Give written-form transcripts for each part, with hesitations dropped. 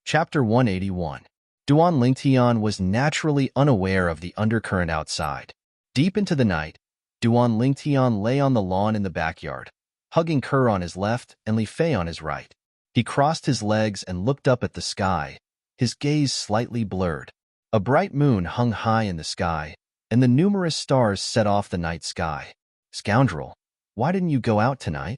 Chapter 181. Duan Lingtian was naturally unaware of the undercurrent outside. Deep into the night, Duan Lingtian lay on the lawn in the backyard, hugging Kerr on his left and Li Fei on his right. He crossed his legs and looked up at the sky, his gaze slightly blurred. A bright moon hung high in the sky, and the numerous stars set off the night sky. "Scoundrel, why didn't you go out tonight?"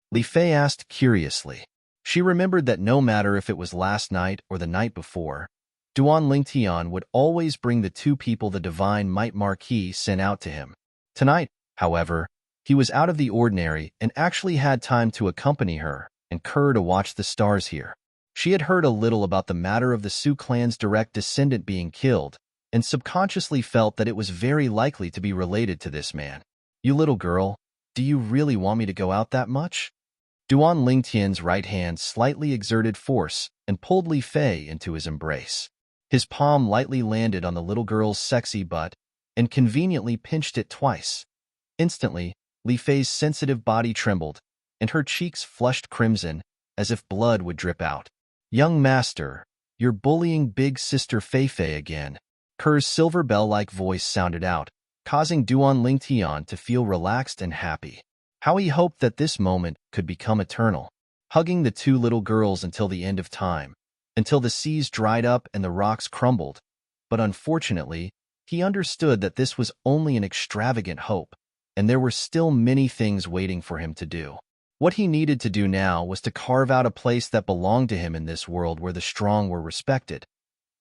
Li Fei asked curiously. She remembered that no matter if it was last night or the night before, Duan Lingtian would always bring the two people the divine Might Marquis sent out to him. Tonight, however, he was out of the ordinary and actually had time to accompany her and Kerr to watch the stars here. She had heard a little about the matter of the Su clan's direct descendant being killed, and subconsciously felt that it was very likely to be related to this man. "You little girl, do you really want me to go out that much?" Duan Lingtian's right hand slightly exerted force and pulled Li Fei into his embrace. His palm lightly landed on the little girl's sexy butt and conveniently pinched it twice. Instantly, Li Fei's sensitive body trembled, and her cheeks flushed crimson as if blood would drip out. "Young master, you're bullying big sister Feifei again." Kerr's silver bell-like voice sounded out, causing Duan Lingtian to feel relaxed and happy. How he hoped that this moment could become eternal, hugging the two little girls until the end of time, until the seas dried up and the rocks crumbled. But unfortunately, he understood that this was only an extravagant hope, and there were still many things waiting for him to do. What he needed to do now was to carve out a place that belonged to him in this world where the strong were respected.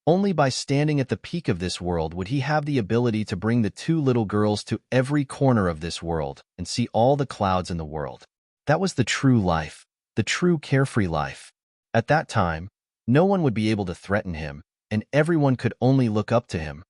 Only by standing at the peak of this world would he have the ability to bring the two little girls to every corner of this world and see all the clouds in the world. That was the true life, the true carefree life. At that time, no one would be able to threaten him, and everyone could only look up to him.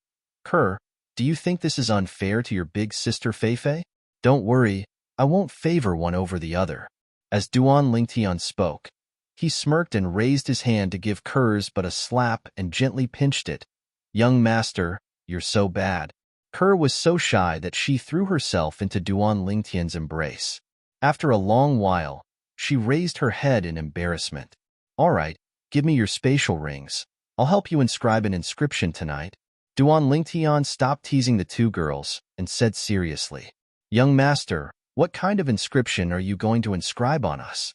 "Kerr, do you think this is unfair to your big sister Feifei?" "Don't worry, I won't favor one over the other." As Duan Lingtian spoke, he smirked and raised his hand to give Kerr's but a slap and gently pinched it. "Young master, you're so bad." Kerr was so shy that she threw herself into Duan Lingtian's embrace. After a long while, she raised her head in embarrassment. "All right, give me your spatial rings. I'll help you inscribe an inscription tonight." Duan Lingtian stopped teasing the two girls and said seriously, "Young master, what kind of inscription are you going to inscribe on us?"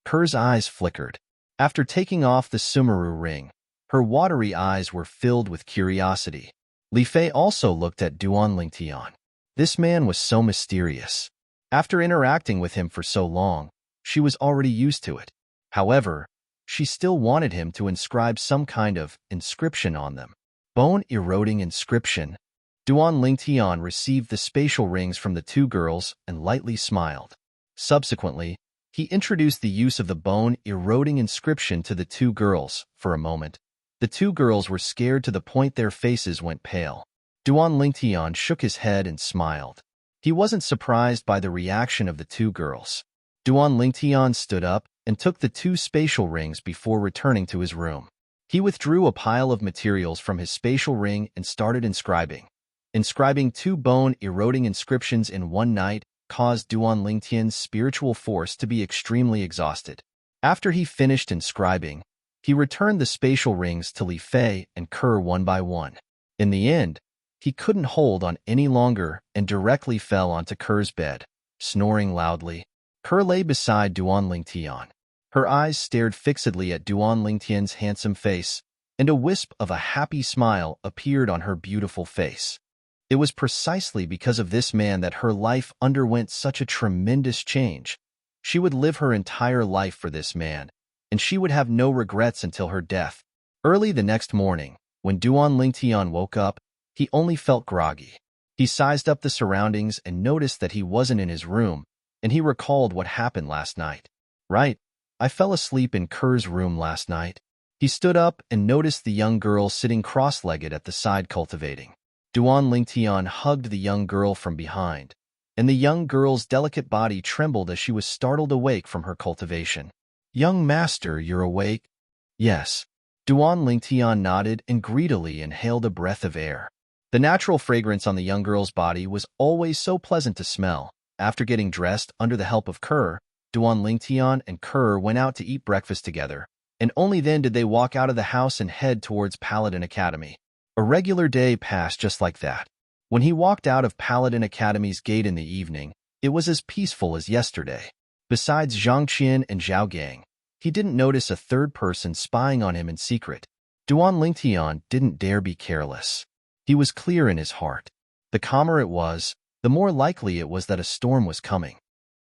Kerr's eyes flickered. After taking off the Sumeru ring, her watery eyes were filled with curiosity. Li Fei also looked at Duan Lingtian. This man was so mysterious. After interacting with him for so long, she was already used to it. However, she still wanted him to inscribe some kind of inscription on them. Bone-eroding inscription. Duan Lingtian received the spatial rings from the two girls and lightly smiled. Subsequently, he introduced the use of the bone-eroding inscription to the two girls. For a moment, the two girls were scared to the point their faces went pale. Duan Lingtian shook his head and smiled. He wasn't surprised by the reaction of the two girls. Duan Lingtian stood up and took the two spatial rings before returning to his room. He withdrew a pile of materials from his spatial ring and started inscribing. Inscribing two bone-eroding inscriptions in one night caused Duan Lingtian's spiritual force to be extremely exhausted. After he finished inscribing, he returned the spatial rings to Li Fei and Kerr one by one. In the end, he couldn't hold on any longer and directly fell onto Kerr's bed, snoring loudly. Kerr lay beside Duan Lingtian. Her eyes stared fixedly at Duan Lingtian's handsome face, and a wisp of a happy smile appeared on her beautiful face. It was precisely because of this man that her life underwent such a tremendous change. She would live her entire life for this man, and she would have no regrets until her death. Early the next morning, when Duan Lingtian woke up, he only felt groggy. He sized up the surroundings and noticed that he wasn't in his room, and he recalled what happened last night. "Right, I fell asleep in Kerr's room last night." He stood up and noticed the young girl sitting cross-legged at the side cultivating. Duan Lingtian hugged the young girl from behind, and the young girl's delicate body trembled as she was startled awake from her cultivation. "Young master, you're awake?" "Yes." Duan Lingtian nodded and greedily inhaled a breath of air. The natural fragrance on the young girl's body was always so pleasant to smell. After getting dressed under the help of Kerr, Duan Lingtian and Kerr went out to eat breakfast together, and only then did they walk out of the house and head towards Paladin Academy. A regular day passed just like that. When he walked out of Paladin Academy's gate in the evening, it was as peaceful as yesterday. Besides Zhang Qian and Zhao Gang, he didn't notice a third person spying on him in secret. Duan Lingtian didn't dare be careless. He was clear in his heart. The calmer it was, the more likely it was that a storm was coming.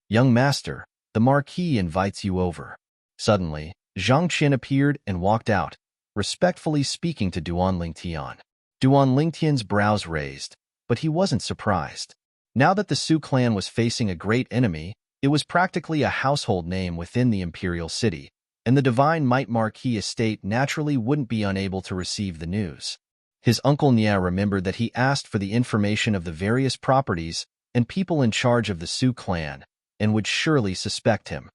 "Young master, the Marquis invites you over." Suddenly, Zhang Qian appeared and walked out, respectfully speaking to Duan Lingtian. Duan Lingtian's brows raised, but he wasn't surprised. Now that the Su clan was facing a great enemy, it was practically a household name within the imperial city, and the Divine Might Marquis estate naturally wouldn't be unable to receive the news. His uncle Nia remembered that he asked for the information of the various properties and people in charge of the Su clan, and would surely suspect him.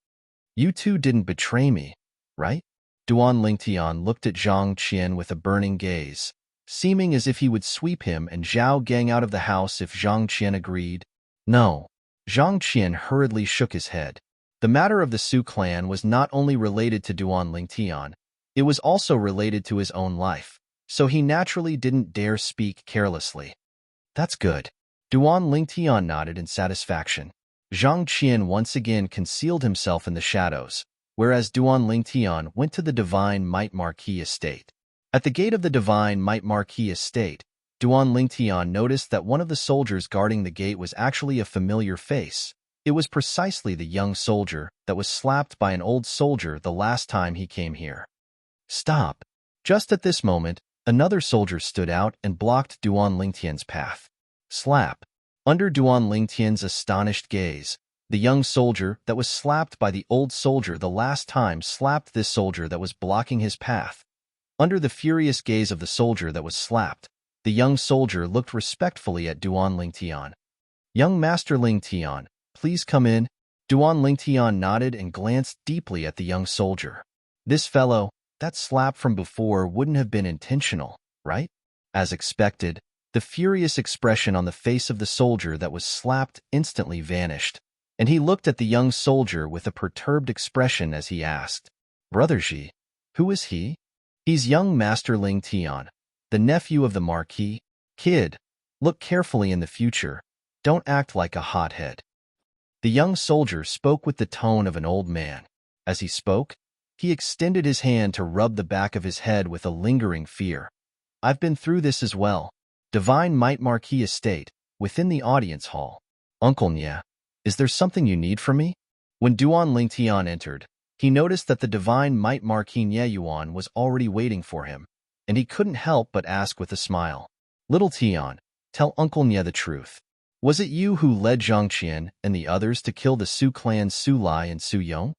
"You two didn't betray me, right?" Duan Lingtian looked at Zhang Qian with a burning gaze, seeming as if he would sweep him and Zhao Gang out of the house if Zhang Qian agreed. "No." Zhang Qian hurriedly shook his head. The matter of the Su clan was not only related to Duan Lingtian, it was also related to his own life, so he naturally didn't dare speak carelessly. "That's good." Duan Lingtian nodded in satisfaction. Zhang Qian once again concealed himself in the shadows, whereas Duan Lingtian went to the Divine Might Marquis estate. At the gate of the Divine Might Marquis estate, Duan Lingtian noticed that one of the soldiers guarding the gate was actually a familiar face. It was precisely the young soldier that was slapped by an old soldier the last time he came here. "Stop!" Just at this moment, another soldier stood out and blocked Duan Lingtian's path. Slap! Under Duan Lingtian's astonished gaze, the young soldier that was slapped by the old soldier the last time slapped this soldier that was blocking his path. Under the furious gaze of the soldier that was slapped, the young soldier looked respectfully at Duan Lingtian. "Young Master Lingtian, please come in." Duan Lingtian nodded and glanced deeply at the young soldier. "This fellow, that slap from before wouldn't have been intentional, right?" As expected, the furious expression on the face of the soldier that was slapped instantly vanished, and he looked at the young soldier with a perturbed expression as he asked, "Brother Ji, who is he?" "He's young Master Lingtian, the nephew of the Marquis. Kid, look carefully in the future. Don't act like a hothead." The young soldier spoke with the tone of an old man. As he spoke, he extended his hand to rub the back of his head with a lingering fear. "I've been through this as well." Divine Might Marquis estate, within the audience hall. "Uncle Nia, is there something you need from me?" When Duan Lingtian entered, he noticed that the Divine Might Marquis Nia Yuan was already waiting for him, and he couldn't help but ask with a smile, "Little Tian, tell Uncle Nia the truth. Was it you who led Zhang Qian and the others to kill the Su clan Su Lai and Su Yong?"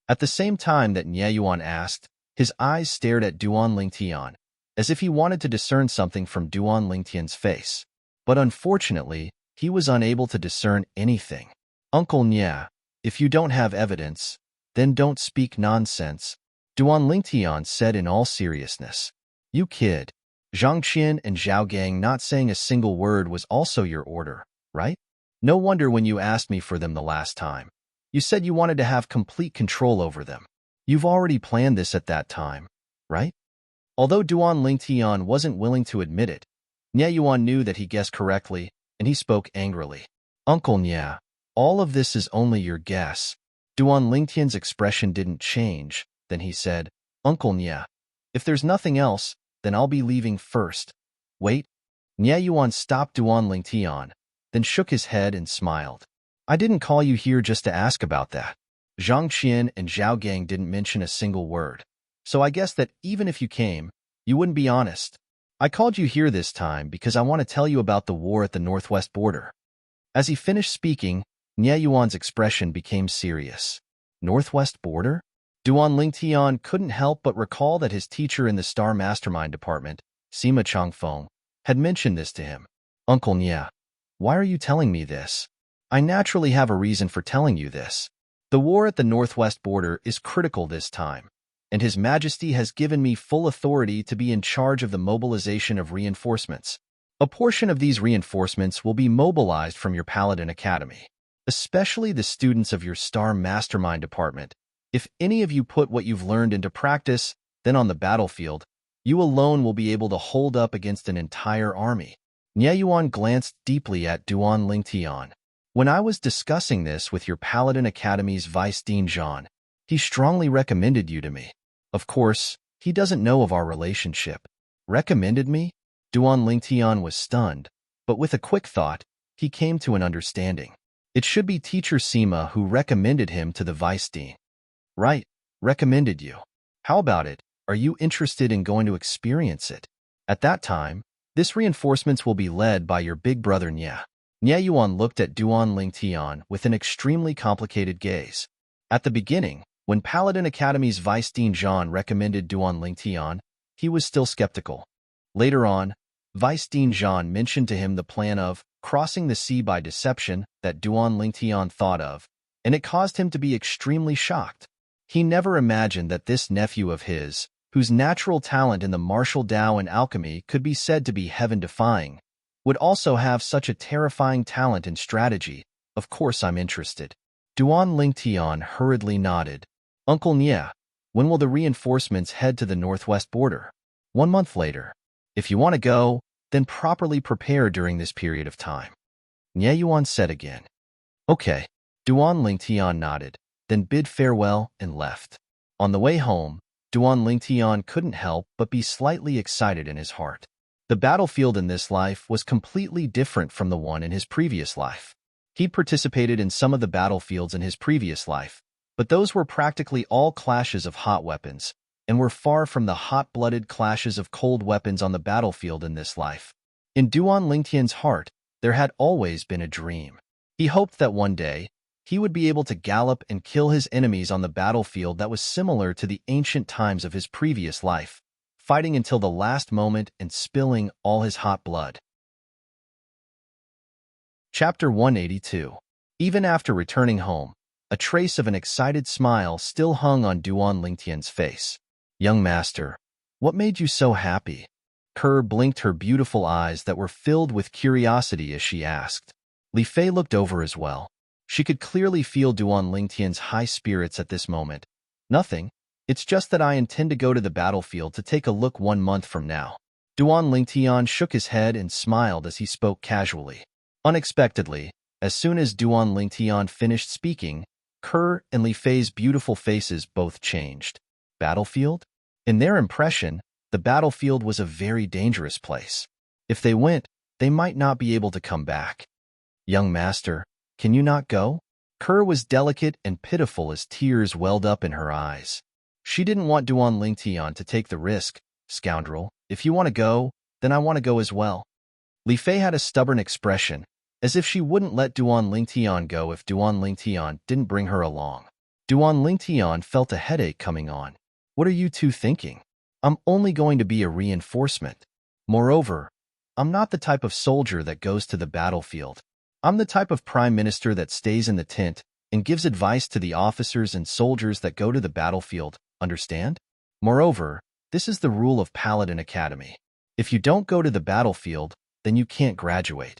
At the same time that Nia Yuan asked, his eyes stared at Duan Lingtian, as if he wanted to discern something from Duan Lingtian's face. But unfortunately, he was unable to discern anything. "Uncle Nia, if you don't have evidence, then don't speak nonsense," Duan Lingtian said in all seriousness. "You kid. Zhang Qian and Zhao Gang not saying a single word was also your order, right? No wonder when you asked me for them the last time, you said you wanted to have complete control over them. You've already planned this at that time, right?" Although Duan Lingtian wasn't willing to admit it, Nia Yuan knew that he guessed correctly, and he spoke angrily. "Uncle Nia, all of this is only your guess." Duan Lingtian's expression didn't change. Then he said, "Uncle Nia, if there's nothing else, then I'll be leaving first." "Wait." Nia Yuan stopped Duan Lingtian, then shook his head and smiled. "I didn't call you here just to ask about that. Zhang Qian and Zhao Gang didn't mention a single word. So I guess that even if you came, you wouldn't be honest. I called you here this time because I want to tell you about the war at the northwest border." As he finished speaking, Nia Yuan's expression became serious. Northwest border? Duan Lingtian couldn't help but recall that his teacher in the Star Mastermind department, Sima Changfeng, had mentioned this to him. "Uncle Nia, why are you telling me this?" "I naturally have a reason for telling you this. The war at the northwest border is critical this time, and His Majesty has given me full authority to be in charge of the mobilization of reinforcements. A portion of these reinforcements will be mobilized from your Paladin Academy, especially the students of your Star Mastermind department, If any of you put what you've learned into practice, then on the battlefield, you alone will be able to hold up against an entire army. Nie Yuan glanced deeply at Duan Lingtian. When I was discussing this with your Paladin Academy's Vice Dean Zhan, he strongly recommended you to me. Of course, he doesn't know of our relationship. Recommended me? Duan Lingtian was stunned, but with a quick thought, he came to an understanding. It should be Teacher Sima who recommended him to the Vice Dean. Right, recommended you. How about it? Are you interested in going to experience it? At that time, this reinforcements will be led by your big brother Nie. Nie Yuan looked at Duan Lingtian with an extremely complicated gaze. At the beginning, when Paladin Academy's Vice Dean Zhan recommended Duan Lingtian, he was still skeptical. Later on, Vice Dean Zhan mentioned to him the plan of crossing the sea by deception that Duan Lingtian thought of, and it caused him to be extremely shocked. He never imagined that this nephew of his, whose natural talent in the martial Tao and alchemy could be said to be heaven-defying, would also have such a terrifying talent in strategy. Of course I'm interested. Duan Lingtian hurriedly nodded. Uncle Nie, when will the reinforcements head to the northwest border? 1 month later. If you want to go, then properly prepare during this period of time. Nie Yuan said again. Okay. Duan Lingtian nodded, then bid farewell and left. On the way home, Duan Lingtian couldn't help but be slightly excited in his heart. The battlefield in this life was completely different from the one in his previous life. He'd participated in some of the battlefields in his previous life, but those were practically all clashes of hot weapons, and were far from the hot-blooded clashes of cold weapons on the battlefield in this life. In Duan Lingtian's heart, there had always been a dream. He hoped that one day, he would be able to gallop and kill his enemies on the battlefield that was similar to the ancient times of his previous life, fighting until the last moment and spilling all his hot blood. Chapter 182. Even after returning home, a trace of an excited smile still hung on Duan Lingtian's face. Young master, what made you so happy? Kerr blinked her beautiful eyes that were filled with curiosity as she asked. Li Fei looked over as well. She could clearly feel Duan Lingtian's high spirits at this moment. Nothing. It's just that I intend to go to the battlefield to take a look 1 month from now. Duan Lingtian shook his head and smiled as he spoke casually. Unexpectedly, as soon as Duan Lingtian finished speaking, Kerr and Li Fei's beautiful faces both changed. Battlefield? In their impression, the battlefield was a very dangerous place. If they went, they might not be able to come back. Young master, can you not go? Kerr was delicate and pitiful as tears welled up in her eyes. She didn't want Duan Lingtian to take the risk. Scoundrel, if you want to go, then I want to go as well. Li Fei had a stubborn expression, as if she wouldn't let Duan Lingtian go if Duan Lingtian didn't bring her along. Duan Lingtian felt a headache coming on. What are you two thinking? I'm only going to be a reinforcement. Moreover, I'm not the type of soldier that goes to the battlefield. I'm the type of prime minister that stays in the tent and gives advice to the officers and soldiers that go to the battlefield, understand? Moreover, this is the rule of Paladin Academy. If you don't go to the battlefield, then you can't graduate.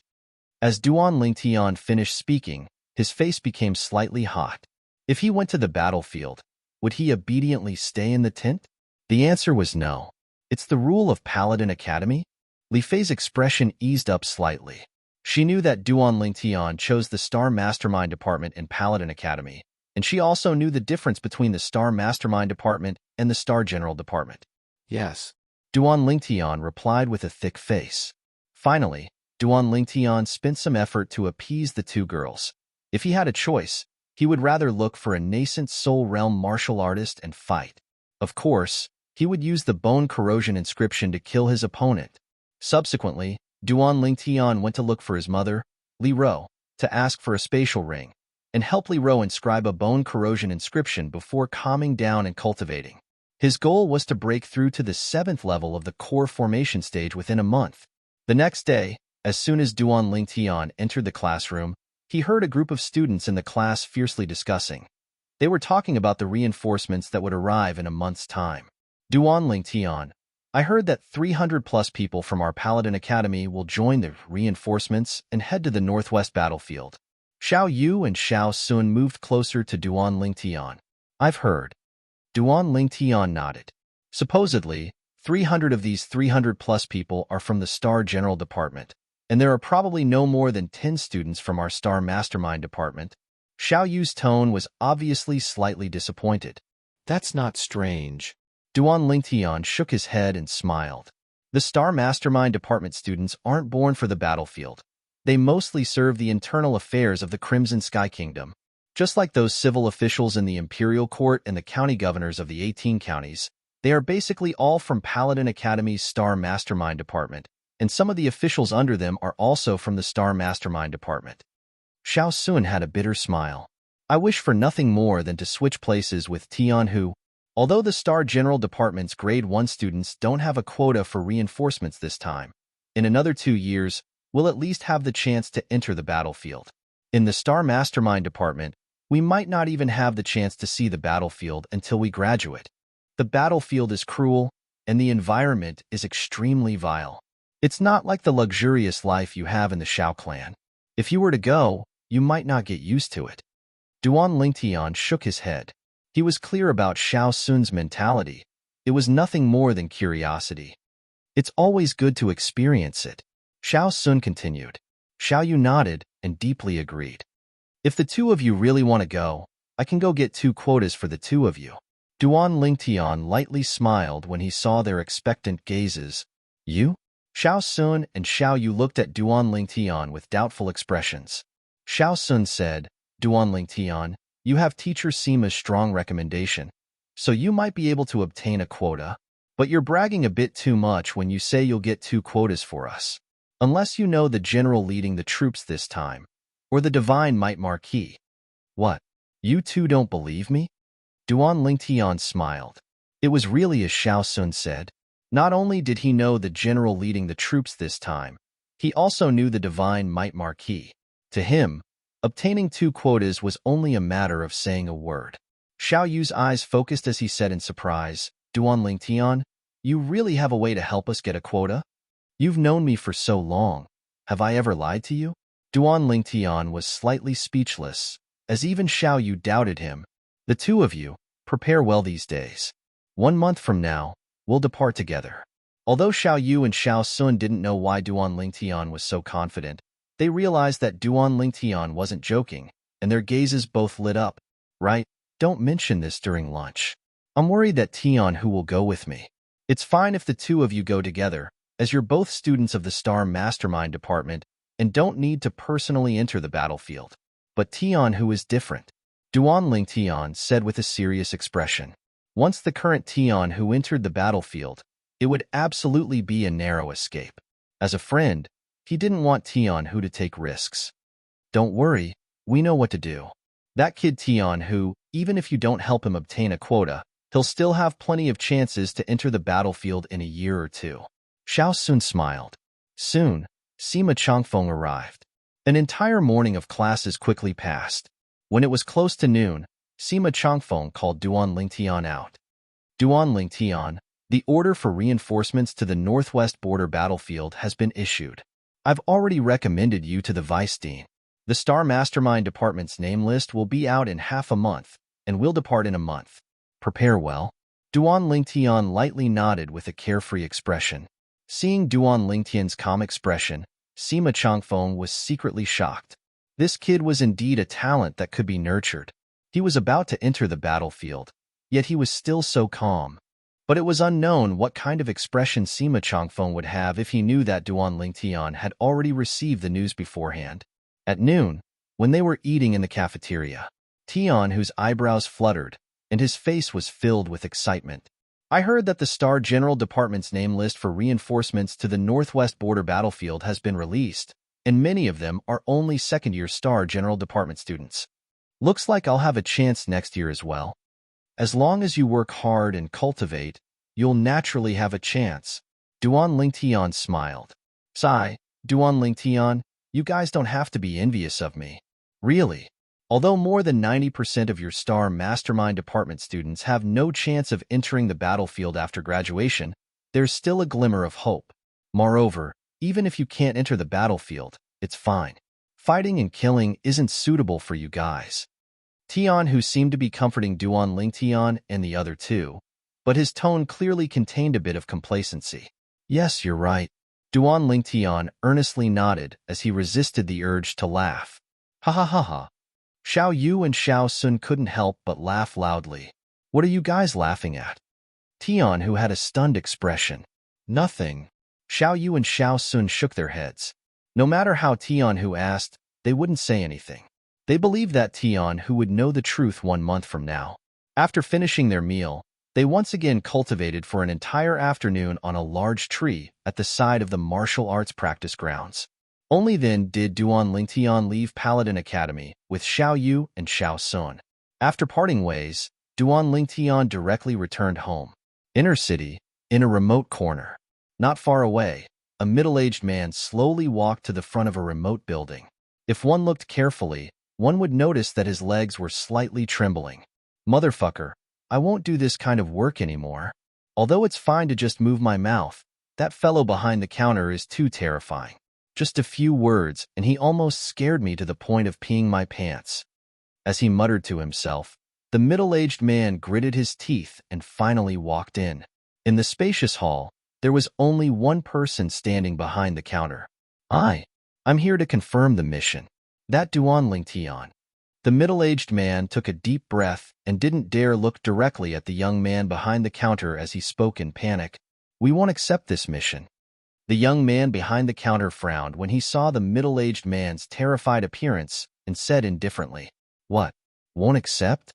As Duan Lingtian finished speaking, his face became slightly hot. If he went to the battlefield, would he obediently stay in the tent? The answer was no. It's the rule of Paladin Academy? Li Fei's expression eased up slightly. She knew that Duan Lingtian chose the Star Mastermind Department in Paladin Academy, and she also knew the difference between the Star Mastermind Department and the Star General Department. Yes. Duan Lingtian replied with a thick face. Finally, Duan Lingtian spent some effort to appease the two girls. If he had a choice, he would rather look for a nascent Soul Realm martial artist and fight. Of course, he would use the Bone Corrosion inscription to kill his opponent. Subsequently, Duan Lingtian went to look for his mother, Li Ro, to ask for a spatial ring, and help Li Ro inscribe a Bone Corrosion inscription before calming down and cultivating. His goal was to break through to the 7th level of the core formation stage within a month. The next day, as soon as Duan Lingtian entered the classroom, he heard a group of students in the class fiercely discussing. They were talking about the reinforcements that would arrive in a month's time. Duan Lingtian, I heard that 300+ people from our Paladin Academy will join the reinforcements and head to the northwest battlefield. Xiao Yu and Xiao Sun moved closer to Duan Lingtian. I've heard. Duan Lingtian nodded. Supposedly, 300 of these 300-plus people are from the Star General Department, and there are probably no more than 10 students from our Star Mastermind Department. Xiao Yu's tone was obviously slightly disappointed. That's not strange. Duan Lingtian shook his head and smiled. The Star Mastermind Department students aren't born for the battlefield. They mostly serve the internal affairs of the Crimson Sky Kingdom. Just like those civil officials in the Imperial Court and the county governors of the 18 counties, they are basically all from Paladin Academy's Star Mastermind Department, and some of the officials under them are also from the Star Mastermind Department. Xiao Sun had a bitter smile. I wish for nothing more than to switch places with Tian Hu. Although the Star General Department's Grade 1 students don't have a quota for reinforcements this time, in another 2 years, we'll at least have the chance to enter the battlefield. In the Star Mastermind Department, we might not even have the chance to see the battlefield until we graduate. The battlefield is cruel, and the environment is extremely vile. It's not like the luxurious life you have in the Xiao clan. If you were to go, you might not get used to it. Duan Lingtian shook his head. He was clear about Xiao Sun's mentality. It was nothing more than curiosity. It's always good to experience it. Xiao Sun continued. Xiao Yu nodded and deeply agreed. If the two of you really want to go, I can go get 2 quotas for the 2 of you. Duan Lingtian lightly smiled when he saw their expectant gazes. You? Xiao Sun and Xiao Yu looked at Duan Lingtian with doubtful expressions. Xiao Sun said, Duan Lingtian, you have teacher Sima's strong recommendation, so you might be able to obtain a quota, but you're bragging a bit too much when you say you'll get 2 quotas for us. Unless you know the general leading the troops this time, or the divine might marquis. What? You two don't believe me? Duan Lingtian smiled. It was really as Xiao Sun said. Not only did he know the general leading the troops this time, he also knew the divine might marquis. To him, obtaining 2 quotas was only a matter of saying a word. Xiao Yu's eyes focused as he said in surprise, Duan Lingtian, you really have a way to help us get a quota? You've known me for so long. Have I ever lied to you? Duan Lingtian was slightly speechless, as even Xiao Yu doubted him. The 2 of you, prepare well these days. 1 month from now, we'll depart together. Although Xiao Yu and Xiao Sun didn't know why Duan Lingtian was so confident, they realized that Duan Lingtian wasn't joking, and their gazes both lit up. Right? Don't mention this during lunch. I'm worried that Tian Hu will go with me. It's fine if the 2 of you go together, as you're both students of the Star Mastermind Department and don't need to personally enter the battlefield. But Tian Hu is different. Duan Lingtian said with a serious expression. Once the current Tian Hu entered the battlefield, it would absolutely be a narrow escape. As a friend, he didn't want Tian Hu to take risks. Don't worry, we know what to do. That kid Tian Hu, even if you don't help him obtain a quota, he'll still have plenty of chances to enter the battlefield in a year or 2. Xiao Sun smiled. Soon, Sima Changfeng arrived. An entire morning of classes quickly passed. When it was close to noon, Sima Changfeng called Duan Lingtian out. Duan Lingtian, the order for reinforcements to the northwest border battlefield has been issued. I've already recommended you to the Vice Dean. The Star Mastermind Department's name list will be out in half a month, and we'll depart in a month. Prepare well. Duan Lingtian lightly nodded with a carefree expression. Seeing Duan Lingtian's calm expression, Sima Changfeng was secretly shocked. This kid was indeed a talent that could be nurtured. He was about to enter the battlefield, yet he was still so calm. But it was unknown what kind of expression Sima Changfeng would have if he knew that Duan Lingtian had already received the news beforehand. At noon, when they were eating in the cafeteria, Tian Hu's eyebrows fluttered, and his face was filled with excitement. I heard that the Star General Department's name list for reinforcements to the northwest border battlefield has been released, and many of them are only second-year Star General Department students. Looks like I'll have a chance next year as well. As long as you work hard and cultivate, you'll naturally have a chance. Duan Lingtian smiled. Sigh, Duan Lingtian, you guys don't have to be envious of me. Really. Although more than 90% of your Star Mastermind Department students have no chance of entering the battlefield after graduation, there's still a glimmer of hope. Moreover, even if you can't enter the battlefield, it's fine. Fighting and killing isn't suitable for you guys. Tian, who seemed to be comforting Duan Lingtian and the other two, but his tone clearly contained a bit of complacency. Yes, you're right. Duan Lingtian earnestly nodded as he resisted the urge to laugh. Ha ha ha ha. Xiao Yu and Xiao Sun couldn't help but laugh loudly. What are you guys laughing at? Tian, who had a stunned expression. Nothing. Xiao Yu and Xiao Sun shook their heads. No matter how Tian, who asked, they wouldn't say anything. They believed that Tian, who would know the truth 1 month from now. After finishing their meal, they once again cultivated for an entire afternoon on a large tree at the side of the martial arts practice grounds. Only then did Duan Lingtian leave Paladin Academy with Xiao Yu and Xiao Sun. After parting ways, Duan Lingtian directly returned home. Inner city, in a remote corner. Not far away, a middle-aged man slowly walked to the front of a remote building. If one looked carefully, one would notice that his legs were slightly trembling. Motherfucker, I won't do this kind of work anymore. Although it's fine to just move my mouth, that fellow behind the counter is too terrifying. Just a few words, and he almost scared me to the point of peeing my pants. As he muttered to himself, the middle-aged man gritted his teeth and finally walked in. In the spacious hall, there was only one person standing behind the counter. I'm here to confirm the mission. That Duan Lingtian. The middle-aged man took a deep breath and didn't dare look directly at the young man behind the counter as he spoke in panic. We won't accept this mission. The young man behind the counter frowned when he saw the middle-aged man's terrified appearance and said indifferently, What? Won't accept?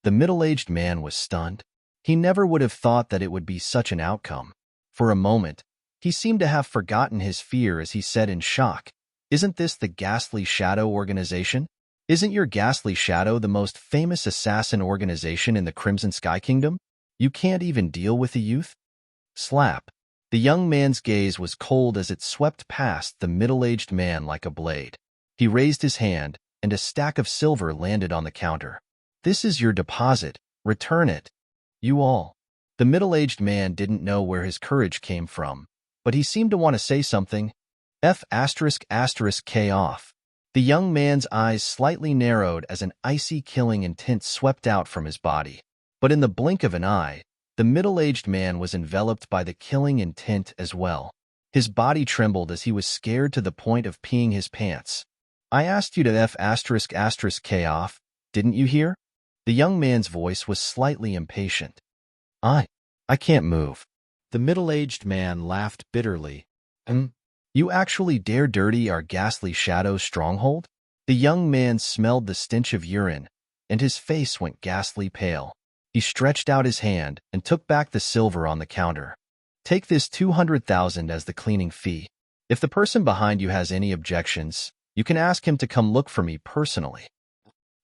The middle-aged man was stunned. He never would have thought that it would be such an outcome. For a moment, he seemed to have forgotten his fear as he said in shock, Isn't this the Ghastly Shadow organization? Isn't your Ghastly Shadow the most famous assassin organization in the Crimson Sky Kingdom? You can't even deal with the youth? Slap. The young man's gaze was cold as it swept past the middle-aged man like a blade. He raised his hand, and a stack of silver landed on the counter. This is your deposit. Return it. You all. The middle-aged man didn't know where his courage came from, but he seemed to want to say something. K off. The young man's eyes slightly narrowed as an icy killing intent swept out from his body. But in the blink of an eye, the middle-aged man was enveloped by the killing intent as well. His body trembled as he was scared to the point of peeing his pants. I asked you to K off, didn't you hear? The young man's voice was slightly impatient. I can't move. The middle-aged man laughed bitterly. You actually dare dirty our Ghastly Shadow's stronghold? The young man smelled the stench of urine, and his face went ghastly pale. He stretched out his hand and took back the silver on the counter. Take this 200,000 as the cleaning fee. If the person behind you has any objections, you can ask him to come look for me personally.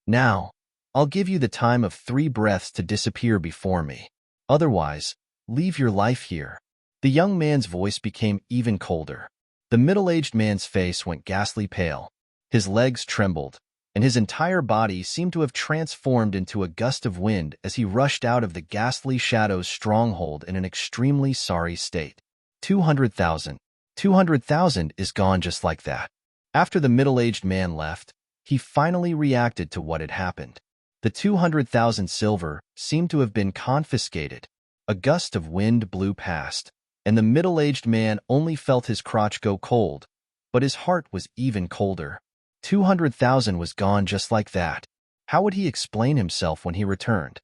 Now, I'll give you the time of 3 breaths to disappear before me. Otherwise, leave your life here. The young man's voice became even colder. The middle-aged man's face went ghastly pale. His legs trembled, and his entire body seemed to have transformed into a gust of wind as he rushed out of the Ghastly Shadow's stronghold in an extremely sorry state. 200,000. 200,000 is gone just like that. After the middle-aged man left, he finally reacted to what had happened. The 200,000 silver seemed to have been confiscated. A gust of wind blew past, and the middle-aged man only felt his crotch go cold, but his heart was even colder. 200,000 was gone just like that. How would he explain himself when he returned?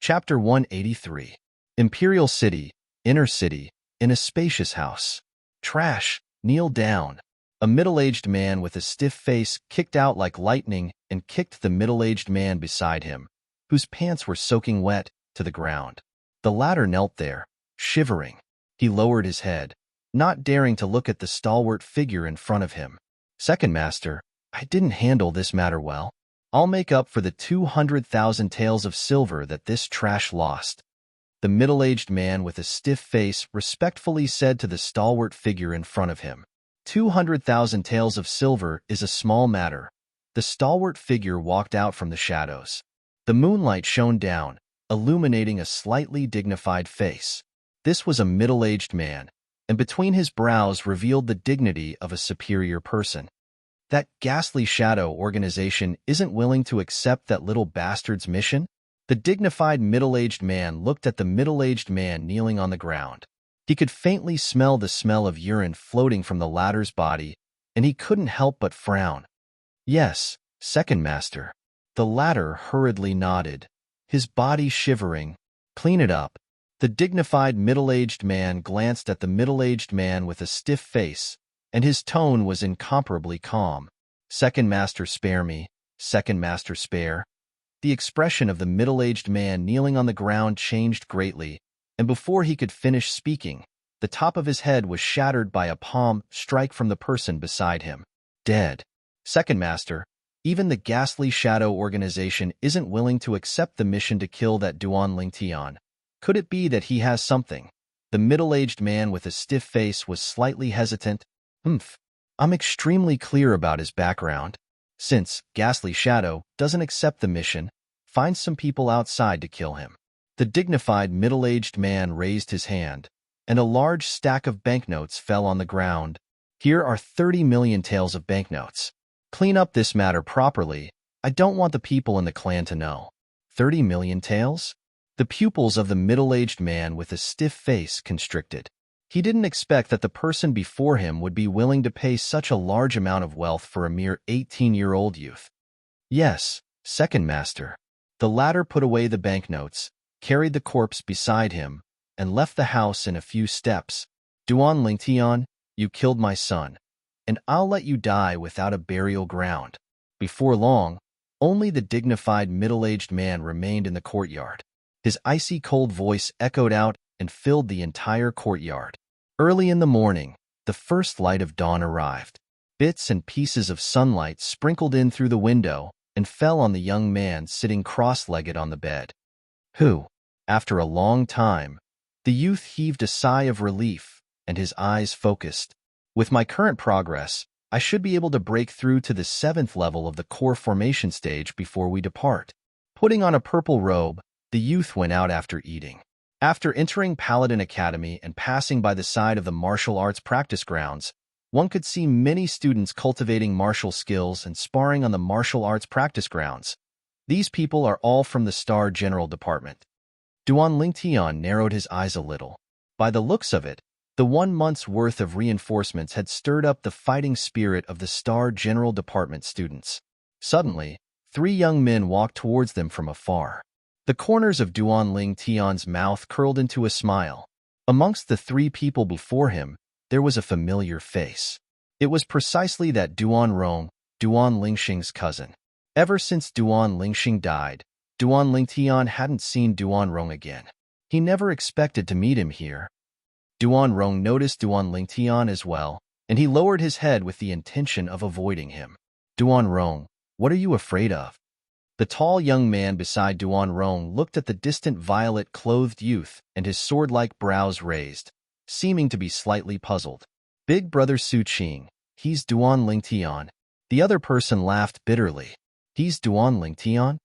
Chapter 183. Imperial City, Inner City, in a spacious house. Trash, kneel down. A middle-aged man with a stiff face kicked out like lightning and kicked the middle-aged man beside him, whose pants were soaking wet, to the ground. The latter knelt there, shivering. He lowered his head, not daring to look at the stalwart figure in front of him. Second Master, I didn't handle this matter well. I'll make up for the 200,000 taels of silver that this trash lost. The middle-aged man with a stiff face respectfully said to the stalwart figure in front of him. 200,000 taels of silver is a small matter. The stalwart figure walked out from the shadows. The moonlight shone down, illuminating a slightly dignified face. This was a middle-aged man, and between his brows revealed the dignity of a superior person. That ghastly shadow organization isn't willing to accept that little bastard's mission? The dignified middle-aged man looked at the middle-aged man kneeling on the ground. He could faintly smell the smell of urine floating from the latter's body, and he couldn't help but frown. Yes, second master. The latter hurriedly nodded, his body shivering. Clean it up. The dignified middle-aged man glanced at the middle-aged man with a stiff face, and his tone was incomparably calm. Second master, spare me. Second master, spare. The expression of the middle-aged man kneeling on the ground changed greatly, and before he could finish speaking, the top of his head was shattered by a palm strike from the person beside him. Dead. Second master, even the ghastly shadow organization isn't willing to accept the mission to kill that Duan Lingtian. Could it be that he has something? The middle-aged man with a stiff face was slightly hesitant. I'm extremely clear about his background. Since ghastly shadow doesn't accept the mission, find some people outside to kill him. The dignified middle-aged man raised his hand, and a large stack of banknotes fell on the ground. Here are 30 million taels of banknotes. Clean up this matter properly. I don't want the people in the clan to know. 30 million taels? The pupils of the middle-aged man with a stiff face constricted. He didn't expect that the person before him would be willing to pay such a large amount of wealth for a mere 18-year-old youth. Yes, second master. The latter put away the banknotes, carried the corpse beside him, and left the house in a few steps. Duan Lingtian, you killed my son, and I'll let you die without a burial ground. Before long, only the dignified middle-aged man remained in the courtyard. His icy cold voice echoed out and filled the entire courtyard. Early in the morning, the first light of dawn arrived. Bits and pieces of sunlight sprinkled in through the window and fell on the young man sitting cross-legged on the bed. Who? After a long time, the youth heaved a sigh of relief, and his eyes focused. With my current progress, I should be able to break through to the 7th level of the core formation stage before we depart. Putting on a purple robe, the youth went out after eating. After entering Paladin Academy and passing by the side of the martial arts practice grounds, one could see many students cultivating martial skills and sparring on the martial arts practice grounds. These people are all from the Star General Department. Duan Lingtian narrowed his eyes a little. By the looks of it, the 1 month's worth of reinforcements had stirred up the fighting spirit of the Star General Department students. Suddenly, 3 young men walked towards them from afar. The corners of Duan Lingtian's mouth curled into a smile. Amongst the 3 people before him, there was a familiar face. It was precisely that Duan Rong, Duan Lingxing's cousin. Ever since Duan Lingxing died, Duan Lingtian hadn't seen Duan Rong again. He never expected to meet him here. Duan Rong noticed Duan Lingtian as well, and he lowered his head with the intention of avoiding him. Duan Rong, what are you afraid of? The tall young man beside Duan Rong looked at the distant violet-clothed youth and his sword-like brows raised, seeming to be slightly puzzled. Big brother Su Qing, he's Duan Lingtian. The other person laughed bitterly. He's Duan Lingtian?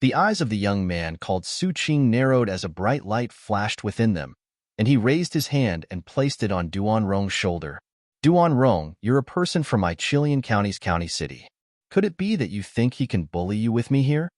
The eyes of the young man called Su Qing narrowed as a bright light flashed within them, and he raised his hand and placed it on Duan Rong's shoulder. Duan Rong, you're a person from my Chilean County's county city. Could it be that you think he can bully you with me here?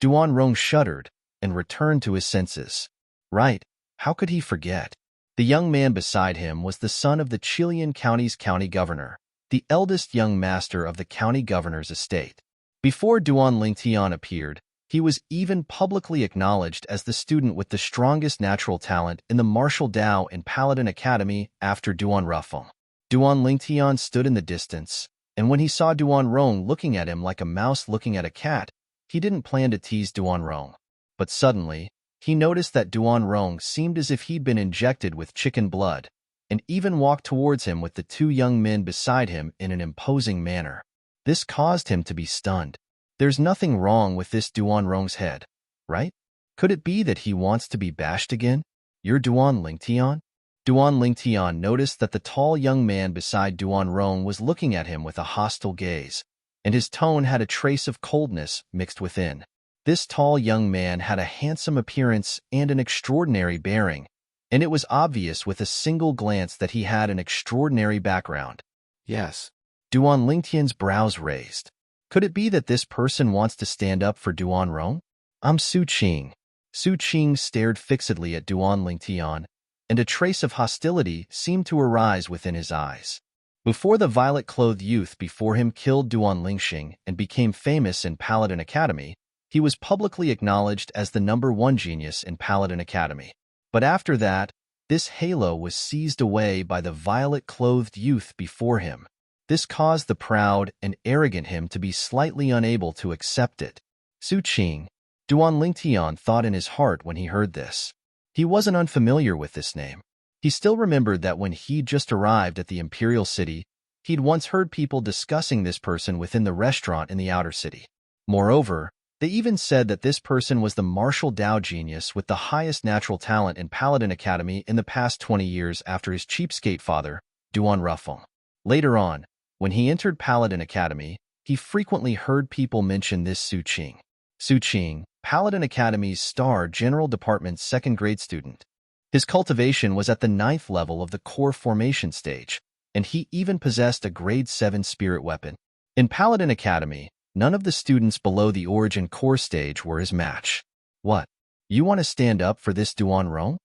Duan Rong shuddered and returned to his senses. Right, how could he forget? The young man beside him was the son of the Chilean County's county governor, the eldest young master of the county governor's estate. Before Duan Lingtian appeared, he was even publicly acknowledged as the student with the strongest natural talent in the martial Dao and Paladin Academy after Duan Ruffeng. Duan Lingtian stood in the distance, and when he saw Duan Rong looking at him like a mouse looking at a cat, he didn't plan to tease Duan Rong. But suddenly, he noticed that Duan Rong seemed as if he'd been injected with chicken blood, and even walked towards him with the 2 young men beside him in an imposing manner. This caused him to be stunned. There's nothing wrong with this Duan Rong's head, right? Could it be that he wants to be bashed again? You're Duan Lingtian? Duan Lingtian noticed that the tall young man beside Duan Rong was looking at him with a hostile gaze, and his tone had a trace of coldness mixed within. This tall young man had a handsome appearance and an extraordinary bearing, and it was obvious with a single glance that he had an extraordinary background. Yes, Duan Lingtian's brows raised. Could it be that this person wants to stand up for Duan Rong? I'm Su Qing. Su Qing stared fixedly at Duan Lingtian, and a trace of hostility seemed to arise within his eyes. Before the violet-clothed youth before him killed Duan Lingxing and became famous in Paladin Academy, he was publicly acknowledged as the #1 genius in Paladin Academy. But after that, this halo was seized away by the violet-clothed youth before him. This caused the proud and arrogant him to be slightly unable to accept it. Su Qing, Duan Lingtian thought in his heart when he heard this. He wasn't unfamiliar with this name. He still remembered that when he'd just arrived at the Imperial City, he'd once heard people discussing this person within the restaurant in the outer city. Moreover, they even said that this person was the martial Dao genius with the highest natural talent in Paladin Academy in the past 20 years after his cheapskate father, Duan Rufeng. Later on, when he entered Paladin Academy, he frequently heard people mention this Su Qing. Su Qing, Paladin Academy's star General Department's second-grade student. His cultivation was at the 9th level of the core formation stage, and he even possessed a grade 7 spirit weapon. In Paladin Academy, none of the students below the origin core stage were his match. What? You want to stand up for this Duan Rong?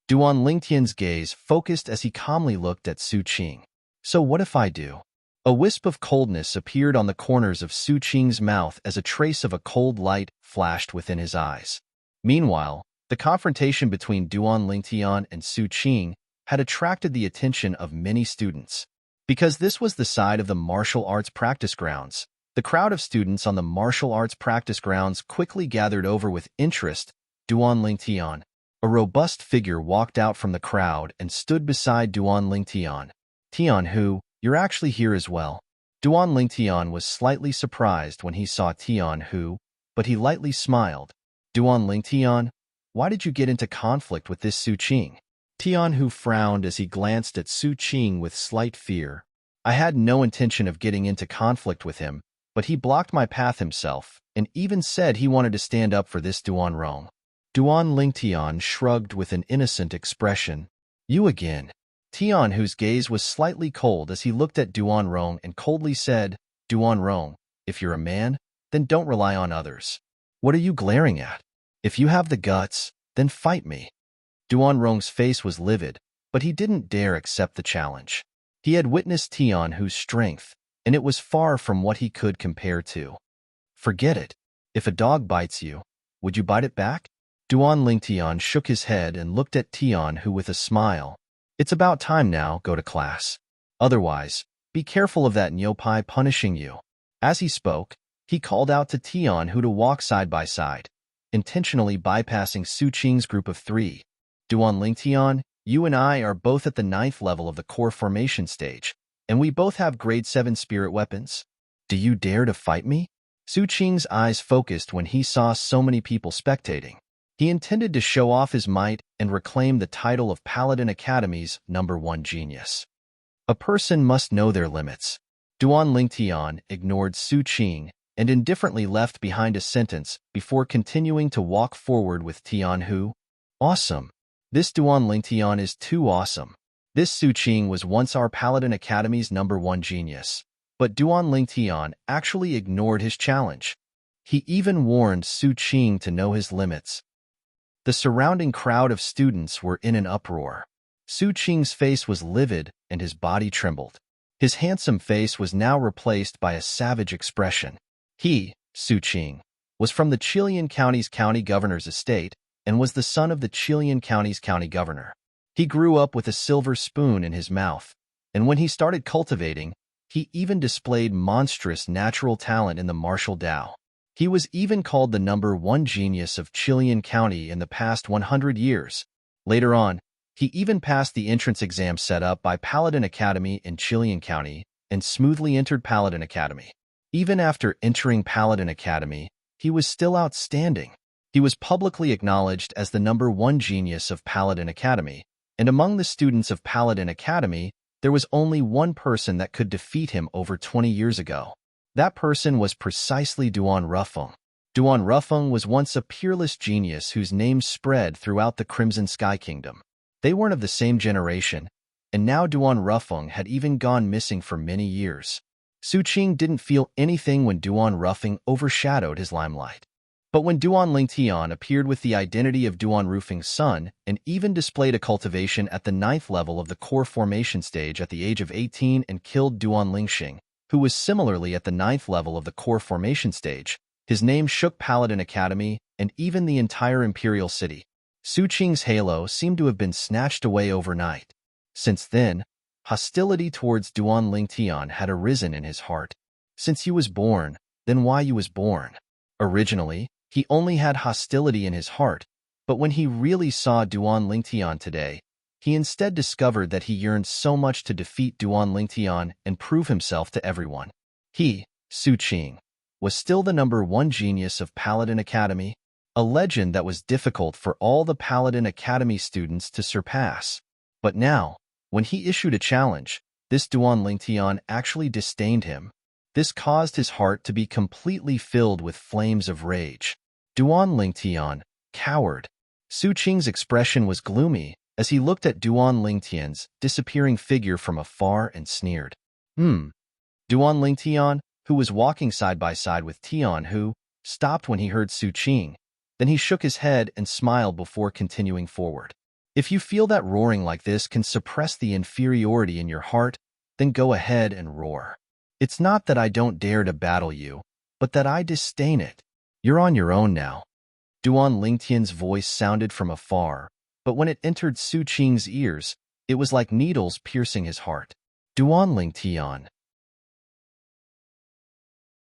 Duan Lingtian's gaze focused as he calmly looked at Su Qing. So what if I do? A wisp of coldness appeared on the corners of Su Qing's mouth as a trace of a cold light flashed within his eyes. Meanwhile, the confrontation between Duan Lingtian and Su Qing had attracted the attention of many students. Because this was the side of the martial arts practice grounds, the crowd of students on the martial arts practice grounds quickly gathered over with interest. Duan Lingtian, a robust figure, walked out from the crowd and stood beside Duan Lingtian. Tian Hu, you're actually here as well. Duan Lingtian was slightly surprised when he saw Tian Hu, but he lightly smiled. Duan Lingtian, why did you get into conflict with this Su Qing? Tian Hu frowned as he glanced at Su Qing with slight fear. I had no intention of getting into conflict with him, but he blocked my path himself, and even said he wanted to stand up for this Duan Rong. Duan Lingtian shrugged with an innocent expression. You again. Tian Hu's gaze was slightly cold as he looked at Duan Rong and coldly said, Duan Rong, if you're a man, then don't rely on others. What are you glaring at? If you have the guts, then fight me. Duan Rong's face was livid, but he didn't dare accept the challenge. He had witnessed Tian Hu's strength, and it was far from what he could compare to. Forget it. If a dog bites you, would you bite it back? Duan Lingtian shook his head and looked at Tian Hu with a smile. It's about time now, go to class. Otherwise, be careful of that Nyopai punishing you. As he spoke, he called out to Tian Hu to walk side by side, intentionally bypassing Su Qing's group of 3. Duan Lingtian, you and I are both at the 9th level of the core formation stage, and we both have grade 7 spirit weapons. Do you dare to fight me? Su Qing's eyes focused when he saw so many people spectating. He intended to show off his might and reclaim the title of Paladin Academy's #1 genius. A person must know their limits. Duan Lingtian ignored Su Qing and indifferently left behind a sentence before continuing to walk forward with Tian Hu. Awesome. This Duan Lingtian is too awesome. This Su Qing was once our Paladin Academy's #1 genius, but Duan Lingtian actually ignored his challenge. He even warned Su Qing to know his limits. The surrounding crowd of students were in an uproar. Su Qing's face was livid and his body trembled. His handsome face was now replaced by a savage expression. He, Su Qing, was from the Chilean County's county governor's estate and was the son of the Chilean County's county governor. He grew up with a silver spoon in his mouth, and when he started cultivating, he even displayed monstrous natural talent in the martial Dao. He was even called the #1 genius of Chilean County in the past 100 years. Later on, he even passed the entrance exam set up by Paladin Academy in Chilean County and smoothly entered Paladin Academy. Even after entering Paladin Academy, he was still outstanding. He was publicly acknowledged as the #1 genius of Paladin Academy, and among the students of Paladin Academy, there was only one person that could defeat him over 20 years ago. That person was precisely Duan Rufeng. Duan Rufeng was once a peerless genius whose name spread throughout the Crimson Sky Kingdom. They weren't of the same generation, and now Duan Rufeng had even gone missing for many years. Su Qing didn't feel anything when Duan Ruffing overshadowed his limelight. But when Duan Lingtian appeared with the identity of Duan Rufing's son and even displayed a cultivation at the 9th level of the core formation stage at the age of 18 and killed Duan Lingxing, who was similarly at the 9th level of the core formation stage, his name shook Paladin Academy and even the entire Imperial City. Su Qing's halo seemed to have been snatched away overnight. Since then, hostility towards Duan Lingtian had arisen in his heart. Since he was born, then why he was born? Originally, he only had hostility in his heart, but when he really saw Duan Lingtian today, he instead discovered that he yearned so much to defeat Duan Lingtian and prove himself to everyone. He, Su Qing, was still the #1 genius of Paladin Academy, a legend that was difficult for all the Paladin Academy students to surpass. But now, when he issued a challenge, this Duan Lingtian actually disdained him. This caused his heart to be completely filled with flames of rage. Duan Lingtian, coward. Su Qing's expression was gloomy as he looked at Duan Lingtian's disappearing figure from afar and sneered. Duan Lingtian, who was walking side by side with Tian Hu, stopped when he heard Su Qing. Then he shook his head and smiled before continuing forward. If you feel that roaring like this can suppress the inferiority in your heart, then go ahead and roar. It's not that I don't dare to battle you, but that I disdain it. You're on your own now. Duan Lingtian's voice sounded from afar, but when it entered Su Qing's ears, it was like needles piercing his heart. Duan Lingtian.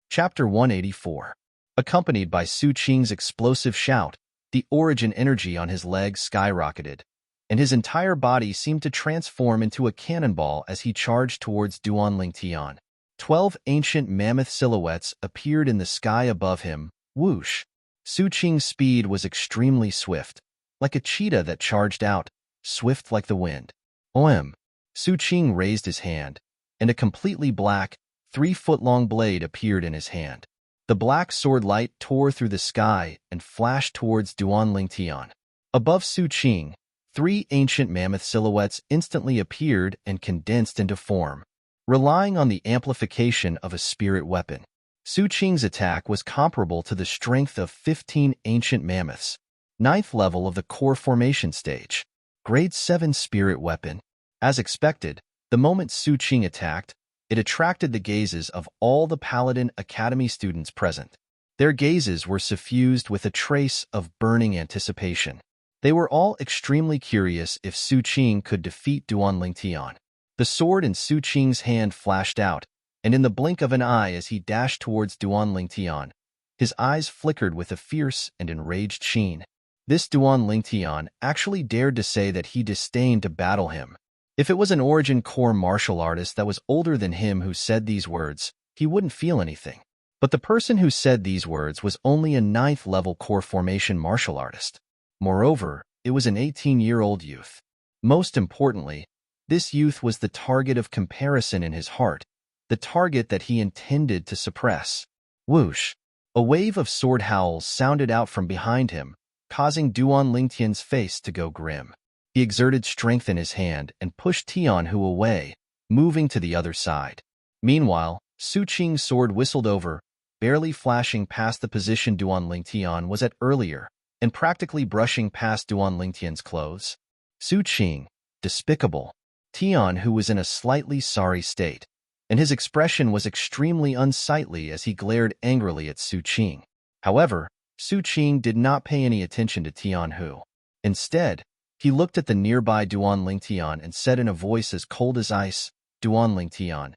Chapter 184. Accompanied by Su Qing's explosive shout, the origin energy on his legs skyrocketed, and his entire body seemed to transform into a cannonball as he charged towards Duan Lingtian. 12 ancient mammoth silhouettes appeared in the sky above him. Whoosh! Su Qing's speed was extremely swift, like a cheetah that charged out, swift like the wind. Oem! Su Qing raised his hand, and a completely black, 3-foot-long blade appeared in his hand. The black sword light tore through the sky and flashed towards Duan Lingtian. Above Su Qing, 3 ancient mammoth silhouettes instantly appeared and condensed into form. Relying on the amplification of a spirit weapon, Su Qing's attack was comparable to the strength of 15 ancient mammoths. 9th level of the core formation stage. Grade 7 spirit weapon. As expected, the moment Su Qing attacked, it attracted the gazes of all the Paladin Academy students present. Their gazes were suffused with a trace of burning anticipation. They were all extremely curious if Su Qing could defeat Duan Lingtian. The sword in Su Qing's hand flashed out, and in the blink of an eye as he dashed towards Duan Lingtian, his eyes flickered with a fierce and enraged sheen. This Duan Lingtian actually dared to say that he disdained to battle him. If it was an origin core martial artist that was older than him who said these words, he wouldn't feel anything. But the person who said these words was only a 9th level core formation martial artist. Moreover, it was an 18-year-old youth. Most importantly, this youth was the target of comparison in his heart, the target that he intended to suppress. Whoosh! A wave of sword howls sounded out from behind him, causing Duan Lingtian's face to go grim. He exerted strength in his hand and pushed Tian Hu away, moving to the other side. Meanwhile, Su Qing's sword whistled over, barely flashing past the position Duan Lingtian was at earlier, and practically brushing past Duan Lingtian's clothes. Su Qing, despicable. Tian Hu was in a slightly sorry state, and his expression was extremely unsightly as he glared angrily at Su Qing. However, Su Qing did not pay any attention to Tian Hu. Instead, he looked at the nearby Duan Lingtian and said in a voice as cold as ice, Duan Lingtian,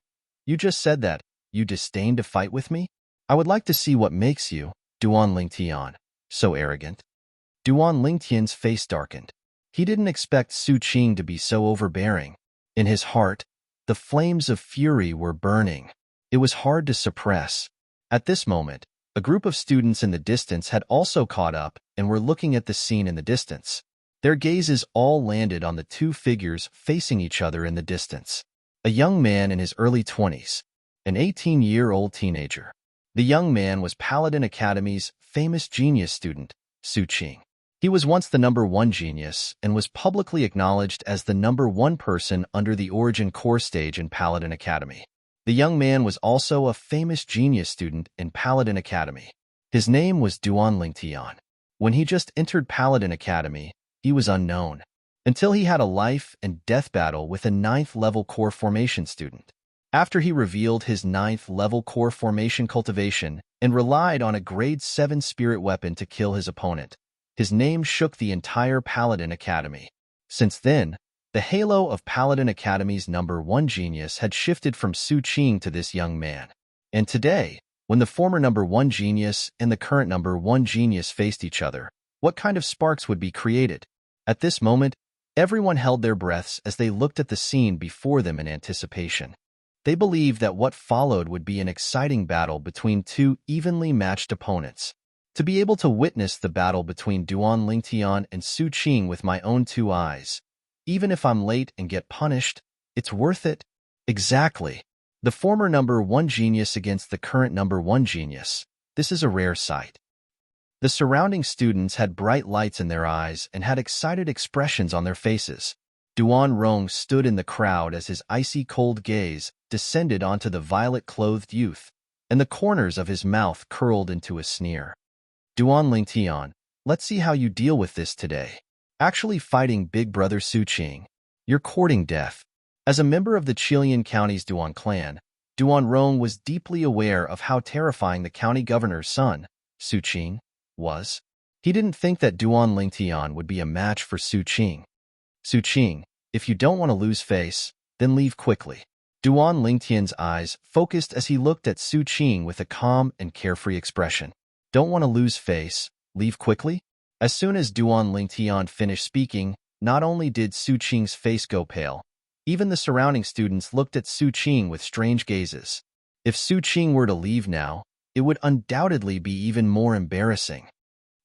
you just said that you disdain to fight with me? I would like to see what makes you, Duan Lingtian, so arrogant. Duan Lingtian's face darkened. He didn't expect Su Qing to be so overbearing. In his heart, the flames of fury were burning. It was hard to suppress. At this moment, a group of students in the distance had also caught up and were looking at the scene in the distance. Their gazes all landed on the 2 figures facing each other in the distance. A young man in his early 20s, an 18-year-old teenager. The young man was Paladin Academy's famous genius student, Su Qing. He was once the #1 genius and was publicly acknowledged as the #1 person under the Origin Core stage in Paladin Academy. The young man was also a famous genius student in Paladin Academy. His name was Duan Lingtian. When he just entered Paladin Academy, he was unknown, until he had a life and death battle with a 9th level core formation student. After he revealed his 9th level core formation cultivation and relied on a grade 7 spirit weapon to kill his opponent, his name shook the entire Paladin Academy. Since then, the halo of Paladin Academy's #1 genius had shifted from Su Qing to this young man. And today, when the former #1 genius and the current #1 genius faced each other, what kind of sparks would be created? At this moment, everyone held their breaths as they looked at the scene before them in anticipation. They believed that what followed would be an exciting battle between two evenly matched opponents. To be able to witness the battle between Duan Lingtian and Su Qing with my own 2 eyes, even if I'm late and get punished, it's worth it. Exactly. The former #1 genius against the current #1 genius. This is a rare sight. The surrounding students had bright lights in their eyes and had excited expressions on their faces. Duan Rong stood in the crowd as his icy cold gaze descended onto the violet-clothed youth, and the corners of his mouth curled into a sneer. Duan Lingtian, let's see how you deal with this today. Actually fighting Big Brother Su Qing. You're courting death. As a member of the Chilean County's Duan clan, Duan Rong was deeply aware of how terrifying the county governor's son, Su Qing, was. He didn't think that Duan Lingtian would be a match for Su Qing. Su Qing, if you don't want to lose face, then leave quickly. Duan Lingtian's eyes focused as he looked at Su Qing with a calm and carefree expression. Don't want to lose face, leave quickly? As soon as Duan Lingtian finished speaking, not only did Su Qing's face go pale, even the surrounding students looked at Su Qing with strange gazes. If Su Qing were to leave now, it would undoubtedly be even more embarrassing.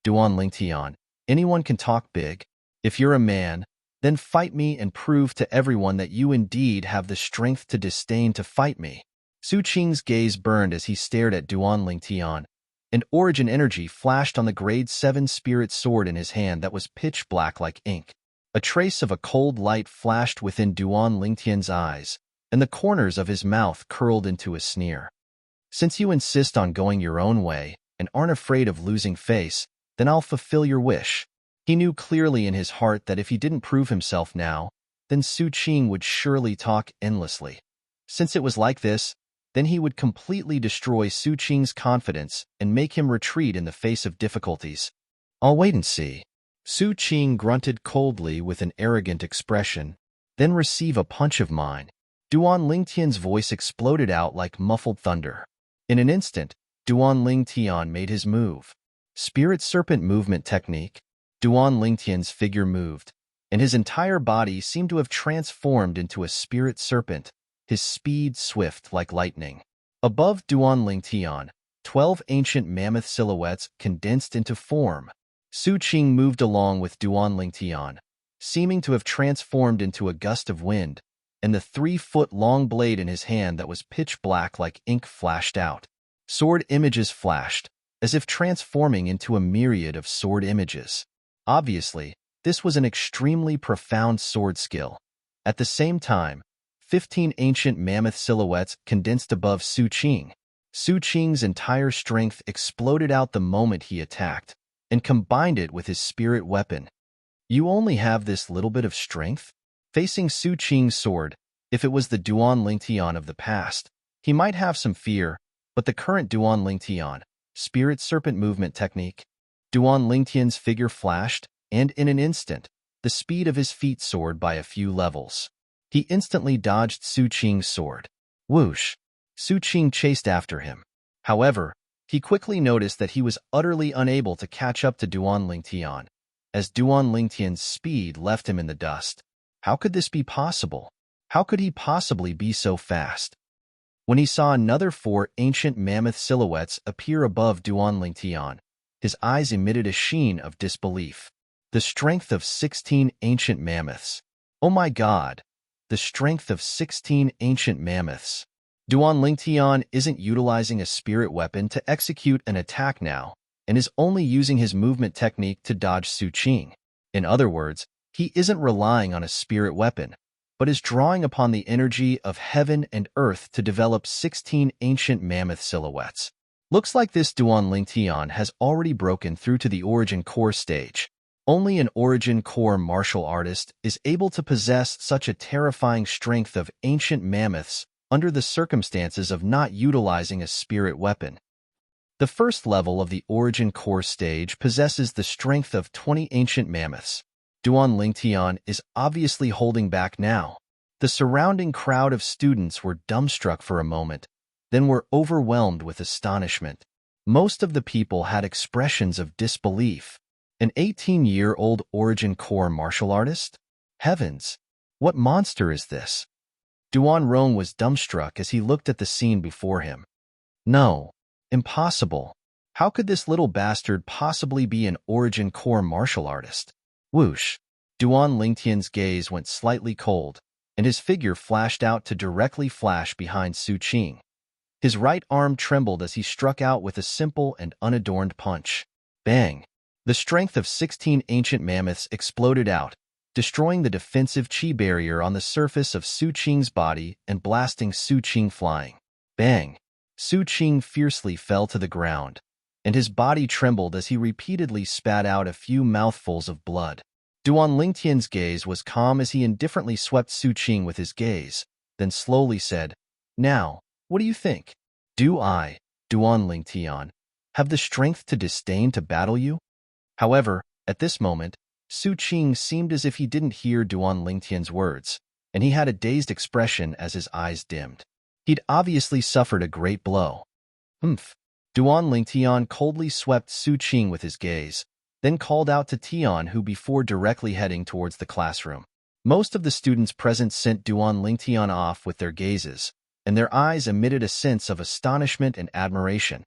Duan Lingtian, anyone can talk big. If you're a man, then fight me and prove to everyone that you indeed have the strength to disdain to fight me. Su Qing's gaze burned as he stared at Duan Lingtian, and origin energy flashed on the grade 7 spirit sword in his hand that was pitch black like ink. A trace of a cold light flashed within Duan Lingtian's eyes, and the corners of his mouth curled into a sneer. Since you insist on going your own way and aren't afraid of losing face, then I'll fulfill your wish. He knew clearly in his heart that if he didn't prove himself now, then Su Qing would surely talk endlessly. Since it was like this, then he would completely destroy Su Qing's confidence and make him retreat in the face of difficulties. I'll wait and see. Su Qing grunted coldly with an arrogant expression, then receive a punch of mine. Duan Lingtian's voice exploded out like muffled thunder. In an instant, Duan Lingtian made his move. Spirit Serpent Movement Technique. Duan Lingtian's figure moved, and his entire body seemed to have transformed into a spirit serpent, his speed swift like lightning. Above Duan Lingtian, 12 ancient mammoth silhouettes condensed into form. Su Qing moved along with Duan Lingtian, seeming to have transformed into a gust of wind, and the 3-foot-long blade in his hand that was pitch black like ink flashed out. Sword images flashed, as if transforming into a myriad of sword images. Obviously, this was an extremely profound sword skill. At the same time, 15 ancient mammoth silhouettes condensed above Su Qing. Su Qing's entire strength exploded out the moment he attacked, and combined it with his spirit weapon. You only have this little bit of strength? Facing Su Qing's sword, if it was the Duan Lingtian of the past, he might have some fear, but the current Duan Lingtian, Spirit Serpent Movement Technique. Duan Lingtian's figure flashed, and in an instant, the speed of his feet soared by a few levels. He instantly dodged Su Qing's sword. Whoosh! Su Qing chased after him. However, he quickly noticed that he was utterly unable to catch up to Duan Lingtian, as Duan Lingtian's speed left him in the dust. How could this be possible? How could he possibly be so fast? When he saw another 4 ancient mammoth silhouettes appear above Duan Lingtian, his eyes emitted a sheen of disbelief. The strength of 16 ancient mammoths. Oh my God! The strength of 16 ancient mammoths. Duan Lingtian isn't utilizing a spirit weapon to execute an attack now, and is only using his movement technique to dodge Su Qing. In other words, he isn't relying on a spirit weapon. but is drawing upon the energy of heaven and earth to develop 16 ancient mammoth silhouettes. Looks like this Duan Lingtian has already broken through to the origin core stage. Only an origin core martial artist is able to possess such a terrifying strength of ancient mammoths under the circumstances of not utilizing a spirit weapon. The first level of the origin core stage possesses the strength of 20 ancient mammoths. Duan Lingtian is obviously holding back now. The surrounding crowd of students were dumbstruck for a moment, then were overwhelmed with astonishment. Most of the people had expressions of disbelief. An 18-year-old origin core martial artist? Heavens! What monster is this? Duan Rong was dumbstruck as he looked at the scene before him. No. Impossible. How could this little bastard possibly be an origin core martial artist? Whoosh! Duan Lingtian's gaze went slightly cold, and his figure flashed out to directly flash behind Su Qing. His right arm trembled as he struck out with a simple and unadorned punch. Bang! The strength of 16 ancient mammoths exploded out, destroying the defensive qi barrier on the surface of Su Qing's body and blasting Su Qing flying. Bang! Su Qing fiercely fell to the ground, and his body trembled as he repeatedly spat out a few mouthfuls of blood. Duan Lingtian's gaze was calm as he indifferently swept Su Qing with his gaze, then slowly said, "Now, what do you think? Do I, Duan Lingtian, have the strength to disdain to battle you?" However, at this moment, Su Qing seemed as if he didn't hear Duan Lingtian's words, and he had a dazed expression as his eyes dimmed. He'd obviously suffered a great blow. Humph. Duan Lingtian coldly swept Su Qing with his gaze, then called out to Tian Hu before directly heading towards the classroom. Most of the students present sent Duan Lingtian off with their gazes, and their eyes emitted a sense of astonishment and admiration.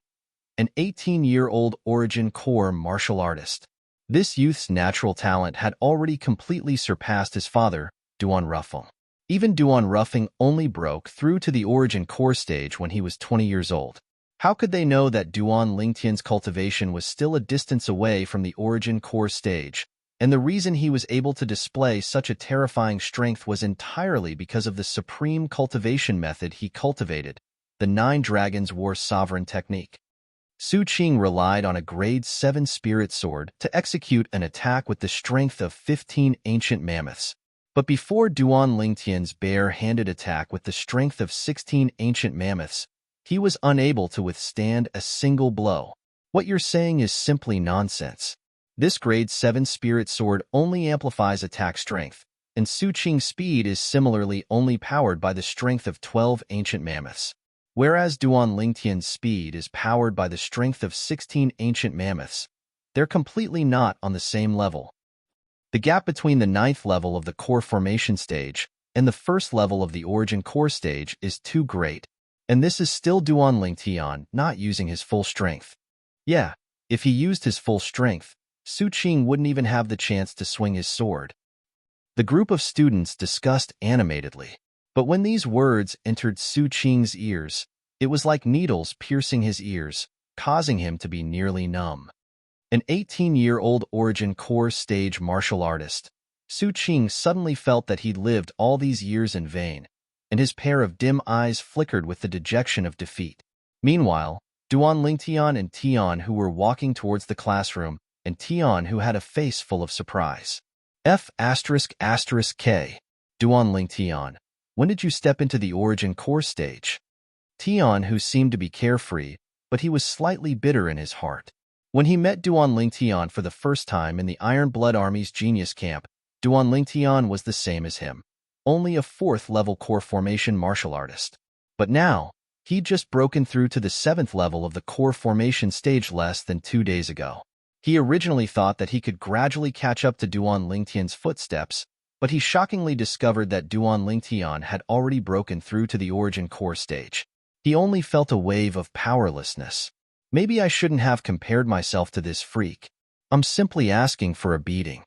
An 18-year-old origin core martial artist. This youth's natural talent had already completely surpassed his father, Duan Ruffing. Even Duan Ruffing only broke through to the origin core stage when he was 20 years old. How could they know that Duan Lingtian's cultivation was still a distance away from the origin core stage, and the reason he was able to display such a terrifying strength was entirely because of the supreme cultivation method he cultivated, the 9 Dragons War Sovereign technique. Su Qing relied on a grade 7 spirit sword to execute an attack with the strength of 15 ancient mammoths. But before Duan Lingtian's bare-handed attack with the strength of 16 ancient mammoths, he was unable to withstand a single blow. What you're saying is simply nonsense. This grade 7 spirit sword only amplifies attack strength, and Su Qing's speed is similarly only powered by the strength of 12 ancient mammoths. Whereas Duan Lingtian's speed is powered by the strength of 16 ancient mammoths, they're completely not on the same level. The gap between the 9th level of the core formation stage and the 1st level of the origin core stage is too great, and this is still Duan Lingtian not using his full strength. Yeah, if he used his full strength, Su Qing wouldn't even have the chance to swing his sword. The group of students discussed animatedly, but when these words entered Su Qing's ears, it was like needles piercing his ears, causing him to be nearly numb. An 18-year-old origin core stage martial artist, Su Qing suddenly felt that he'd lived all these years in vain, and his pair of dim eyes flickered with the dejection of defeat. Meanwhile, Duan Lingtian and Tian Hu were walking towards the classroom, and Tian Hu had a face full of surprise. F***K. Duan Lingtian, when did you step into the origin core stage? Tian Hu seemed to be carefree, but he was slightly bitter in his heart. When he met Duan Lingtian for the first time in the Iron Blood Army's Genius Camp, Duan Lingtian was the same as him, only a 4th-level core formation martial artist. But now, he'd just broken through to the 7th level of the core formation stage less than 2 days ago. He originally thought that he could gradually catch up to Duan Lingtian's footsteps, but he shockingly discovered that Duan Lingtian had already broken through to the origin core stage. He only felt a wave of powerlessness. Maybe I shouldn't have compared myself to this freak. I'm simply asking for a beating.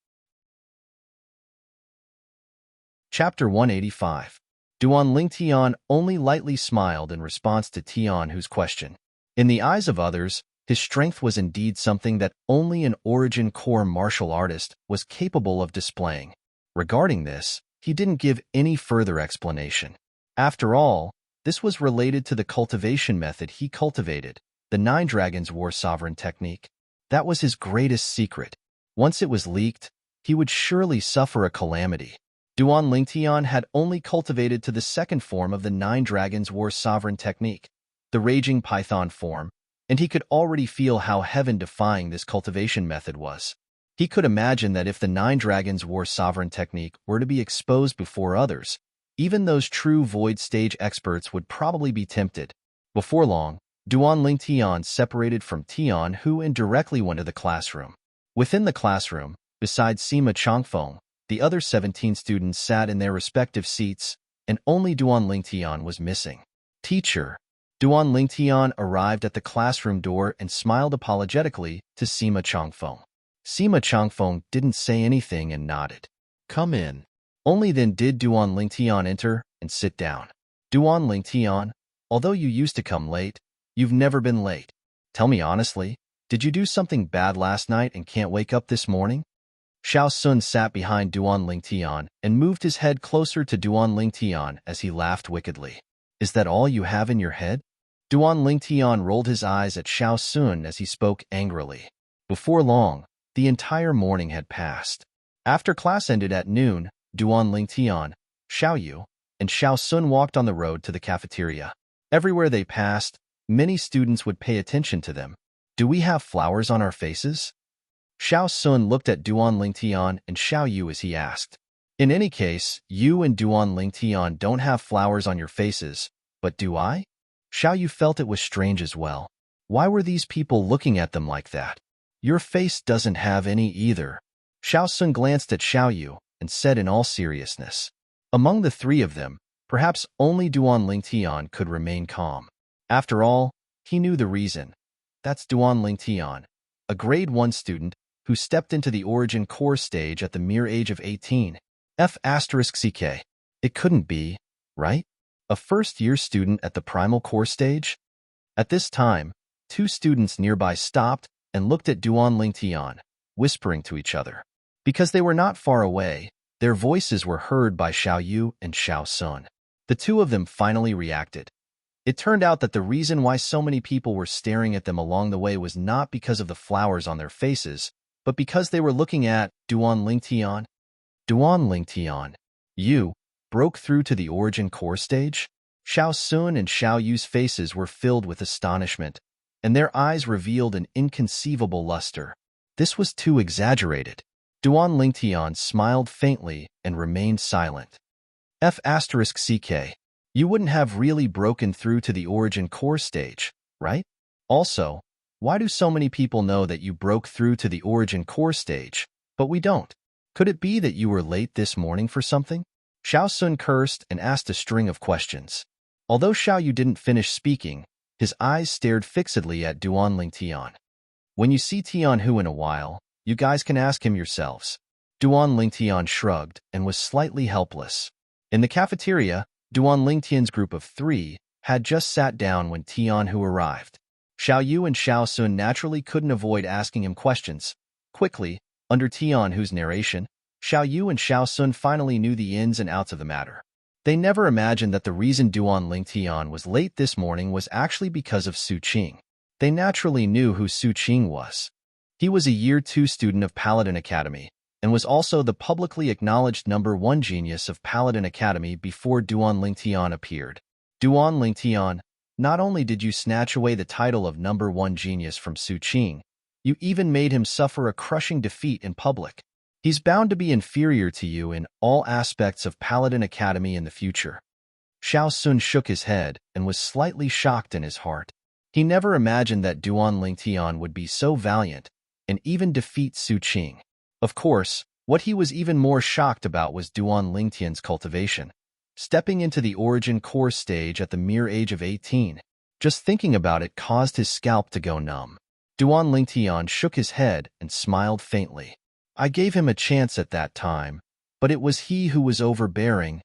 Chapter 185. Duan Lingtian only lightly smiled in response to Tian Hu's question. In the eyes of others, his strength was indeed something that only an origin core martial artist was capable of displaying. Regarding this, He didn't give any further explanation. After all, this was related to the cultivation method he cultivated, the Nine Dragons War Sovereign technique. That was his greatest secret. Once it was leaked, he would surely suffer a calamity. Duan Lingtian had only cultivated to the second form of the Nine Dragons War Sovereign technique, the Raging Python form, and he could already feel how heaven-defying this cultivation method was. He could imagine that if the Nine Dragons War Sovereign technique were to be exposed before others, even those true Void Stage experts would probably be tempted. Before long, Duan Lingtian separated from Tian Hu and directly went to the classroom. Within the classroom, besides Sima Changfeng, the other 17 students sat in their respective seats, and only Duan Lingtian was missing. Teacher. Duan Lingtian arrived at the classroom door and smiled apologetically to Sima Changfeng. Sima Changfeng didn't say anything and nodded. Come in. Only then did Duan Lingtian enter and sit down. Duan Lingtian, although you used to come late, you've never been late. Tell me honestly, did you do something bad last night and can't wake up this morning? Xiao Sun sat behind Duan Lingtian and moved his head closer to Duan Lingtian as he laughed wickedly. Is that all you have in your head? Duan Lingtian rolled his eyes at Xiao Sun as he spoke angrily. Before long, the entire morning had passed. After class ended at noon, Duan Lingtian, Xiao Yu, and Xiao Sun walked on the road to the cafeteria. Everywhere they passed, many students would pay attention to them. Do we have flowers on our faces? Xiao Sun looked at Duan Lingtian and Xiao Yu as he asked. In any case, you and Duan Lingtian don't have flowers on your faces, but do I? Xiao Yu felt it was strange as well. Why were these people looking at them like that? Your face doesn't have any either. Xiao Sun glanced at Xiao Yu and said in all seriousness. Among the three of them, perhaps only Duan Lingtian could remain calm. After all, he knew the reason. That's Duan Lingtian, a grade 1 student who stepped into the Origin Core stage at the mere age of 18. F***CK. It couldn't be, right? A first-year student at the Primal Core stage? At this time, 2 students nearby stopped and looked at Duan Lingtian, whispering to each other. Because they were not far away, their voices were heard by Xiao Yu and Xiao Sun. The two of them finally reacted. It turned out that the reason why so many people were staring at them along the way was not because of the flowers on their faces, but because they were looking at Duan Lingtian. Duan Lingtian, you broke through to the Origin Core stage? Xiao Sun and Xiao Yu's faces were filled with astonishment, and their eyes revealed an inconceivable luster. This was too exaggerated. Duan Lingtian smiled faintly and remained silent. F***CK. You wouldn't have really broken through to the Origin Core stage, right? Also, why do so many people know that you broke through to the Origin Core stage, but we don't? Could it be that you were late this morning for something? Xiao Sun cursed and asked a string of questions. Although Xiao Yu didn't finish speaking, his eyes stared fixedly at Duan Lingtian. When you see Tian Hu in a while, you guys can ask him yourselves. Duan Lingtian shrugged and was slightly helpless. In the cafeteria, Duan Lingtian's group of 3 had just sat down when Tian Hu arrived. Xiao Yu and Xiao Sun naturally couldn't avoid asking him questions. Quickly, under Tian Hu's narration, Xiao Yu and Xiao Sun finally knew the ins and outs of the matter. They never imagined that the reason Duan Lingtian was late this morning was actually because of Su Qing. They naturally knew who Su Qing was. He was a Year 2 student of Paladin Academy, and was also the publicly acknowledged #1 genius of Paladin Academy before Duan Lingtian appeared. Duan Lingtian, not only did you snatch away the title of #1 genius from Su Qing, you even made him suffer a crushing defeat in public. He's bound to be inferior to you in all aspects of Paladin Academy in the future. Xiao Sun shook his head and was slightly shocked in his heart. He never imagined that Duan Lingtian would be so valiant and even defeat Su Qing. Of course, what he was even more shocked about was Duan Lingtian's cultivation. Stepping into the Origin Core stage at the mere age of 18. Just thinking about it caused his scalp to go numb. Duan Lingtian shook his head and smiled faintly. I gave him a chance at that time, but it was he who was overbearing.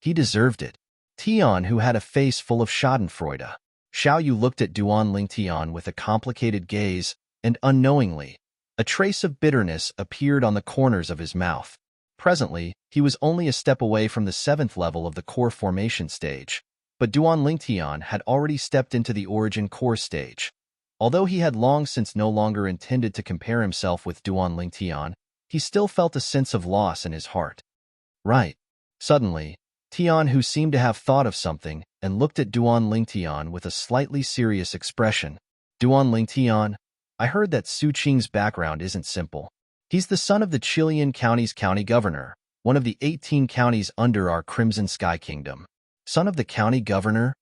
He deserved it. Tian, who had a face full of schadenfreude. Xiao Yu looked at Duan Lingtian with a complicated gaze, and unknowingly, a trace of bitterness appeared on the corners of his mouth. Presently, He was only a step away from the 7th level of the core formation stage, but Duan Lingtian had already stepped into the origin core stage. Although he had long since no longer intended to compare himself with Duan Lingtian, he still felt a sense of loss in his heart. Right. Suddenly, Tian, who seemed to have thought of something, and looked at Duan Lingtian with a slightly serious expression. Duan Lingtian, I heard that Su Qing's background isn't simple. He's the son of the Chilean County's county governor, one of the 18 counties under our Crimson Sky Kingdom. Son of the county governor?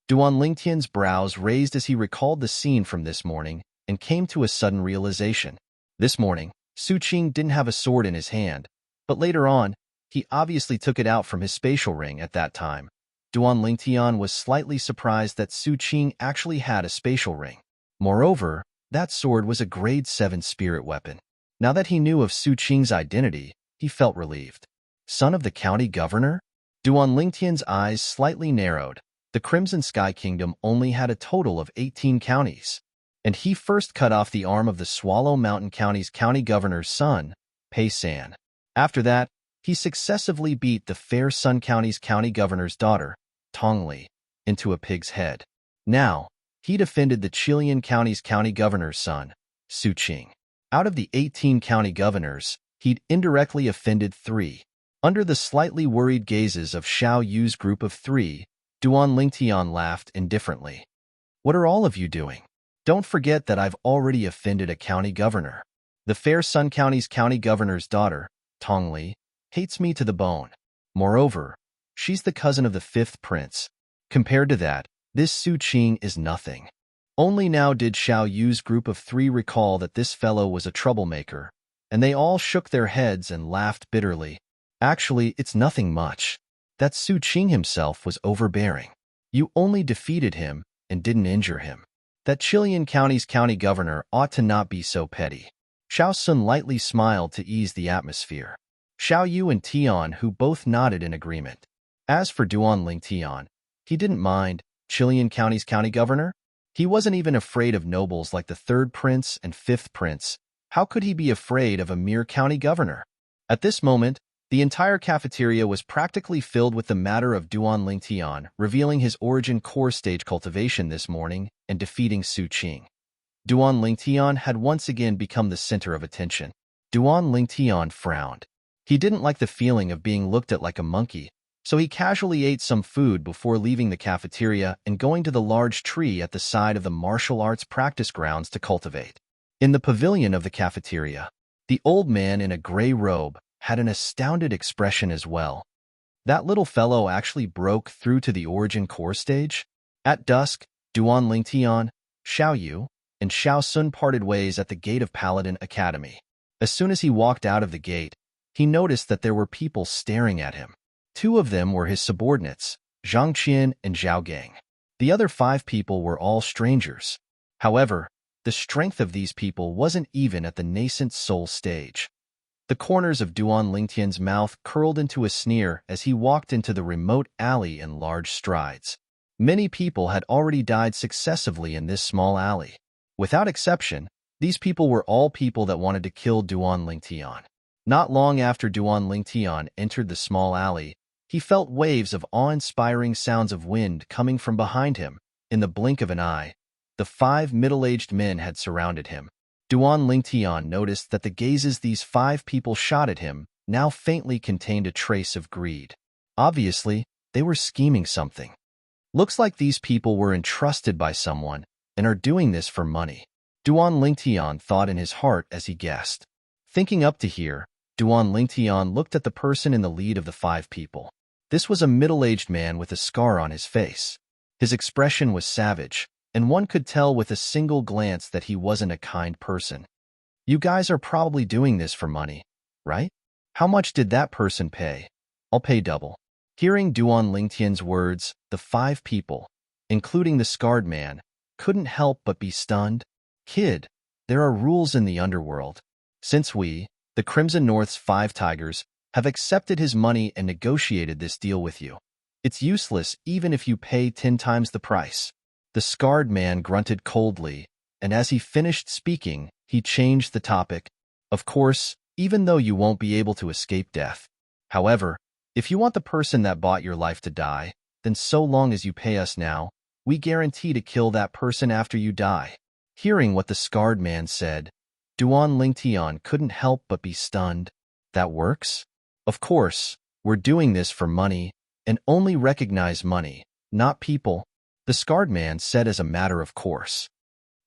Duan Lingtian's brows raised as he recalled the scene from this morning and came to a sudden realization. This morning, Su Qing didn't have a sword in his hand, but later on, he obviously took it out from his spatial ring at that time. Duan Lingtian was slightly surprised that Su Qing actually had a spatial ring. Moreover, that sword was a grade 7 spirit weapon. Now that he knew of Su Qing's identity, he felt relieved. Son of the county governor? Duan Lingtian's eyes slightly narrowed. The Crimson Sky Kingdom only had a total of 18 counties, and he first cut off the arm of the Swallow Mountain County's county governor's son, Pei San. After that, he successively beat the Fair Sun County's county governor's daughter, Tong Li, into a pig's head. Now, he defended the Chilean County's county governor's son, Su Qing. Out of the 18 county governors, he'd indirectly offended 3. Under the slightly worried gazes of Xiao Yu's group of 3, Duan Lingtian laughed indifferently. What are all of you doing? Don't forget that I've already offended a county governor. The Fair Sun County's county governor's daughter, Tong Li, hates me to the bone. Moreover, she's the cousin of the 5th prince. Compared to that, this Su Qing is nothing. Only now did Xiao Yu's group of 3 recall that this fellow was a troublemaker, and they all shook their heads and laughed bitterly. Actually, it's nothing much. That Su Qing himself was overbearing. You only defeated him and didn't injure him. That Chilean County's county governor ought to not be so petty. Xiao Sun lightly smiled to ease the atmosphere. Xiao Yu and Tian, who both nodded in agreement. As for Duan Lingtian, he didn't mind. Chilean County's county governor? He wasn't even afraid of nobles like the 3rd prince and 5th prince. How could he be afraid of a mere county governor? At this moment, the entire cafeteria was practically filled with the matter of Duan Lingtian revealing his origin core stage cultivation this morning and defeating Su Qing. Duan Lingtian had once again become the center of attention. Duan Lingtian frowned. He didn't like the feeling of being looked at like a monkey, so he casually ate some food before leaving the cafeteria and going to the large tree at the side of the martial arts practice grounds to cultivate. In the pavilion of the cafeteria, the old man in a gray robe had an astounded expression as well. That little fellow actually broke through to the origin core stage? At dusk, Duan Lingtian, Xiao Yu, and Xiao Sun parted ways at the gate of Paladin Academy. As soon as he walked out of the gate, he noticed that there were people staring at him. 2 of them were his subordinates, Zhang Qian and Zhao Gang. The other 5 people were all strangers. However, the strength of these people wasn't even at the nascent soul stage. The corners of Duan Lingtian's mouth curled into a sneer as he walked into the remote alley in large strides. Many people had already died successively in this small alley. Without exception, these people were all people that wanted to kill Duan Lingtian. Not long after Duan Lingtian entered the small alley, he felt waves of awe-inspiring sounds of wind coming from behind him. In the blink of an eye, the 5 middle-aged men had surrounded him. Duan Lingtian noticed that the gazes these 5 people shot at him now faintly contained a trace of greed. Obviously, they were scheming something. Looks like these people were entrusted by someone and are doing this for money. Duan Lingtian thought in his heart as he guessed. Thinking up to here, Duan Lingtian looked at the person in the lead of the 5 people. This was a middle-aged man with a scar on his face. His expression was savage, and one could tell with a single glance that he wasn't a kind person. You guys are probably doing this for money, right? How much did that person pay? I'll pay double. Hearing Duan Lingtian's words, the 5 people, including the scarred man, couldn't help but be stunned. Kid, there are rules in the underworld. Since we, the Crimson North's 5 tigers, have accepted his money and negotiated this deal with you, it's useless even if you pay 10 times the price. The scarred man grunted coldly, and as he finished speaking, he changed the topic. Of course, even though you won't be able to escape death. However, if you want the person that bought your life to die, then so long as you pay us now, we guarantee to kill that person after you die." Hearing what the scarred man said, Duan Lingtian couldn't help but be stunned. "That works? Of course, we're doing this for money, and only recognize money, not people," the scarred man said as a matter of course.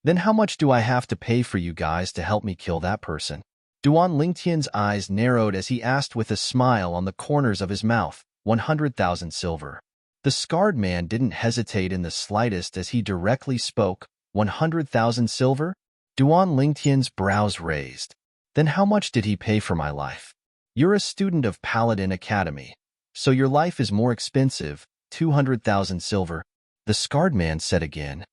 "Then how much do I have to pay for you guys to help me kill that person?" Duan Lingtian's eyes narrowed as he asked with a smile on the corners of his mouth. 100,000 silver. The scarred man didn't hesitate in the slightest as he directly spoke. 100,000 silver? Duan Lingtian's brows raised. "Then how much did he pay for my life?" "You're a student of Paladin Academy, so your life is more expensive. 200,000 silver. The scarred man said again.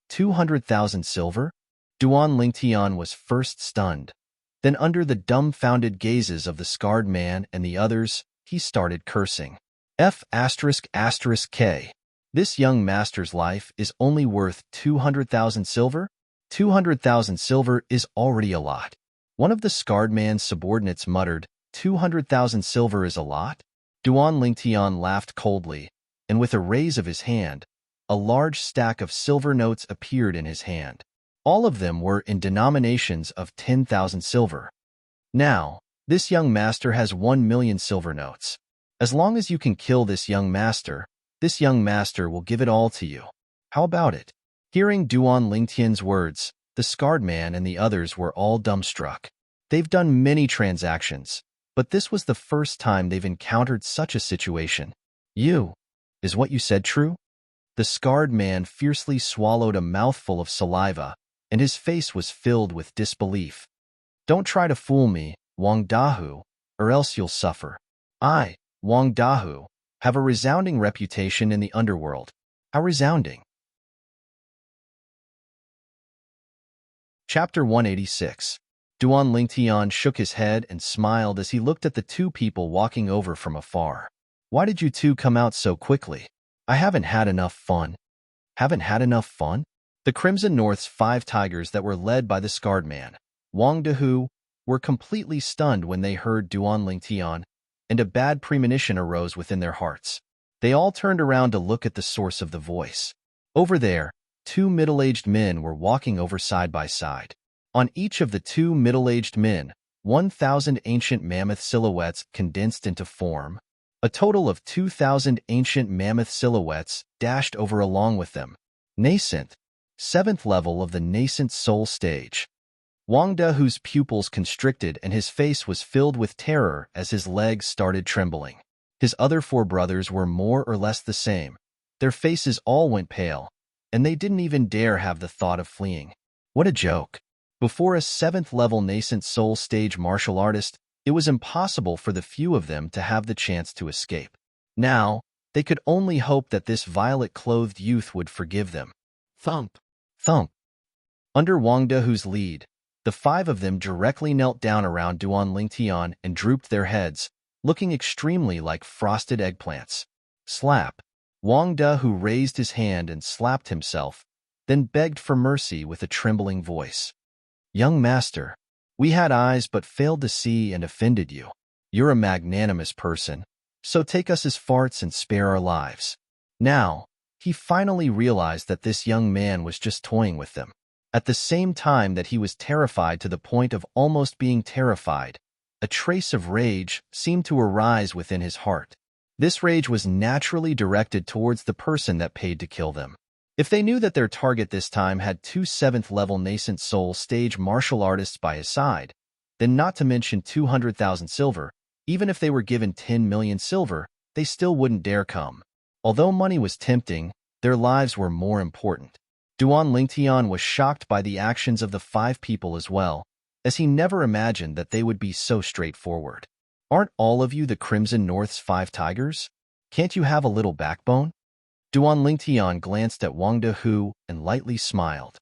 200,000 silver? Duan Lingtian was first stunned. Then under the dumbfounded gazes of the scarred man and the others, he started cursing. F***K. This young master's life is only worth 200,000 silver? 200,000 silver is already a lot. One of the scarred man's subordinates muttered, 200,000 silver is a lot? Duan Lingtian laughed coldly, and with a raise of his hand, a large stack of silver notes appeared in his hand. All of them were in denominations of 10,000 silver. "Now, this young master has 1,000,000 silver notes. As long as you can kill this young master will give it all to you. How about it?" Hearing Duan Lingtian's words, the scarred man and the others were all dumbstruck. They've done many transactions, but this was the first time they've encountered such a situation. Is what you said true?" The scarred man fiercely swallowed a mouthful of saliva, and his face was filled with disbelief. "Don't try to fool me, Wang Dahu, or else you'll suffer. I, Wang Dahu, have a resounding reputation in the underworld." "How resounding?" Chapter 186. Duan Lingtian shook his head and smiled as he looked at the two people walking over from afar. "Why did you two come out so quickly? I haven't had enough fun." "Haven't had enough fun?" The Crimson North's 5 tigers that were led by the scarred man, Wang Dahu, were completely stunned when they heard Duan Lingtian, and a bad premonition arose within their hearts. They all turned around to look at the source of the voice. Over there, 2 middle-aged men were walking over side by side. On each of the 2 middle-aged men, 1,000 ancient mammoth silhouettes condensed into form. A total of 2,000 ancient mammoth silhouettes dashed over along with them. Nascent, 7th level of the nascent soul stage. Wang Dahu's pupils constricted and his face was filled with terror as his legs started trembling. His other 4 brothers were more or less the same. Their faces all went pale, and they didn't even dare have the thought of fleeing. What a joke. Before a 7th level nascent soul stage martial artist, it was impossible for the few of them to have the chance to escape. Now, they could only hope that this violet-clothed youth would forgive them. Thump. Thump. Under Wang Dahu's lead, the 5 of them directly knelt down around Duan Lingtian and drooped their heads, looking extremely like frosted eggplants. Slap. Wang Dahu raised his hand and slapped himself, then begged for mercy with a trembling voice. "Young master, we had eyes but failed to see and offended you. You're a magnanimous person, so take us as farts and spare our lives." Now, he finally realized that this young man was just toying with them. At the same time that he was terrified to the point of almost being terrified, a trace of rage seemed to arise within his heart. This rage was naturally directed towards the person that paid to kill them. If they knew that their target this time had 2 7th-level nascent soul stage martial artists by his side, then not to mention 200,000 silver, even if they were given 10 million silver, they still wouldn't dare come. Although money was tempting, their lives were more important. Duan Lingtian was shocked by the actions of the 5 people as well, as he never imagined that they would be so straightforward. "Aren't all of you the Crimson North's 5 tigers? Can't you have a little backbone?" Duan Lingtian glanced at Wang Dahu and lightly smiled.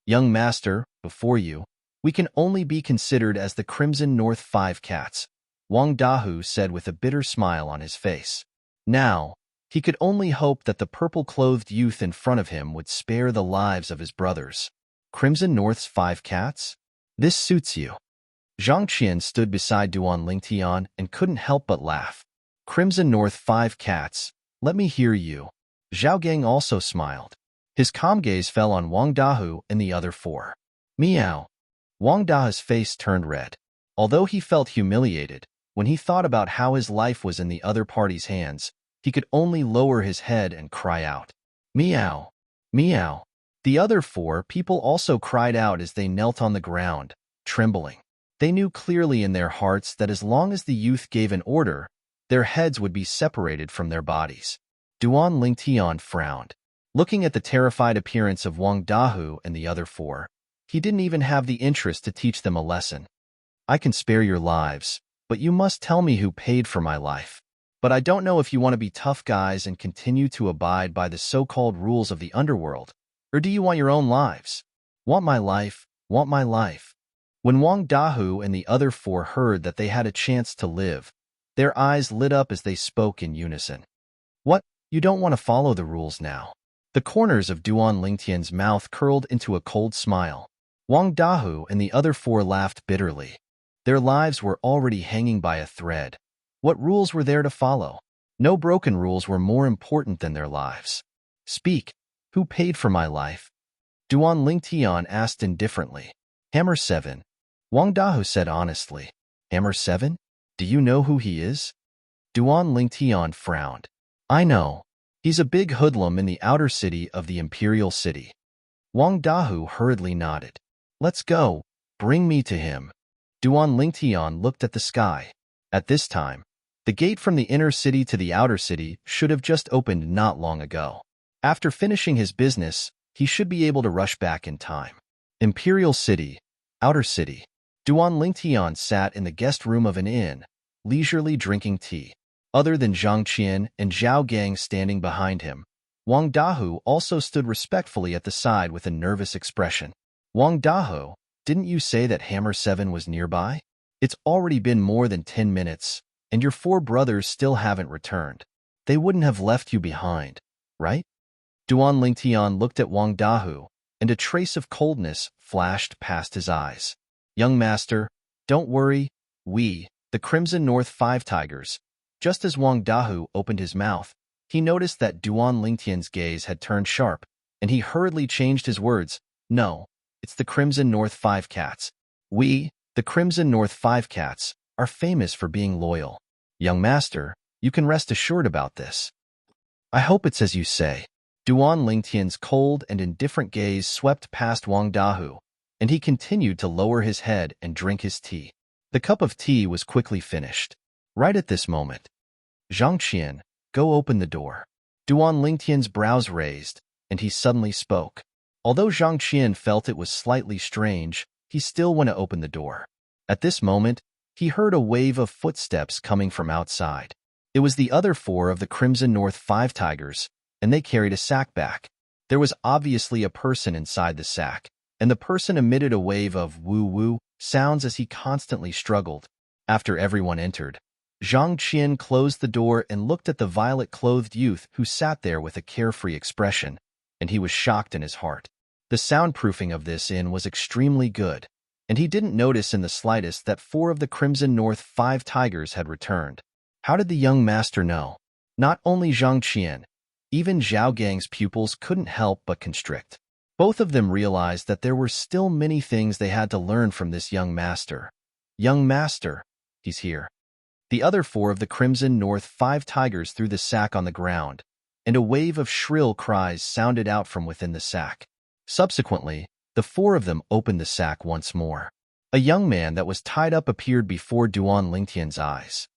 "Young master, before you, we can only be considered as the Crimson North 5 cats," Wang Dahu said with a bitter smile on his face. Now, he could only hope that the purple-clothed youth in front of him would spare the lives of his brothers. "Crimson North's 5 cats? This suits you." Zhang Qian stood beside Duan Lingtian and couldn't help but laugh. Crimson North 5 cats, let me hear you. Zhao Gang also smiled. His calm gaze fell on Wang Dahu and the other 4. Meow. Wang Dahu's face turned red. Although he felt humiliated, when he thought about how his life was in the other party's hands, he could only lower his head and cry out. Meow. Meow. The other 4 people also cried out as they knelt on the ground, trembling. They knew clearly in their hearts that as long as the youth gave an order, their heads would be separated from their bodies. Duan Lingtian frowned. Looking at the terrified appearance of Wang Dahu and the other 4, he didn't even have the interest to teach them a lesson. I can spare your lives, but you must tell me who paid for my life. But I don't know if you want to be tough guys and continue to abide by the so-called rules of the underworld, or do you want your own lives? Want my life, want my life. When Wang Dahu and the other 4 heard that they had a chance to live, their eyes lit up as they spoke in unison. What? You don't want to follow the rules now? The corners of Duan Lingtian's mouth curled into a cold smile. Wang Dahu and the other 4 laughed bitterly. Their lives were already hanging by a thread. What rules were there to follow? No broken rules were more important than their lives. Speak. Who paid for my life? Duan Lingtian asked indifferently. Hammer 7. Wang Dahu said honestly. Hammer 7? Do you know who he is? Duan Lingtian frowned. I know. He's a big hoodlum in the outer city of the Imperial City. Wang Dahu hurriedly nodded. Let's go. Bring me to him. Duan Lingtian looked at the sky. At this time, the gate from the inner city to the outer city should have just opened not long ago. After finishing his business, he should be able to rush back in time. Imperial City, Outer City. Duan Lingtian sat in the guest room of an inn, leisurely drinking tea. Other than Zhang Qian and Zhao Gang standing behind him, Wang Dahu also stood respectfully at the side with a nervous expression. Wang Dahu, didn't you say that Hammer 7 was nearby? It's already been more than 10 minutes, and your 4 brothers still haven't returned. They wouldn't have left you behind, right? Duan Lingtian looked at Wang Dahu, and a trace of coldness flashed past his eyes. Young master, don't worry, we, the Crimson North 5 Tigers. Just as Wang Dahu opened his mouth, he noticed that Duan Lingtian's gaze had turned sharp, and he hurriedly changed his words. No, it's the Crimson North 5 Cats. We, the Crimson North 5 Cats, are famous for being loyal. Young master, you can rest assured about this. I hope it's as you say. Duan Lingtian's cold and indifferent gaze swept past Wang Dahu, and he continued to lower his head and drink his tea. The cup of tea was quickly finished. Right at this moment, Zhang Qian, go open the door. Duan Lingtian's brows raised, and he suddenly spoke. Although Zhang Qian felt it was slightly strange, he still went to open the door. At this moment, he heard a wave of footsteps coming from outside. It was the other 4 of the Crimson North 5 Tigers, and they carried a sack back. There was obviously a person inside the sack, and the person emitted a wave of woo-woo sounds as he constantly struggled. After everyone entered, Zhang Qian closed the door and looked at the violet-clothed youth who sat there with a carefree expression, and he was shocked in his heart. The soundproofing of this inn was extremely good, and he didn't notice in the slightest that 4 of the Crimson North 5 Tigers had returned. How did the young master know? Not only Zhang Qian, even Zhao Gang's pupils couldn't help but constrict. Both of them realized that there were still many things they had to learn from this young master. Young master, he's here. The other 4 of the Crimson North 5 Tigers threw the sack on the ground, and a wave of shrill cries sounded out from within the sack. Subsequently, the 4 of them opened the sack once more. A young man that was tied up appeared before Duan Lingtian's eyes.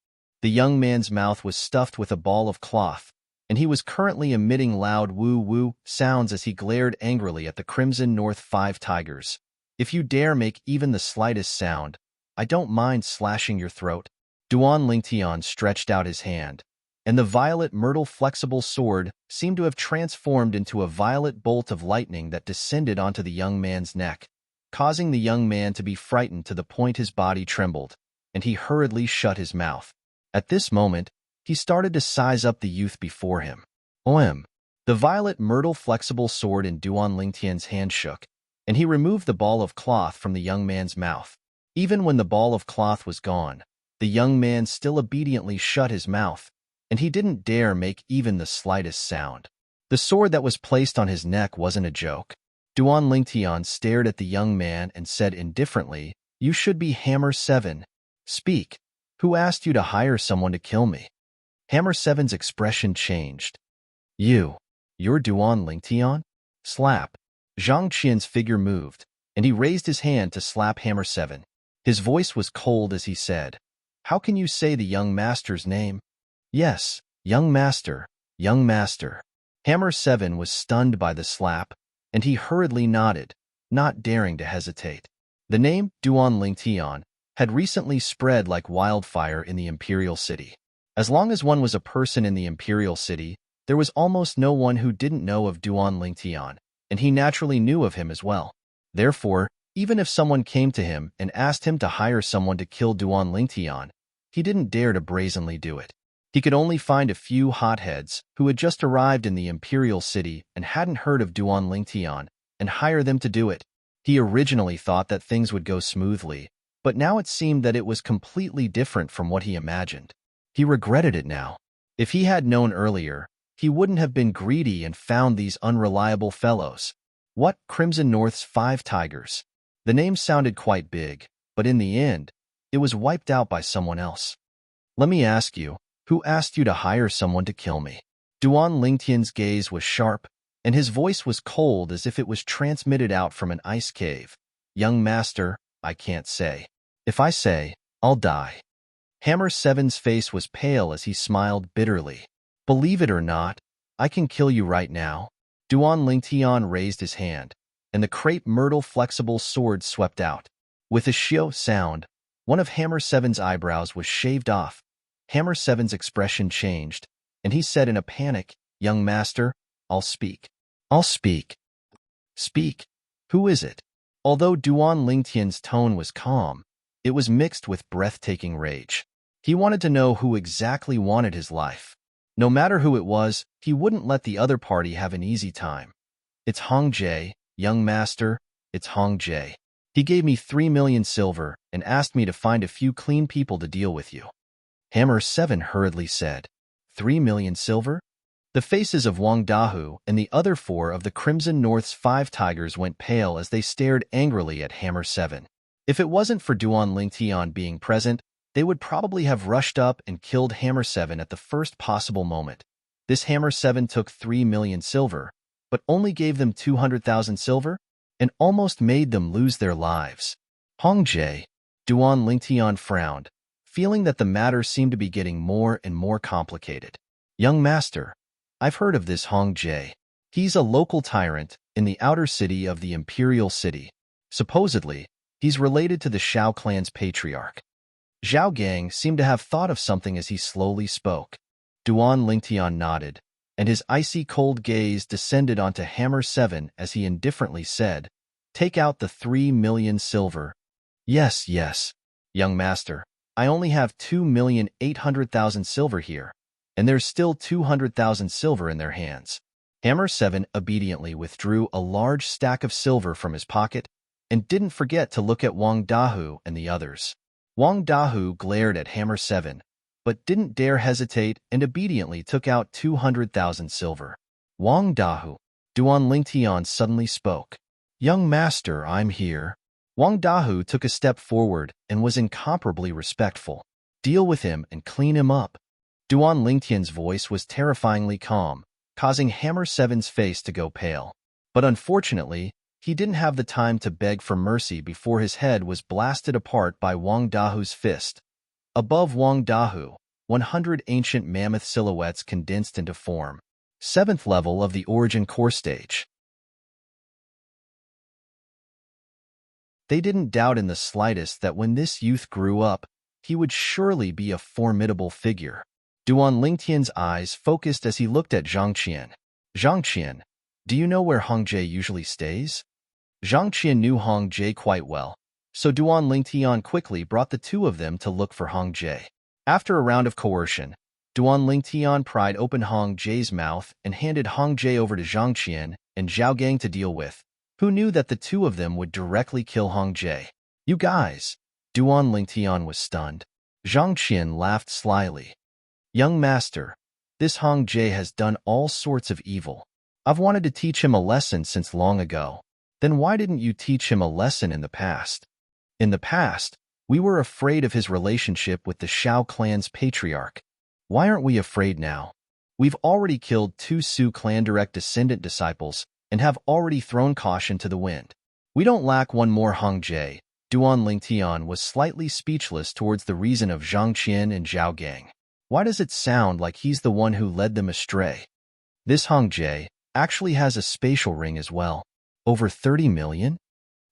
The young man's mouth was stuffed with a ball of cloth, and he was currently emitting loud woo-woo sounds as he glared angrily at the Crimson North 5 Tigers. If you dare make even the slightest sound, I don't mind slashing your throat. Duan Lingtian stretched out his hand, and the violet myrtle flexible sword seemed to have transformed into a violet bolt of lightning that descended onto the young man's neck, causing the young man to be frightened to the point his body trembled, and he hurriedly shut his mouth. At this moment, he started to size up the youth before him. OM. The violet myrtle flexible sword in Duan Lingtian's hand shook, and he removed the ball of cloth from the young man's mouth. Even when the ball of cloth was gone, the young man still obediently shut his mouth, and he didn't dare make even the slightest sound. The sword that was placed on his neck wasn't a joke. Duan Lingtian stared at the young man and said indifferently, "You should be Hammer 7. Speak. Who asked you to hire someone to kill me?" Hammer 7's expression changed. You're Duan Lingtian? Slap. Zhang Qian's figure moved, and he raised his hand to slap Hammer 7. His voice was cold as he said, "How can you say the young master's name?" "Yes, young master, young master." Hammer 7 was stunned by the slap, and he hurriedly nodded, not daring to hesitate. The name Duan Lingtian had recently spread like wildfire in the imperial city. As long as one was a person in the imperial city, there was almost no one who didn't know of Duan Lingtian, and he naturally knew of him as well. Therefore, even if someone came to him and asked him to hire someone to kill Duan Lingtian, he didn't dare to brazenly do it. He could only find a few hotheads who had just arrived in the imperial city and hadn't heard of Duan Lingtian and hire them to do it. He originally thought that things would go smoothly, but now it seemed that it was completely different from what he imagined. He regretted it now. If he had known earlier, he wouldn't have been greedy and found these unreliable fellows. What, Crimson North's 5 tigers? The name sounded quite big, but in the end, it was wiped out by someone else. Let me ask you, who asked you to hire someone to kill me? Duan Lingtian's gaze was sharp, and his voice was cold as if it was transmitted out from an ice cave. Young master, I can't say. If I say, I'll die. Hammer 7's face was pale as he smiled bitterly. Believe it or not, I can kill you right now. Duan Lingtian raised his hand, and the crepe myrtle flexible sword swept out. With a shio sound, one of Hammer 7's eyebrows was shaved off. Hammer 7's expression changed, and he said in a panic, Young master, I'll speak. I'll speak. Speak. Who is it? Although Duan Lingtian's tone was calm, it was mixed with breathtaking rage. He wanted to know who exactly wanted his life. No matter who it was, he wouldn't let the other party have an easy time. It's Hong Jie, young master, it's Hong Jie. He gave me 3 million silver and asked me to find a few clean people to deal with you. Hammer 7 hurriedly said, 3 million silver? The faces of Wang Dahu and the other 4 of the Crimson North's 5 tigers went pale as they stared angrily at Hammer 7. If it wasn't for Duan Lingtian being present, they would probably have rushed up and killed Hammer 7 at the first possible moment. This Hammer 7 took 3 million silver, but only gave them 200,000 silver, and almost made them lose their lives. Hong Jie, Duan Lingtian frowned, feeling that the matter seemed to be getting more and more complicated. Young master, I've heard of this Hong Jie. He's a local tyrant in the outer city of the Imperial City. Supposedly, he's related to the Shao clan's patriarch. Zhao Gang seemed to have thought of something as he slowly spoke. Duan Lingtian nodded, and his icy cold gaze descended onto Hammer 7 as he indifferently said, Take out the 3 million silver. Yes, young master. I only have 2,800,000 silver here, and there's still 200,000 silver in their hands. Hammer 7 obediently withdrew a large stack of silver from his pocket and didn't forget to look at Wang Dahu and the others. Wang Dahu glared at Hammer 7, but didn't dare hesitate and obediently took out 200,000 silver. Wang Dahu, Duan Lingtian suddenly spoke. Young master, I'm here. Wang Dahu took a step forward and was incomparably respectful. Deal with him and clean him up. Duan Lingtian's voice was terrifyingly calm, causing Hammer 7's face to go pale. But unfortunately, he didn't have the time to beg for mercy before his head was blasted apart by Wang Dahu's fist. Above Wang Dahu, 100 ancient mammoth silhouettes condensed into form. 7th level of the Origin Core Stage. They didn't doubt in the slightest that when this youth grew up, he would surely be a formidable figure. Duan Lingtian's eyes focused as he looked at Zhang Qian. Zhang Qian, do you know where Hong Jie usually stays? Zhang Qian knew Hong Jie quite well, so Duan Lingtian quickly brought the two of them to look for Hong Jie. After a round of coercion, Duan Lingtian pried open Hong Jie's mouth and handed Hong Jie over to Zhang Qian and Zhao Gang to deal with, who knew that the two of them would directly kill Hong Jie. You guys! Duan Lingtian was stunned. Zhang Qian laughed slyly. Young master, this Hong Jie has done all sorts of evil. I've wanted to teach him a lesson since long ago. Then why didn't you teach him a lesson in the past? In the past, we were afraid of his relationship with the Shao clan's patriarch. Why aren't we afraid now? We've already killed 2 Su clan direct descendant disciples and have already thrown caution to the wind. We don't lack one more Hong Jie. Duan Lingtian was slightly speechless towards the reason of Zhang Qian and Zhao Gang. Why does it sound like he's the one who led them astray? This Hong Jie actually has a spatial ring as well. Over 30 million?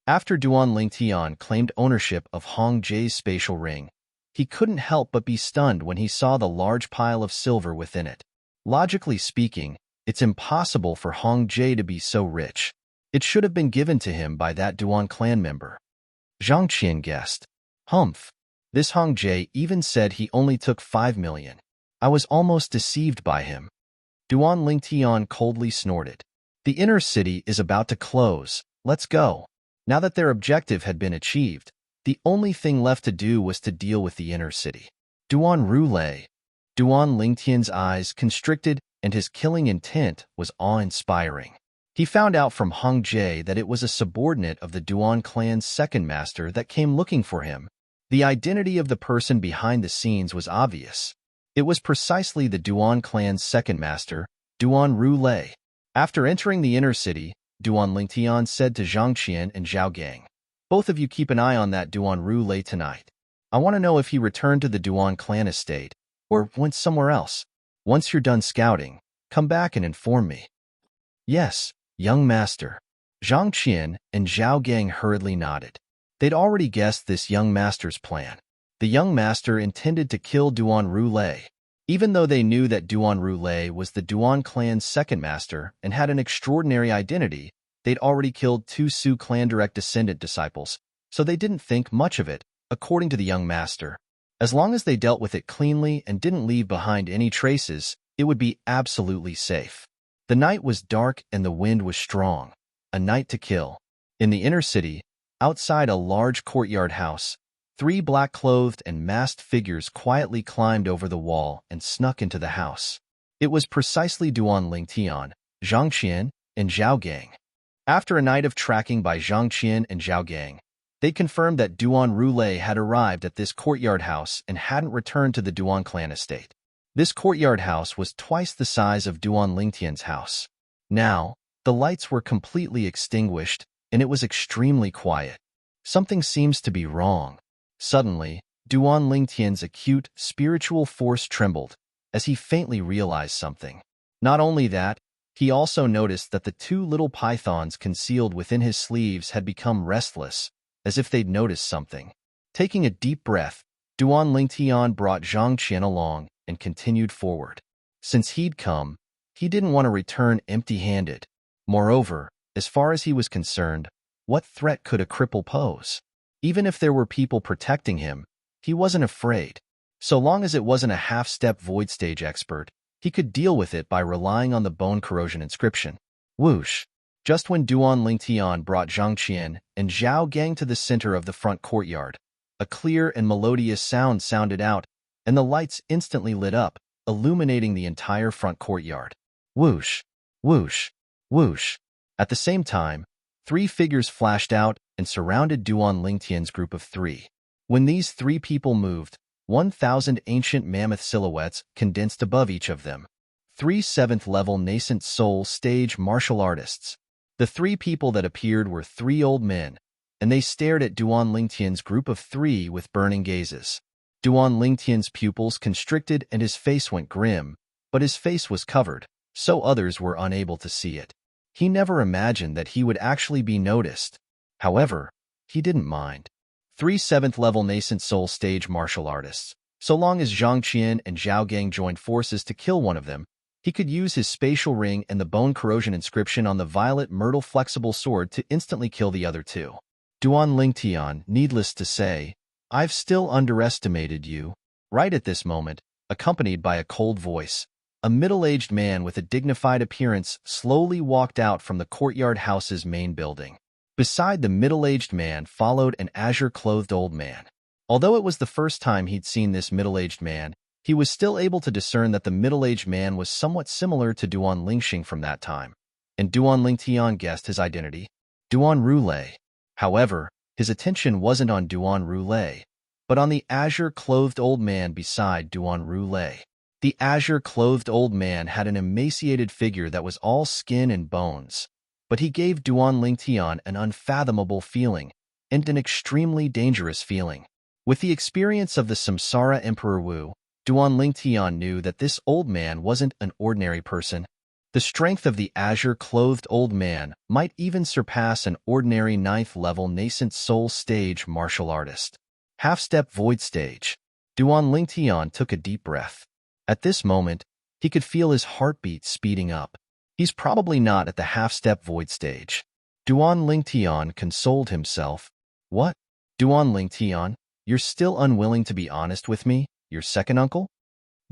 After Duan Lingtian claimed ownership of Hong Jie's spatial ring, he couldn't help but be stunned when he saw the large pile of silver within it. Logically speaking, it's impossible for Hong Jie to be so rich. It should have been given to him by that Duan clan member. Zhang Qian guessed. Humph. This Hong Jie even said he only took 5 million. I was almost deceived by him. Duan Lingtian coldly snorted. The inner city is about to close. Let's go. Now that their objective had been achieved, the only thing left to do was to deal with the inner city. Duan Rulei. Duan Lingtian's eyes constricted and his killing intent was awe-inspiring. He found out from Hong Jie that it was a subordinate of the Duan clan's second master that came looking for him. The identity of the person behind the scenes was obvious. It was precisely the Duan clan's second master, Duan Rulei. After entering the inner city, Duan Lingtian said to Zhang Qian and Zhao Gang, "Both of you keep an eye on that Duan Rulei tonight. I want to know if he returned to the Duan clan estate or went somewhere else. Once you're done scouting, come back and inform me." "Yes, young master." Zhang Qian and Zhao Gang hurriedly nodded. They'd already guessed this young master's plan. The young master intended to kill Duan Rulei. Even though they knew that Duan Rulei was the Duan clan's second master and had an extraordinary identity, they'd already killed 2 Su clan direct descendant disciples, so they didn't think much of it, according to the young master. As long as they dealt with it cleanly and didn't leave behind any traces, it would be absolutely safe. The night was dark and the wind was strong. A night to kill. In the inner city, outside a large courtyard house, 3 black-clothed and masked figures quietly climbed over the wall and snuck into the house. It was precisely Duan Lingtian, Zhang Qian, and Zhao Gang. After a night of tracking by Zhang Qian and Zhao Gang, they confirmed that Duan Rulei had arrived at this courtyard house and hadn't returned to the Duan clan estate. This courtyard house was twice the size of Duan Lingtian's house. Now, the lights were completely extinguished, and it was extremely quiet. Something seems to be wrong. Suddenly, Duan Lingtian's acute spiritual force trembled as he faintly realized something. Not only that, he also noticed that the 2 little pythons concealed within his sleeves had become restless, as if they'd noticed something. Taking a deep breath, Duan Lingtian brought Zhang Qian along and continued forward. Since he'd come, he didn't want to return empty-handed. Moreover, as far as he was concerned, what threat could a cripple pose? Even if there were people protecting him, he wasn't afraid. So long as it wasn't a half-step void stage expert, he could deal with it by relying on the bone corrosion inscription. Whoosh! Just when Duan Lingtian brought Zhang Qian and Zhao Gang to the center of the front courtyard, a clear and melodious sound sounded out, and the lights instantly lit up, illuminating the entire front courtyard. Whoosh! Whoosh! Whoosh! At the same time, 3 figures flashed out and surrounded Duan Lingtian's group of 3. When these 3 people moved, 1,000 ancient mammoth silhouettes condensed above each of them. 3 7th-level nascent soul stage martial artists. The 3 people that appeared were 3 old men, and they stared at Duan Lingtian's group of 3 with burning gazes. Duan Lingtian's pupils constricted and his face went grim, but his face was covered, so others were unable to see it. He never imagined that he would actually be noticed. However, he didn't mind. 3 7th-level nascent soul stage martial artists. So long as Zhang Qian and Zhao Gang joined forces to kill one of them, he could use his spatial ring and the bone corrosion inscription on the violet myrtle flexible sword to instantly kill the other 2. Duan Lingtian, needless to say, I've still underestimated you. Right at this moment, accompanied by a cold voice, a middle-aged man with a dignified appearance slowly walked out from the courtyard house's main building. Beside the middle-aged man followed an azure-clothed old man. Although it was the first time he'd seen this middle-aged man, he was still able to discern that the middle-aged man was somewhat similar to Duan Lingxing from that time, and Duan Lingtian guessed his identity, Duan Rulei. However, his attention wasn't on Duan Rulei, but on the azure-clothed old man beside Duan Rulei. The azure-clothed old man had an emaciated figure that was all skin and bones, but he gave Duan Lingtian an unfathomable feeling, and an extremely dangerous feeling. With the experience of the Samsara Emperor Wu, Duan Lingtian knew that this old man wasn't an ordinary person. The strength of the azure-clothed old man might even surpass an ordinary 9th-level nascent soul stage martial artist. Half-step void stage. Duan Lingtian took a deep breath. At this moment, he could feel his heartbeat speeding up. He's probably not at the half-step void stage. Duan Lingtian consoled himself. What? Duan Lingtian, you're still unwilling to be honest with me, your second uncle?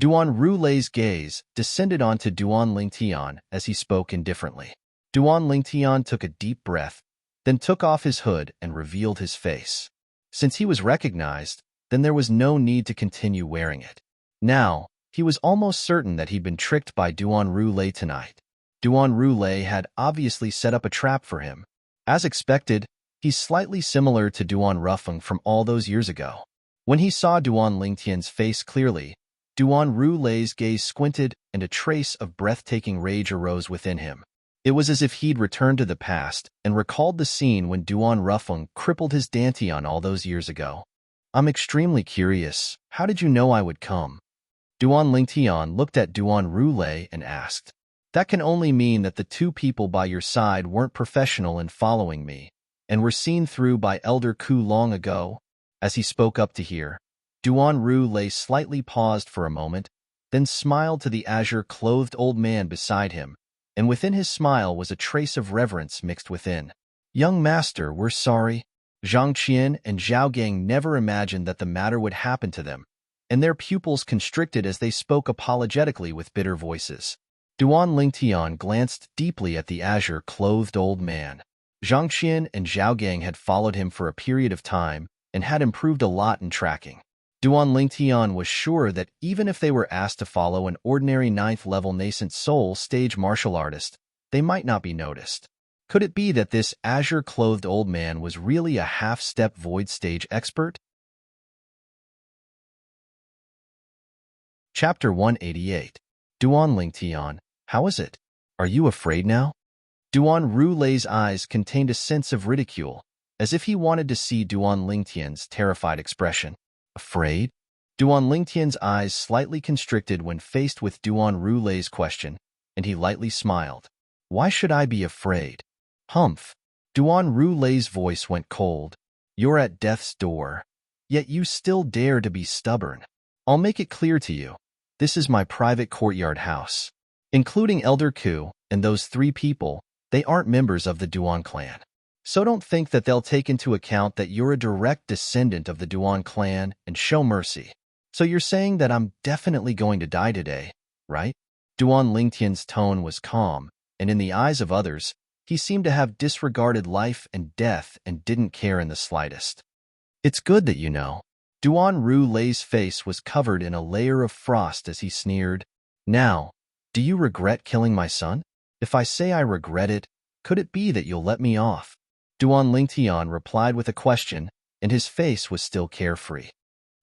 Duan Rulei's gaze descended onto Duan Lingtian as he spoke indifferently. Duan Lingtian took a deep breath, then took off his hood and revealed his face. Since he was recognized, then there was no need to continue wearing it. Now, he was almost certain that he'd been tricked by Duan Rulei tonight. Duan Rulei had obviously set up a trap for him. As expected, he's slightly similar to Duan Rufeng from all those years ago. When he saw Duan Lingtian's face clearly, Duan Rulei's gaze squinted and a trace of breathtaking rage arose within him. It was as if he'd returned to the past and recalled the scene when Duan Rufeng crippled his Dantian all those years ago. I'm extremely curious. How did you know I would come? Duan Lingtian looked at Duan Rulei and asked. That can only mean that the two people by your side weren't professional in following me, and were seen through by Elder Ku long ago. As he spoke up to hear, Duan Rulei slightly paused for a moment, then smiled to the azure-clothed old man beside him, and within his smile was a trace of reverence mixed within. Young master, we're sorry. Zhang Qian and Zhao Gang never imagined that the matter would happen to them, and their pupils constricted as they spoke apologetically with bitter voices. Duan Lingtian glanced deeply at the azure-clothed old man. Zhang Qian and Zhao Gang had followed him for a period of time and had improved a lot in tracking. Duan Lingtian was sure that even if they were asked to follow an ordinary 9th-level nascent soul stage martial artist, they might not be noticed. Could it be that this azure-clothed old man was really a half-step void stage expert? Chapter 188. Duan Lingtian, how is it? Are you afraid now? Duan Rulei's eyes contained a sense of ridicule, as if he wanted to see Duan Lingtian's terrified expression. Afraid? Duan Lingtian's eyes slightly constricted when faced with Duan Rulei's question, and he lightly smiled. Why should I be afraid? Humph. Duan Rulei's voice went cold. You're at death's door, yet you still dare to be stubborn. I'll make it clear to you. This is my private courtyard house. Including Elder Ku and those 3 people, they aren't members of the Duan clan. So don't think that they'll take into account that you're a direct descendant of the Duan clan and show mercy. So you're saying that I'm definitely going to die today, right? Duan Lingtian's tone was calm, and in the eyes of others, he seemed to have disregarded life and death and didn't care in the slightest. It's good that you know. Duan Rulei's face was covered in a layer of frost as he sneered. Now, do you regret killing my son? If I say I regret it, could it be that you'll let me off? Duan Lingtian replied with a question, and his face was still carefree.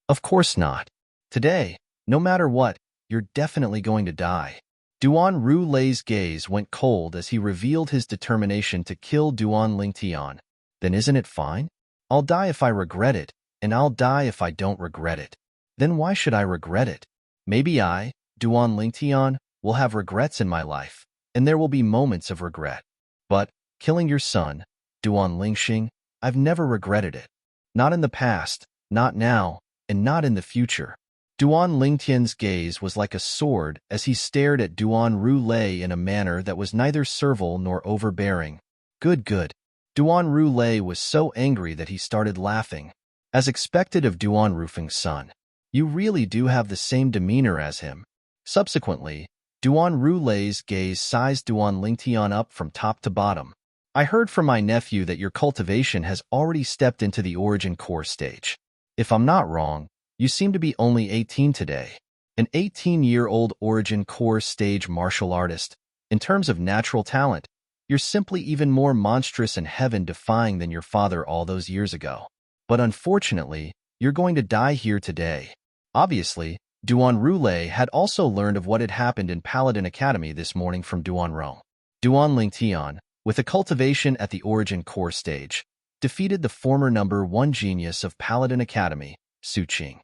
Of course not. Today, no matter what, you're definitely going to die. Duan Rulei's gaze went cold as he revealed his determination to kill Duan Lingtian. Then isn't it fine? I'll die if I regret it, and I'll die if I don't regret it. Then why should I regret it? Maybe I, Duan Lingtian, will have regrets in my life, and there will be moments of regret. But, killing your son, Duan Lingxing, I've never regretted it. Not in the past, not now, and not in the future. Duan Lingtian's gaze was like a sword as he stared at Duan Rulei in a manner that was neither servile nor overbearing. Good. Duan Rulei was so angry that he started laughing. As expected of Duan Rufeng's son, you really do have the same demeanor as him. Subsequently, Duan Rulei's gaze sized Duan Lingtian up from top to bottom. I heard from my nephew that your cultivation has already stepped into the origin core stage. If I'm not wrong, you seem to be only 18 today. An 18-year-old origin core stage martial artist. In terms of natural talent, you're simply even more monstrous and heaven-defying than your father all those years ago. But unfortunately, you're going to die here today. Obviously, Duan Roulé had also learned of what had happened in Paladin Academy this morning from Duan Rong. Duan Lingtian, with a cultivation at the origin core stage, defeated the former #1 genius of Paladin Academy, Su Qing.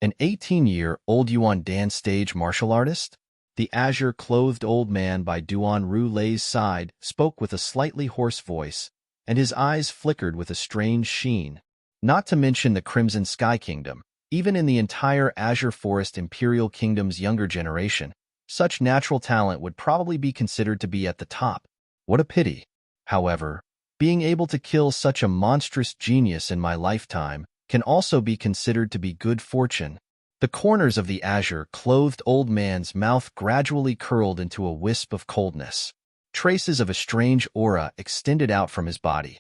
An 18-year-old Yuan Dan stage martial artist? The azure-clothed old man by Duan Roulé's side spoke with a slightly hoarse voice, and his eyes flickered with a strange sheen. Not to mention the Crimson Sky Kingdom, even in the entire Azure Forest Imperial Kingdom's younger generation, such natural talent would probably be considered to be at the top. What a pity. However, being able to kill such a monstrous genius in my lifetime can also be considered to be good fortune. The corners of the azure-clothed old man's mouth gradually curled into a wisp of coldness. Traces of a strange aura extended out from his body.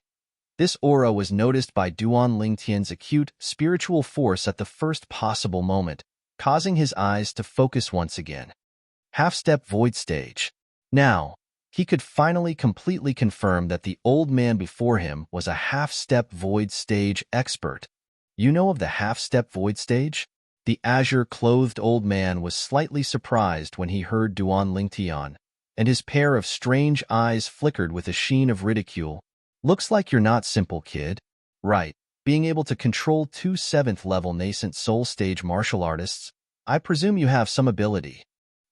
This aura was noticed by Duan Lingtian's acute spiritual force at the first possible moment, causing his eyes to focus once again. Half-step void stage. Now, he could finally completely confirm that the old man before him was a half-step void stage expert. You know of the half-step void stage? The azure-clothed old man was slightly surprised when he heard Duan Lingtian, and his pair of strange eyes flickered with a sheen of ridicule. Looks like you're not simple, kid. Right, being able to control 2 7th-level nascent soul stage martial artists, I presume you have some ability.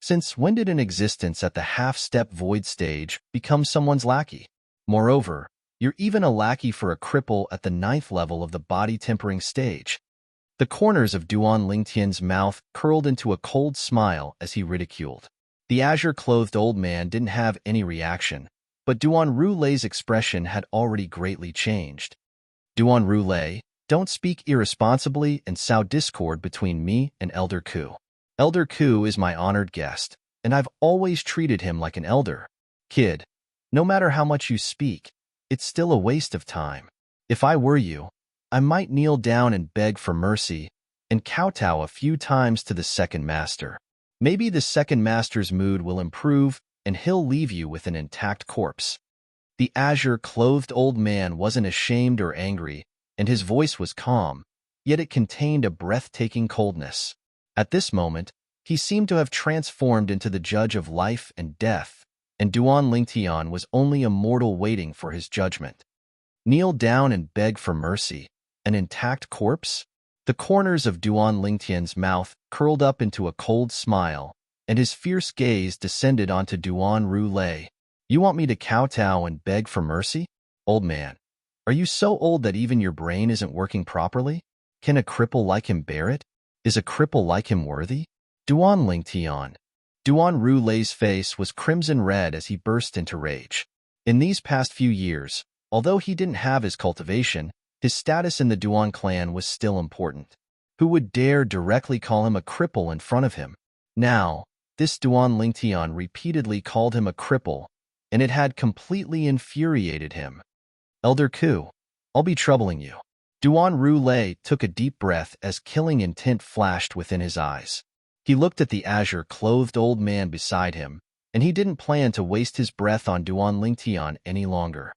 Since when did an existence at the half-step void stage become someone's lackey? Moreover, you're even a lackey for a cripple at the 9th level of the body-tempering stage. The corners of Duan Lingtian's mouth curled into a cold smile as he ridiculed. The azure-clothed old man didn't have any reaction, but Duan Roulé's expression had already greatly changed. Duan Roulé, don't speak irresponsibly and sow discord between me and Elder Ku. Elder Ku is my honored guest, and I've always treated him like an elder. Kid, no matter how much you speak, it's still a waste of time. If I were you, I might kneel down and beg for mercy and kowtow a few times to the second master. Maybe the second master's mood will improve and he'll leave you with an intact corpse. The azure-clothed old man wasn't ashamed or angry, and his voice was calm, yet it contained a breathtaking coldness. At this moment, he seemed to have transformed into the judge of life and death, and Duan Lingtian was only a mortal waiting for his judgment. Kneel down and beg for mercy. An intact corpse? The corners of Duan Lingtian's mouth curled up into a cold smile, and his fierce gaze descended onto Duan Roulé. You want me to kowtow and beg for mercy? Old man, are you so old that even your brain isn't working properly? Can a cripple like him bear it? Is a cripple like him worthy? Duan Lingtian. Duan Roulé's face was crimson red as he burst into rage. In these past few years, although he didn't have his cultivation, his status in the Duan clan was still important. Who would dare directly call him a cripple in front of him? Now, this Duan Lingtian repeatedly called him a cripple, and it had completely infuriated him. Elder Ku, I'll be troubling you. Duan Roulé took a deep breath as killing intent flashed within his eyes. He looked at the azure-clothed old man beside him, and he didn't plan to waste his breath on Duan Lingtian any longer.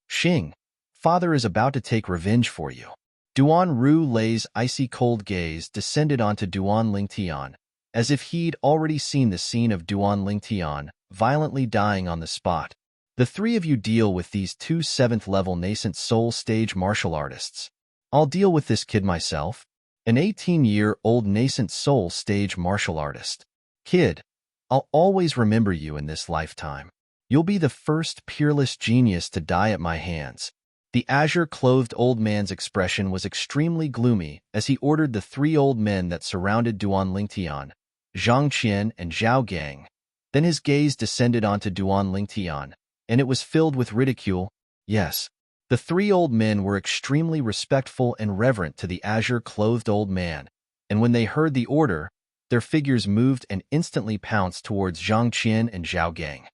Xing, father is about to take revenge for you. Duan Roulé's icy cold gaze descended onto Duan Lingtian, as if he'd already seen the scene of Duan Lingtian violently dying on the spot. The three of you deal with these 2 7th-level nascent soul stage martial artists. I'll deal with this kid myself. An 18-year-old nascent soul stage martial artist. Kid, I'll always remember you in this lifetime. You'll be the first peerless genius to die at my hands. The azure-clothed old man's expression was extremely gloomy as he ordered the 3 old men that surrounded Duan Lingtian, Zhang Qian and Zhao Gang. Then his gaze descended onto Duan Lingtian, and it was filled with ridicule. Yes, the 3 old men were extremely respectful and reverent to the azure-clothed old man, and when they heard the order, their figures moved and instantly pounced towards Zhang Qian and Zhao Gang.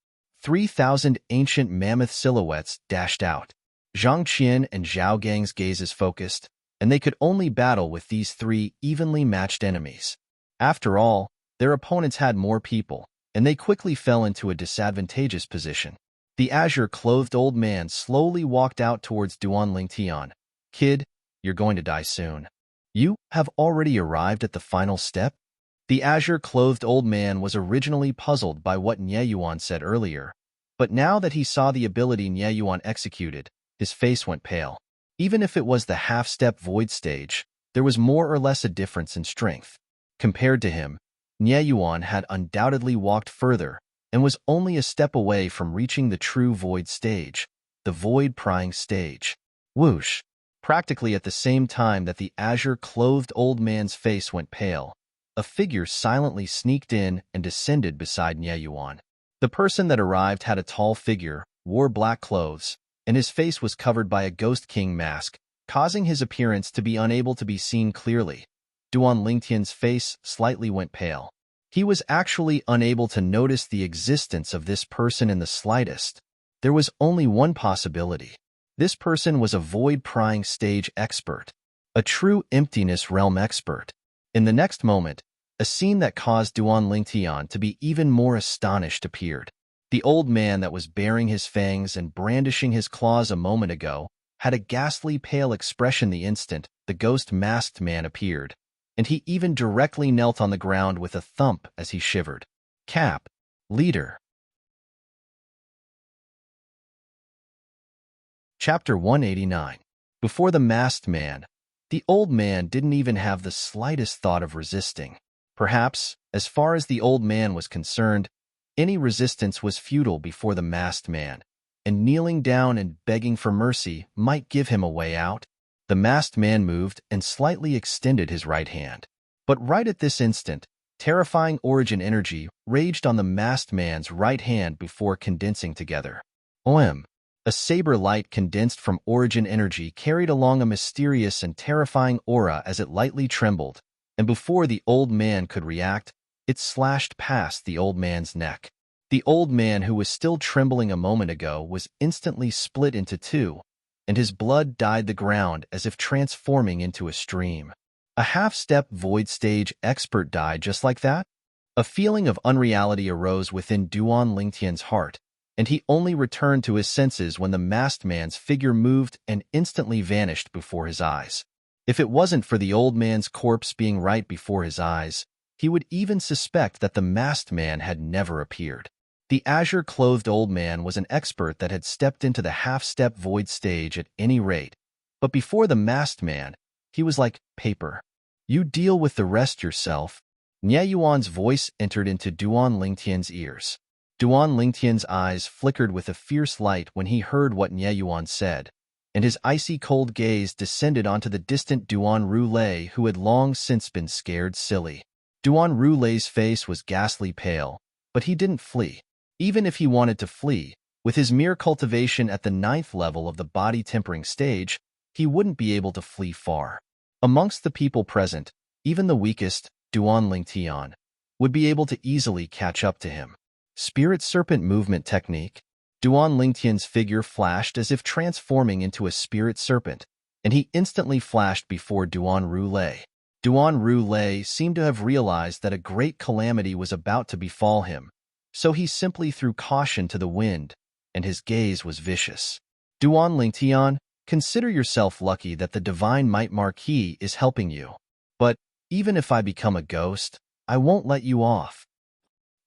3,000 ancient mammoth silhouettes dashed out. Zhang Qian and Zhao Gang's gazes focused, and they could only battle with these 3 evenly matched enemies. After all, Their opponents had more people, and they quickly fell into a disadvantageous position. The azure-clothed old man slowly walked out towards Duan Lingtian. Kid, you're going to die soon. You have already arrived at the final step? The azure-clothed old man was originally puzzled by what Nye Yuan said earlier, but now that he saw the ability Nye Yuan executed, his face went pale. Even if it was the half-step void stage, there was more or less a difference in strength. Compared to him, Nye Yuan had undoubtedly walked further and was only a step away from reaching the true void stage, the void prying stage. Whoosh! Practically at the same time that the azure-clothed old man's face went pale, a figure silently sneaked in and descended beside Nye Yuan. The person that arrived had a tall figure, wore black clothes, and his face was covered by a Ghost King mask, causing his appearance to be unable to be seen clearly. Duan Lingtian's face slightly went pale. He was actually unable to notice the existence of this person in the slightest. There was only one possibility. This person was a void-prying stage expert, a true emptiness realm expert. In the next moment, a scene that caused Duan Lingtian to be even more astonished appeared. The old man that was baring his fangs and brandishing his claws a moment ago had a ghastly pale expression the instant the ghost-masked man appeared, and he even directly knelt on the ground with a thump as he shivered. Cap, leader. Chapter 189. Before the masked man, the old man didn't even have the slightest thought of resisting. Perhaps, as far as the old man was concerned, any resistance was futile before the masked man, and kneeling down and begging for mercy might give him a way out. The masked man moved and slightly extended his right hand. But right at this instant, terrifying origin energy raged on the masked man's right hand before condensing together. OM. A saber light condensed from origin energy carried along a mysterious and terrifying aura as it lightly trembled, and before the old man could react, it slashed past the old man's neck. The old man, who was still trembling a moment ago, was instantly split into two, and his blood dyed the ground as if transforming into a stream. A half-step void stage expert died just like that? A feeling of unreality arose within Duan Lingtian's heart, and he only returned to his senses when the masked man's figure moved and instantly vanished before his eyes. If it wasn't for the old man's corpse being right before his eyes, he would even suspect that the masked man had never appeared. The azure-clothed old man was an expert that had stepped into the half-step void stage at any rate, but before the masked man, he was like paper. You deal with the rest yourself. Nye Yuan's voice entered into Duan Lingtian's ears. Duan Lingtian's eyes flickered with a fierce light when he heard what Nye Yuan said, and his icy-cold gaze descended onto the distant Duan Ru-Lei, who had long since been scared silly. Duan Ru-Lei's face was ghastly pale, but he didn't flee. Even if he wanted to flee, with his mere cultivation at the 9th level of the body-tempering stage, he wouldn't be able to flee far. Amongst the people present, even the weakest, Duan Lingtian, would be able to easily catch up to him. Spirit Serpent Movement Technique. Duan Lingtian's figure flashed as if transforming into a spirit serpent, and he instantly flashed before Duan Ru-Lei. Duan Ru-Lei seemed to have realized that a great calamity was about to befall him, so he simply threw caution to the wind, and his gaze was vicious. Duan Lingtian, consider yourself lucky that the Divine Might Marquis is helping you. But even if I become a ghost, I won't let you off.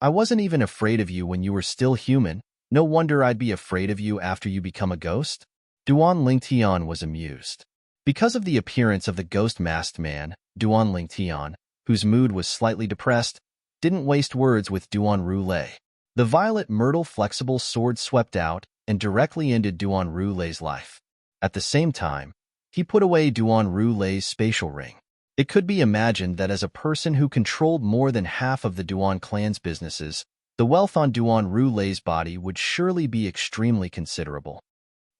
I wasn't even afraid of you when you were still human. No wonder I'd be afraid of you after you become a ghost. Duan Lingtian was amused. Because of the appearance of the ghost-masked man, Duan Lingtian, whose mood was slightly depressed, didn't waste words with Duan Ru-Lei. The violet myrtle flexible sword swept out and directly ended Duan Ru-Lei's life. At the same time, he put away Duan Ru-Lei's spatial ring. It could be imagined that as a person who controlled more than half of the Duan clan's businesses, the wealth on Duan Ru-Lei's body would surely be extremely considerable.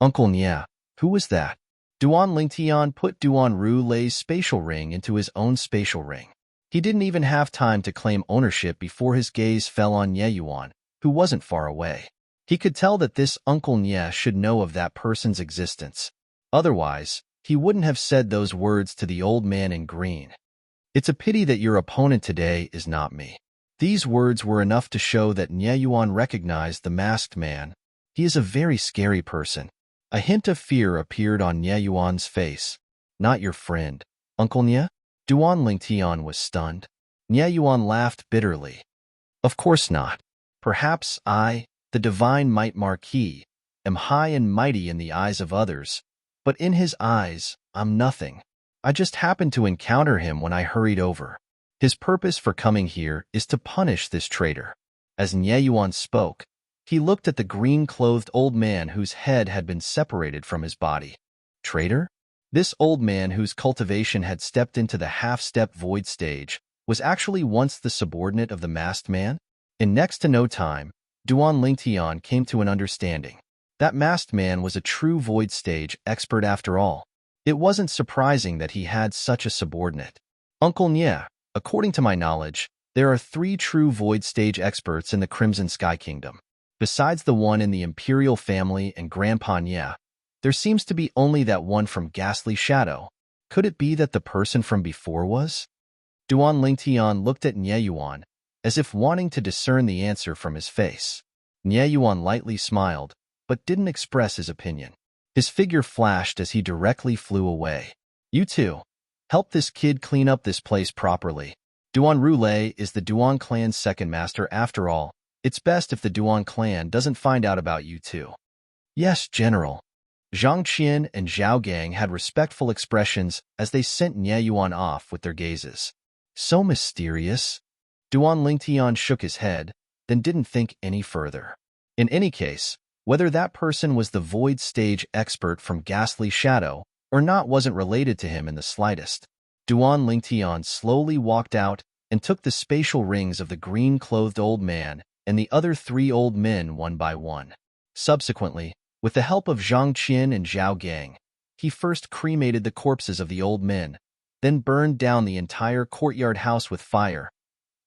Uncle Nya, who was that? Duan Lingtian put Duan Ru-Lei's spatial ring into his own spatial ring. He didn't even have time to claim ownership before his gaze fell on Nye Yuan, who wasn't far away. He could tell that this Uncle Nya should know of that person's existence. Otherwise, he wouldn't have said those words to the old man in green. It's a pity that your opponent today is not me. These words were enough to show that Nye Yuan recognized the masked man. He is a very scary person. A hint of fear appeared on Nye Yuan's face. Not your friend, Uncle Nye? Duan Lingtian was stunned. Nye Yuan laughed bitterly. Of course not. Perhaps I, the divine might marquis, am high and mighty in the eyes of others, but in his eyes, I'm nothing. I just happened to encounter him when I hurried over. His purpose for coming here is to punish this traitor. As Nye Yuan spoke, he looked at the green-clothed old man whose head had been separated from his body. Traitor? This old man whose cultivation had stepped into the half-step void stage was actually once the subordinate of the masked man? In next to no time, Duan Lingtian came to an understanding. That masked man was a true void stage expert after all. It wasn't surprising that he had such a subordinate. Uncle Nye, according to my knowledge, there are 3 true void stage experts in the Crimson Sky Kingdom. Besides the one in the Imperial family and Grandpa Nye, there seems to be only that one from Ghastly Shadow. Could it be that the person from before was? Duan Lingtian looked at Nye Yuan, as if wanting to discern the answer from his face. Nye Yuan lightly smiled, but didn't express his opinion. His figure flashed as he directly flew away. You two, help this kid clean up this place properly. Duan Rulei is the Duan clan's second master after all. It's best if the Duan clan doesn't find out about you two. Yes, General. Zhang Qian and Zhao Gang had respectful expressions as they sent Nye Yuan off with their gazes. So mysterious. Duan Lingtian shook his head, then didn't think any further. In any case, whether that person was the void stage expert from Ghastly Shadow or not wasn't related to him in the slightest. Duan Lingtian slowly walked out and took the spatial rings of the green-clothed old man and the other 3 old men one by one. Subsequently, with the help of Zhang Qian and Zhao Gang, he first cremated the corpses of the old men, then burned down the entire courtyard house with fire.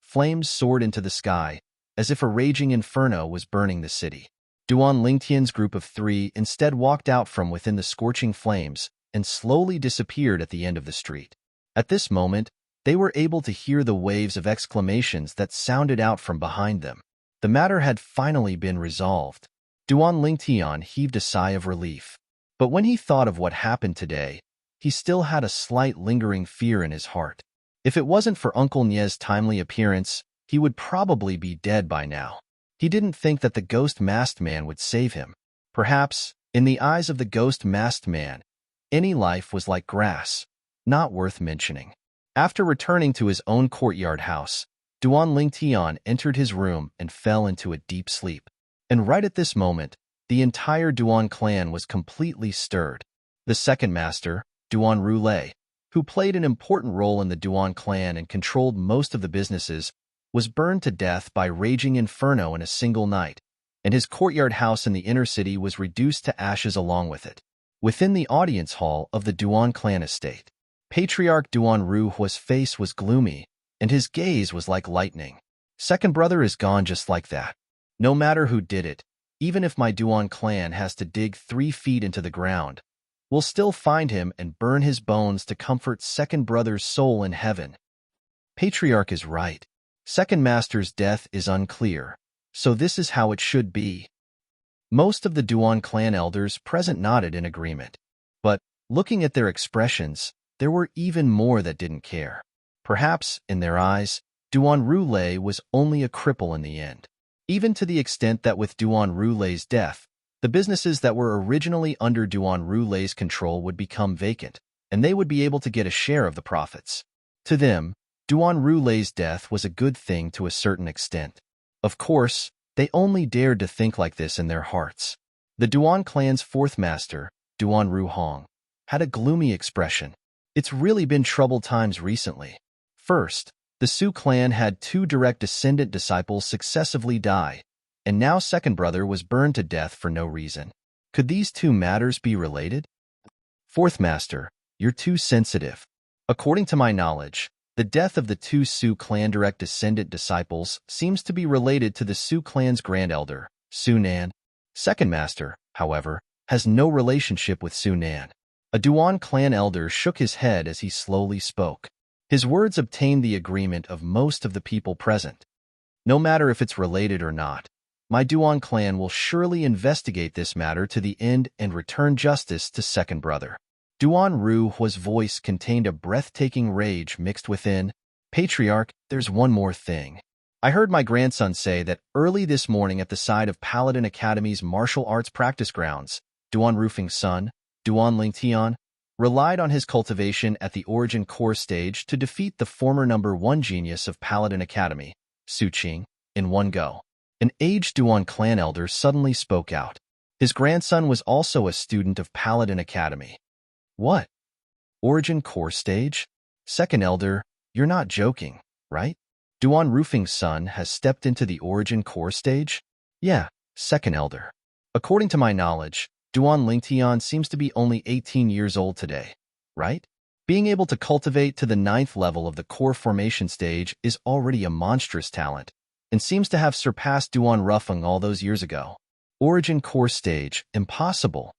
Flames soared into the sky, as if a raging inferno was burning the city. Duan Lingtian's group of 3 instead walked out from within the scorching flames and slowly disappeared at the end of the street. At this moment, they were able to hear the waves of exclamations that sounded out from behind them. The matter had finally been resolved. Duan Lingtian heaved a sigh of relief. But when he thought of what happened today, he still had a slight lingering fear in his heart. If it wasn't for Uncle Nye's timely appearance, he would probably be dead by now. He didn't think that the ghost masked man would save him. Perhaps, in the eyes of the ghost masked man, any life was like grass, not worth mentioning. After returning to his own courtyard house, Duan Lingtian entered his room and fell into a deep sleep. And right at this moment, the entire Duan clan was completely stirred. The second master, Duan Rulei, who played an important role in the Duan clan and controlled most of the businesses, was burned to death by raging inferno in a single night, and his courtyard house in the inner city was reduced to ashes along with it. Within the audience hall of the Duan clan estate, Patriarch Duan Ruhua's face was gloomy, and his gaze was like lightning. Second brother is gone just like that. No matter who did it, even if my Duan clan has to dig 3 feet into the ground, we'll still find him and burn his bones to comfort second brother's soul in heaven. Patriarch is right. Second master's death is unclear, so this is how it should be. Most of the Duan clan elders present nodded in agreement. But, looking at their expressions, there were even more that didn't care. Perhaps, in their eyes, Duan Rulei was only a cripple in the end. Even to the extent that with Duan Rulei's death, the businesses that were originally under Duan Rulei's control would become vacant, and they would be able to get a share of the profits. To them, Duan Rulei's death was a good thing to a certain extent. Of course, they only dared to think like this in their hearts. The Duan clan's 4th master, Duan Ruhong, had a gloomy expression. It's really been troubled times recently. First, the Su clan had 2 direct descendant disciples successively die, and now second brother was burned to death for no reason. Could these 2 matters be related? 4th master, you're too sensitive. According to my knowledge, the death of the 2 Su clan direct descendant disciples seems to be related to the Su clan's grand elder, Su Nan. Second master, however, has no relationship with Su Nan. A Duan clan elder shook his head as he slowly spoke. His words obtained the agreement of most of the people present. No matter if it's related or not, my Duan clan will surely investigate this matter to the end and return justice to second brother. Duan Ruhua's voice contained a breathtaking rage mixed within. Patriarch, there's one more thing. I heard my grandson say that early this morning at the side of Paladin Academy's martial arts practice grounds, Duan Rufing's son, Duan Lingtian, relied on his cultivation at the Origin Core stage to defeat the former #1 genius of Paladin Academy, Su Qing, in one go. An aged Duan clan elder suddenly spoke out. His grandson was also a student of Paladin Academy. What? Origin Core stage? Second elder, you're not joking, right? Duan Rufing's son has stepped into the Origin Core stage? Yeah, second elder. According to my knowledge, Duan Lingtian seems to be only 18 years old today, right? Being able to cultivate to the 9th level of the core formation stage is already a monstrous talent, and seems to have surpassed Duan Rufing all those years ago. Origin Core stage, impossible.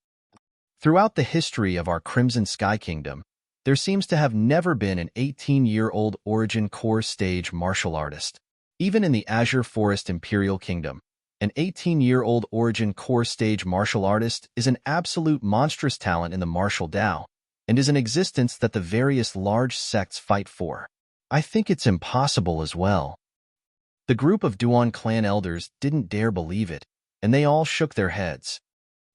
Throughout the history of our Crimson Sky Kingdom, there seems to have never been an 18-year-old Origin Core stage martial artist. Even in the Azure Forest Imperial Kingdom, an 18-year-old Origin Core stage martial artist is an absolute monstrous talent in the martial Dao, and is an existence that the various large sects fight for. I think it's impossible as well. The group of Duan clan elders didn't dare believe it, and they all shook their heads.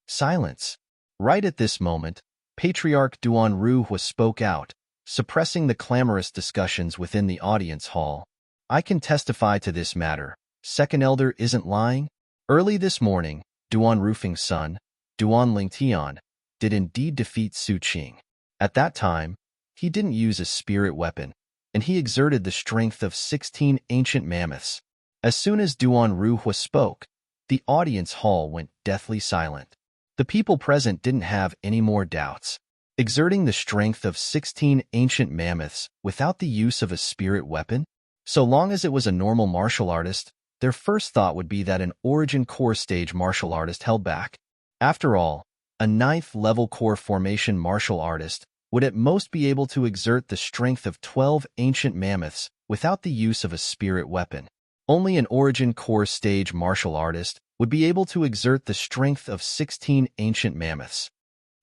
Silence. Right at this moment, Patriarch Duan Ruhua spoke out, suppressing the clamorous discussions within the audience hall. I can testify to this matter. Second elder isn't lying. Early this morning, Duan Rufing's son, Duan Lingtian, did indeed defeat Su Qing. At that time, he didn't use a spirit weapon, and he exerted the strength of 16 ancient mammoths. As soon as Duan Ruhua spoke, the audience hall went deathly silent. The people present didn't have any more doubts. Exerting the strength of 16 ancient mammoths without the use of a spirit weapon? So long as it was a normal martial artist, their first thought would be that an Origin Core stage martial artist held back. After all, a 9th level core formation martial artist would at most be able to exert the strength of 12 ancient mammoths without the use of a spirit weapon. Only an Origin Core stage martial artist would be able to exert the strength of 16 ancient mammoths.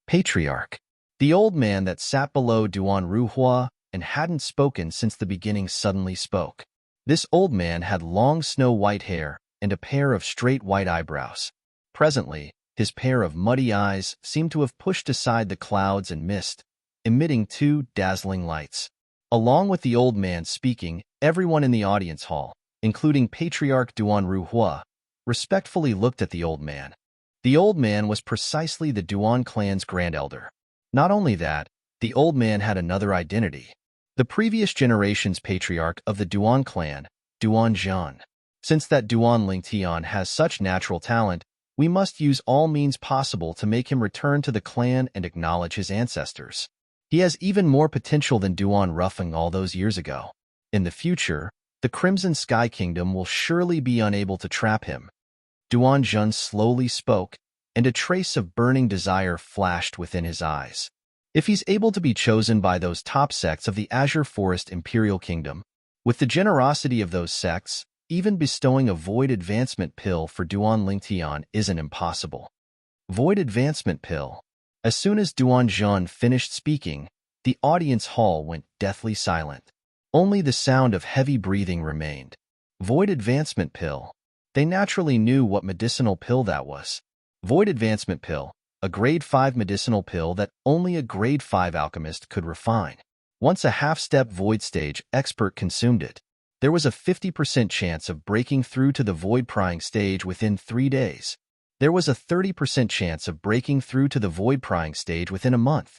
Patriarch. The old man that sat below Duan Ruhua and hadn't spoken since the beginning suddenly spoke. This old man had long snow-white hair and a pair of straight white eyebrows. Presently, his pair of muddy eyes seemed to have pushed aside the clouds and mist, emitting two dazzling lights. Along with the old man speaking, everyone in the audience hall, including Patriarch Duan Ruhua, respectfully looked at the old man. The old man was precisely the Duan clan's grand elder. Not only that, the old man had another identity. The previous generation's patriarch of the Duan clan, Duan Zhan. Since that Duan Lingtian has such natural talent, we must use all means possible to make him return to the clan and acknowledge his ancestors. He has even more potential than Duan Rufing all those years ago. In the future, the Crimson Sky Kingdom will surely be unable to trap him. Duan Zhan slowly spoke, and a trace of burning desire flashed within his eyes. If he's able to be chosen by those top sects of the Azure Forest Imperial Kingdom, with the generosity of those sects, even bestowing a Void Advancement Pill for Duan Lingtian isn't impossible. Void Advancement Pill. As soon as Duan Zhan finished speaking, the audience hall went deathly silent. Only the sound of heavy breathing remained. Void Advancement Pill. They naturally knew what medicinal pill that was. Void Advancement Pill, a grade 5 medicinal pill that only a grade 5 alchemist could refine. Once a half-step void stage expert consumed it, there was a 50% chance of breaking through to the void prying stage within 3 days. There was a 30% chance of breaking through to the void prying stage within a month.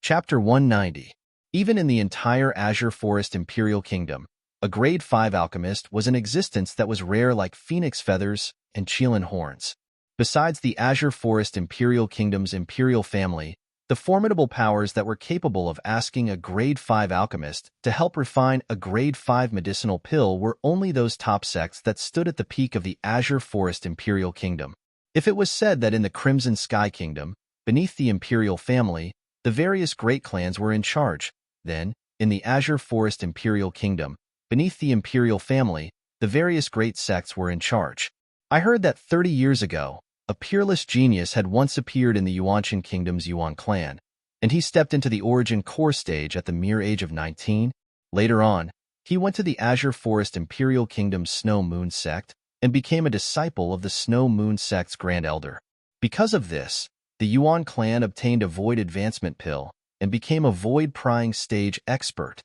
Chapter 190. Even in the entire Azure Forest Imperial Kingdom, a grade 5 alchemist was an existence that was rare like phoenix feathers and Qilin horns. Besides the Azure Forest Imperial Kingdom's imperial family, the formidable powers that were capable of asking a grade 5 alchemist to help refine a grade 5 medicinal pill were only those top sects that stood at the peak of the Azure Forest Imperial Kingdom. If it was said that in the Crimson Sky Kingdom, beneath the imperial family, the various great clans were in charge, then, In the Azure Forest Imperial Kingdom, beneath the Imperial family, the various great sects were in charge. I heard that 30 years ago, a peerless genius had once appeared in the Yuanshan Kingdom's Yuan clan, and he stepped into the origin core stage at the mere age of 19. Later on, he went to the Azure Forest Imperial Kingdom's Snow Moon sect and became a disciple of the Snow Moon sect's Grand Elder. Because of this, the Yuan clan obtained a Void Advancement Pill and became a Void-Prying Stage expert.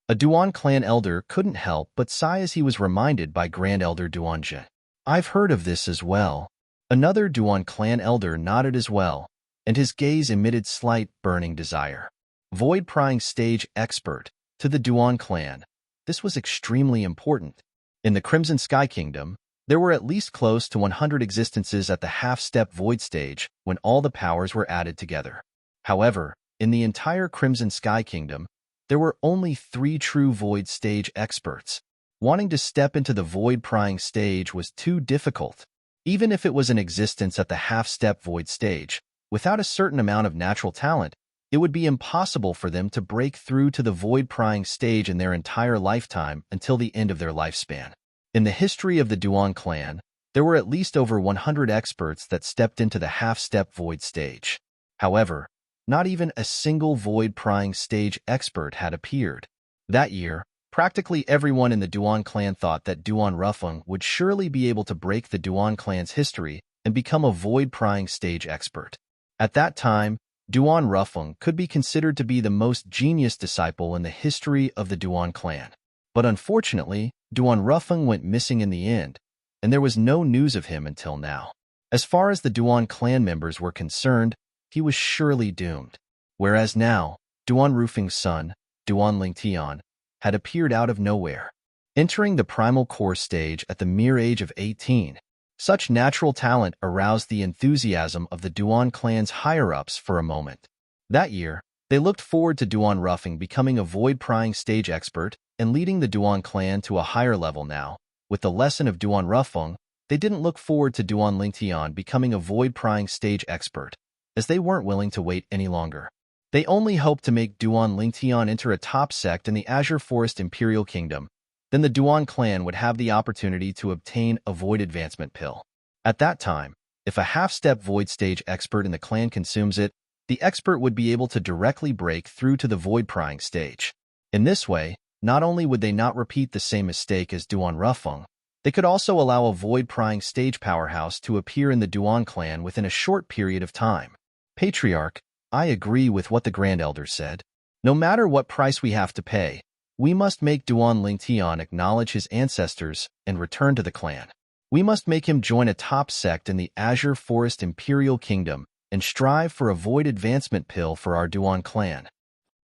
A Duan clan elder couldn't help but sigh as he was reminded by Grand Elder Duanjie. I've heard of this as well. Another Duan clan elder nodded as well, and his gaze emitted slight burning desire. Void-Prying Stage expert to the Duan clan. This was extremely important. In the Crimson Sky Kingdom, there were at least close to 100 existences at the half-step Void stage when all the powers were added together. However, in the entire Crimson Sky Kingdom, there were only 3 true Void stage experts. Wanting to step into the Void-Prying stage was too difficult. Even if it was in existence at the half-step Void stage, without a certain amount of natural talent, it would be impossible for them to break through to the Void-Prying stage in their entire lifetime until the end of their lifespan. In the history of the Duan clan, there were at least over 100 experts that stepped into the half-step Void stage. However, not even a single Void-Prying stage expert had appeared. That year, practically everyone in the Duan clan thought that Duan Rufeng would surely be able to break the Duan clan's history and become a Void-Prying stage expert. At that time, Duan Rufeng could be considered to be the most genius disciple in the history of the Duan clan. But unfortunately, Duan Rufeng went missing in the end, and there was no news of him until now. As far as the Duan clan members were concerned, he was surely doomed. Whereas now, Duan Rufeng's son, Duan Lingtian, had appeared out of nowhere, entering the primal core stage at the mere age of 18. Such natural talent aroused the enthusiasm of the Duan clan's higher-ups for a moment. That year, they looked forward to Duan Rufeng becoming a Void-Prying stage expert and leading the Duan clan to a higher level now. With the lesson of Duan Rufeng, they didn't look forward to Duan Lingtian becoming a Void-Prying stage expert, as they weren't willing to wait any longer. They only hoped to make Duan Lingtian enter a top sect in the Azure Forest Imperial Kingdom. Then the Duan clan would have the opportunity to obtain a Void Advancement Pill. At that time, if a half-step Void stage expert in the clan consumes it, the expert would be able to directly break through to the Void-Prying stage. In this way, not only would they not repeat the same mistake as Duan Rufeng, they could also allow a Void-Prying stage powerhouse to appear in the Duan clan within a short period of time. Patriarch, I agree with what the Grand Elder said. No matter what price we have to pay, we must make Duan Lingtian acknowledge his ancestors and return to the clan. We must make him join a top sect in the Azure Forest Imperial Kingdom and strive for a Void Advancement Pill for our Duan clan.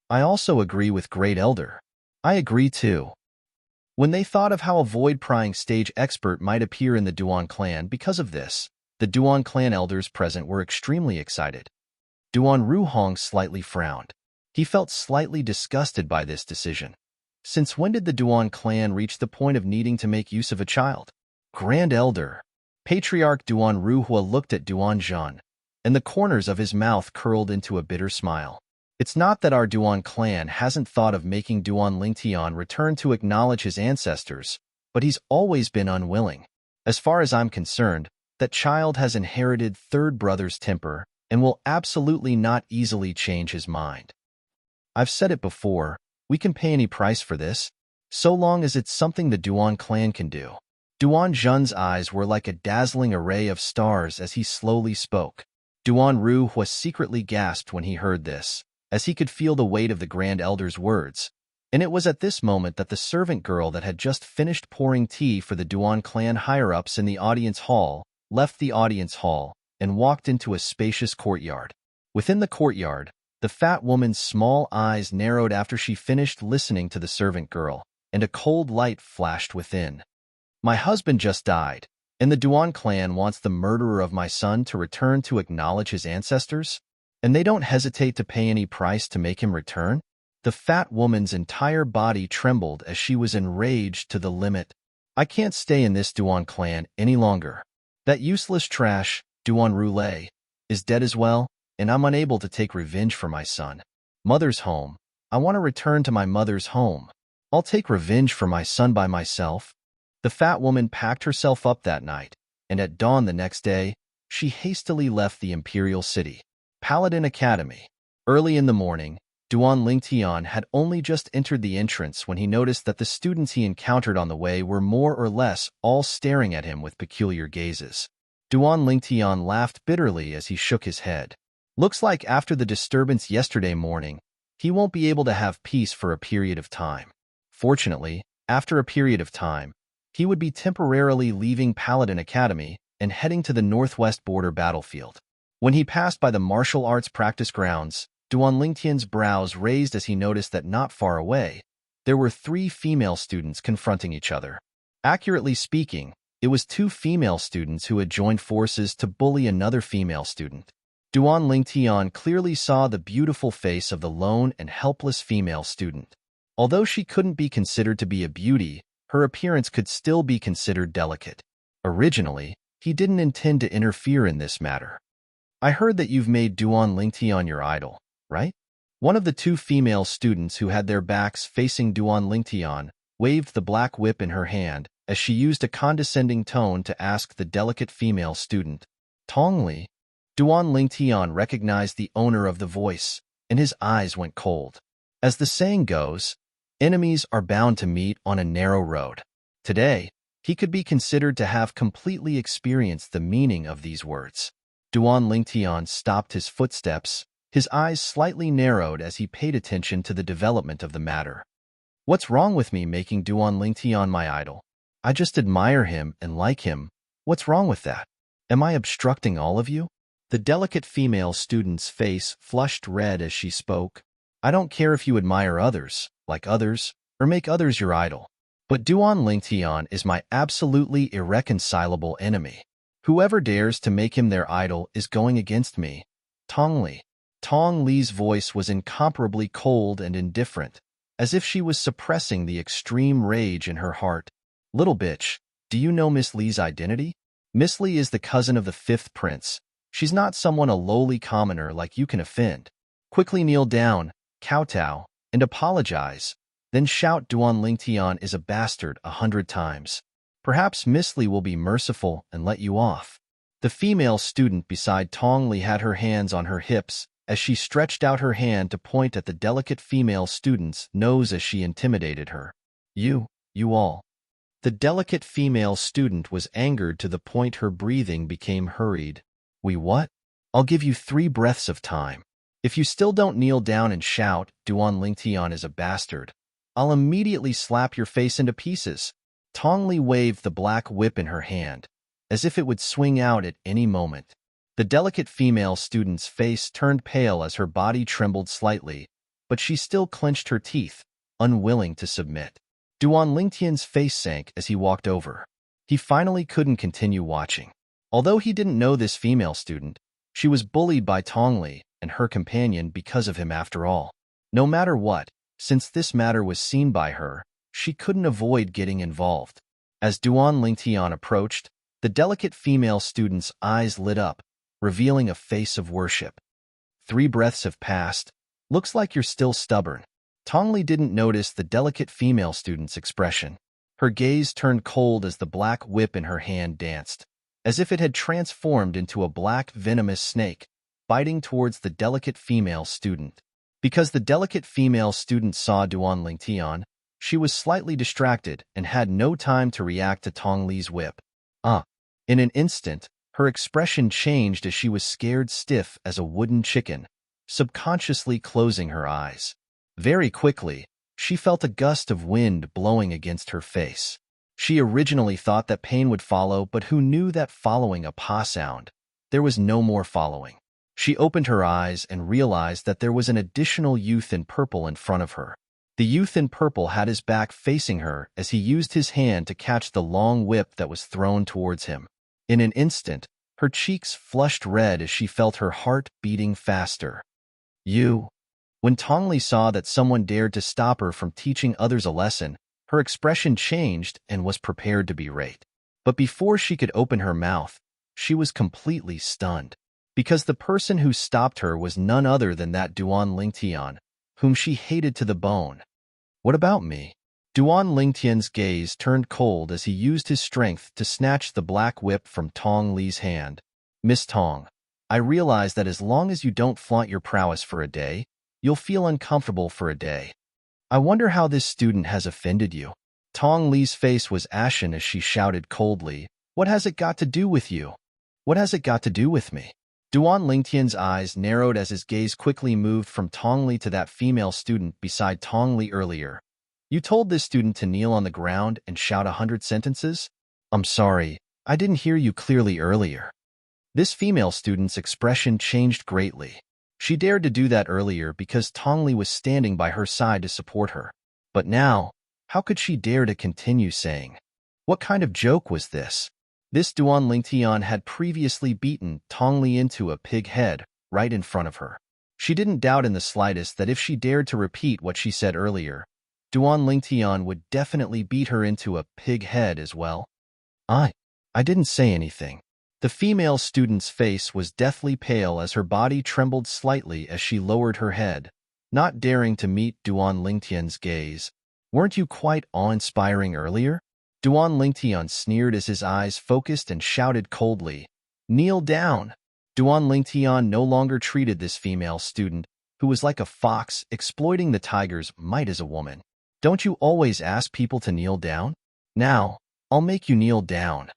I also agree with Great Elder. I agree too. When they thought of how a Void-Prying stage expert might appear in the Duan clan because of this, the Duan clan elders present were extremely excited. Duan Ruhong slightly frowned. He felt slightly disgusted by this decision. Since when did the Duan clan reach the point of needing to make use of a child? Grand Elder. Patriarch Duan Ruhua looked at Duan Zhan, and the corners of his mouth curled into a bitter smile. It's not that our Duan clan hasn't thought of making Duan Lingtian return to acknowledge his ancestors, but he's always been unwilling. As far as I'm concerned, that child has inherited third brother's temper and will absolutely not easily change his mind. I've said it before, we can pay any price for this, so long as it's something the Duan clan can do. Duan Zhan's eyes were like a dazzling array of stars as he slowly spoke. Duan Ruhua secretly gasped when he heard this, as he could feel the weight of the Grand Elder's words, and it was at this moment that the servant girl that had just finished pouring tea for the Duan clan higher-ups in the audience hall left the audience hall and walked into a spacious courtyard. Within the courtyard, the fat woman's small eyes narrowed after she finished listening to the servant girl, and a cold light flashed within. My husband just died, and the Duan clan wants the murderer of my son to return to acknowledge his ancestors? And they don't hesitate to pay any price to make him return? The fat woman's entire body trembled as she was enraged to the limit. I can't stay in this Duan clan any longer. That useless trash, Duan Roulette, is dead as well, and I'm unable to take revenge for my son. Mother's home, I want to return to my mother's home. I'll take revenge for my son by myself. The fat woman packed herself up that night, and at dawn the next day, she hastily left the imperial city. Paladin Academy. Early in the morning, Duan Lingtian had only just entered the entrance when he noticed that the students he encountered on the way were more or less all staring at him with peculiar gazes. Duan Lingtian laughed bitterly as he shook his head. Looks like after the disturbance yesterday morning, he won't be able to have peace for a period of time. Fortunately, after a period of time, he would be temporarily leaving Paladin Academy and heading to the northwest border battlefield. When he passed by the martial arts practice grounds, Duan Lingtian's brows raised as he noticed that not far away, there were 3 female students confronting each other. Accurately speaking, it was 2 female students who had joined forces to bully another female student. Duan Lingtian clearly saw the beautiful face of the lone and helpless female student. Although she couldn't be considered to be a beauty, her appearance could still be considered delicate. Originally, he didn't intend to interfere in this matter. I heard that you've made Duan Lingtian your idol, right? One of the 2 female students who had their backs facing Duan Lingtian waved the black whip in her hand as she used a condescending tone to ask the delicate female student, Tongli. Duan Lingtian recognized the owner of the voice, and his eyes went cold. As the saying goes, enemies are bound to meet on a narrow road. Today, he could be considered to have completely experienced the meaning of these words. Duan Lingtian stopped his footsteps, his eyes slightly narrowed as he paid attention to the development of the matter. What's wrong with me making Duan Lingtian my idol? I just admire him and like him. What's wrong with that? Am I obstructing all of you? The delicate female student's face flushed red as she spoke. I don't care if you admire others, like others, or make others your idol. But Duan Lingtian is my absolutely irreconcilable enemy. Whoever dares to make him their idol is going against me. Tongli. Tong Li's voice was incomparably cold and indifferent, as if she was suppressing the extreme rage in her heart. Little bitch, do you know Miss Li's identity? Miss Li is the cousin of the 5th prince. She's not someone a lowly commoner like you can offend. Quickly kneel down, kowtow, and apologize. Then shout Duan Lingtian is a bastard 100 times. Perhaps Miss Li will be merciful and let you off. The female student beside Tong Li had her hands on her hips as she stretched out her hand to point at the delicate female student's nose as she intimidated her. You all. The delicate female student was angered to the point her breathing became hurried. We what? I'll give you 3 breaths of time. If you still don't kneel down and shout, Duan Lingtian is a bastard, I'll immediately slap your face into pieces. Tong Li waved the black whip in her hand, as if it would swing out at any moment. The delicate female student's face turned pale as her body trembled slightly, but she still clenched her teeth, unwilling to submit. Duan Lingtian's face sank as he walked over. He finally couldn't continue watching. Although he didn't know this female student, she was bullied by Tong Li and her companion because of him after all. No matter what, since this matter was seen by her, she couldn't avoid getting involved. As Duan Lingtian approached, the delicate female student's eyes lit up, revealing a face of worship. 3 breaths have passed. Looks like you're still stubborn. Tong Li didn't notice the delicate female student's expression. Her gaze turned cold as the black whip in her hand danced, as if it had transformed into a black venomous snake, biting towards the delicate female student. Because the delicate female student saw Duan Lingtian, she was slightly distracted and had no time to react to Tong Li's whip. In an instant, her expression changed as she was scared stiff as a wooden chicken, subconsciously closing her eyes. Very quickly, she felt a gust of wind blowing against her face. She originally thought that pain would follow, but who knew that following a pa sound, there was no more following. She opened her eyes and realized that there was an additional youth in purple in front of her. The youth in purple had his back facing her as he used his hand to catch the long whip that was thrown towards him. In an instant, her cheeks flushed red as she felt her heart beating faster. When Tong Li saw that someone dared to stop her from teaching others a lesson, her expression changed and was prepared to berate. But before she could open her mouth, she was completely stunned. Because the person who stopped her was none other than that Duan Lingtian, whom she hated to the bone. What about me? Duan Lingtian's gaze turned cold as he used his strength to snatch the black whip from Tong Li's hand. Miss Tong, I realize that as long as you don't flaunt your prowess for a day, you'll feel uncomfortable for a day. I wonder how this student has offended you. Tong Li's face was ashen as she shouted coldly, What has it got to do with you? What has it got to do with me? Duan Lingtian's eyes narrowed as his gaze quickly moved from Tong Li to that female student beside Tong Li earlier. You told this student to kneel on the ground and shout 100 sentences? I'm sorry, I didn't hear you clearly earlier. This female student's expression changed greatly. She dared to do that earlier because Tong Li was standing by her side to support her. But now, how could she dare to continue saying? What kind of joke was this? This Duan Lingtian had previously beaten Tong Li into a pig head right in front of her. She didn't doubt in the slightest that if she dared to repeat what she said earlier, Duan Lingtian would definitely beat her into a pig head as well. I didn't say anything. The female student's face was deathly pale as her body trembled slightly as she lowered her head, not daring to meet Duan Lingtian's gaze. Weren't you quite awe-inspiring earlier? Duan Lingtian sneered as his eyes focused and shouted coldly, Kneel down! Duan Lingtian no longer treated this female student, who was like a fox exploiting the tiger's might as a woman. Don't you always ask people to kneel down? Now, I'll make you kneel down.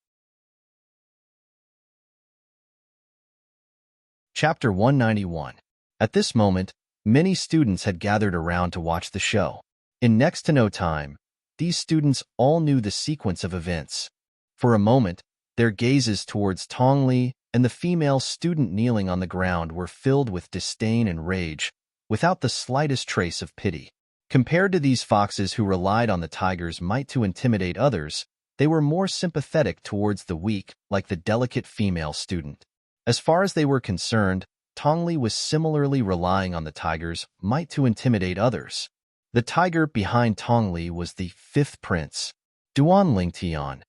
Chapter 191. At this moment, many students had gathered around to watch the show. In next to no time, these students all knew the sequence of events. For a moment, their gazes towards Tong Li and the female student kneeling on the ground were filled with disdain and rage, without the slightest trace of pity. Compared to these foxes who relied on the tiger's might to intimidate others, they were more sympathetic towards the weak, like the delicate female student. As far as they were concerned, Tong Li was similarly relying on the tiger's might to intimidate others. The tiger behind Tong Li was the fifth prince, Duan Lingtian.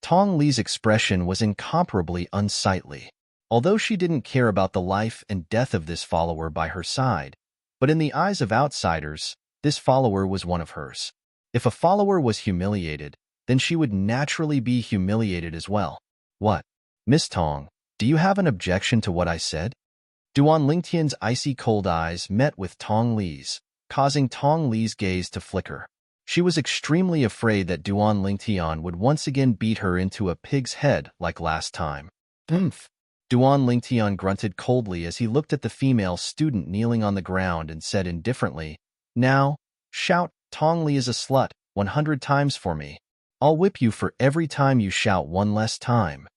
Tong Li's expression was incomparably unsightly. Although she didn't care about the life and death of this follower by her side, but in the eyes of outsiders, this follower was one of hers. If a follower was humiliated, then she would naturally be humiliated as well. What? Miss Tong, do you have an objection to what I said? Duan Lingtian's icy cold eyes met with Tong Li's, causing Tong Li's gaze to flicker. She was extremely afraid that Duan Lingtian would once again beat her into a pig's head like last time. Duan Lingtian grunted coldly as he looked at the female student kneeling on the ground and said indifferently, Now, shout, Tong Li is a slut, 100 times for me. I'll whip you for every time you shout one less time.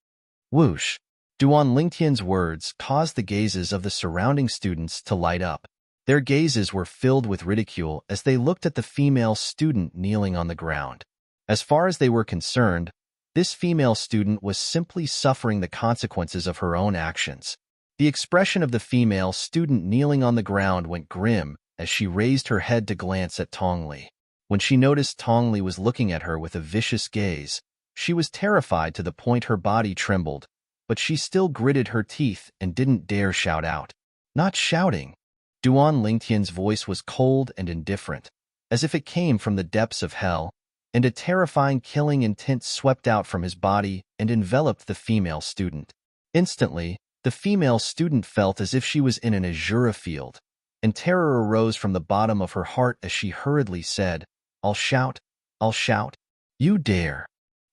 Whoosh! Duan Lingtian's words caused the gazes of the surrounding students to light up. Their gazes were filled with ridicule as they looked at the female student kneeling on the ground. As far as they were concerned, this female student was simply suffering the consequences of her own actions. The expression of the female student kneeling on the ground went grim as she raised her head to glance at Tong Li. When she noticed Tong Li was looking at her with a vicious gaze, she was terrified to the point her body trembled, but she still gritted her teeth and didn't dare shout out. Not shouting. Duan Lingtian's voice was cold and indifferent, as if it came from the depths of hell, and a terrifying killing intent swept out from his body and enveloped the female student. Instantly, the female student felt as if she was in an azure field, and terror arose from the bottom of her heart as she hurriedly said, I'll shout, I'll shout. You dare.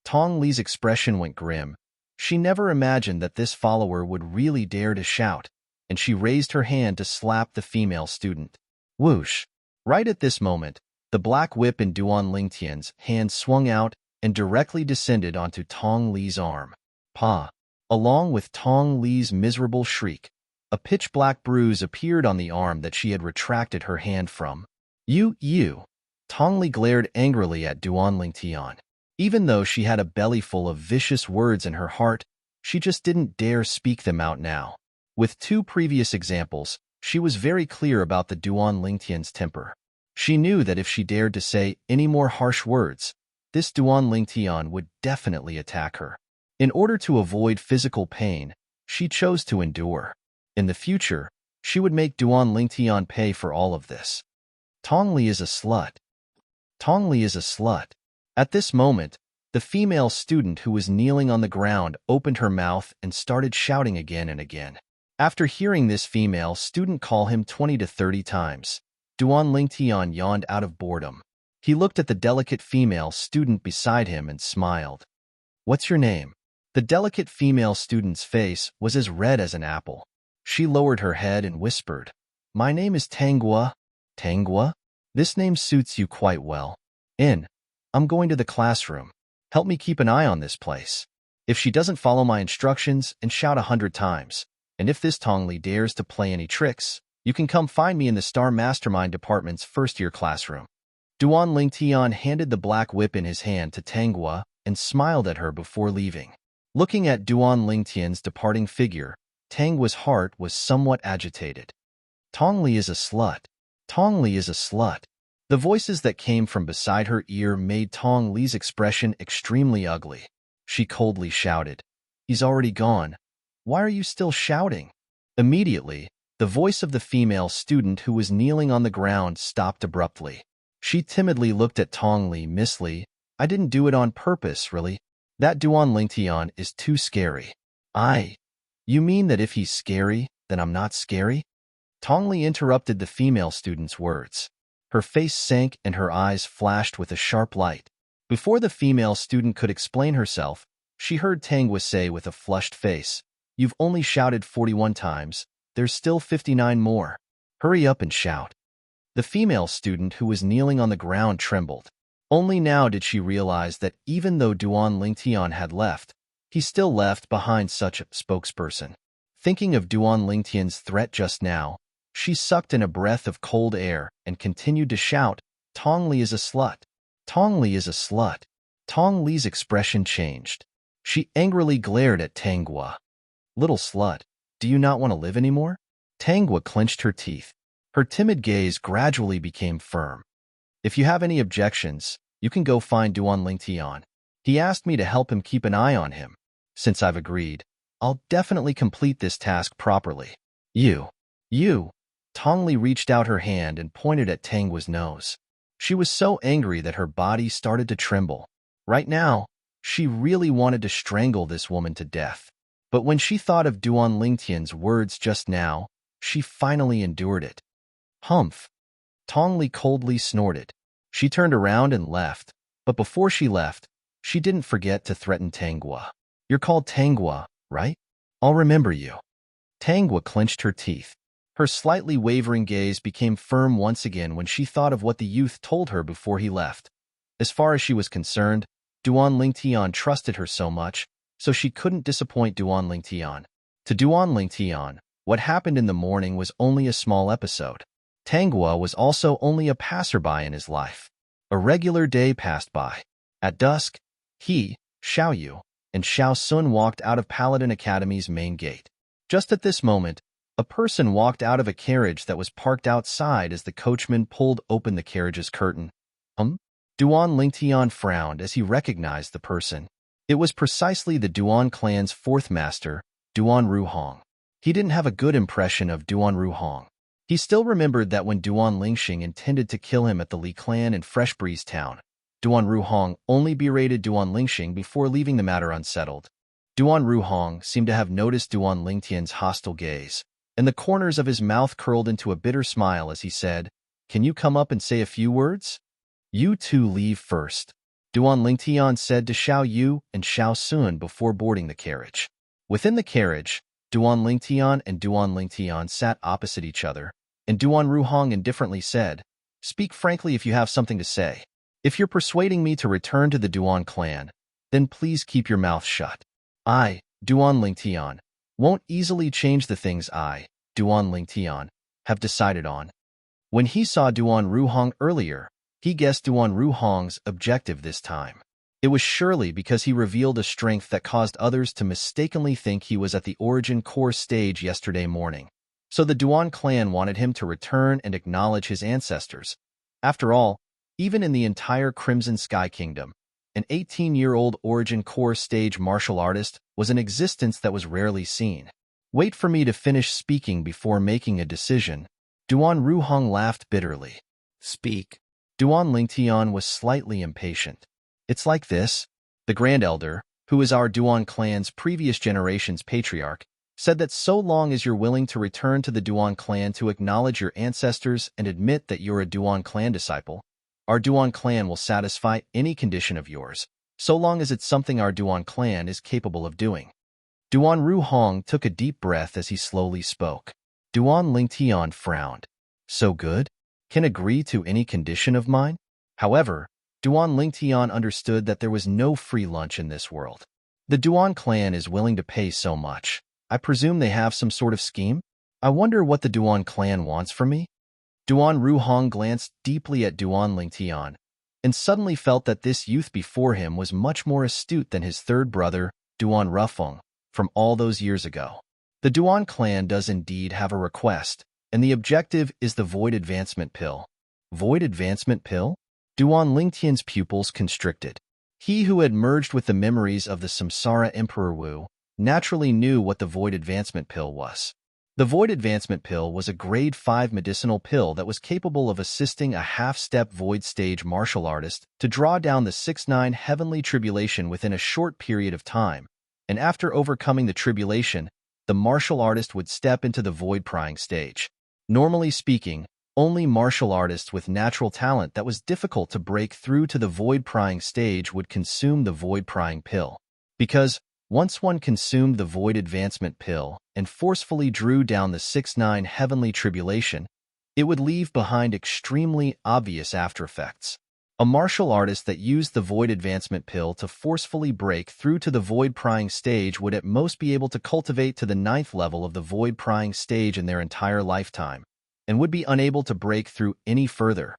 Tong Li's expression went grim. She never imagined that this follower would really dare to shout, and she raised her hand to slap the female student. Whoosh! Right at this moment, the black whip in Duan Lingtian's hand swung out and directly descended onto Tong Li's arm. Pa! Along with Tong Li's miserable shriek, a pitch-black bruise appeared on the arm that she had retracted her hand from. You! Tong Li glared angrily at Duan Lingtian. Even though she had a belly full of vicious words in her heart, she just didn't dare speak them out now. With two previous examples, she was very clear about the Duan Lingtian's temper. She knew that if she dared to say any more harsh words, this Duan Lingtian would definitely attack her. In order to avoid physical pain, she chose to endure. In the future, she would make Duan Lingtian pay for all of this. Tongli is a slut. Tongli is a slut. At this moment, the female student who was kneeling on the ground opened her mouth and started shouting again and again. After hearing this female student call him 20 to 30 times, Duan Lingtian yawned out of boredom. He looked at the delicate female student beside him and smiled. "What's your name?" The delicate female student's face was as red as an apple. She lowered her head and whispered, "My name is Tangua." "Tangua? This name suits you quite well. I'm going to the classroom. Help me keep an eye on this place. If she doesn't follow my instructions and shout 100 times, and if this Tongli dares to play any tricks, you can come find me in the Star Mastermind Department's first-year classroom." Duan Lingtian handed the black whip in his hand to Tangua and smiled at her before leaving. Looking at Duan Lingtian's departing figure, Tangua's heart was somewhat agitated. Tongli is a slut. Tongli is a slut. The voices that came from beside her ear made Tong Li's expression extremely ugly. She coldly shouted, "He's already gone. Why are you still shouting?" Immediately, the voice of the female student who was kneeling on the ground stopped abruptly. She timidly looked at Tong Li. "Miss Li, I didn't do it on purpose, really. That Duan Lingtian is too scary." You mean that if he's scary, then I'm not scary?" Tong Li interrupted the female student's words. Her face sank and her eyes flashed with a sharp light. Before the female student could explain herself, she heard Tangua say with a flushed face, "You've only shouted 41 times. There's still 59 more. Hurry up and shout." The female student who was kneeling on the ground trembled. Only now did she realize that even though Duan Lingtian had left, he still left behind such a spokesperson. Thinking of Duan Lingtian's threat just now, she sucked in a breath of cold air and continued to shout, "Tong Li is a slut. Tong Li is a slut." Tong Li's expression changed. She angrily glared at Tangua. "Little slut, do you not want to live anymore?" Tangua clenched her teeth. Her timid gaze gradually became firm. "If you have any objections, you can go find Duan Lingtian. He asked me to help him keep an eye on him. Since I've agreed, I'll definitely complete this task properly." You. Tong Li reached out her hand and pointed at Tangua's nose. She was so angry that her body started to tremble. Right now, she really wanted to strangle this woman to death. But when she thought of Duan Lingtian's words just now, she finally endured it. "Humph." Tong Li coldly snorted. She turned around and left, but before she left, she didn't forget to threaten Tangua. "You're called Tangua, right? I'll remember you." Tangua clenched her teeth. Her slightly wavering gaze became firm once again when she thought of what the youth told her before he left. As far as she was concerned, Duan Lingtian trusted her so much, so she couldn't disappoint Duan Lingtian. To Duan Lingtian, what happened in the morning was only a small episode. Tangua was also only a passerby in his life. A regular day passed by. At dusk, he, Xiao Yu, and Xiao Sun walked out of Paladin Academy's main gate. Just at this moment, a person walked out of a carriage that was parked outside as the coachman pulled open the carriage's curtain. Duan Lingtian frowned as he recognized the person. It was precisely the Duan clan's fourth master, Duan Ruhong. He didn't have a good impression of Duan Ruhong. He still remembered that when Duan Lingxing intended to kill him at the Li clan in Fresh Breeze Town, Duan Ruhong only berated Duan Lingxing before leaving the matter unsettled. Duan Ruhong seemed to have noticed Duan Lingtian's hostile gaze, and the corners of his mouth curled into a bitter smile as he said, "Can you come up and say a few words?" "You two leave first," Duan Lingtian said to Xiao Yu and Xiao Sun before boarding the carriage. Within the carriage, Duan Lingtian and Duan Lingtian sat opposite each other, and Duan Ruhong indifferently said, "Speak frankly if you have something to say. If you're persuading me to return to the Duan clan, then please keep your mouth shut. I, Duan Lingtian, won't easily change the things I, Duan Lingtian, have decided on." When he saw Duan Ruhong earlier, he guessed Duan Ruhong's objective this time. It was surely because he revealed a strength that caused others to mistakenly think he was at the Origin Core stage yesterday morning. So the Duan clan wanted him to return and acknowledge his ancestors. After all, even in the entire Crimson Sky Kingdom, an 18-year-old Origin Core stage martial artist was an existence that was rarely seen. "Wait for me to finish speaking before making a decision." Duan Ruhong laughed bitterly. Speak. Duan Lingtian was slightly impatient. It's like this. The Grand Elder, who is our Duan clan's previous generation's patriarch, said that so long as you're willing to return to the Duan clan to acknowledge your ancestors and admit that you're a Duan clan disciple, our Duan clan will satisfy any condition of yours, so long as it's something our Duan clan is capable of doing. Duan Ru Hong took a deep breath as he slowly spoke. Duan Lingtian frowned. So good? Can agree to any condition of mine? However, Duan Lingtian understood that there was no free lunch in this world. The Duan clan is willing to pay so much. I presume they have some sort of scheme? I wonder what the Duan clan wants from me? Duan Ru Hong glanced deeply at Duan Lingtian and suddenly felt that this youth before him was much more astute than his third brother, Duan Rufeng, from all those years ago. The Duan clan does indeed have a request, and the objective is the Void Advancement Pill. Void Advancement Pill? Duan Lingtian's pupils constricted. He who had merged with the memories of the Samsara Emperor Wu naturally knew what the Void Advancement Pill was. The Void Advancement Pill was a grade 5 medicinal pill that was capable of assisting a half-step Void stage martial artist to draw down the 6-9 heavenly tribulation within a short period of time, and after overcoming the tribulation, the martial artist would step into the Void Prying stage. Normally speaking, only martial artists with natural talent that was difficult to break through to the Void Prying stage would consume the Void Prying Pill. Because, once one consumed the Void Advancement Pill and forcefully drew down the 6-9 heavenly tribulation, it would leave behind extremely obvious aftereffects. A martial artist that used the Void Advancement Pill to forcefully break through to the Void Prying stage would at most be able to cultivate to the 9th level of the Void Prying stage in their entire lifetime, and would be unable to break through any further.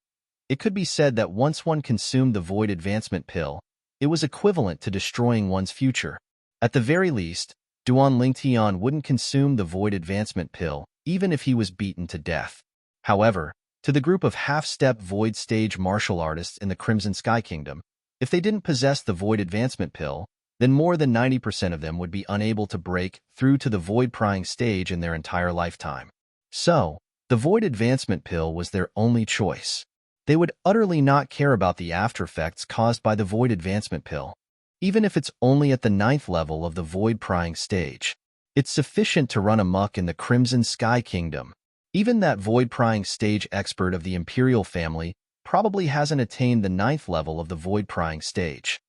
It could be said that once one consumed the Void Advancement Pill, it was equivalent to destroying one's future. At the very least, Duan Lingtian wouldn't consume the Void Advancement Pill, even if he was beaten to death. However, to the group of half-step Void stage martial artists in the Crimson Sky Kingdom, if they didn't possess the Void Advancement Pill, then more than 90% of them would be unable to break through to the Void Prying stage in their entire lifetime. So, the Void Advancement Pill was their only choice. They would utterly not care about the aftereffects caused by the Void Advancement Pill, even if it's only at the 9th level of the Void Prying stage. It's sufficient to run amok in the Crimson Sky Kingdom. Even that Void Prying stage expert of the Imperial family probably hasn't attained the 9th level of the Void Prying stage.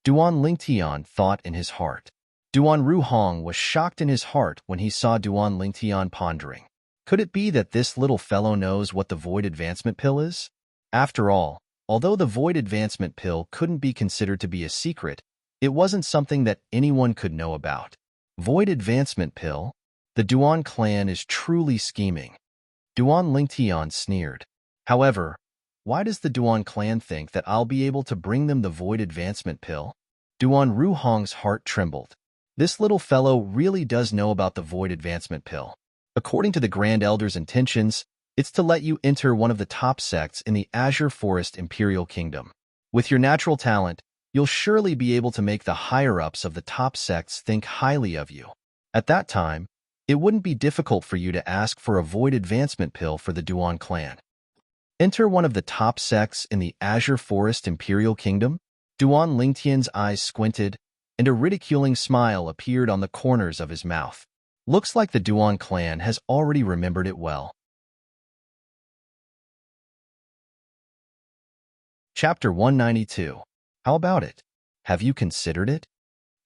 Duan Lingtian thought in his heart. Duan Ru Hong was shocked in his heart when he saw Duan Lingtian pondering. Could it be that this little fellow knows what the Void Advancement Pill is? After all, although the Void Advancement Pill couldn't be considered to be a secret, it wasn't something that anyone could know about. Void Advancement Pill? The Duan clan is truly scheming. Duan Lingtian sneered. However, why does the Duan clan think that I'll be able to bring them the Void Advancement Pill? Duan Ru Hong's heart trembled. This little fellow really does know about the Void Advancement Pill. According to the Grand Elder's intentions, it's to let you enter one of the top sects in the Azure Forest Imperial Kingdom. With your natural talent, you'll surely be able to make the higher-ups of the top sects think highly of you. At that time, it wouldn't be difficult for you to ask for a Void Advancement Pill for the Duan clan. Enter one of the top sects in the Azure Forest Imperial Kingdom? Duan Lingtian's eyes squinted, and a ridiculing smile appeared on the corners of his mouth. Looks like the Duan clan has already remembered it well. Chapter 192. How about it? Have you considered it?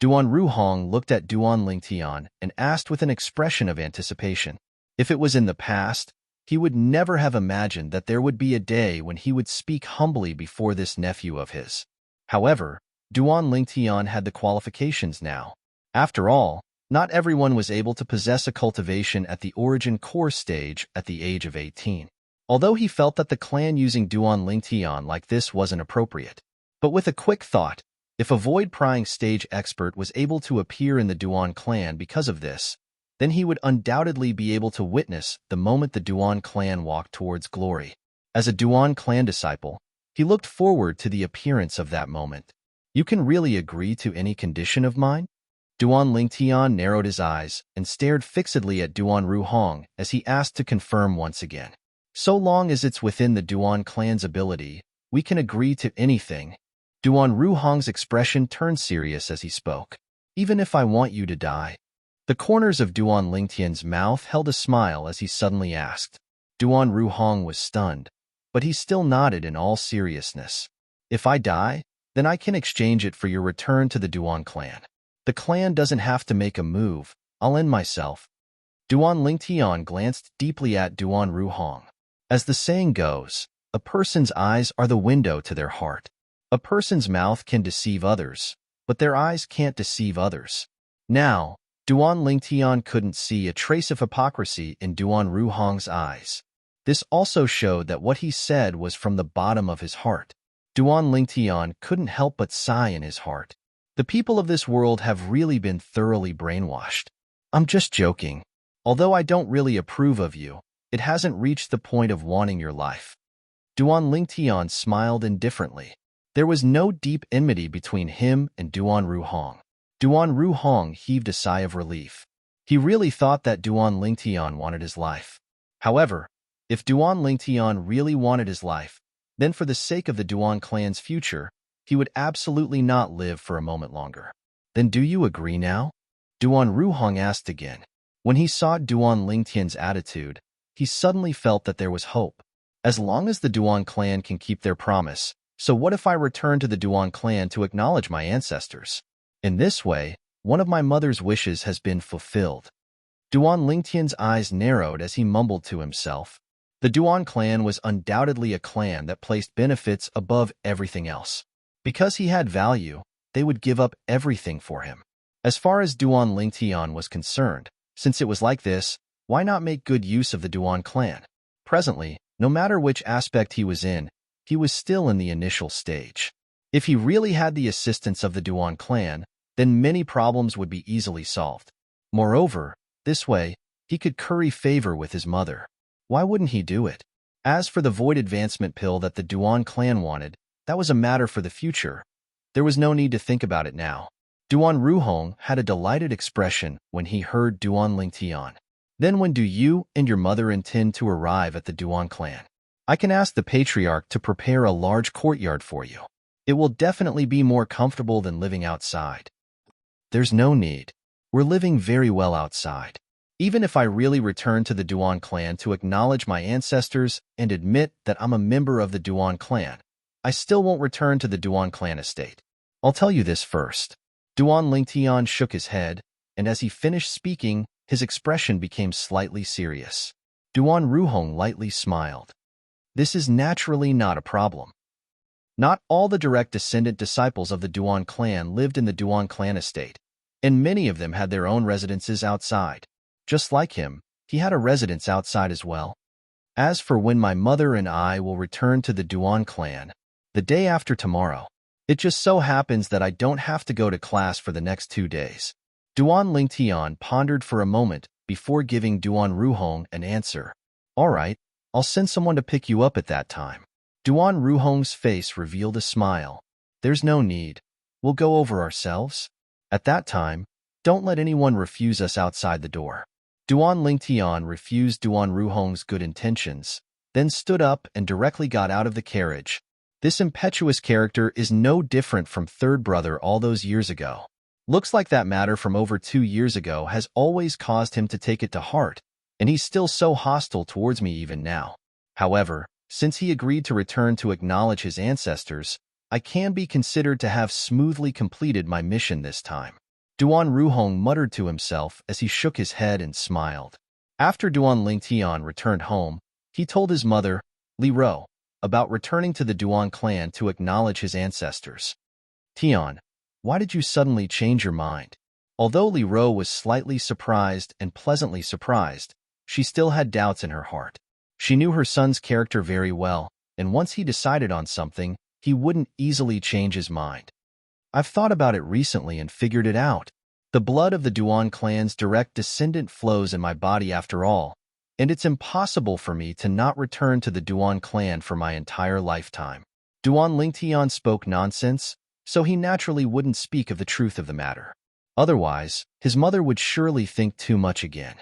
Duan Ru Hong looked at Duan Lingtian and asked with an expression of anticipation. If it was in the past, he would never have imagined that there would be a day when he would speak humbly before this nephew of his. However, Duan Lingtian had the qualifications now. After all, not everyone was able to possess a cultivation at the origin core stage at the age of 18. Although he felt that the clan using Duan Lingtian like this wasn't appropriate. But with a quick thought, if a Void Prying stage expert was able to appear in the Duan clan because of this, then he would undoubtedly be able to witness the moment the Duan clan walked towards glory. As a Duan clan disciple, he looked forward to the appearance of that moment. You can really agree to any condition of mine? Duan Lingtian narrowed his eyes and stared fixedly at Duan Ru Hong as he asked to confirm once again. So long as it's within the Duan clan's ability, we can agree to anything. Duan Ruhong's expression turned serious as he spoke. Even if I want you to die. The corners of Duan Lingtian's mouth held a smile as he suddenly asked. Duan Ruhong was stunned, but he still nodded in all seriousness. If I die, then I can exchange it for your return to the Duan clan. The clan doesn't have to make a move. I'll end myself. Duan Lingtian glanced deeply at Duan Ruhong. As the saying goes, a person's eyes are the window to their heart. A person's mouth can deceive others, but their eyes can't deceive others. Now, Duan Lingtian couldn't see a trace of hypocrisy in Duan Ruhong's eyes. This also showed that what he said was from the bottom of his heart. Duan Lingtian couldn't help but sigh in his heart. The people of this world have really been thoroughly brainwashed. I'm just joking. Although I don't really approve of you, it hasn't reached the point of wanting your life. Duan Lingtian smiled indifferently. There was no deep enmity between him and Duan Ruhong. Duan Ruhong heaved a sigh of relief. He really thought that Duan Lingtian wanted his life. However, if Duan Lingtian really wanted his life, then for the sake of the Duan clan's future, he would absolutely not live for a moment longer. Then do you agree now? Duan Ruhong asked again. When he saw Duan Lingtian's attitude, he suddenly felt that there was hope. As long as the Duan clan can keep their promise, so what if I return to the Duan clan to acknowledge my ancestors? In this way, one of my mother's wishes has been fulfilled. Duan Lingtian's eyes narrowed as he mumbled to himself. The Duan clan was undoubtedly a clan that placed benefits above everything else. Because he had value, they would give up everything for him. As far as Duan Lingtian was concerned, since it was like this, why not make good use of the Duan clan? Presently, no matter which aspect he was in, he was still in the initial stage. If he really had the assistance of the Duan clan, then many problems would be easily solved. Moreover, this way, he could curry favor with his mother. Why wouldn't he do it? As for the void advancement pill that the Duan clan wanted, that was a matter for the future. There was no need to think about it now. Duan Ruhong had a delighted expression when he heard Duan Lingtian. Then when do you and your mother intend to arrive at the Duan clan? I can ask the patriarch to prepare a large courtyard for you. It will definitely be more comfortable than living outside. There's no need. We're living very well outside. Even if I really return to the Duan clan to acknowledge my ancestors and admit that I'm a member of the Duan clan, I still won't return to the Duan clan estate. I'll tell you this first. Duan Lingtian shook his head, and as he finished speaking, his expression became slightly serious. Duan Ruhong lightly smiled. This is naturally not a problem. Not all the direct descendant disciples of the Duan clan lived in the Duan clan estate, and many of them had their own residences outside. Just like him, he had a residence outside as well. As for when my mother and I will return to the Duan clan, the day after tomorrow. It just so happens that I don't have to go to class for the next 2 days. Duan Lingtian pondered for a moment before giving Duan Ruhong an answer. All right, I'll send someone to pick you up at that time. Duan Ruhong's face revealed a smile. There's no need. We'll go over ourselves. At that time, don't let anyone refuse us outside the door. Duan Lingtian refused Duan Ruhong's good intentions, then stood up and directly got out of the carriage. This impetuous character is no different from third brother all those years ago. Looks like that matter from over 2 years ago has always caused him to take it to heart, and he's still so hostile towards me even now. However, since he agreed to return to acknowledge his ancestors, I can be considered to have smoothly completed my mission this time. Duan Ruhong muttered to himself as he shook his head and smiled. After Duan Lingtian returned home, he told his mother, Li Ro, about returning to the Duan clan to acknowledge his ancestors. Tian, why did you suddenly change your mind? Although Li Ro was slightly surprised and pleasantly surprised, she still had doubts in her heart. She knew her son's character very well, and once he decided on something, he wouldn't easily change his mind. I've thought about it recently and figured it out. The blood of the Duan clan's direct descendant flows in my body after all, and it's impossible for me to not return to the Duan clan for my entire lifetime. Duan Lingtian spoke nonsense, so he naturally wouldn't speak of the truth of the matter. Otherwise, his mother would surely think too much again.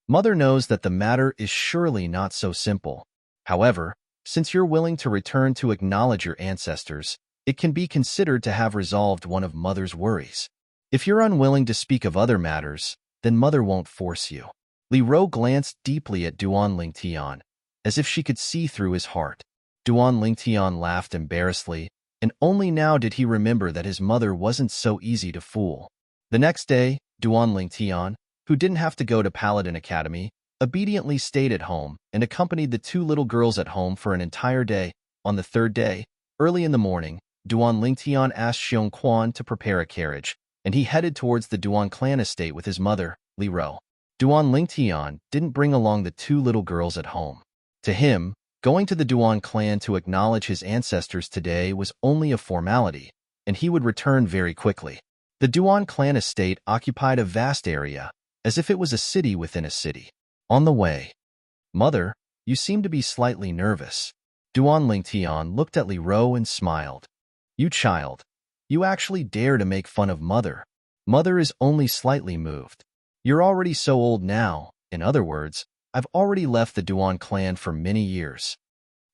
Mother knows that the matter is surely not so simple. However, since you're willing to return to acknowledge your ancestors, it can be considered to have resolved one of Mother's worries. If you're unwilling to speak of other matters, then Mother won't force you. Li Ro glanced deeply at Duan Lingtian, as if she could see through his heart. Duan Lingtian laughed embarrassedly, and only now did he remember that his mother wasn't so easy to fool. The next day, Duan Lingtian, who didn't have to go to Paladin Academy, obediently stayed at home and accompanied the two little girls at home for an entire day. On the third day, early in the morning, Duan Lingtian asked Xiong Quan to prepare a carriage, and he headed towards the Duan clan estate with his mother, Li Ro. Duan Lingtian didn't bring along the two little girls at home. To him, going to the Duan clan to acknowledge his ancestors today was only a formality, and he would return very quickly. The Duan clan estate occupied a vast area, as if it was a city within a city. On the way, "Mother, you seem to be slightly nervous." Duan Lingtian looked at Li Ro and smiled. "You child, you actually dare to make fun of Mother. Mother is only slightly moved. You're already so old now. In other words, I've already left the Duan clan for many years."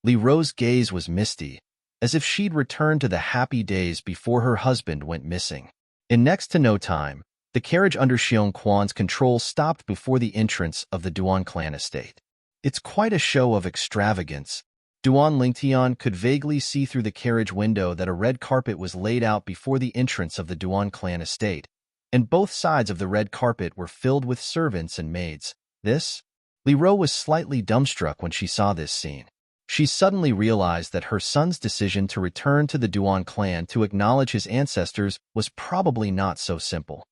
Li Ro's gaze was misty, as if she'd returned to the happy days before her husband went missing. In next to no time, the carriage under Xiong Quan's control stopped before the entrance of the Duan clan estate. It's quite a show of extravagance. Duan Lingtian could vaguely see through the carriage window that a red carpet was laid out before the entrance of the Duan clan estate, and both sides of the red carpet were filled with servants and maids. Li Ro was slightly dumbstruck when she saw this scene. She suddenly realized that her son's decision to return to the Duan clan to acknowledge his ancestors was probably not so simple.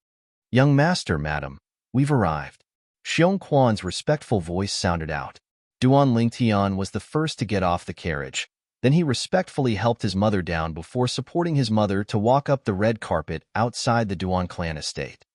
"Young master, madam, we've arrived." Xiong Quan's respectful voice sounded out. Duan Lingtian was the first to get off the carriage. Then he respectfully helped his mother down before supporting his mother to walk up the red carpet outside the Duan clan estate.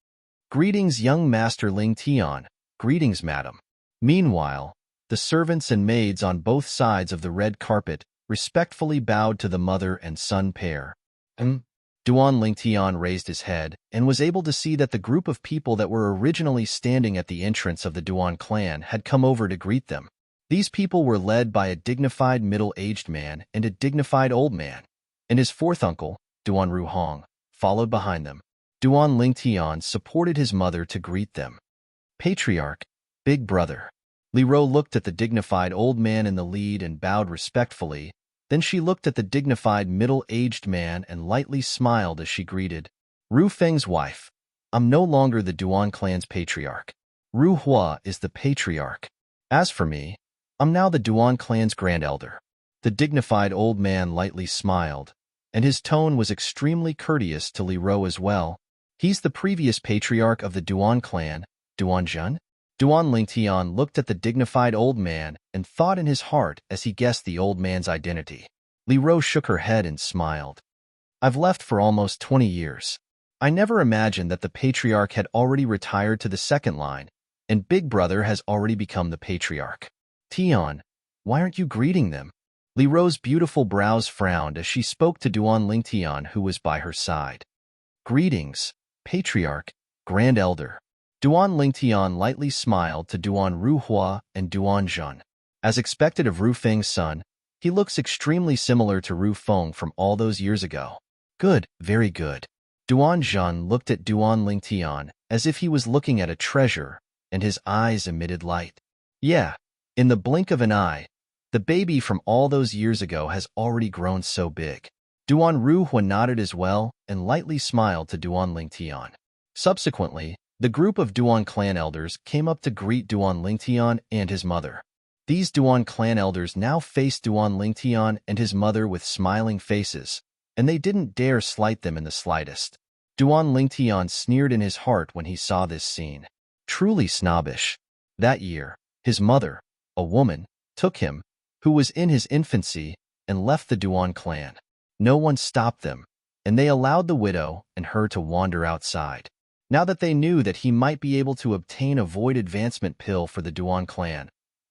"Greetings, young master Lingtian." "Greetings, madam." Meanwhile, the servants and maids on both sides of the red carpet respectfully bowed to the mother and son pair. Duan Lingtian raised his head and was able to see that the group of people that were originally standing at the entrance of the Duan clan had come over to greet them. These people were led by a dignified middle-aged man and a dignified old man, and his fourth uncle, Duan Ruhong, followed behind them. Duan Lingtian supported his mother to greet them. "Patriarch, big brother." Li Ro looked at the dignified old man in the lead and bowed respectfully. Then she looked at the dignified middle-aged man and lightly smiled as she greeted. "Ru Feng's wife. I'm no longer the Duan clan's patriarch. Ru Hua is the patriarch. As for me, I'm now the Duan clan's grand elder." The dignified old man lightly smiled, and his tone was extremely courteous to Li Ro as well. "He's the previous patriarch of the Duan clan, Duan Zhen?" Duan Lingtian looked at the dignified old man and thought in his heart as he guessed the old man's identity. Li Ro shook her head and smiled. "I've left for almost 20 years. I never imagined that the patriarch had already retired to the second line, and big brother has already become the patriarch." "Tian, why aren't you greeting them?" Li Ro's beautiful brows frowned as she spoke to Duan Lingtian, who was by her side. "Greetings, patriarch, grand elder." Duan Lingtian lightly smiled to Duan Ruhua and Duan Zhen. As expected of Ru Feng's son, he looks extremely similar to Ru Feng from all those years ago. "Good, very good." Duan Zhen looked at Duan Lingtian as if he was looking at a treasure, and his eyes emitted light. "Yeah, in the blink of an eye, the baby from all those years ago has already grown so big." Duan Ruhua nodded as well and lightly smiled to Duan Lingtian. Subsequently, the group of Duan clan elders came up to greet Duan Lingtian and his mother. These Duan clan elders now faced Duan Lingtian and his mother with smiling faces, and they didn't dare slight them in the slightest. Duan Lingtian sneered in his heart when he saw this scene. Truly snobbish. That year, his mother, a woman, took him, who was in his infancy, and left the Duan clan. No one stopped them, and they allowed the widow and her to wander outside. Now that they knew that he might be able to obtain a void advancement pill for the Duan clan,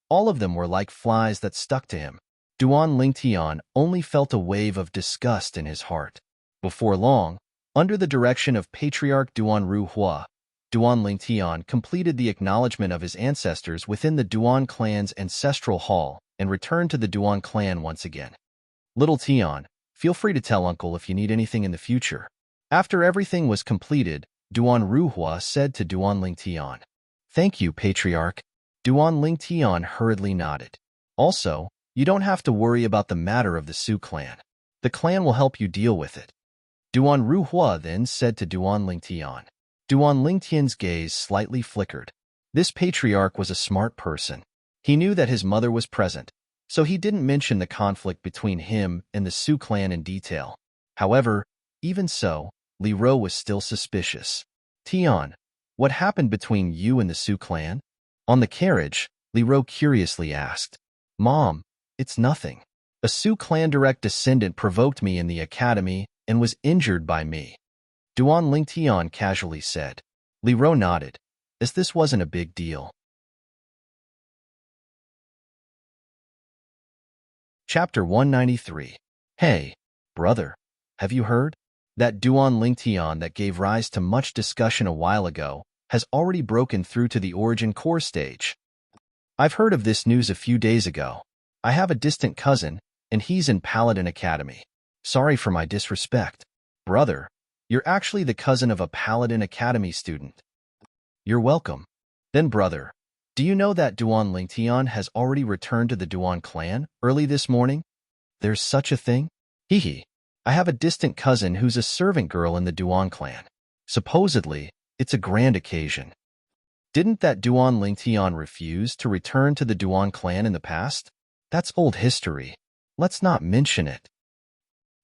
all of them were like flies that stuck to him. Duan Lingtian only felt a wave of disgust in his heart. Before long, under the direction of Patriarch Duan Ruhua, Duan Lingtian completed the acknowledgement of his ancestors within the Duan clan's ancestral hall and returned to the Duan clan once again. Little Tian, feel free to tell Uncle if you need anything in the future. After everything was completed, Duan Ruhua said to Duan Lingtian. Thank you, Patriarch. Duan Lingtian hurriedly nodded. Also, you don't have to worry about the matter of the Su clan. The clan will help you deal with it. Duan Ruhua then said to Duan Lingtian. Duan Lingtian's gaze slightly flickered. This patriarch was a smart person. He knew that his mother was present, so he didn't mention the conflict between him and the Su clan in detail. However, even so, Li Ro was still suspicious. Tian, what happened between you and the Su clan? On the carriage, Li Ro curiously asked. Mom, it's nothing. A Su clan direct descendant provoked me in the academy and was injured by me. Duan Lingtian casually said. Li Ro nodded, as this wasn't a big deal. Chapter 193. Hey, brother, have you heard? That Duan Lingtian that gave rise to much discussion a while ago has already broken through to the origin core stage. I've heard of this news a few days ago. I have a distant cousin, and he's in Paladin Academy. Sorry for my disrespect. Brother, you're actually the cousin of a Paladin Academy student. You're welcome. Then brother, do you know that Duan Lingtian has already returned to the Duan clan early this morning? There's such a thing? Hee. I have a distant cousin who's a servant girl in the Duan clan. Supposedly, it's a grand occasion. Didn't that Duan Lingtian refuse to return to the Duan clan in the past? That's old history. Let's not mention it.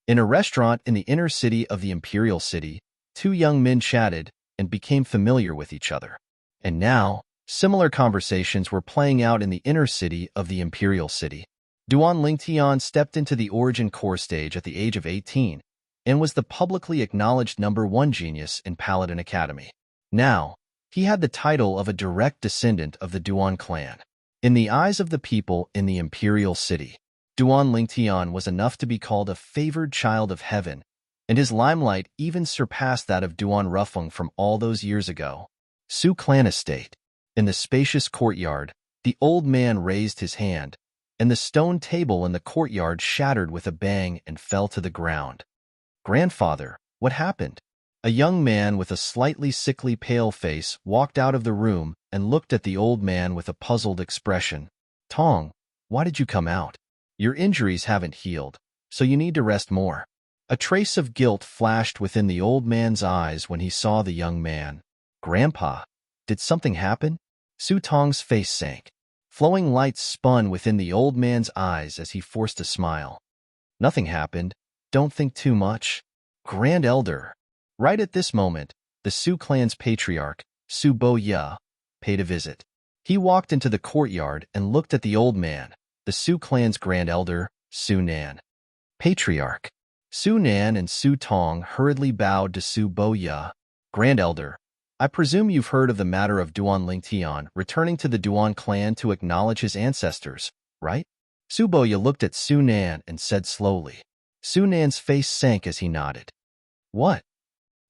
In a restaurant in the inner city of the Imperial City, two young men chatted and became familiar with each other. And now, similar conversations were playing out in the inner city of the Imperial City. Duan Lingtian stepped into the origin core stage at the age of 18 and was the publicly acknowledged #1 genius in Paladin Academy. Now, he had the title of a direct descendant of the Duan clan. In the eyes of the people in the Imperial City, Duan Lingtian was enough to be called a favored child of heaven, and his limelight even surpassed that of Duan Ruffung from all those years ago. Su clan estate. In the spacious courtyard, the old man raised his hand, and the stone table in the courtyard shattered with a bang and fell to the ground. Grandfather, what happened? A young man with a slightly sickly pale face walked out of the room and looked at the old man with a puzzled expression. Tong, why did you come out? Your injuries haven't healed, so you need to rest more. A trace of guilt flashed within the old man's eyes when he saw the young man. Grandpa, did something happen? Su Tong's face sank. Flowing lights spun within the old man's eyes as he forced a smile. Nothing happened. Don't think too much. Grand Elder. Right at this moment, the Su clan's patriarch, Su Bo Ya, paid a visit. He walked into the courtyard and looked at the old man, the Su clan's grand elder, Su Nan. Patriarch. Su Nan and Su Tong hurriedly bowed to Su Bo Ya. Grand Elder, I presume you've heard of the matter of Duan Lingtian returning to the Duan clan to acknowledge his ancestors, right? Su Bo Ya looked at Su Nan and said slowly. Su Nan's face sank as he nodded. What?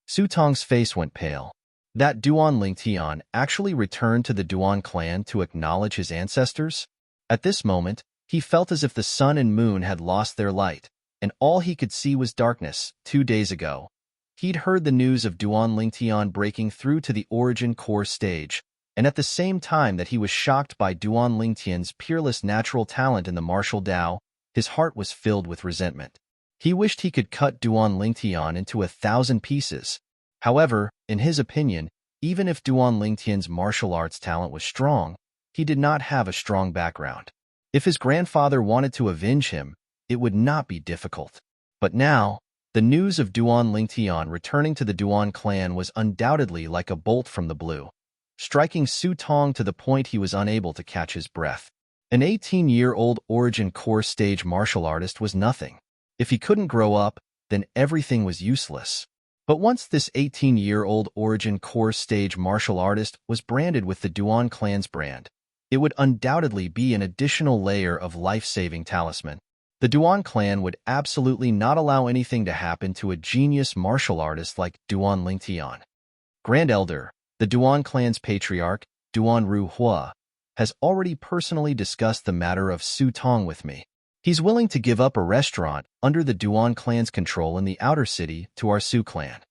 Su Tong's face went pale. That Duan Lingtian actually returned to the Duan clan to acknowledge his ancestors? At this moment, he felt as if the sun and moon had lost their light, and all he could see was darkness. 2 days ago, he'd heard the news of Duan Lingtian breaking through to the origin core stage, and at the same time that he was shocked by Duan Lingtian's peerless natural talent in the martial Dao, his heart was filled with resentment. He wished he could cut Duan Lingtian into 1,000 pieces. However, in his opinion, even if Duan Lingtian's martial arts talent was strong, he did not have a strong background. If his grandfather wanted to avenge him, it would not be difficult. But now, the news of Duan Lingtian returning to the Duan clan was undoubtedly like a bolt from the blue, striking Su Tong to the point he was unable to catch his breath. An 18-year-old origin core stage martial artist was nothing. If he couldn't grow up, then everything was useless. But once this 18-year-old origin core stage martial artist was branded with the Duan clan's brand, it would undoubtedly be an additional layer of life-saving talisman. The Duan clan would absolutely not allow anything to happen to a genius martial artist like Duan Lingtian. Grand Elder, The Duan clan's patriarch, Duan Ru Hua, has already personally discussed the matter of Su Tong with me. He's willing to give up a restaurant under the Duan clan's control in the outer city to our Su clan.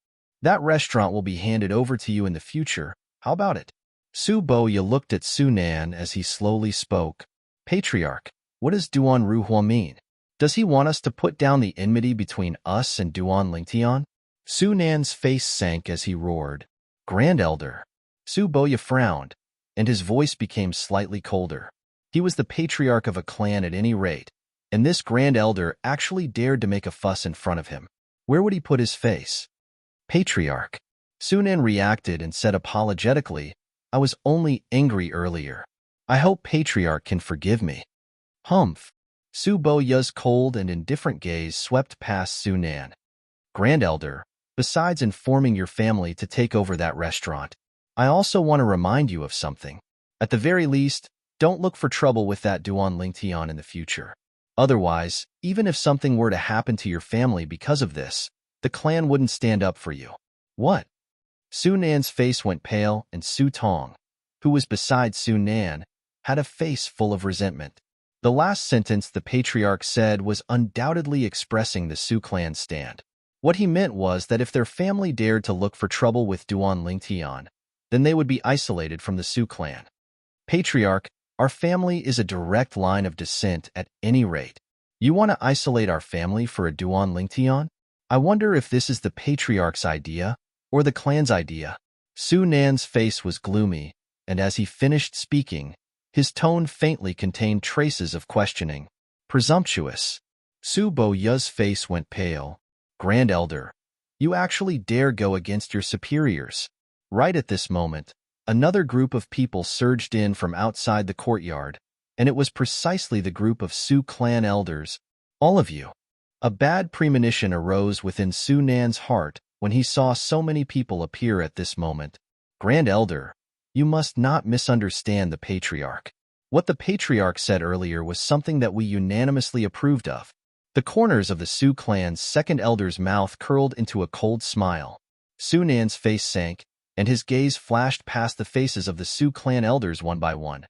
That restaurant will be handed over to you in the future. How about it? Su Boya looked at Su Nan as he slowly spoke. Patriarch, what does Duan Ruhua mean? Does he want us to put down the enmity between us and Duan Lingtian? Su Nan's face sank as he roared. Grand Elder. Su Boya frowned, and his voice became slightly colder. He was the patriarch of a clan at any rate, and this Grand Elder actually dared to make a fuss in front of him. Where would he put his face? Patriarch. Su Nan reacted and said apologetically, I was only angry earlier. I hope Patriarch can forgive me. Humph. Su Boya's cold and indifferent gaze swept past Su Nan. Grand Elder, besides informing your family to take over that restaurant, I also want to remind you of something. At the very least, don't look for trouble with that Duan Lingtian in the future. Otherwise, even if something were to happen to your family because of this, the clan wouldn't stand up for you. What? Su Nan's face went pale, and Su Tong, who was beside Su Nan, had a face full of resentment. The last sentence the patriarch said was undoubtedly expressing the Su clan's stand. What he meant was that if their family dared to look for trouble with Duan Lingtian, then they would be isolated from the Su clan. Patriarch, our family is a direct line of descent at any rate. You want to isolate our family for a Duan Lingtian? I wonder if this is the patriarch's idea or the clan's idea. Su Nan's face was gloomy, and as he finished speaking, his tone faintly contained traces of questioning. Presumptuous. Su Boya's face went pale. Grand Elder, you actually dare go against your superiors. Right at this moment, another group of people surged in from outside the courtyard, and it was precisely the group of Su clan elders. All of you. A bad premonition arose within Su Nan's heart when he saw so many people appear at this moment. Grand Elder, you must not misunderstand the patriarch. What the patriarch said earlier was something that we unanimously approved of. The corners of the Su clan's second elder's mouth curled into a cold smile. Su Nan's face sank, and his gaze flashed past the faces of the Su clan elders one by one.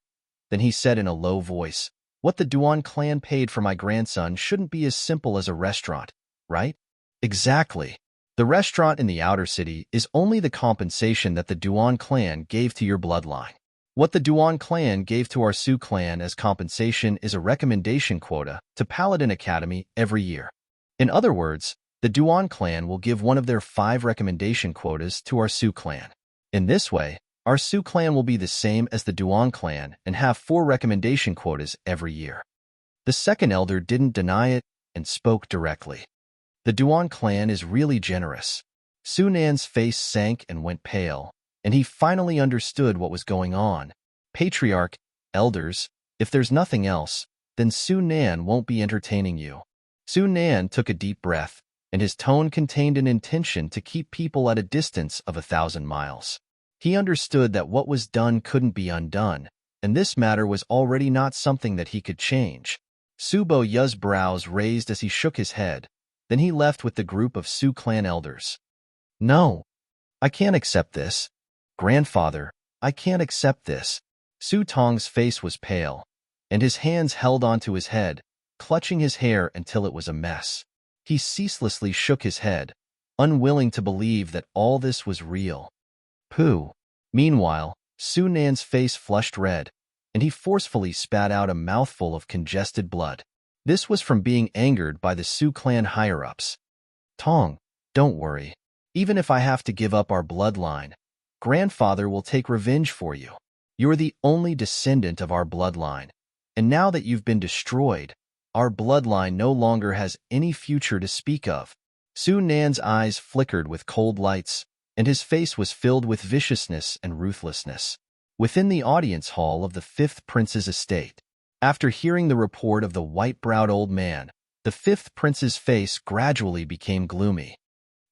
Then he said in a low voice, what the Duan clan paid for my grandson shouldn't be as simple as a restaurant, right? Exactly. The restaurant in the outer city is only the compensation that the Duan clan gave to your bloodline. What the Duan clan gave to our Su clan as compensation is a recommendation quota to Paladin Academy every year. In other words, the Duan clan will give one of their 5 recommendation quotas to our Su clan. In this way, our Su clan will be the same as the Duan clan and have 4 recommendation quotas every year. The second elder didn't deny it and spoke directly. The Duan clan is really generous. Su Nan's face sank and went pale, and he finally understood what was going on. Patriarch, elders, if there's nothing else, then Su Nan won't be entertaining you. Su Nan took a deep breath, and his tone contained an intention to keep people at a distance of 1,000 miles. He understood that what was done couldn't be undone, and this matter was already not something that he could change. Su Boya's brows raised as he shook his head. Then he left with the group of Su clan elders. No, I can't accept this. Grandfather, I can't accept this. Su Tong's face was pale, and his hands held onto his head, clutching his hair until it was a mess. He ceaselessly shook his head, unwilling to believe that all this was real. Pooh. Meanwhile, Su Nan's face flushed red, and he forcefully spat out a mouthful of congested blood. This was from being angered by the Su clan higher-ups. Tong, don't worry. Even if I have to give up our bloodline, Grandfather will take revenge for you. You're the only descendant of our bloodline, and now that you've been destroyed, our bloodline no longer has any future to speak of. Su Nan's eyes flickered with cold lights, and his face was filled with viciousness and ruthlessness. Within the audience hall of the 5th Prince's estate, after hearing the report of the white-browed old man, the 5th Prince's face gradually became gloomy.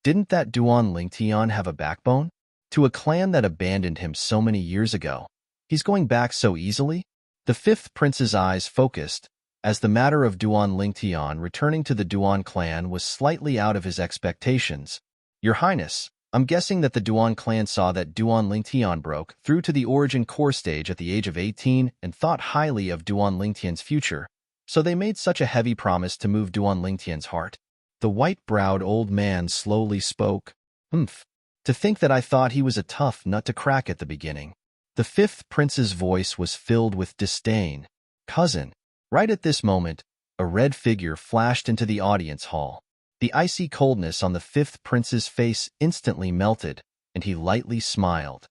Didn't that Duan Lingtian have a backbone? To a clan that abandoned him so many years ago, he's going back so easily? The 5th Prince's eyes focused, as the matter of Duan Lingtian returning to the Duan clan was slightly out of his expectations. Your Highness, I'm guessing that the Duan clan saw that Duan Lingtian broke through to the origin core stage at the age of 18 and thought highly of Duan Lingtian's future, so they made such a heavy promise to move Duan Lingtian's heart. The white-browed old man slowly spoke. Humph. To think that I thought he was a tough nut to crack at the beginning. The fifth prince's voice was filled with disdain. Cousin. Right at this moment, a red figure flashed into the audience hall. The icy coldness on the fifth prince's face instantly melted, and he lightly smiled.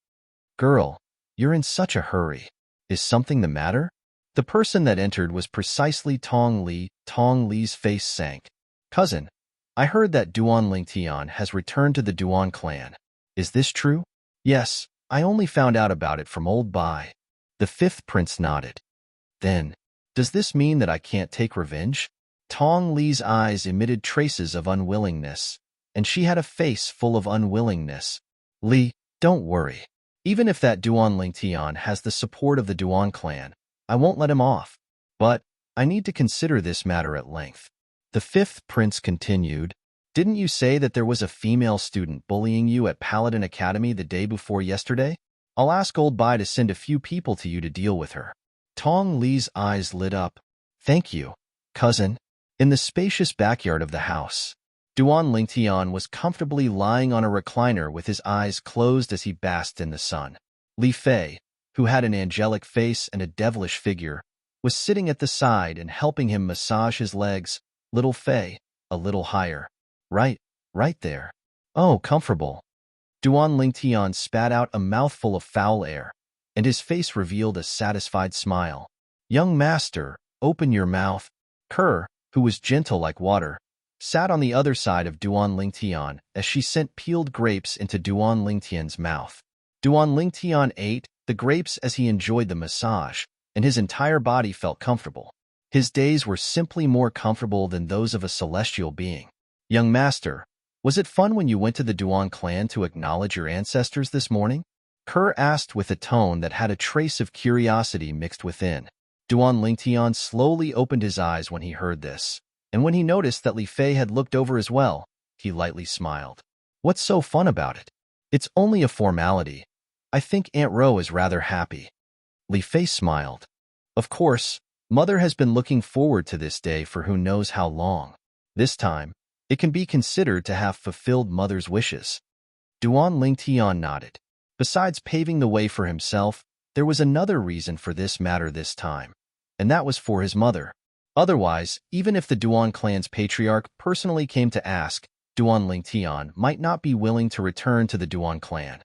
Girl, you're in such a hurry. Is something the matter? The person that entered was precisely Tong Li. Tong Li's face sank. Cousin, I heard that Duan Lingtian has returned to the Duan clan. Is this true? Yes, I only found out about it from old Bai. The fifth prince nodded. Then, does this mean that I can't take revenge? Tong Li's eyes emitted traces of unwillingness, and she had a face full of unwillingness. Li, don't worry. Even if that Duan Lingtian has the support of the Duan clan, I won't let him off. But I need to consider this matter at length. The fifth prince continued. Didn't you say that there was a female student bullying you at Paladin Academy the day before yesterday? I'll ask old Bai to send a few people to you to deal with her. Tong Li's eyes lit up. Thank you, cousin. In the spacious backyard of the house, Duan Lingtian was comfortably lying on a recliner with his eyes closed as he basked in the sun. Li Fei, who had an angelic face and a devilish figure, was sitting at the side and helping him massage his legs. Little Fei, a little higher. Right there. Oh, comfortable. Duan Lingtian spat out a mouthful of foul air, and his face revealed a satisfied smile. Young master, open your mouth. Kerr, who was gentle like water, sat on the other side of Duan Lingtian as she sent peeled grapes into Duan Lingtian's mouth. Duan Lingtian ate the grapes as he enjoyed the massage, and his entire body felt comfortable. His days were simply more comfortable than those of a celestial being. Young master, was it fun when you went to the Duan clan to acknowledge your ancestors this morning? Kerr asked with a tone that had a trace of curiosity mixed within. Duan Lingtian slowly opened his eyes when he heard this, and when he noticed that Li Fei had looked over as well, he lightly smiled. What's so fun about it? It's only a formality. I think Aunt Ro is rather happy. Li Fei smiled. Of course, Mother has been looking forward to this day for who knows how long. This time, it can be considered to have fulfilled Mother's wishes. Duan Lingtian nodded. Besides paving the way for himself, there was another reason for this matter this time, and that was for his mother. Otherwise, even if the Duan clan's patriarch personally came to ask, Duan Lingtian might not be willing to return to the Duan clan.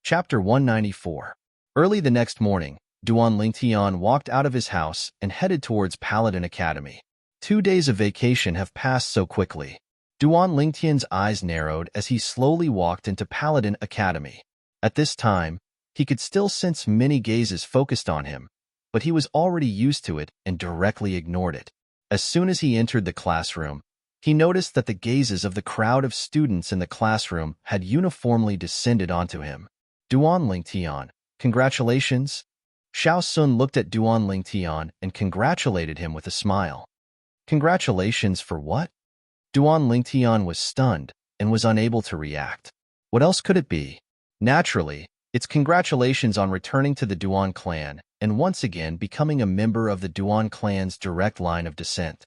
Chapter 194. Early the next morning, Duan Lingtian walked out of his house and headed towards Paladin Academy. 2 days of vacation have passed so quickly. Duan Lingtian's eyes narrowed as he slowly walked into Paladin Academy. At this time, he could still sense many gazes focused on him, but he was already used to it and directly ignored it. As soon as he entered the classroom, he noticed that the gazes of the crowd of students in the classroom had uniformly descended onto him. Duan Lingtian, congratulations. Xiao Sun looked at Duan Lingtian and congratulated him with a smile. Congratulations for what? Duan Lingtian was stunned and was unable to react. What else could it be? Naturally, it's congratulations on returning to the Duan clan and once again becoming a member of the Duan clan's direct line of descent.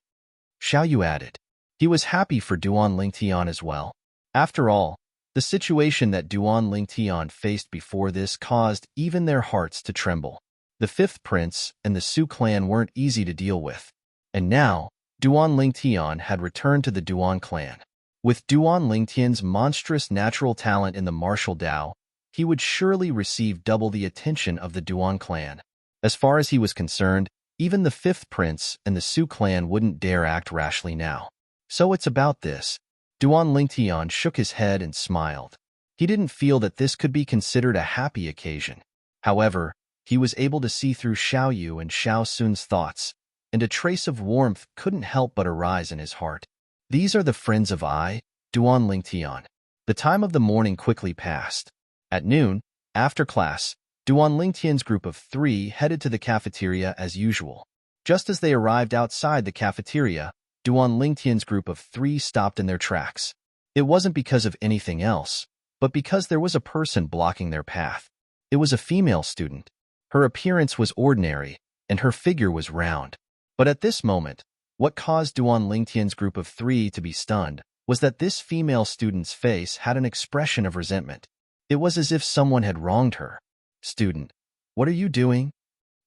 Xiao Yu added. He was happy for Duan Lingtian as well. After all, the situation that Duan Lingtian faced before this caused even their hearts to tremble. The fifth prince and the Su clan weren't easy to deal with. And now, Duan Lingtian had returned to the Duan clan. With Duan Lingtian's monstrous natural talent in the martial Dao, he would surely receive double the attention of the Duan clan. As far as he was concerned, even the fifth prince and the Su clan wouldn't dare act rashly now. So it's about this. Duan Lingtian shook his head and smiled. He didn't feel that this could be considered a happy occasion. However, he was able to see through Xiao Yu and Xiao Sun's thoughts, and a trace of warmth couldn't help but arise in his heart. These are the friends of Duan Lingtian. The time of the morning quickly passed. At noon, after class, Duan Lingtian's group of 3 headed to the cafeteria as usual. Just as they arrived outside the cafeteria, Duan Lingtian's group of 3 stopped in their tracks. It wasn't because of anything else, but because there was a person blocking their path. It was a female student. Her appearance was ordinary, and her figure was round. But at this moment, what caused Duan Lingtian's group of 3 to be stunned was that this female student's face had an expression of resentment. It was as if someone had wronged her. "Student, what are you doing?"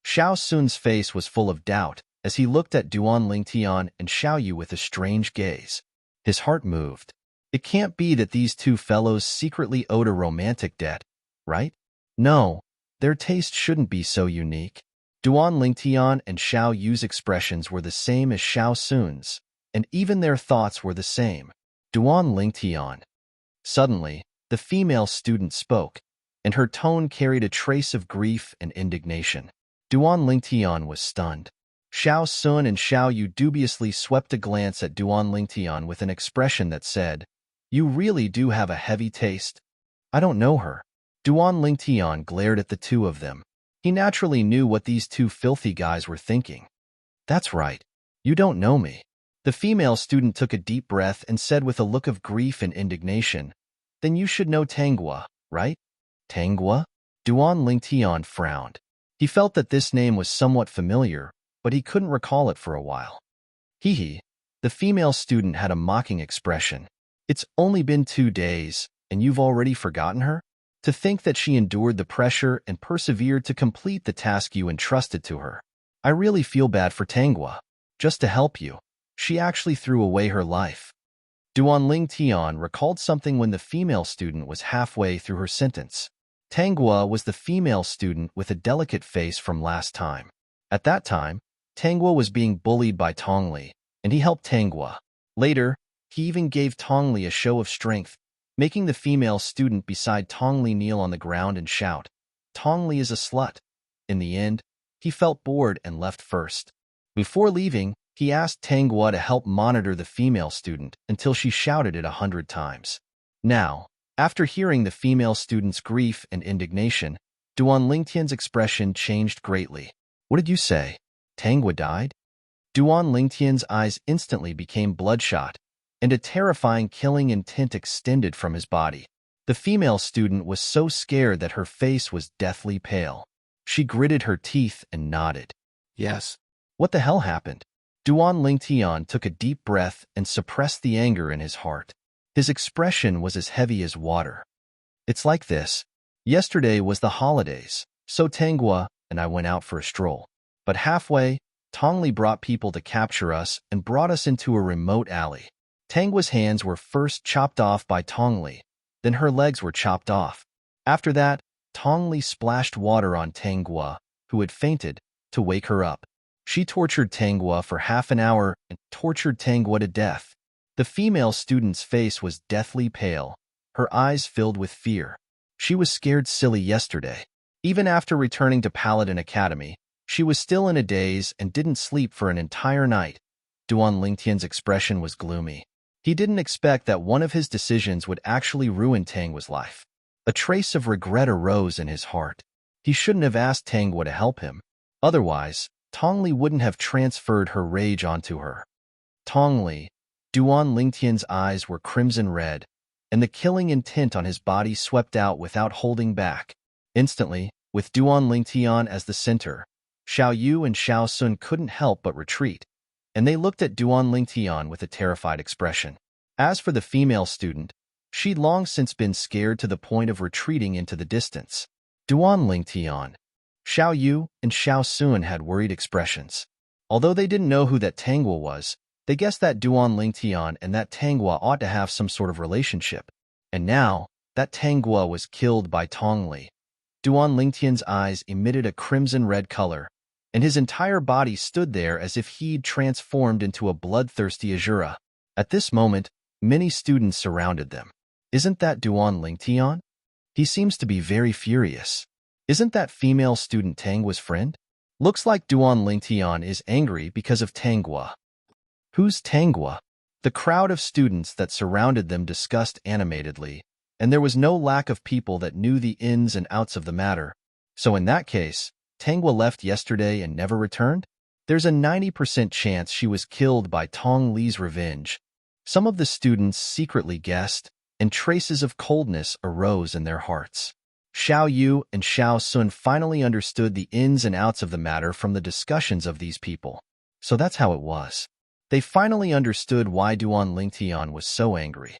Xiao Sun's face was full of doubt as he looked at Duan Lingtian and Xiao Yu with a strange gaze. His heart moved. It can't be that these 2 fellows secretly owed a romantic debt, right? No, their taste shouldn't be so unique. Duan Lingtian and Xiao Yu's expressions were the same as Xiao Sun's, and even their thoughts were the same. Duan Lingtian. Suddenly, the female student spoke, and her tone carried a trace of grief and indignation. Duan Lingtian was stunned. Xiao Sun and Xiao Yu dubiously swept a glance at Duan Lingtian with an expression that said, "You really do have a heavy taste." "I don't know her." Duan Lingtian glared at the 2 of them. He naturally knew what these 2 filthy guys were thinking. "That's right. You don't know me." The female student took a deep breath and said with a look of grief and indignation, "Then you should know Tanghua, right?" "Tanghua?" Duan Lingtian frowned. He felt that this name was somewhat familiar, but he couldn't recall it for a while. "Hee." The female student had a mocking expression. "It's only been 2 days, and you've already forgotten her? To think that she endured the pressure and persevered to complete the task you entrusted to her. I really feel bad for Tanghua. Just to help you, she actually threw away her life." Duan Lingtian recalled something when the female student was halfway through her sentence. Tanghua was the female student with a delicate face from last time. At that time, Tanghua was being bullied by Tongli, and he helped Tanghua. Later, he even gave Tongli a show of strength, making the female student beside Tongli kneel on the ground and shout, "Tongli is a slut." In the end, he felt bored and left first. Before leaving, he asked Tanghua to help monitor the female student until she shouted it 100 times. Now, after hearing the female student's grief and indignation, Duan Lingtian's expression changed greatly. "What did you say? Tanghua died?" Duan Lingtian's eyes instantly became bloodshot, and a terrifying killing intent extended from his body. The female student was so scared that her face was deathly pale. She gritted her teeth and nodded. Yes. What the hell happened? Duan Lingtian took a deep breath and suppressed the anger in his heart. His expression was as heavy as water. "It's like this. Yesterday was the holidays, so Tanghua and I went out for a stroll. But halfway, Tongli brought people to capture us and brought us into a remote alley. Tanghua's hands were first chopped off by Tongli, then her legs were chopped off. After that, Tongli splashed water on Tanghua, who had fainted, to wake her up. She tortured Tanghua for half an hour and tortured Tanghua to death." The female student's face was deathly pale, her eyes filled with fear. She was scared silly yesterday. Even after returning to Paladin Academy, she was still in a daze and didn't sleep for an entire night. Duan Lingtian's expression was gloomy. He didn't expect that one of his decisions would actually ruin Tanghua's life. A trace of regret arose in his heart. He shouldn't have asked Tanghua to help him. Otherwise, Tongli wouldn't have transferred her rage onto her. Tongli. Duan Lingtian's eyes were crimson red, and the killing intent on his body swept out without holding back. Instantly, with Duan Lingtian as the center, Xiao Yu and Xiao Sun couldn't help but retreat, and they looked at Duan Lingtian with a terrified expression. As for the female student, she'd long since been scared to the point of retreating into the distance. Duan Lingtian. Xiao Yu and Xiao Sun had worried expressions. Although they didn't know who that Tanghua was, they guessed that Duan Lingtian and that Tanghua ought to have some sort of relationship. And now, that Tanghua was killed by Tongli. Duan Lingtian's eyes emitted a crimson red color, and his entire body stood there as if he'd transformed into a bloodthirsty Azura. At this moment, many students surrounded them. "Isn't that Duan Lingtian? He seems to be very furious. Isn't that female student Tanghua's friend? Looks like Duan Lingtian is angry because of Tanghua." "Who's Tanghua?" The crowd of students that surrounded them discussed animatedly, and there was no lack of people that knew the ins and outs of the matter. So in that case, Tanghua left yesterday and never returned? There's a 90% chance she was killed by Tong Li's revenge. Some of the students secretly guessed, and traces of coldness arose in their hearts. Xiao Yu and Xiao Sun finally understood the ins and outs of the matter from the discussions of these people. So that's how it was. They finally understood why Duan Lingtian was so angry.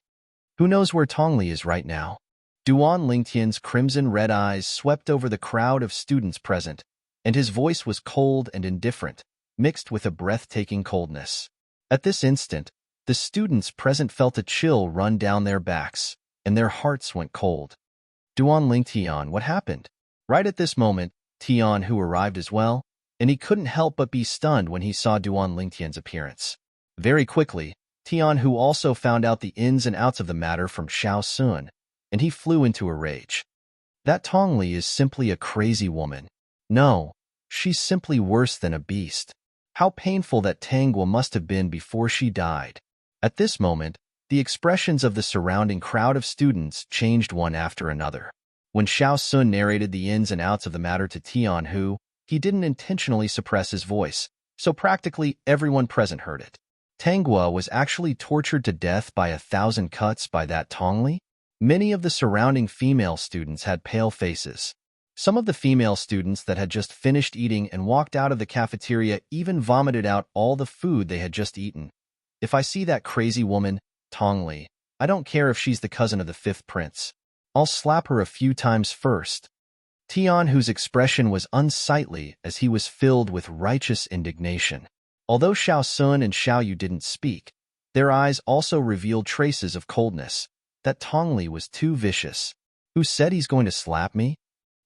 Who knows where Tongli is right now? Duan Lingtian's crimson-red eyes swept over the crowd of students present, and his voice was cold and indifferent, mixed with a breathtaking coldness. At this instant, the students present felt a chill run down their backs, and their hearts went cold. Duan Lingtian, what happened? Right at this moment, Tian Hu arrived as well, and he couldn't help but be stunned when he saw Duan Lingtian's appearance. Very quickly, Tian Hu also found out the ins and outs of the matter from Xiao Sun, and he flew into a rage. That Tongli is simply a crazy woman. No, she's simply worse than a beast. How painful that Tangwa must have been before she died. At this moment, the expressions of the surrounding crowd of students changed one after another. When Xiao Sun narrated the ins and outs of the matter to Tian Hu, he didn't intentionally suppress his voice, so practically everyone present heard it. Tangwa was actually tortured to death by 1,000 cuts by that Tongli? Many of the surrounding female students had pale faces. Some of the female students that had just finished eating and walked out of the cafeteria even vomited out all the food they had just eaten. If I see that crazy woman, Tongli, I don't care if she's the cousin of the 5th prince. I'll slap her a few times first. Tian Hu's expression was unsightly as he was filled with righteous indignation. Although Xiao Sun and Xiao Yu didn't speak, their eyes also revealed traces of coldness. That Tongli was too vicious. Who said he's going to slap me?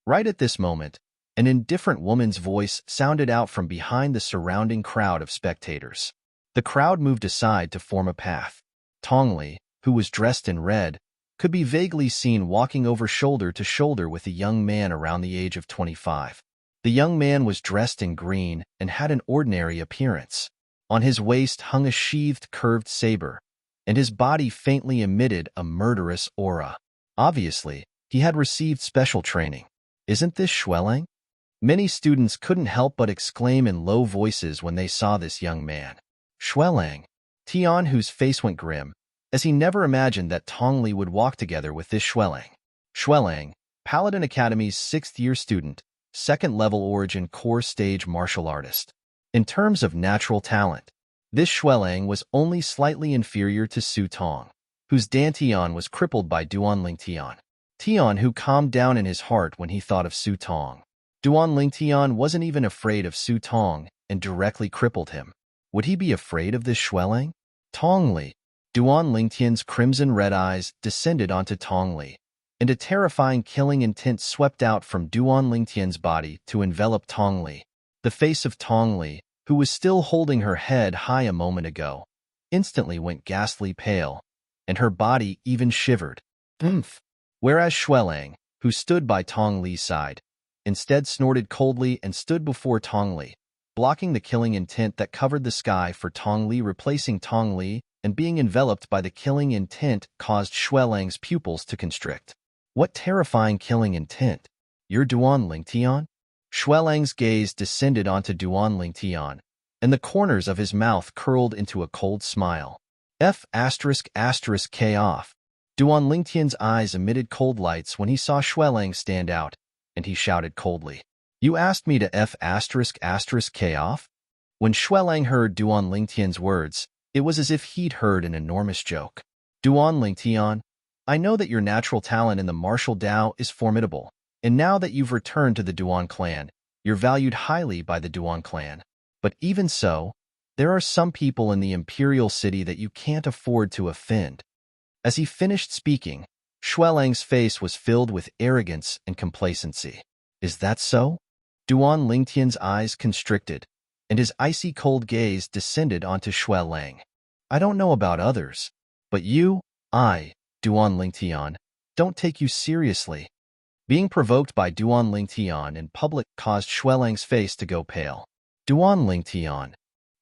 Right at this moment, an indifferent woman's voice sounded out from behind the surrounding crowd of spectators. The crowd moved aside to form a path. Tongli, who was dressed in red, could be vaguely seen walking over shoulder to shoulder with a young man around the age of 25. The young man was dressed in green and had an ordinary appearance. On his waist hung a sheathed curved saber, and his body faintly emitted a murderous aura. Obviously, he had received special training. Isn't this Xuelang? Many students couldn't help but exclaim in low voices when they saw this young man. Xuelang. Tian Hu's face went grim, as he never imagined that Tongli would walk together with this Xuelang. Xuelang, Paladin Academy's 6th-year student, 2nd-level origin core stage martial artist. In terms of natural talent, this Xuelang was only slightly inferior to Su Tong, whose Dantian was crippled by Duan Lingtian. Tian Hu calmed down in his heart when he thought of Su Tong. Duan Lingtian wasn't even afraid of Su Tong and directly crippled him. Would he be afraid of this Xuelang? Tongli. Duan Lingtian's crimson-red eyes descended onto Tongli, and a terrifying killing intent swept out from Duan Lingtian's body to envelop Tongli. The face of Tongli, who was still holding her head high a moment ago, instantly went ghastly pale, and her body even shivered. Oomph! Whereas Xuelang, who stood by Tong Li's side, instead snorted coldly and stood before Tong Li, blocking the killing intent that covered the sky for Tong Li. Replacing Tong Li and being enveloped by the killing intent caused Xuelang's pupils to constrict. What terrifying killing intent! You're Duan Lingtian? Xuelang's gaze descended onto Duan Lingtian, and the corners of his mouth curled into a cold smile. K off. Duan Lingtian's eyes emitted cold lights when he saw Xuelang stand out, and he shouted coldly, "You asked me to K off?" When Xuelang heard Duan Lingtian's words, it was as if he'd heard an enormous joke. Duan Lingtian, I know that your natural talent in the martial Dao is formidable, and now that you've returned to the Duan clan, you're valued highly by the Duan clan. But even so, there are some people in the imperial city that you can't afford to offend. As he finished speaking, Xuelang's face was filled with arrogance and complacency. Is that so? Duan Lingtian's eyes constricted, and his icy cold gaze descended onto Xuelang. I don't know about others, but you, Duan Lingtian, don't take you seriously. Being provoked by Duan Lingtian in public caused Xuelang's face to go pale. Duan Lingtian.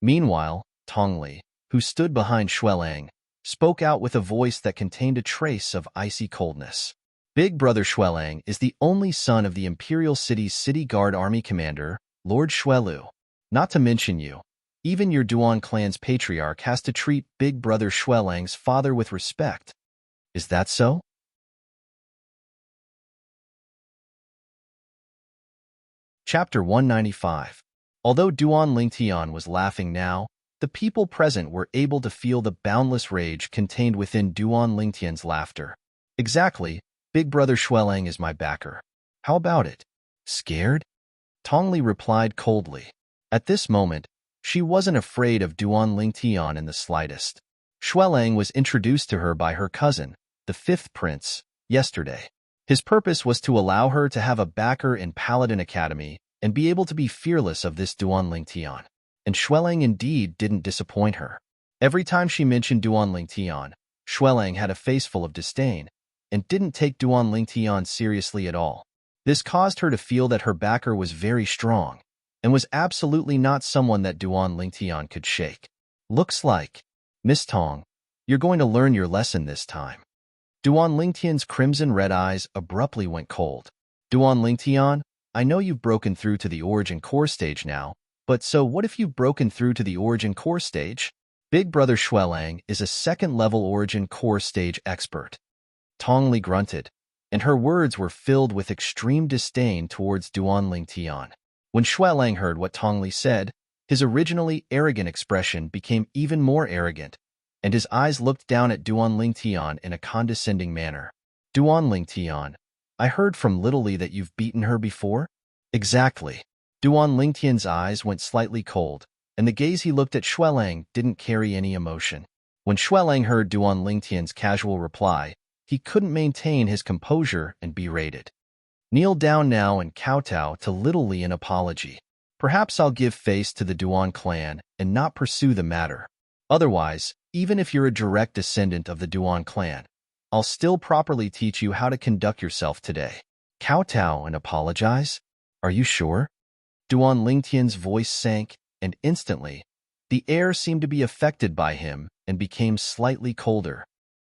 Meanwhile, Tongli, who stood behind Xuelang, spoke out with a voice that contained a trace of icy coldness. Big Brother Xuelang is the only son of the Imperial City's City Guard Army Commander, Lord Xuelu. Not to mention you. Even your Duan clan's patriarch has to treat Big Brother Xuelang's father with respect. Is that so? Chapter 195. Although Duan Lingtian was laughing now, the people present were able to feel the boundless rage contained within Duan Lingtian's laughter. Exactly, Big Brother Xuelang is my backer. How about it? Scared? Tongli replied coldly. At this moment, she wasn't afraid of Duan Lingtian in the slightest. Xuelang was introduced to her by her cousin, the fifth prince, yesterday. His purpose was to allow her to have a backer in Paladin Academy and be able to be fearless of this Duan Lingtian. And Xuelang indeed didn't disappoint her. Every time she mentioned Duan Lingtian, Xuelang had a face full of disdain and didn't take Duan Lingtian seriously at all. This caused her to feel that her backer was very strong and was absolutely not someone that Duan Lingtian could shake. Looks like, Miss Tong, you're going to learn your lesson this time. Duan Lingtian's crimson-red eyes abruptly went cold. Duan Lingtian, I know you've broken through to the Origin Core stage now, but so what if you've broken through to the Origin Core stage? Big Brother Xuelang is a second-level Origin Core stage expert. Tongli grunted, and her words were filled with extreme disdain towards Duan Lingtian. When Xuelang heard what Tongli said, his originally arrogant expression became even more arrogant, and his eyes looked down at Duan Lingtian in a condescending manner. Duan Lingtian, I heard from Little Li that you've beaten her before? Exactly. Duan Lingtian's eyes went slightly cold, and the gaze he looked at Xuelang didn't carry any emotion. When Xuelang heard Duan Lingtian's casual reply, he couldn't maintain his composure and berated. Kneel down now and kowtow to Little Li in apology. Perhaps I'll give face to the Duan clan and not pursue the matter. Otherwise, even if you're a direct descendant of the Duan clan, I'll still properly teach you how to conduct yourself today. Kowtow and apologize? Are you sure? Duan Lingtian's voice sank, and instantly, the air seemed to be affected by him and became slightly colder.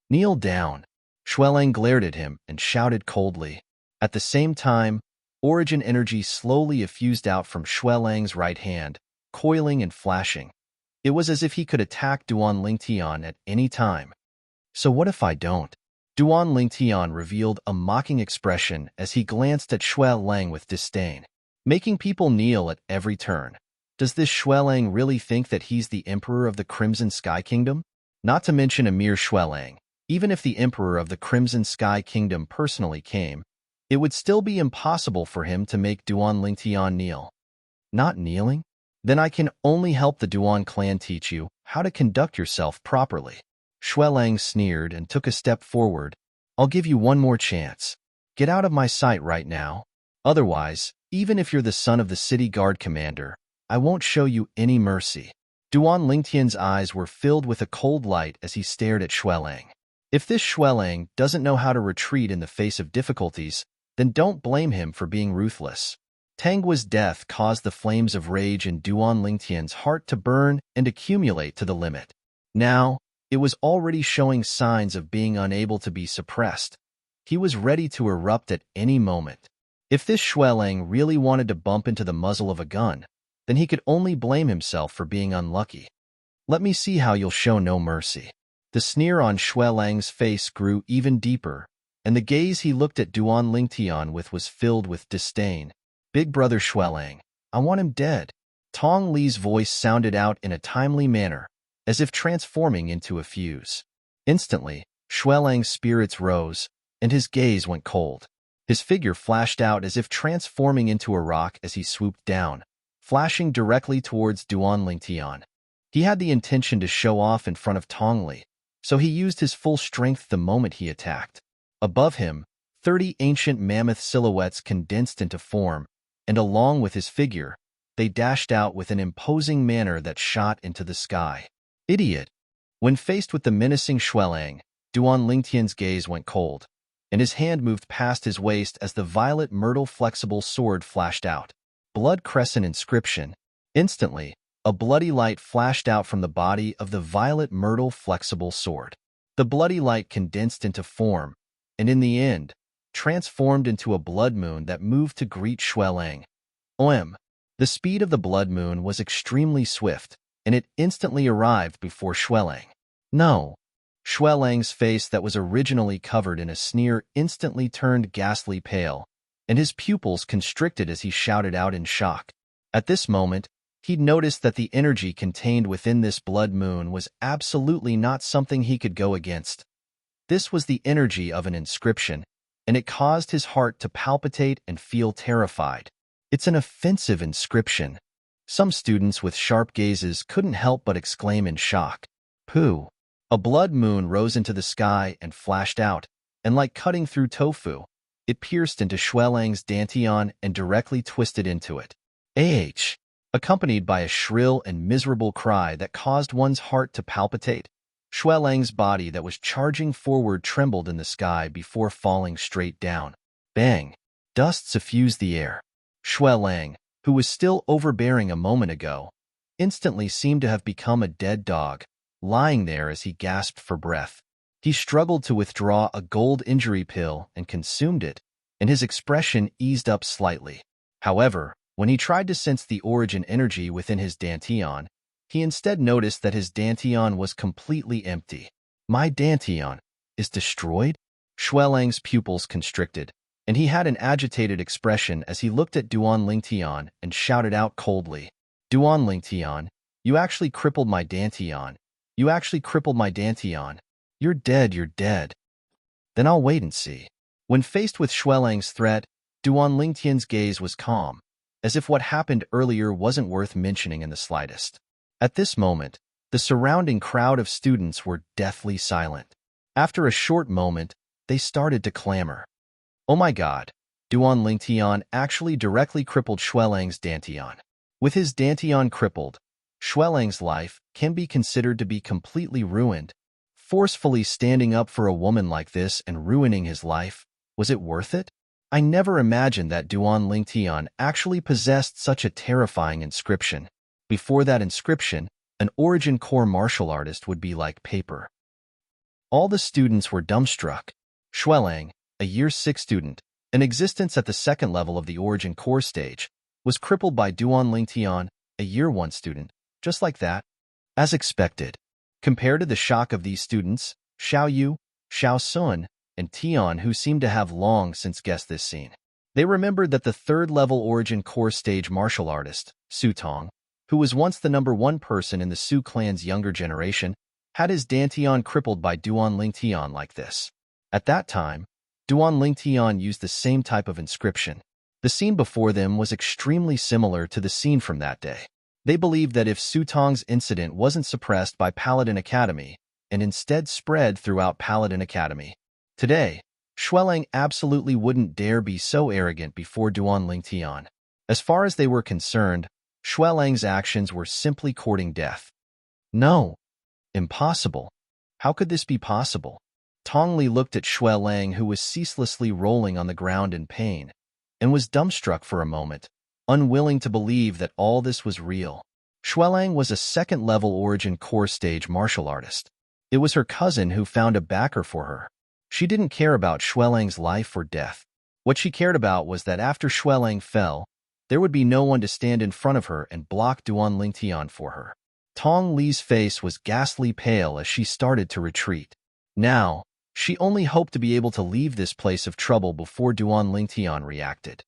Kneel down. Xuelang glared at him and shouted coldly. At the same time, Origin energy slowly effused out from Xuelang's right hand, coiling and flashing. It was as if he could attack Duan Lingtian at any time. So what if I don't? Duan Lingtian revealed a mocking expression as he glanced at Xuelang with disdain. Making people kneel at every turn. Does this Xuelang really think that he's the Emperor of the Crimson Sky Kingdom? Not to mention a mere Xuelang. Even if the Emperor of the Crimson Sky Kingdom personally came, it would still be impossible for him to make Duan Lingtian kneel. Not kneeling? Then I can only help the Duan clan teach you how to conduct yourself properly. Xuelang sneered and took a step forward. I'll give you one more chance. Get out of my sight right now. Otherwise, even if you're the son of the city guard commander, I won't show you any mercy. Duan Lingtian's eyes were filled with a cold light as he stared at Xuelang. If this Xuelang doesn't know how to retreat in the face of difficulties, then don't blame him for being ruthless. Tangua's death caused the flames of rage in Duan Lingtian's heart to burn and accumulate to the limit. Now, it was already showing signs of being unable to be suppressed. He was ready to erupt at any moment. If this Xuelang really wanted to bump into the muzzle of a gun, then he could only blame himself for being unlucky. Let me see how you'll show no mercy. The sneer on Xuelang's face grew even deeper, and the gaze he looked at Duan Lingtian with was filled with disdain. Big Brother Xuelang, I want him dead. Tong Li's voice sounded out in a timely manner, as if transforming into a fuse. Instantly, Xuelang's spirits rose, and his gaze went cold. His figure flashed out as if transforming into a rock as he swooped down, flashing directly towards Duan Lingtian. He had the intention to show off in front of Tong Li, so he used his full strength the moment he attacked. Above him, 30 ancient mammoth silhouettes condensed into form, and along with his figure, they dashed out with an imposing manner that shot into the sky. Idiot! When faced with the menacing Xuelang, Duan Lingtian's gaze went cold, and his hand moved past his waist as the violet myrtle flexible sword flashed out. Blood Crescent inscription. Instantly, a bloody light flashed out from the body of the violet myrtle flexible sword. The bloody light condensed into form, and in the end, transformed into a blood moon that moved to greet Xuelang. OM. The speed of the blood moon was extremely swift, and it instantly arrived before Xuelang. No. Xuelang's face that was originally covered in a sneer instantly turned ghastly pale, and his pupils constricted as he shouted out in shock. At this moment, he'd noticed that the energy contained within this blood moon was absolutely not something he could go against. This was the energy of an inscription, and it caused his heart to palpitate and feel terrified. It's an offensive inscription. Some students with sharp gazes couldn't help but exclaim in shock. Pooh! A blood moon rose into the sky and flashed out, and like cutting through tofu, it pierced into Xuelang's dantian and directly twisted into it. Accompanied by a shrill and miserable cry that caused one's heart to palpitate, Xuelang's body that was charging forward trembled in the sky before falling straight down. Bang! Dust suffused the air. Xuelang, who was still overbearing a moment ago, instantly seemed to have become a dead dog, lying there as he gasped for breath. He struggled to withdraw a gold injury pill and consumed it, and his expression eased up slightly. However, when he tried to sense the origin energy within his dantian, he instead noticed that his dantian was completely empty. My dantian is destroyed? Xuelang's pupils constricted, and he had an agitated expression as he looked at Duan Lingtian and shouted out coldly, Duan Lingtian, you actually crippled my dantian. You actually crippled my dantian. You're dead, you're dead. Then I'll wait and see. When faced with Xuelang's threat, Duan Lingtian's gaze was calm, as if what happened earlier wasn't worth mentioning in the slightest. At this moment, the surrounding crowd of students were deathly silent. After a short moment, they started to clamor. Oh my god, Duan Lingtian actually directly crippled Xuelang's dantian. With his dantian crippled, Xuelang's life can be considered to be completely ruined. Forcefully standing up for a woman like this and ruining his life, was it worth it? I never imagined that Duan Lingtian actually possessed such a terrifying inscription. Before that inscription, an origin core martial artist would be like paper. All the students were dumbstruck. Xuelang, a Year 6 student, in existence at the second level of the origin core stage, was crippled by Duan Lingtian, a Year 1 student, just like that. As expected. Compared to the shock of these students, Xiao Yu, Xiao Sun, and Tian, who seemed to have long since guessed this scene. They remembered that the third-level origin core stage martial artist, Su Tong, who was once the #1 person in the Su clan's younger generation, had his dantian crippled by Duan Lingtian like this. At that time, Duan Lingtian used the same type of inscription. The scene before them was extremely similar to the scene from that day. They believed that if Su Tong's incident wasn't suppressed by Paladin Academy and instead spread throughout Paladin Academy, today, Xuelang absolutely wouldn't dare be so arrogant before Duan Lingtian. As far as they were concerned, Xuelang's actions were simply courting death. No. Impossible. How could this be possible? Tongli looked at Xuelang, who was ceaselessly rolling on the ground in pain, and was dumbstruck for a moment, unwilling to believe that all this was real. Xuelang was a second-level origin core stage martial artist. It was her cousin who found a backer for her. She didn't care about Xuelang's life or death. What she cared about was that after Xuelang fell, there would be no one to stand in front of her and block Duan Lingtian for her. Tong Li's face was ghastly pale as she started to retreat. Now, she only hoped to be able to leave this place of trouble before Duan Lingtian reacted.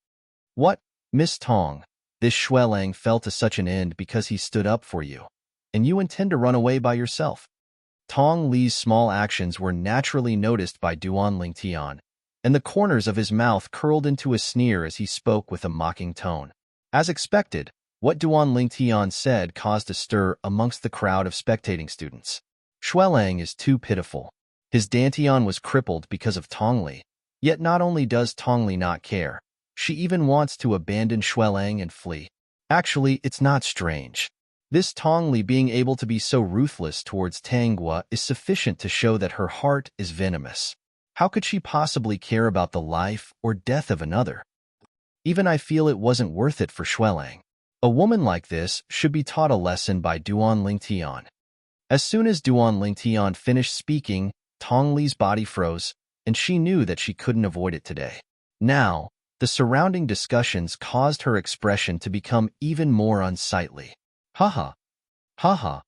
What, Miss Tong? This Xuelang fell to such an end because he stood up for you, and you intend to run away by yourself? Tong Li's small actions were naturally noticed by Duan Lingtian, and the corners of his mouth curled into a sneer as he spoke with a mocking tone. As expected, what Duan Lingtian said caused a stir amongst the crowd of spectating students. Xuelang is too pitiful. His dantian was crippled because of Tongli, yet not only does Tongli not care, she even wants to abandon Xuelang and flee. Actually, it's not strange. This Tongli being able to be so ruthless towards Tanghua is sufficient to show that her heart is venomous. How could she possibly care about the life or death of another? Even I feel it wasn't worth it for Xuelang. A woman like this should be taught a lesson by Duan Lingtian. As soon as Duan Lingtian finished speaking, Tong Li's body froze, and she knew that she couldn't avoid it today. Now, The surrounding discussions caused her expression to become even more unsightly. Haha, haha.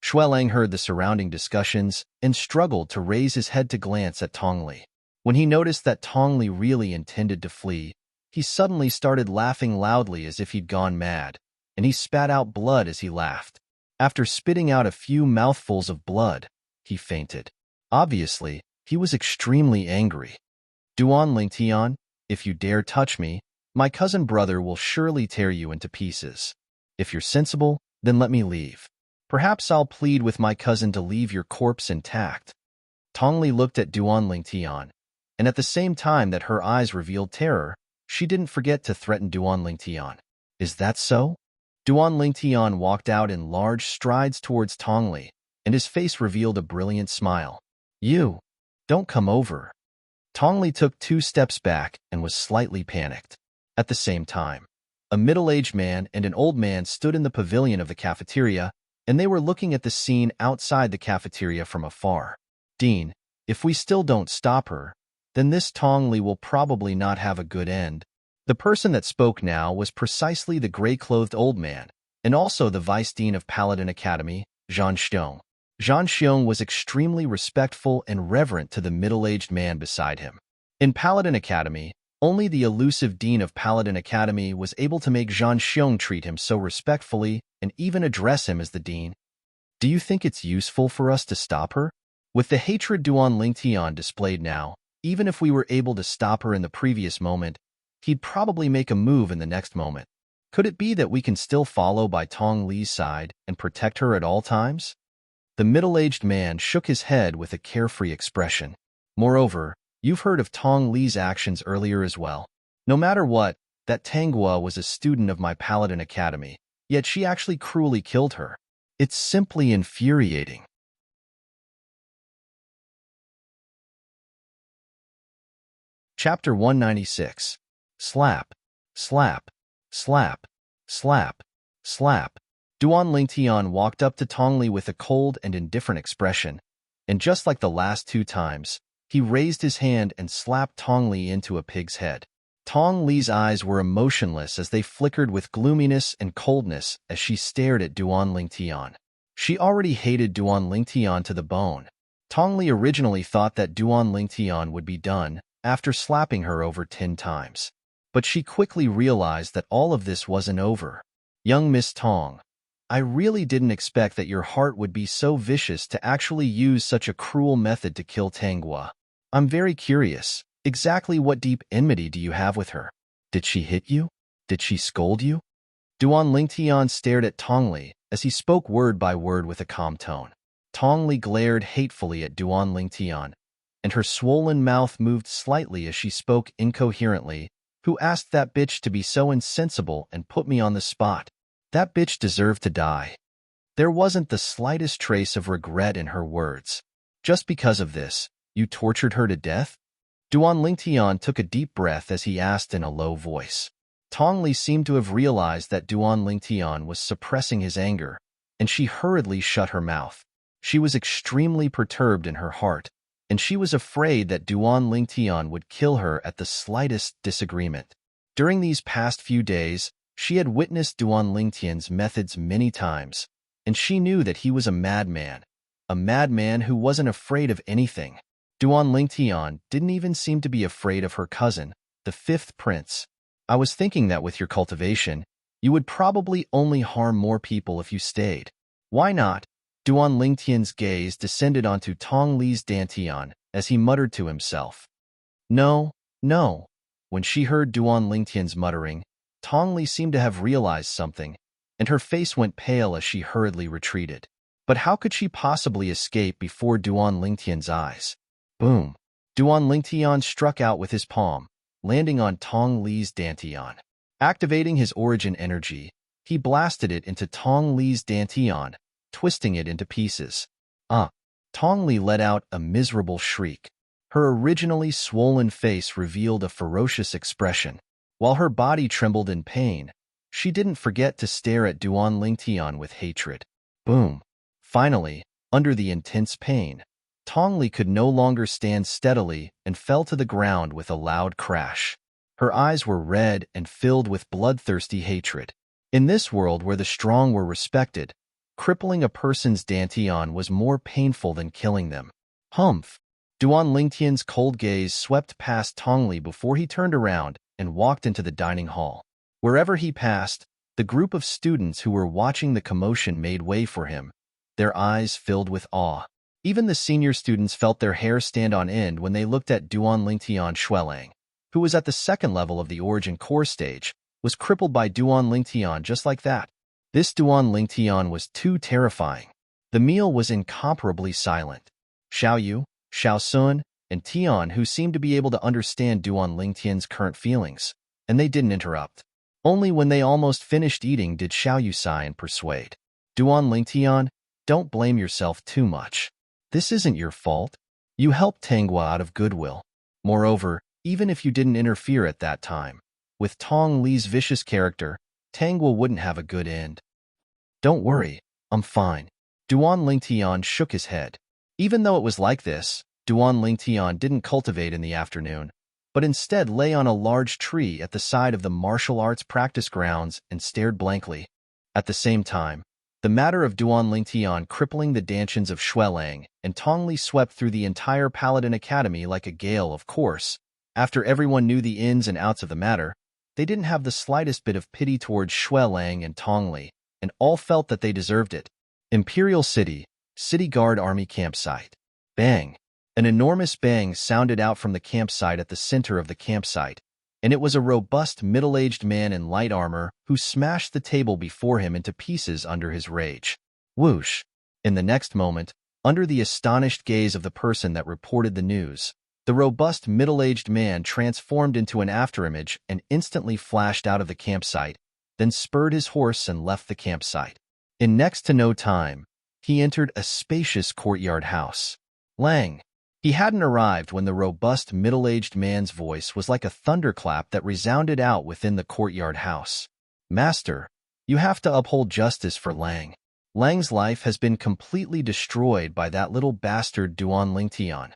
Shuelang heard the surrounding discussions and struggled to raise his head to glance at Tongli. When he noticed that Tongli really intended to flee, he suddenly started laughing loudly as if he'd gone mad, and he spat out blood as he laughed. After spitting out a few mouthfuls of blood, he fainted. Obviously, he was extremely angry. Duan Lingtian, if you dare touch me, my cousin brother will surely tear you into pieces. If you're sensible, then let me leave. Perhaps I'll plead with my cousin to leave your corpse intact. Tongli looked at Duan Lingtian, and at the same time that her eyes revealed terror, she didn't forget to threaten Duan Lingtian. Is that so? Duan Lingtian walked out in large strides towards Tongli, and his face revealed a brilliant smile. You, don't come over. Tongli took 2 steps back and was slightly panicked. At the same time, a middle-aged man and an old man stood in the pavilion of the cafeteria, and they were looking at the scene outside the cafeteria from afar. Dean, if we still don't stop her, then this Tongli will probably not have a good end. The person that spoke now was precisely the gray-clothed old man, and also the vice dean of Paladin Academy, Zhang Xiong. Zhang Xiong was extremely respectful and reverent to the middle-aged man beside him. In Paladin Academy, only the elusive dean of Paladin Academy was able to make Zhang Xiong treat him so respectfully and even address him as the dean. Do you think it's useful for us to stop her? With the hatred Duan Lingtian displayed now, even if we were able to stop her in the previous moment, he'd probably make a move in the next moment. Could it be that we can still follow by Tong Li's side and protect her at all times? The middle-aged man shook his head with a carefree expression. Moreover, you've heard of Tong Li's actions earlier as well. No matter what, that Tanghua was a student of my Paladin Academy, yet she actually cruelly killed her. It's simply infuriating. Chapter 196. Slap, slap, slap, slap, slap. Duan Lingtian walked up to Tongli with a cold and indifferent expression, and just like the last 2 times, he raised his hand and slapped Tongli into a pig's head. Tong Li's eyes were emotionless as they flickered with gloominess and coldness as she stared at Duan Lingtian. She already hated Duan Lingtian to the bone. Tong Li originally thought that Duan Lingtian would be done after slapping her over 10 times. But she quickly realized that all of this wasn't over. Young Miss Tong, I really didn't expect that your heart would be so vicious to actually use such a cruel method to kill Tanghua. I'm very curious. Exactly what deep enmity do you have with her? Did she hit you? Did she scold you? Duan Lingtian stared at Tongli as he spoke word by word with a calm tone. Tongli glared hatefully at Duan Lingtian, and her swollen mouth moved slightly as she spoke incoherently. Who asked that bitch to be so insensible and put me on the spot? That bitch deserved to die. There wasn't the slightest trace of regret in her words. Just because of this, you tortured her to death? Duan Lingtian took a deep breath as he asked in a low voice. Tongli seemed to have realized that Duan Lingtian was suppressing his anger, and she hurriedly shut her mouth. She was extremely perturbed in her heart, and she was afraid that Duan Lingtian would kill her at the slightest disagreement. During these past few days, she had witnessed Duan Lingtian's methods many times, and she knew that he was a madman who wasn't afraid of anything. Duan Lingtian didn't even seem to be afraid of her cousin, the 5th prince. I was thinking that with your cultivation, you would probably only harm more people if you stayed. Why not? Duan Lingtian's gaze descended onto Tong Li's dantian as he muttered to himself. No, no. When she heard Duan Lingtian's muttering, Tong Li seemed to have realized something, and her face went pale as she hurriedly retreated. But how could she possibly escape before Duan Lingtian's eyes? Boom! Duan Lingtian struck out with his palm, landing on Tong Li's dantian. Activating his origin energy, he blasted it into Tong Li's dantian, twisting it into pieces. Tong Li let out a miserable shriek. Her originally swollen face revealed a ferocious expression. While her body trembled in pain, she didn't forget to stare at Duan Lingtian with hatred. Boom! Finally, under the intense pain, Tong Li could no longer stand steadily and fell to the ground with a loud crash. Her eyes were red and filled with bloodthirsty hatred. In this world where the strong were respected, crippling a person's dantian was more painful than killing them. Humph! Duan Lingtian's cold gaze swept past Tongli before he turned around and walked into the dining hall. Wherever he passed, the group of students who were watching the commotion made way for him, their eyes filled with awe. Even the senior students felt their hair stand on end when they looked at Duan Lingtian Xuelang, who was at the second level of the origin core stage, was crippled by Duan Lingtian just like that. This Duan Lingtian was too terrifying. The meal was incomparably silent. Xiao Yu, Xiao Sun, and Tian, who seemed to be able to understand Duan Lingtian's current feelings, and they didn't interrupt. Only when they almost finished eating did Xiao Yu sigh and persuade. Duan Lingtian, don't blame yourself too much. This isn't your fault. You helped Tanghua out of goodwill. Moreover, even if you didn't interfere at that time, with Tong Li's vicious character, Tanghua wouldn't have a good end. Don't worry, I'm fine. Duan Lingtian shook his head. Even though it was like this, Duan Lingtian didn't cultivate in the afternoon, but instead lay on a large tree at the side of the martial arts practice grounds and stared blankly. At the same time, the matter of Duan Lingtian crippling the dantians of Xuelang and Tongli swept through the entire Paladin Academy like a gale. Of course, after everyone knew the ins and outs of the matter, they didn't have the slightest bit of pity towards Xuelang and Tongli, and all felt that they deserved it. Imperial City, City Guard Army Campsite. Bang! An enormous bang sounded out from the campsite at the center of the campsite, and it was a robust middle-aged man in light armor who smashed the table before him into pieces under his rage. Whoosh! In the next moment, under the astonished gaze of the person that reported the news, the robust middle-aged man transformed into an afterimage and instantly flashed out of the campsite, then spurred his horse and left the campsite. In next to no time, he entered a spacious courtyard house. Lang! He hadn't arrived when the robust middle-aged man's voice was like a thunderclap that resounded out within the courtyard house. Master, you have to uphold justice for Lang. Lang's life has been completely destroyed by that little bastard Duan Lingtian.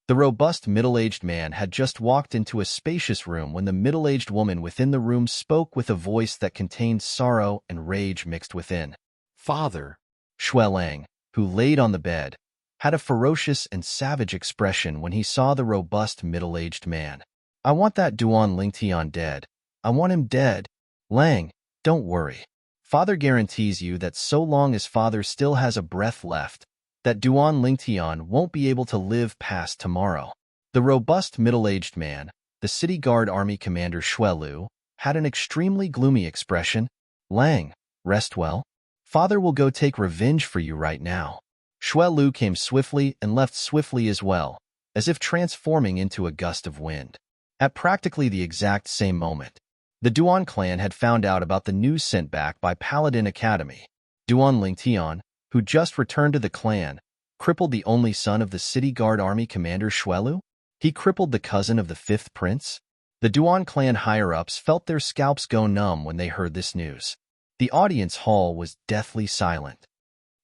The robust middle-aged man had just walked into a spacious room when the middle-aged woman within the room spoke with a voice that contained sorrow and rage mixed within. Father, Xuelang, who laid on the bed, had a ferocious and savage expression when he saw the robust middle-aged man. I want that Duan Lingtian dead. I want him dead. Lang, don't worry. Father guarantees you that so long as Father still has a breath left, that Duan Lingtian won't be able to live past tomorrow. The robust middle-aged man, the City Guard Army Commander Xuelu, had an extremely gloomy expression. Lang, rest well. Father will go take revenge for you right now. Xuelu came swiftly and left swiftly as well, as if transforming into a gust of wind. At practically the exact same moment, the Duan clan had found out about the news sent back by Paladin Academy. Duan Lingtian, who just returned to the clan, crippled the only son of the City Guard Army Commander Xuelu? He crippled the cousin of the 5th Prince? The Duan clan higher-ups felt their scalps go numb when they heard this news. The audience hall was deathly silent.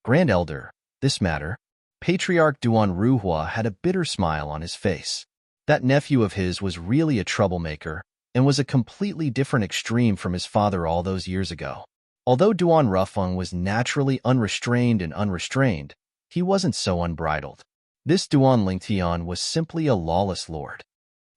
Grand Elder, this matter, Patriarch Duan Ruhua had a bitter smile on his face. That nephew of his was really a troublemaker and was a completely different extreme from his father all those years ago. Although Duan Rufeng was naturally unrestrained and unrestrained, he wasn't so unbridled. This Duan Lingtian was simply a lawless lord.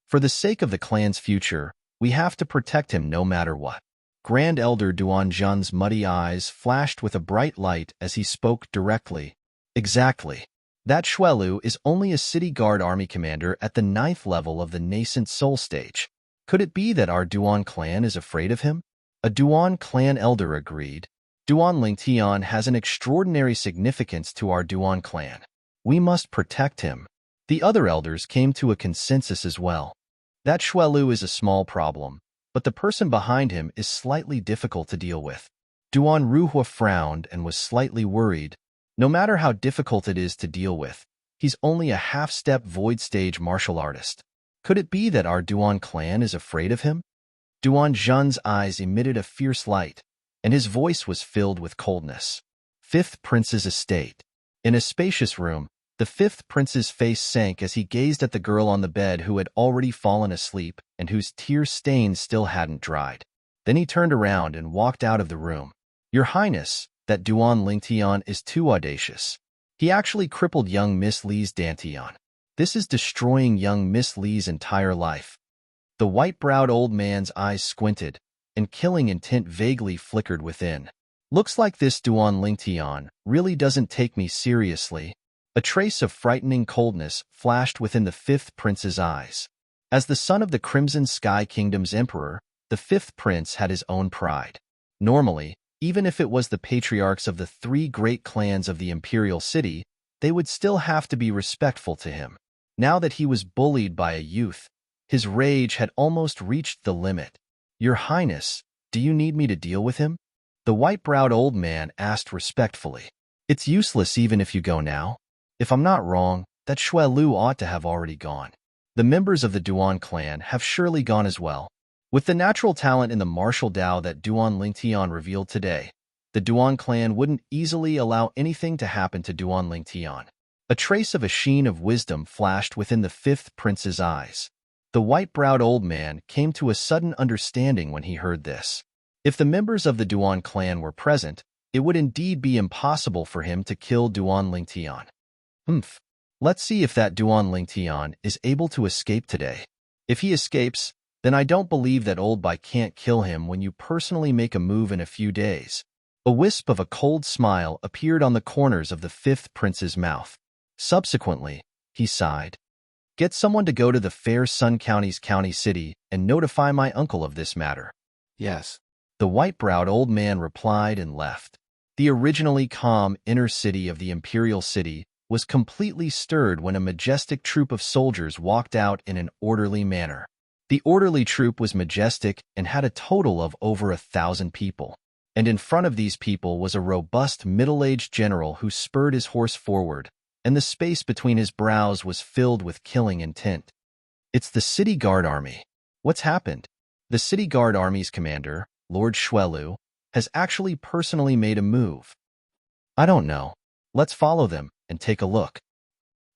For the sake of the clan's future, we have to protect him no matter what. Grand Elder Duan Zhen's muddy eyes flashed with a bright light as he spoke directly. Exactly. That Xuelu is only a City Guard Army Commander at the 9th level of the nascent soul stage. Could it be that our Duan clan is afraid of him? A Duan clan elder agreed. Duan Lingtian has an extraordinary significance to our Duan clan. We must protect him. The other elders came to a consensus as well. That Xuelu is a small problem, but the person behind him is slightly difficult to deal with. Duan Ruhua frowned and was slightly worried. No matter how difficult it is to deal with, he's only a half-step void stage martial artist. Could it be that our Duan clan is afraid of him? Duan Zhen's eyes emitted a fierce light, and his voice was filled with coldness. 5th Prince's estate. In a spacious room, The fifth prince's face sank as he gazed at the girl on the bed who had already fallen asleep and whose tear stains still hadn't dried. Then he turned around and walked out of the room. Your Highness, that Duan Lingtian is too audacious. He actually crippled young Miss Li's Dantian. This is destroying young Miss Li's entire life. The white-browed old man's eyes squinted, and killing intent vaguely flickered within. Looks like this Duan Lingtian really doesn't take me seriously. A trace of frightening coldness flashed within the fifth prince's eyes. As the son of the Crimson Sky Kingdom's emperor, the fifth prince had his own pride. Normally, even if it was the patriarchs of the three great clans of the imperial city, they would still have to be respectful to him. Now that he was bullied by a youth, his rage had almost reached the limit. Your Highness, do you need me to deal with him? The white-browed old man asked respectfully. It's useless even if you go now. If I'm not wrong, that Shui Lu ought to have already gone. The members of the Duan clan have surely gone as well. With the natural talent in the martial Dao that Duan Lingtian revealed today, the Duan clan wouldn't easily allow anything to happen to Duan Lingtian. A trace of a sheen of wisdom flashed within the fifth prince's eyes. The white-browed old man came to a sudden understanding when he heard this. If the members of the Duan clan were present, it would indeed be impossible for him to kill Duan Lingtian. Let's see if that Duan Lingtian is able to escape today. If he escapes, then I don't believe that Old Bai can't kill him when you personally make a move in a few days. A wisp of a cold smile appeared on the corners of the fifth prince's mouth. Subsequently, he sighed. Get someone to go to the Fair Sun County's county city and notify my uncle of this matter. Yes. The white-browed old man replied and left. The originally calm inner city of the imperial city was completely stirred when a majestic troop of soldiers walked out in an orderly manner. The orderly troop was majestic and had a total of over 1,000 people. And in front of these people was a robust middle-aged general who spurred his horse forward, and the space between his brows was filled with killing intent. It's the City Guard Army. What's happened? The City Guard Army's commander, Lord Shuelu, has actually personally made a move. I don't know. Let's follow them and take a look.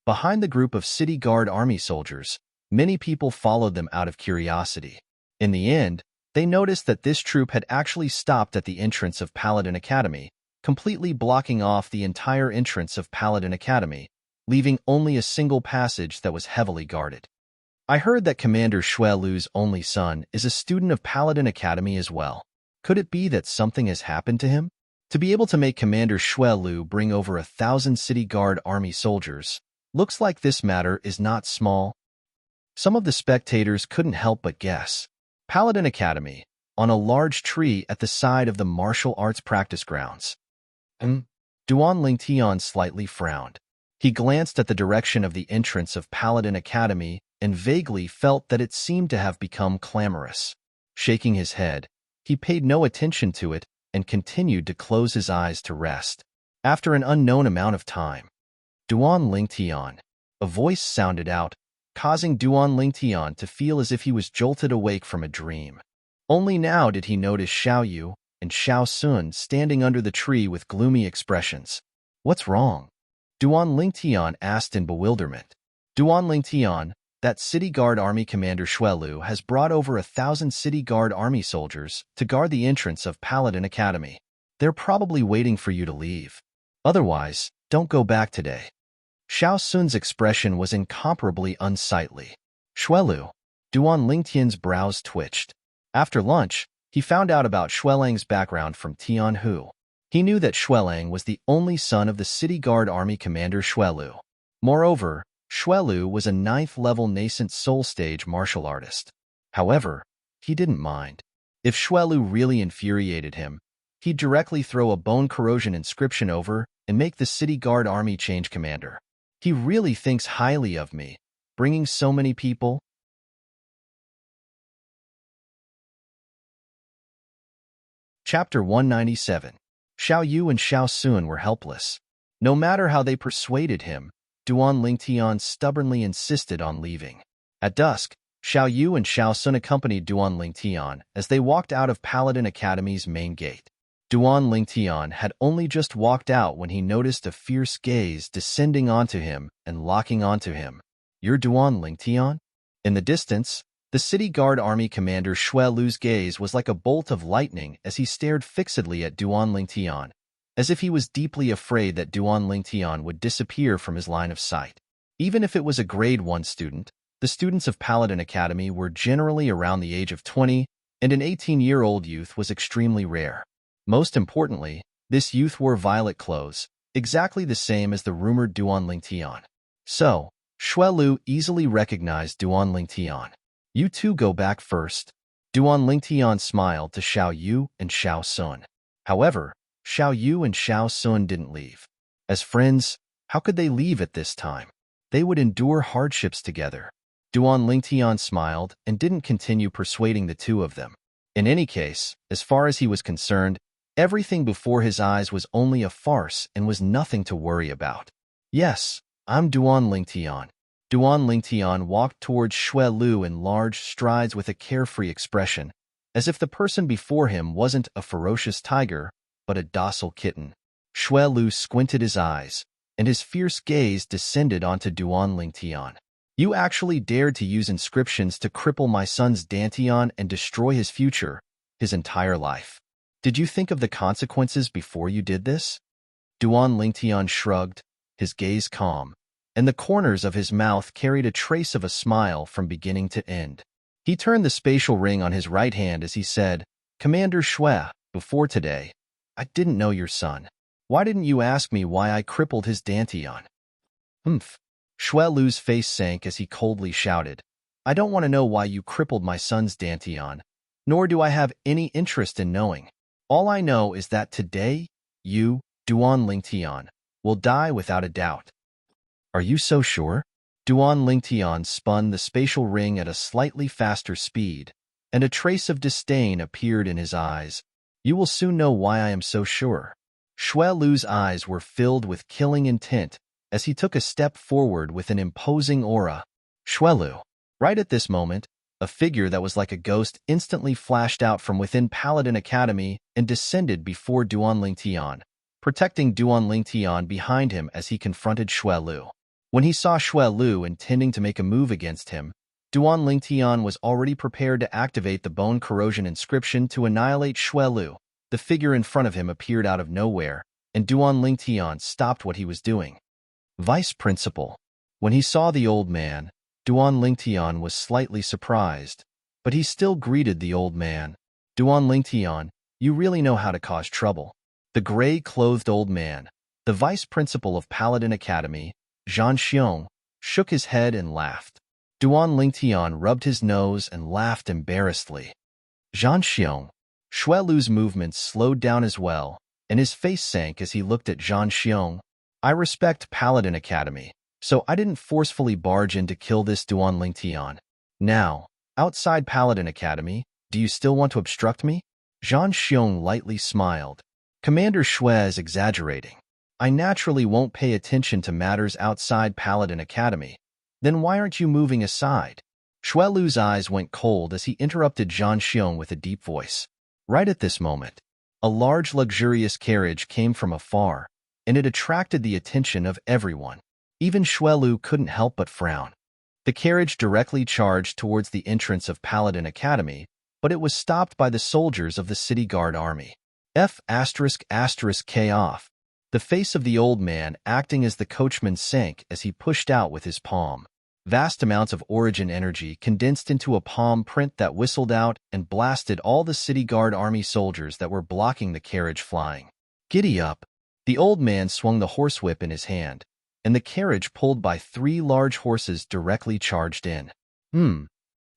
Behind the group of City Guard Army soldiers, many people followed them out of curiosity. In the end, they noticed that this troop had actually stopped at the entrance of Paladin Academy, completely blocking off the entire entrance of Paladin Academy, leaving only a single passage that was heavily guarded. I heard that Commander Shuelu's only son is a student of Paladin Academy as well. Could it be that something has happened to him? To be able to make Commander Shuelu bring over 1,000 City Guard Army soldiers, looks like this matter is not small. Some of the spectators couldn't help but guess. Paladin Academy, on a large tree at the side of the martial arts practice grounds. Duan Lingtian slightly frowned. He glanced at the direction of the entrance of Paladin Academy and vaguely felt that it seemed to have become clamorous. Shaking his head, he paid no attention to it and continued to close his eyes to rest. After an unknown amount of time, Duan Lingtian, a voice sounded out, causing Duan Lingtian to feel as if he was jolted awake from a dream. Only now did he notice Xiao Yu and Xiao Sun standing under the tree with gloomy expressions. What's wrong? Duan Lingtian asked in bewilderment. Duan Lingtian, that City Guard Army Commander Shuelu has brought over 1,000 City Guard Army soldiers to guard the entrance of Paladin Academy. They're probably waiting for you to leave. Otherwise, don't go back today. Xiao Sun's expression was incomparably unsightly. Shuelu. Duan Lingtian's brows twitched. After lunch, he found out about Shuelang's background from Tianhu. He knew that Shuelang was the only son of the City Guard Army Commander Shuelu. Moreover, Shuelu was a 9th-level nascent soul stage martial artist. However, he didn't mind. If Shuelu really infuriated him, he'd directly throw a bone corrosion inscription over and make the City Guard Army change commander. He really thinks highly of me, bringing so many people. Chapter 197. Xiao Yu and Xiao Sun were helpless. No matter how they persuaded him, Duan Lingtian stubbornly insisted on leaving. At dusk, Xiao Yu and Xiao Sun accompanied Duan Lingtian as they walked out of Paladin Academy's main gate. Duan Lingtian had only just walked out when he noticed a fierce gaze descending onto him and locking onto him. "You're Duan Lingtian?" In the distance, the city guard army commander Xue Lu's gaze was like a bolt of lightning as he stared fixedly at Duan Lingtian, as if he was deeply afraid that Duan Lingtian would disappear from his line of sight. Even if it was a grade 1 student, the students of Paladin Academy were generally around the age of 20, and an 18-year-old youth was extremely rare. Most importantly, this youth wore violet clothes, exactly the same as the rumored Duan Lingtian. So, Xue Lu easily recognized Duan Lingtian. "You two go back first." Duan Lingtian smiled to Xiao Yu and Xiao Sun. However, Xiao Yu and Xiao Sun didn't leave. As friends, how could they leave at this time? They would endure hardships together. Duan Lingtian smiled and didn't continue persuading the two of them. In any case, as far as he was concerned, everything before his eyes was only a farce and was nothing to worry about. "Yes, I'm Duan Lingtian." Duan Lingtian walked towards Xue Lu in large strides with a carefree expression, as if the person before him wasn't a ferocious tiger, but a docile kitten. Xue Lu squinted his eyes, and his fierce gaze descended onto Duan Lingtian. "You actually dared to use inscriptions to cripple my son's Dantian and destroy his future, his entire life. Did you think of the consequences before you did this?" Duan Lingtian shrugged, his gaze calm, and the corners of his mouth carried a trace of a smile from beginning to end. He turned the spatial ring on his right hand as he said, "Commander Xue, before today, I didn't know your son. Why didn't you ask me why I crippled his Dantian?" "Humph." Xue Lu's face sank as he coldly shouted, "I don't want to know why you crippled my son's Dantian, nor do I have any interest in knowing. All I know is that today, you, Duan Lingtian, will die without a doubt." "Are you so sure?" Duan Lingtian spun the spatial ring at a slightly faster speed, and a trace of disdain appeared in his eyes. "You will soon know why I am so sure." Xue Lu's eyes were filled with killing intent as he took a step forward with an imposing aura. "Xue Lu." Right at this moment, a figure that was like a ghost instantly flashed out from within Paladin Academy and descended before Duan Lingtian, protecting Duan Lingtian behind him as he confronted Xue Lu. When he saw Xue Lu intending to make a move against him, Duan Lingtian was already prepared to activate the bone corrosion inscription to annihilate Xue Lu. The figure in front of him appeared out of nowhere, and Duan Lingtian stopped what he was doing. "Vice Principal." When he saw the old man, Duan Lingtian was slightly surprised, but he still greeted the old man. "Duan Lingtian, you really know how to cause trouble." The gray-clothed old man, the vice principal of Paladin Academy, Zhan Xiong, shook his head and laughed. Duan Lingtian rubbed his nose and laughed embarrassedly. "Zhan Xiong." Xue Lu's movements slowed down as well, and his face sank as he looked at Zhan Xiong. "I respect Paladin Academy, so I didn't forcefully barge in to kill this Duan Lingtian. Now, outside Paladin Academy, do you still want to obstruct me?" Zhan Xiong lightly smiled. "Commander Xue is exaggerating. I naturally won't pay attention to matters outside Paladin Academy. Then why aren't you moving aside?" Xue Lu's eyes went cold as he interrupted Zhan Xiong with a deep voice. Right at this moment, a large luxurious carriage came from afar, and it attracted the attention of everyone. Even Xue Lu couldn't help but frown. The carriage directly charged towards the entrance of Paladin Academy, but it was stopped by the soldiers of the city guard army. K off. The face of the old man acting as the coachman sank as he pushed out with his palm. Vast amounts of origin energy condensed into a palm print that whistled out and blasted all the city guard army soldiers that were blocking the carriage flying. "Giddy up." The old man swung the horsewhip in his hand, and the carriage pulled by 3 large horses directly charged in. Duan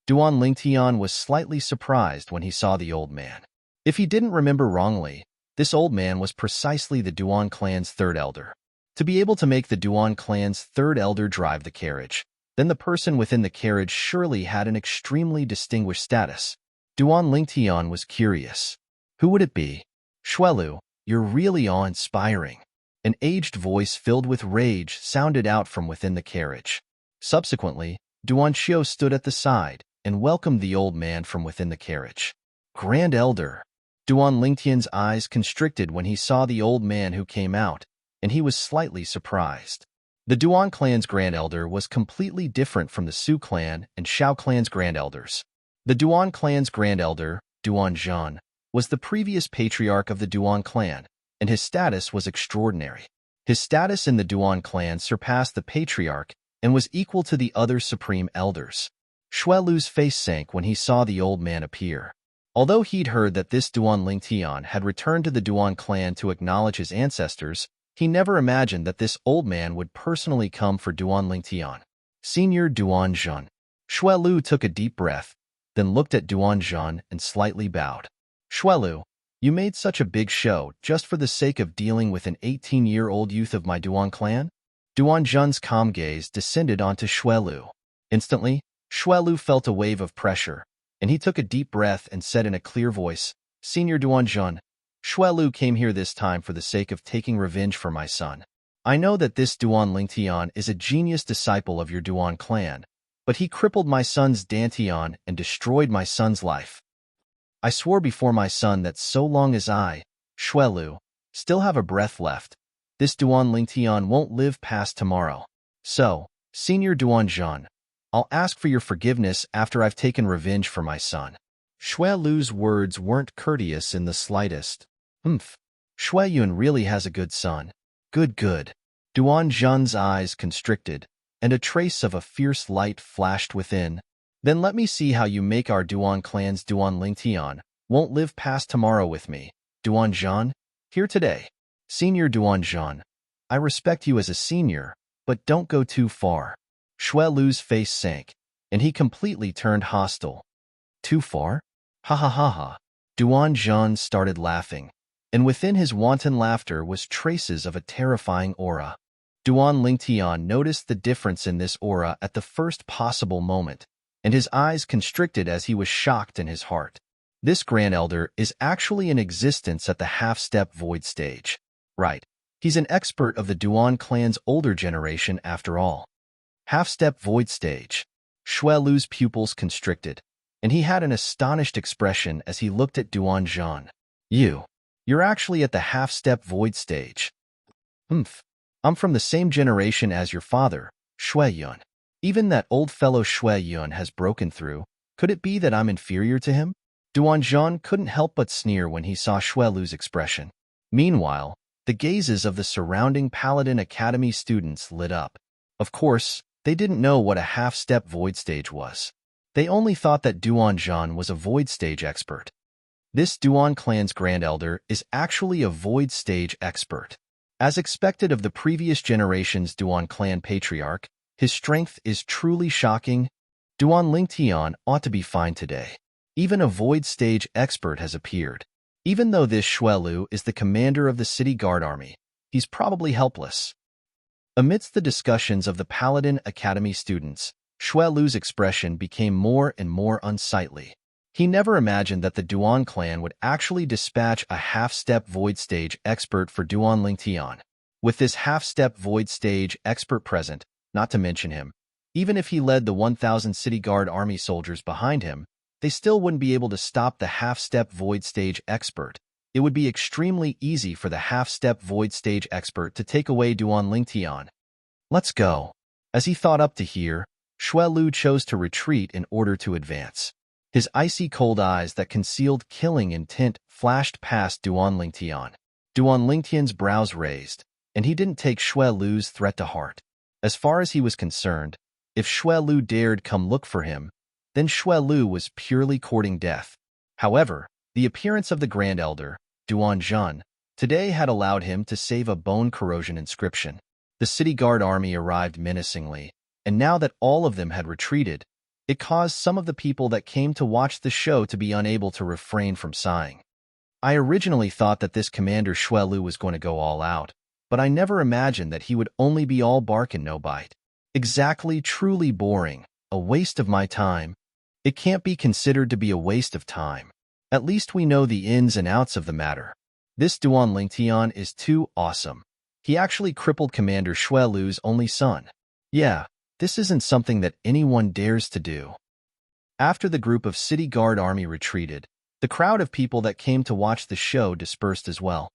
Lingtian was slightly surprised when he saw the old man. If he didn't remember wrongly, this old man was precisely the Duan clan's 3rd elder. To be able to make the Duan clan's 3rd elder drive the carriage, then the person within the carriage surely had an extremely distinguished status. Duan Lingtian was curious. Who would it be? "Xue Lu, you're really awe-inspiring." An aged voice filled with rage sounded out from within the carriage. Subsequently, Duan Xiu stood at the side and welcomed the old man from within the carriage. "Grand Elder." Duan Lingtian's eyes constricted when he saw the old man who came out, and he was slightly surprised. The Duan clan's grand elder was completely different from the Su clan and Shao clan's grand elders. The Duan clan's grand elder, Duan Zhan, was the previous patriarch of the Duan clan, and his status was extraordinary. His status in the Duan clan surpassed the patriarch and was equal to the other supreme elders. Xue Lu's face sank when he saw the old man appear. Although he'd heard that this Duan Lingtian had returned to the Duan clan to acknowledge his ancestors, he never imagined that this old man would personally come for Duan Lingtian. Senior Duan Zhan. Xue Lu took a deep breath, then looked at Duan Zhan and slightly bowed. Xue Lu, you made such a big show just for the sake of dealing with an 18-year-old youth of my Duan clan? Duan Zhan's calm gaze descended onto Xue Lu. Instantly, Xue Lu felt a wave of pressure, and he took a deep breath and said in a clear voice, Senior Duan Zhan, Xue Lu came here this time for the sake of taking revenge for my son. I know that this Duan Lingtian is a genius disciple of your Duan clan, but he crippled my son's Dantian and destroyed my son's life. I swore before my son that so long as I, Xue Lu, still have a breath left, this Duan Lingtian won't live past tomorrow. So, Senior Duan Zhan, I'll ask for your forgiveness after I've taken revenge for my son. Xue Lu's words weren't courteous in the slightest. Xue Yun really has a good son. Good. Duan Zhan's eyes constricted, and a trace of a fierce light flashed within. Then let me see how you make our Duan clan's Duan Lingtian won't live past tomorrow with me. Duan Zhan, here today. Senior Duan Zhan, I respect you as a senior, but don't go too far. Xue Lu's face sank, and he completely turned hostile. Too far? Ha ha ha ha. Duan Zhan started laughing, and within his wanton laughter was traces of a terrifying aura. Duan Lingtian noticed the difference in this aura at the first possible moment, and his eyes constricted as he was shocked in his heart. This Grand Elder is actually in existence at the half-step void stage. Right, he's an expert of the Duan clan's older generation after all. Half-step void stage. Xue Lu's pupils constricted, and he had an astonished expression as he looked at Duan Zhan. You're actually at the half-step void stage. I'm from the same generation as your father, Xue Yun. Even that old fellow Xue Yun has broken through. Could it be that I'm inferior to him? Duan Zhan couldn't help but sneer when he saw Xue Lu's expression. Meanwhile, the gazes of the surrounding Paladin Academy students lit up. Of course, they didn't know what a half-step void stage was. They only thought that Duan Zhan was a void stage expert. This Duan clan's Grand Elder is actually a void stage expert. As expected of the previous generation's Duan clan patriarch, his strength is truly shocking. Duan Lingtian ought to be fine today. Even a void stage expert has appeared. Even though this Xue Lu is the commander of the city guard army, he's probably helpless. Amidst the discussions of the Paladin Academy students, Xue Lu's expression became more and more unsightly. He never imagined that the Duan clan would actually dispatch a half-step void stage expert for Duan Lingtian. With this half-step void stage expert present, not to mention him, even if he led the 1,000 city guard army soldiers behind him, they still wouldn't be able to stop the half-step void stage expert. It would be extremely easy for the half-step void stage expert to take away Duan Lingtian. Let's go. As he thought up to here, Xue Lu chose to retreat in order to advance. His icy cold eyes that concealed killing intent flashed past Duan Lingtian. Duan Lingtian's brows raised, and he didn't take Xue Lu's threat to heart. As far as he was concerned, if Xue Lu dared come look for him, then Xue Lu was purely courting death. However, the appearance of the Grand Elder, Duan Zhan, today had allowed him to save a bone corrosion inscription. The city guard army arrived menacingly, and now that all of them had retreated, it caused some of the people that came to watch the show to be unable to refrain from sighing. I originally thought that this Commander Xue Lu was going to go all out, but I never imagined that he would only be all bark and no bite. Exactly, truly boring, a waste of my time. It can't be considered to be a waste of time. At least we know the ins and outs of the matter. This Duan Lingtian is too awesome. He actually crippled Commander Xue Lu's only son. Yeah, this isn't something that anyone dares to do. After the group of city guard army retreated, The crowd of people that came to watch the show dispersed as well.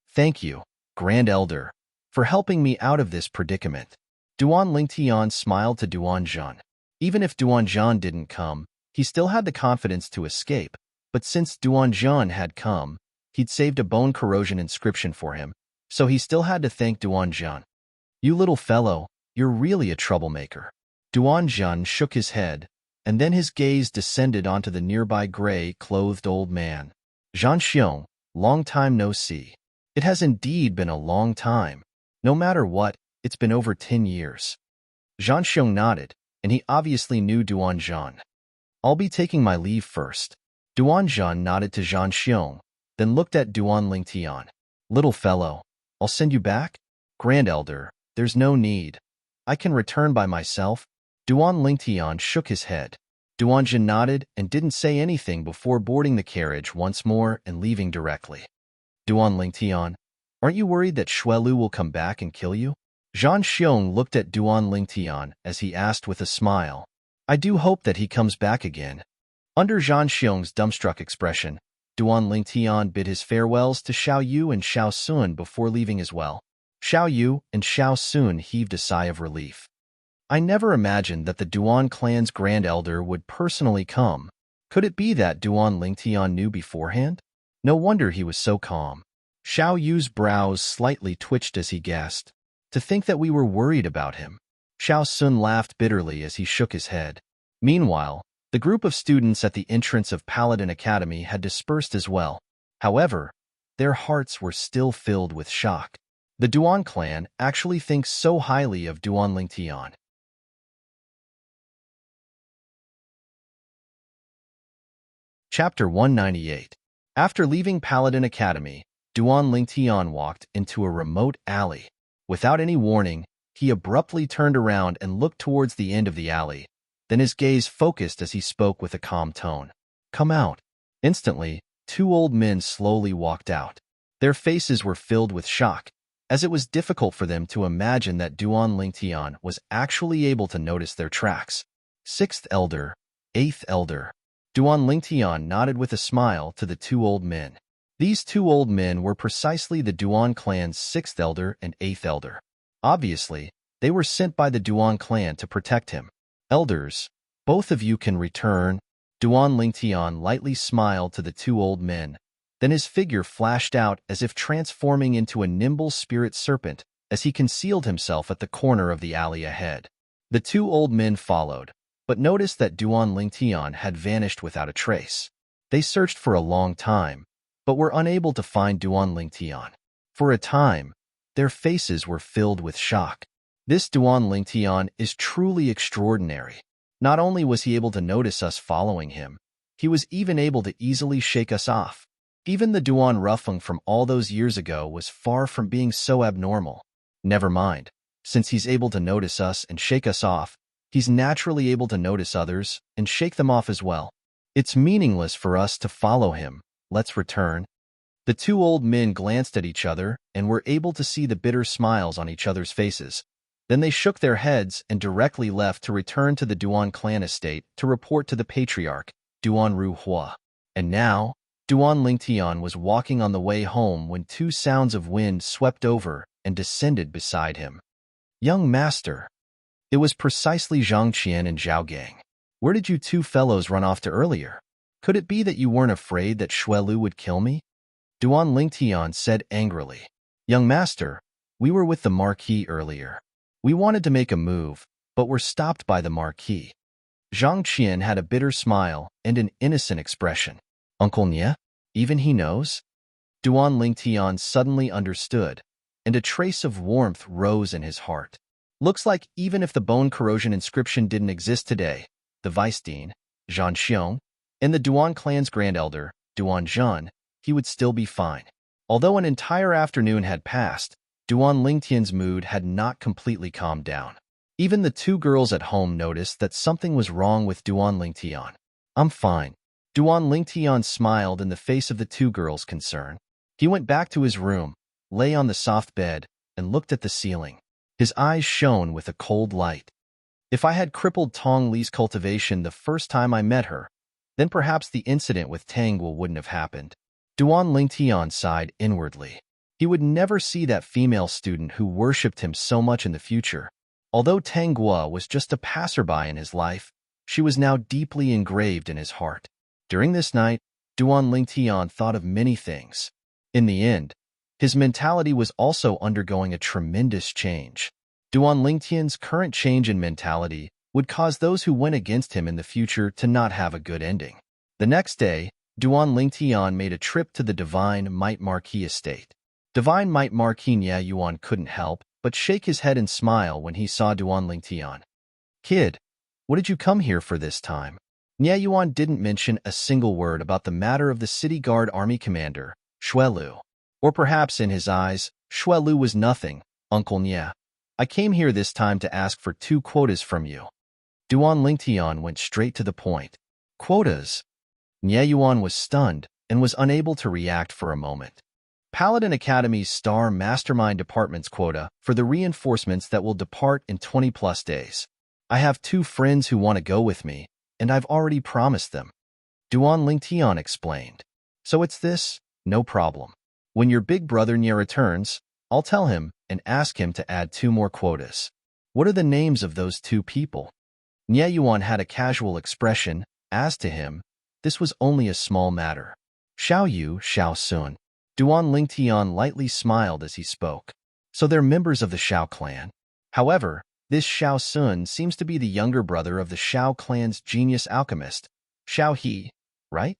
Thank you, Grand Elder, for helping me out of this predicament. Duan Lingtian smiled to Duan Zhan. Even if Duan Zhan didn't come, he still had the confidence to escape, but since Duan Zhan had come, he'd saved a bone corrosion inscription for him, so he still had to thank Duan Zhan. You little fellow, you're really a troublemaker. Duan Zhan shook his head, and then his gaze descended onto the nearby gray-clothed old man. Zhan Xiong, long time no see. It has indeed been a long time. No matter what, it's been over 10 years. Zhan Xiong nodded, and he obviously knew Duan Zhan. I'll be taking my leave first. Duan Zhan nodded to Zhan Xiong, then looked at Duan Lingtian. Little fellow, I'll send you back? Grand Elder, there's no need. I can return by myself. Duan Lingtian shook his head. Duan Zhan nodded and didn't say anything before boarding the carriage once more and leaving directly. Duan Lingtian, aren't you worried that Xuelu will come back and kill you? Zhan Xiong looked at Duan Lingtian as he asked with a smile. I do hope that he comes back again. Under Zhan Xiong's dumbstruck expression, Duan Lingtian bid his farewells to Xiao Yu and Xiao Sun before leaving as well. Xiao Yu and Xiao Sun heaved a sigh of relief. I never imagined that the Duan clan's Grand Elder would personally come. Could it be that Duan Lingtian knew beforehand? No wonder he was so calm. Xiao Yu's brows slightly twitched as he guessed. To think that we were worried about him. Xiao Sun laughed bitterly as he shook his head. Meanwhile, the group of students at the entrance of Paladin Academy had dispersed as well. However, their hearts were still filled with shock. The Duan clan actually thinks so highly of Duan Lingtian. Chapter 198. After leaving Paladin Academy, Duan Lingtian walked into a remote alley. Without any warning, he abruptly turned around and looked towards the end of the alley. Then his gaze focused as he spoke with a calm tone. Come out. Instantly, two old men slowly walked out. Their faces were filled with shock, as it was difficult for them to imagine that Duan Lingtian was actually able to notice their tracks. Sixth Elder, Eighth Elder. Duan Lingtian nodded with a smile to the two old men. These two old men were precisely the Duan clan's Sixth Elder and Eighth Elder. Obviously, they were sent by the Duan clan to protect him. Elders, both of you can return. Duan Lingtian lightly smiled to the two old men. Then his figure flashed out as if transforming into a nimble spirit serpent as he concealed himself at the corner of the alley ahead. The two old men followed, but noticed that Duan Lingtian had vanished without a trace. They searched for a long time, but were unable to find Duan Lingtian. For a time, their faces were filled with shock. This Duan Lingtian is truly extraordinary. Not only was he able to notice us following him, he was even able to easily shake us off. Even the Duan Rufeng from all those years ago was far from being so abnormal. Never mind, since he's able to notice us and shake us off, he's naturally able to notice others and shake them off as well. It's meaningless for us to follow him. Let's return. The two old men glanced at each other and were able to see the bitter smiles on each other's faces. Then they shook their heads and directly left to return to the Duan clan estate to report to the patriarch, Duan Ruhua. And now, Duan Lingtian was walking on the way home when two sounds of wind swept over and descended beside him. Young master. It was precisely Zhang Qian and Zhao Gang. Where did you two fellows run off to earlier? Could it be that you weren't afraid that Xuelu would kill me? Duan Lingtian said angrily. Young master, we were with the Marquis earlier. We wanted to make a move, but were stopped by the Marquis. Zhang Qian had a bitter smile and an innocent expression. Uncle Nye? Even he knows? Duan Lingtian suddenly understood, and a trace of warmth rose in his heart. Looks like even if the bone corrosion inscription didn't exist today, the Vice Dean, Zhan Xiong, and the Duan clan's Grand Elder, Duan Zhan, he would still be fine. Although an entire afternoon had passed, Duan Lingtian's mood had not completely calmed down. Even the two girls at home noticed that something was wrong with Duan Lingtian. I'm fine. Duan Lingtian smiled in the face of the two girls' concern. He went back to his room, lay on the soft bed, and looked at the ceiling. His eyes shone with a cold light. If I had crippled Tong Li's cultivation the first time I met her, then perhaps the incident with Tangguo wouldn't have happened. Duan Lingtian sighed inwardly. He would never see that female student who worshipped him so much in the future. Although Tangguo was just a passerby in his life, she was now deeply engraved in his heart. During this night, Duan Lingtian thought of many things. In the end, his mentality was also undergoing a tremendous change. Duan Lingtian's current change in mentality would cause those who went against him in the future to not have a good ending. The next day, Duan Lingtian made a trip to the Divine Might Marquis estate. Divine Might Marquis Nye Yuan couldn't help but shake his head and smile when he saw Duan Lingtian. "Kid, what did you come here for this time?" Nye Yuan didn't mention a single word about the matter of the city guard army commander, Xuelu. Or perhaps in his eyes, Xuelu was nothing. "Uncle Nye, I came here this time to ask for 2 quotas from you." Duan Lingtian went straight to the point. "Quotas?" Nye Yuan was stunned and was unable to react for a moment. "Paladin Academy's Star Mastermind Department's quota for the reinforcements that will depart in 20+ days. I have 2 friends who want to go with me, and I've already promised them." Duan Lingtian explained. "So it's this? No problem. When your big brother Nye returns, I'll tell him and ask him to add 2 more quotas." "What are the names of those 2 people?" Nye Yuan had a casual expression, as to him, this was only a small matter. "Xiao Yu, Xiao Sun." Duan Lingtian lightly smiled as he spoke. "So they're members of the Xiao clan. However, this Xiao Sun seems to be the younger brother of the Xiao clan's genius alchemist, Xiao He, right?"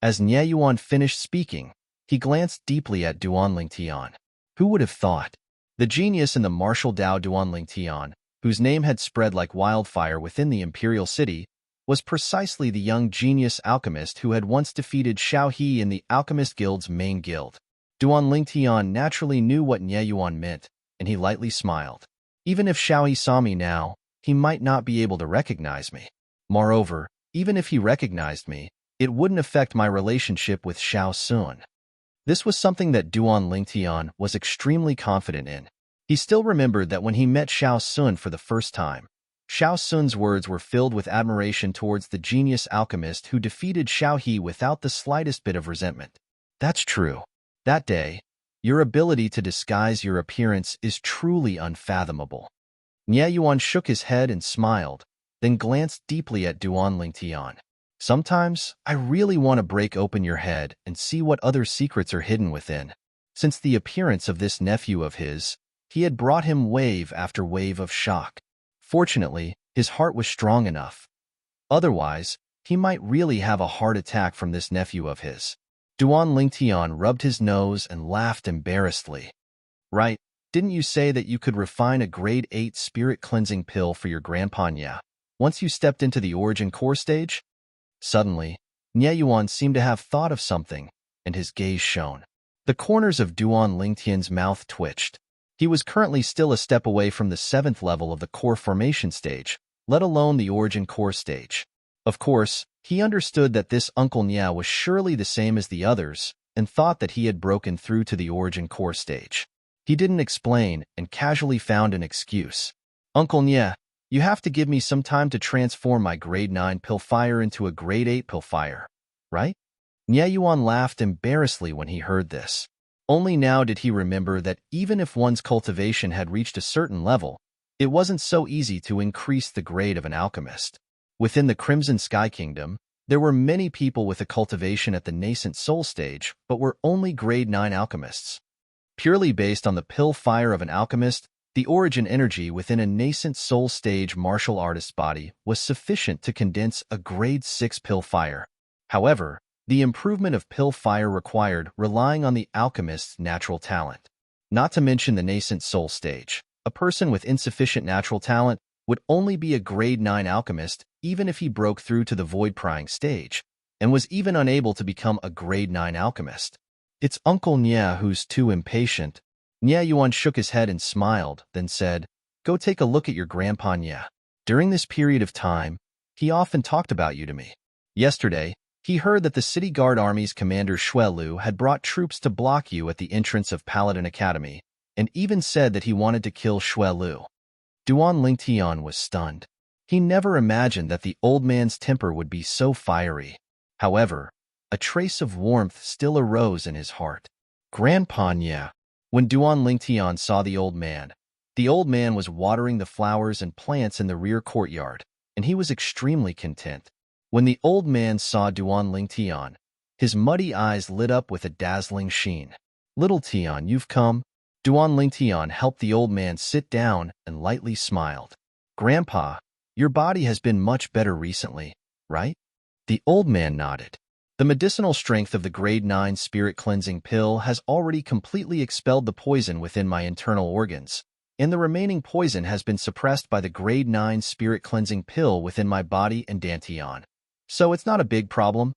As Nye Yuan finished speaking, he glanced deeply at Duan Lingtian. Who would have thought? The genius in the martial Dao Duan Lingtian, whose name had spread like wildfire within the imperial city, was precisely the young genius alchemist who had once defeated Xiao He in the Alchemist Guild's main guild. Duan Lingtian naturally knew what Nye Yuan meant, and he lightly smiled. Even if Xiao He saw me now, he might not be able to recognize me. Moreover, even if he recognized me, it wouldn't affect my relationship with Xiao Sun. This was something that Duan Lingtian was extremely confident in. He still remembered that when he met Xiao Sun for the first time, Xiao Sun's words were filled with admiration towards the genius alchemist who defeated Xiao He without the slightest bit of resentment. "That's true. That day, your ability to disguise your appearance is truly unfathomable." Nye Yuan shook his head and smiled, then glanced deeply at Duan Lingtian. "Sometimes, I really want to break open your head and see what other secrets are hidden within." Since the appearance of this nephew of his, he had brought him wave after wave of shock. Fortunately, his heart was strong enough. Otherwise, he might really have a heart attack from this nephew of his. Duan Lingtian rubbed his nose and laughed embarrassedly. "Right, didn't you say that you could refine a grade 8 spirit cleansing pill for your grandpa Nye once you stepped into the origin core stage?" Suddenly, Nye Yuan seemed to have thought of something, and his gaze shone. The corners of Duan Lingtian's mouth twitched. He was currently still a step away from the 7th level of the core formation stage, let alone the origin core stage. Of course, he understood that this Uncle Nye was surely the same as the others, and thought that he had broken through to the origin core stage. He didn't explain and casually found an excuse. "Uncle Nye, you have to give me some time to transform my grade 9 Pillfire into a grade 8 Pillfire, right?" Nye Yuan laughed embarrassedly when he heard this. Only now did he remember that even if one's cultivation had reached a certain level, it wasn't so easy to increase the grade of an alchemist. Within the Crimson Sky Kingdom, there were many people with a cultivation at the nascent soul stage, but were only grade 9 alchemists. Purely based on the pill fire of an alchemist, the origin energy within a nascent soul stage martial artist's body was sufficient to condense a grade 6 pill fire. However, the improvement of pill fire required relying on the alchemist's natural talent. Not to mention the nascent soul stage. A person with insufficient natural talent would only be a grade 9 alchemist even if he broke through to the void prying stage, and was even unable to become a grade 9 alchemist. "It's Uncle Nye who's too impatient." Nye Yuan shook his head and smiled, then said, "Go take a look at your grandpa Nye. During this period of time, he often talked about you to me. Yesterday, he heard that the City Guard Army's commander Xuelu had brought troops to block you at the entrance of Paladin Academy, and even said that he wanted to kill Xuelu." Duan Lingtian was stunned. He never imagined that the old man's temper would be so fiery. However, a trace of warmth still arose in his heart. Grandpa Nya. When Duan Lingtian saw the old man was watering the flowers and plants in the rear courtyard, and he was extremely content. When the old man saw Duan Lingtian, his muddy eyes lit up with a dazzling sheen. Little Tian, you've come? Duan Lingtian helped the old man sit down and lightly smiled. Grandpa, your body has been much better recently, right? The old man nodded. The medicinal strength of the grade 9 spirit cleansing pill has already completely expelled the poison within my internal organs, and the remaining poison has been suppressed by the grade 9 spirit cleansing pill within my body and Dantian. So it's not a big problem.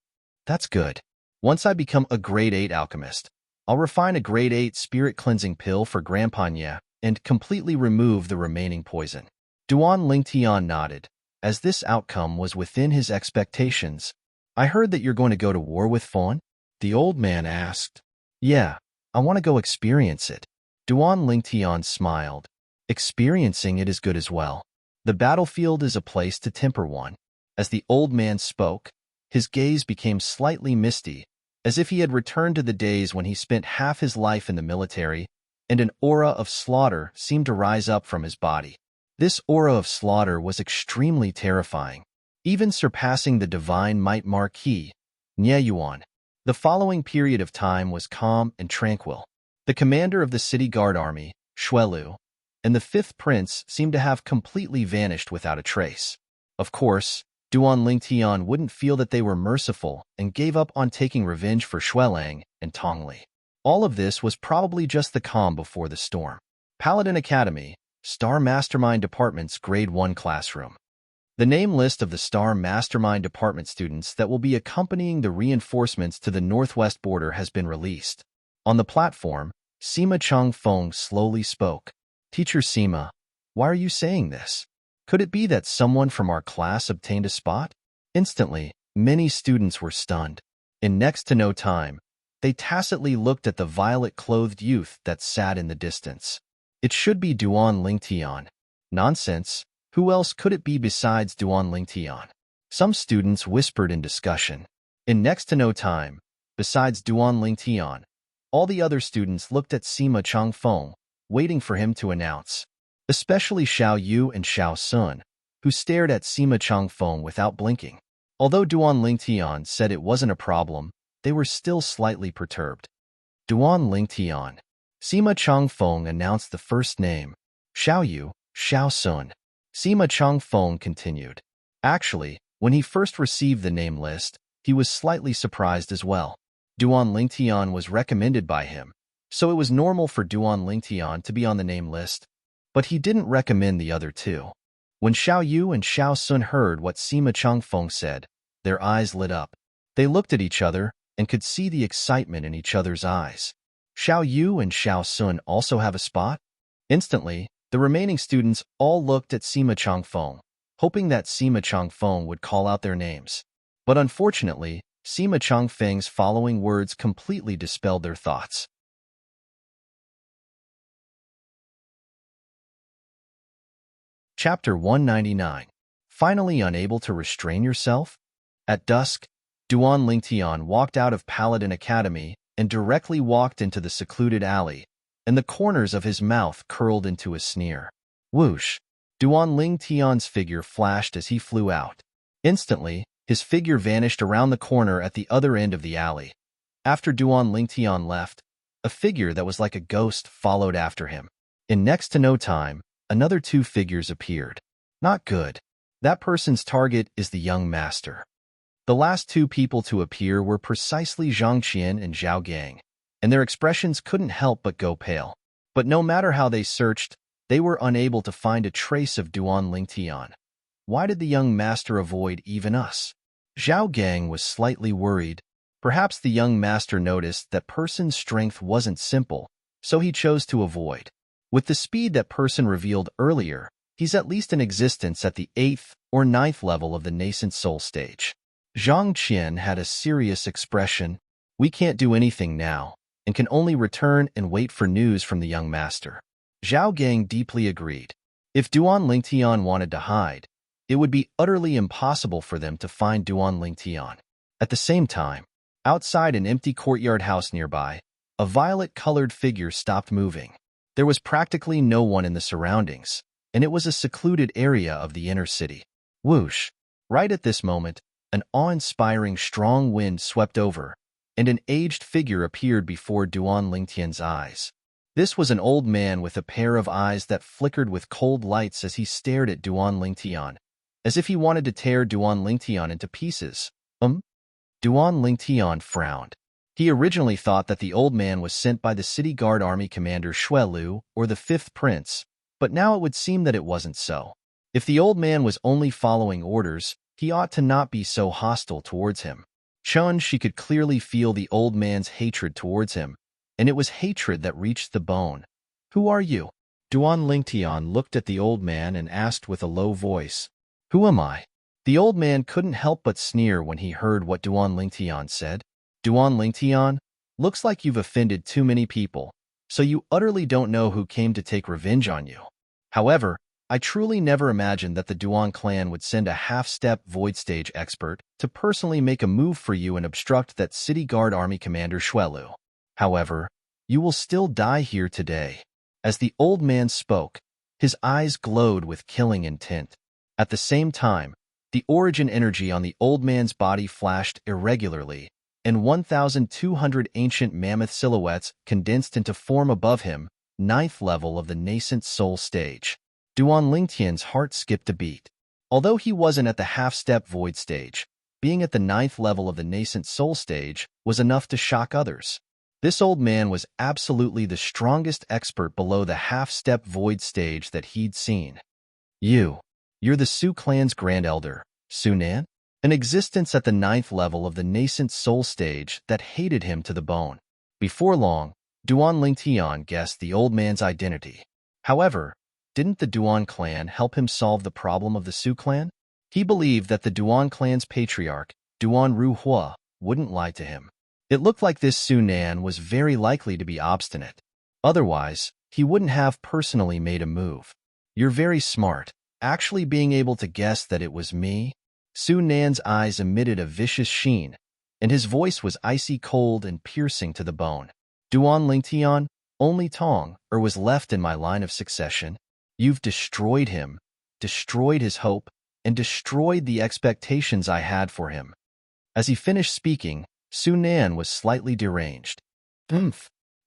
That's good. Once I become a grade 8 alchemist, I'll refine a grade 8 spirit cleansing pill for Grandpa Nya and completely remove the remaining poison. Duan Lingtian nodded, as this outcome was within his expectations. I heard that you're going to go to war with Fawn? The old man asked. Yeah, I want to go experience it. Duan Lingtian smiled. Experiencing it is good as well. The battlefield is a place to temper one. As the old man spoke, his gaze became slightly misty, as if he had returned to the days when he spent half his life in the military, and an aura of slaughter seemed to rise up from his body. This aura of slaughter was extremely terrifying, even surpassing the divine might marquis, Nye Yuan. The following period of time was calm and tranquil. The commander of the city guard army, Shuelu, and the fifth prince seemed to have completely vanished without a trace. Of course, Duan Lingtian wouldn't feel that they were merciful and gave up on taking revenge for Xuelang and Tongli. All of this was probably just the calm before the storm. Paladin Academy, Star Mastermind Department's Grade 1 classroom. The name list of the Star Mastermind Department students that will be accompanying the reinforcements to the northwest border has been released. On the platform, Sima Changfeng slowly spoke. Teacher Sima, why are you saying this? Could it be that someone from our class obtained a spot? Instantly, many students were stunned. In next to no time, they tacitly looked at the violet-clothed youth that sat in the distance. It should be Duan Lingtian. Nonsense. Who else could it be besides Duan Lingtian? Some students whispered in discussion. In next to no time, besides Duan Lingtian, all the other students looked at Sima Changfeng, waiting for him to announce. Especially Xiao Yu and Xiao Sun, who stared at Sima Changfeng without blinking. Although Duan Lingtian said it wasn't a problem, they were still slightly perturbed. Duan Lingtian. Sima Changfeng announced the first name. Xiao Yu, Xiao Sun. Sima Changfeng continued. Actually, when he first received the name list, he was slightly surprised as well. Duan Lingtian was recommended by him, so it was normal for Duan Lingtian to be on the name list. But he didn't recommend the other two. When Xiao Yu and Xiao Sun heard what Sima Changfeng said, their eyes lit up. They looked at each other and could see the excitement in each other's eyes. Xiao Yu and Xiao Sun also have a spot? Instantly, the remaining students all looked at Sima Changfeng, hoping that Sima Changfeng would call out their names. But unfortunately, Sima Changfeng's following words completely dispelled their thoughts. Chapter 199. Finally unable to restrain yourself? At dusk, Duan Lingtian walked out of Paladin Academy and directly walked into the secluded alley, and the corners of his mouth curled into a sneer. Whoosh! Duan Lingtian's figure flashed as he flew out. Instantly, his figure vanished around the corner at the other end of the alley. After Duan Lingtian left, a figure that was like a ghost followed after him. In next to no time, another two figures appeared. Not good. That person's target is the young master. The last two people to appear were precisely Zhang Qian and Zhao Gang, and their expressions couldn't help but go pale. But no matter how they searched, they were unable to find a trace of Duan Lingtian. Why did the young master avoid even us? Zhao Gang was slightly worried. Perhaps the young master noticed that person's strength wasn't simple, so he chose to avoid. With the speed that person revealed earlier, he's at least in existence at the 8th or 9th level of the nascent soul stage. Zhang Qian had a serious expression. We can't do anything now, and can only return and wait for news from the young master. Zhao Gang deeply agreed. If Duan Lingtian wanted to hide, it would be utterly impossible for them to find Duan Lingtian. At the same time, outside an empty courtyard house nearby, a violet-colored figure stopped moving. There was practically no one in the surroundings, and it was a secluded area of the inner city. Whoosh! Right at this moment, an awe-inspiring strong wind swept over, and an aged figure appeared before Duan Lingtian's eyes. This was an old man with a pair of eyes that flickered with cold lights as he stared at Duan Lingtian, as if he wanted to tear Duan Lingtian into pieces. Duan Lingtian frowned. He originally thought that the old man was sent by the city guard army commander Xue Lu or the fifth prince, but now it would seem that it wasn't so. If the old man was only following orders, he ought to not be so hostile towards him. She could clearly feel the old man's hatred towards him, and it was hatred that reached the bone. "Who are you?" Duan Lingtian looked at the old man and asked with a low voice. "Who am I?" The old man couldn't help but sneer when he heard what Duan Lingtian said. "Duan Lingtian, looks like you've offended too many people, so you utterly don't know who came to take revenge on you. However, I truly never imagined that the Duan clan would send a half-step void stage expert to personally make a move for you and obstruct that city guard army commander Xue Lu. However, you will still die here today." As the old man spoke, his eyes glowed with killing intent. At the same time, the origin energy on the old man's body flashed irregularly, and 1,200 ancient mammoth silhouettes condensed into form above him, 9th level of the nascent soul stage. Duan Lingtian's heart skipped a beat. Although he wasn't at the half-step void stage, being at the 9th level of the nascent soul stage was enough to shock others. This old man was absolutely the strongest expert below the half-step void stage that he'd seen. You're the Su clan's Grand Elder, Su Nan? An existence at the 9th level of the nascent soul stage that hated him to the bone. Before long, Duan Lingtian guessed the old man's identity. However, didn't the Duan clan help him solve the problem of the Su clan? He believed that the Duan clan's patriarch, Duan Ruhua, wouldn't lie to him. It looked like this Su Nan was very likely to be obstinate. Otherwise, he wouldn't have personally made a move. "You're very smart, actually being able to guess that it was me." Su Nan's eyes emitted a vicious sheen, and his voice was icy cold and piercing to the bone. "Duan Lingtian, only Tong, was left in my line of succession. You've destroyed him, destroyed his hope, and destroyed the expectations I had for him." As he finished speaking, Su Nan was slightly deranged. Duan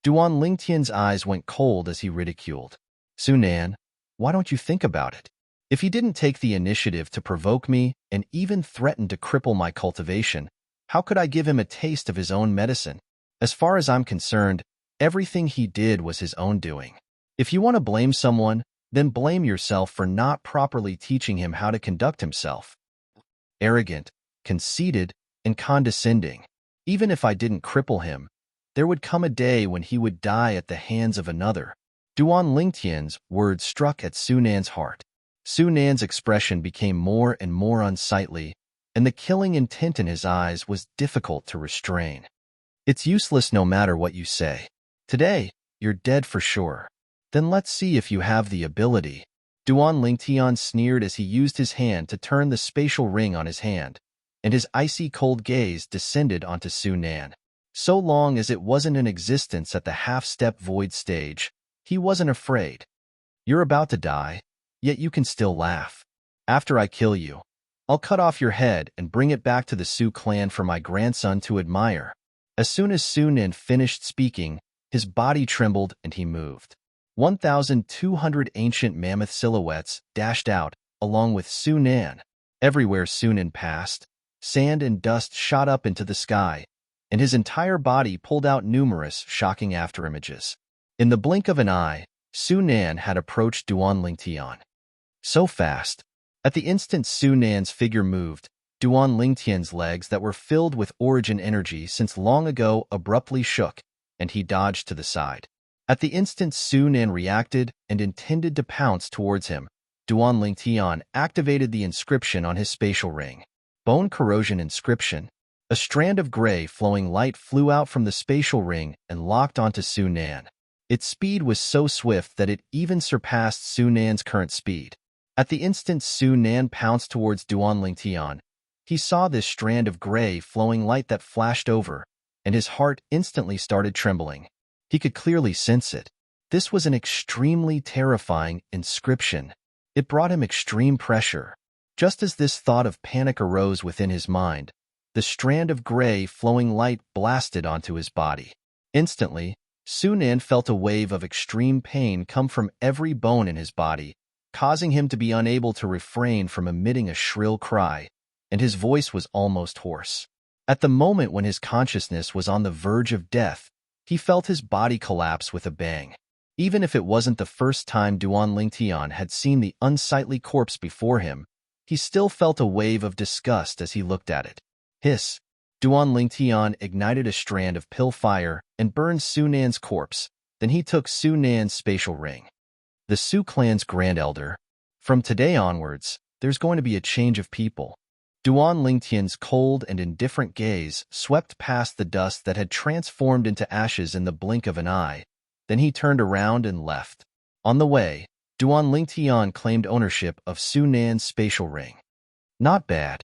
Lingtian's eyes went cold as he ridiculed. "Su Nan, why don't you think about it? If he didn't take the initiative to provoke me and even threaten to cripple my cultivation, how could I give him a taste of his own medicine? As far as I'm concerned, everything he did was his own doing. If you want to blame someone, then blame yourself for not properly teaching him how to conduct himself. Arrogant, conceited, and condescending. Even if I didn't cripple him, there would come a day when he would die at the hands of another." Duan Lingtian's words struck at Su Nan's heart. Su Nan's expression became more and more unsightly, and the killing intent in his eyes was difficult to restrain. "It's useless no matter what you say. Today, you're dead for sure. Then let's see if you have the ability." Duan Lingtian sneered as he used his hand to turn the spatial ring on his hand, and his icy cold gaze descended onto Su Nan. So long as it wasn't in existence at the half-step void stage, he wasn't afraid. "You're about to die, yet you can still laugh. After I kill you, I'll cut off your head and bring it back to the Su clan for my grandson to admire." As soon as Su Nan finished speaking, his body trembled and he moved. 1,200 ancient mammoth silhouettes dashed out, along with Su Nan. Everywhere Su Nan passed, sand and dust shot up into the sky, and his entire body pulled out numerous shocking afterimages. In the blink of an eye, Su Nan had approached Duan Lingtian. So fast. At the instant Su Nan's figure moved, Duan Lingtian's legs that were filled with origin energy since long ago abruptly shook, and he dodged to the side. At the instant Su Nan reacted and intended to pounce towards him, Duan Lingtian activated the inscription on his spatial ring. Bone corrosion inscription. A strand of gray flowing light flew out from the spatial ring and locked onto Su Nan. Its speed was so swift that it even surpassed Su Nan's current speed. At the instant Su Nan pounced towards Duan Lingtian, He saw this strand of gray, flowing light that flashed over, and his heart instantly started trembling. He could clearly sense it. This was an extremely terrifying inscription. It brought him extreme pressure. Just as this thought of panic arose within his mind, the strand of gray, flowing light blasted onto his body. Instantly, Sunan felt a wave of extreme pain come from every bone in his body, causing him to be unable to refrain from emitting a shrill cry, and his voice was almost hoarse. At the moment when his consciousness was on the verge of death, he felt his body collapse with a bang. Even if it wasn't the first time Duan Lingtian had seen the unsightly corpse before him, he still felt a wave of disgust as he looked at it. Hiss! Duan Lingtian ignited a strand of pill fire and burned Sunan's corpse. Then he took Sunan's spatial ring. The Su clan's Grand Elder. From today onwards, there's going to be a change of people. Duan Lingtian's cold and indifferent gaze swept past the dust that had transformed into ashes in the blink of an eye. Then he turned around and left. On the way, Duan Lingtian claimed ownership of Sunan's spatial ring. Not bad.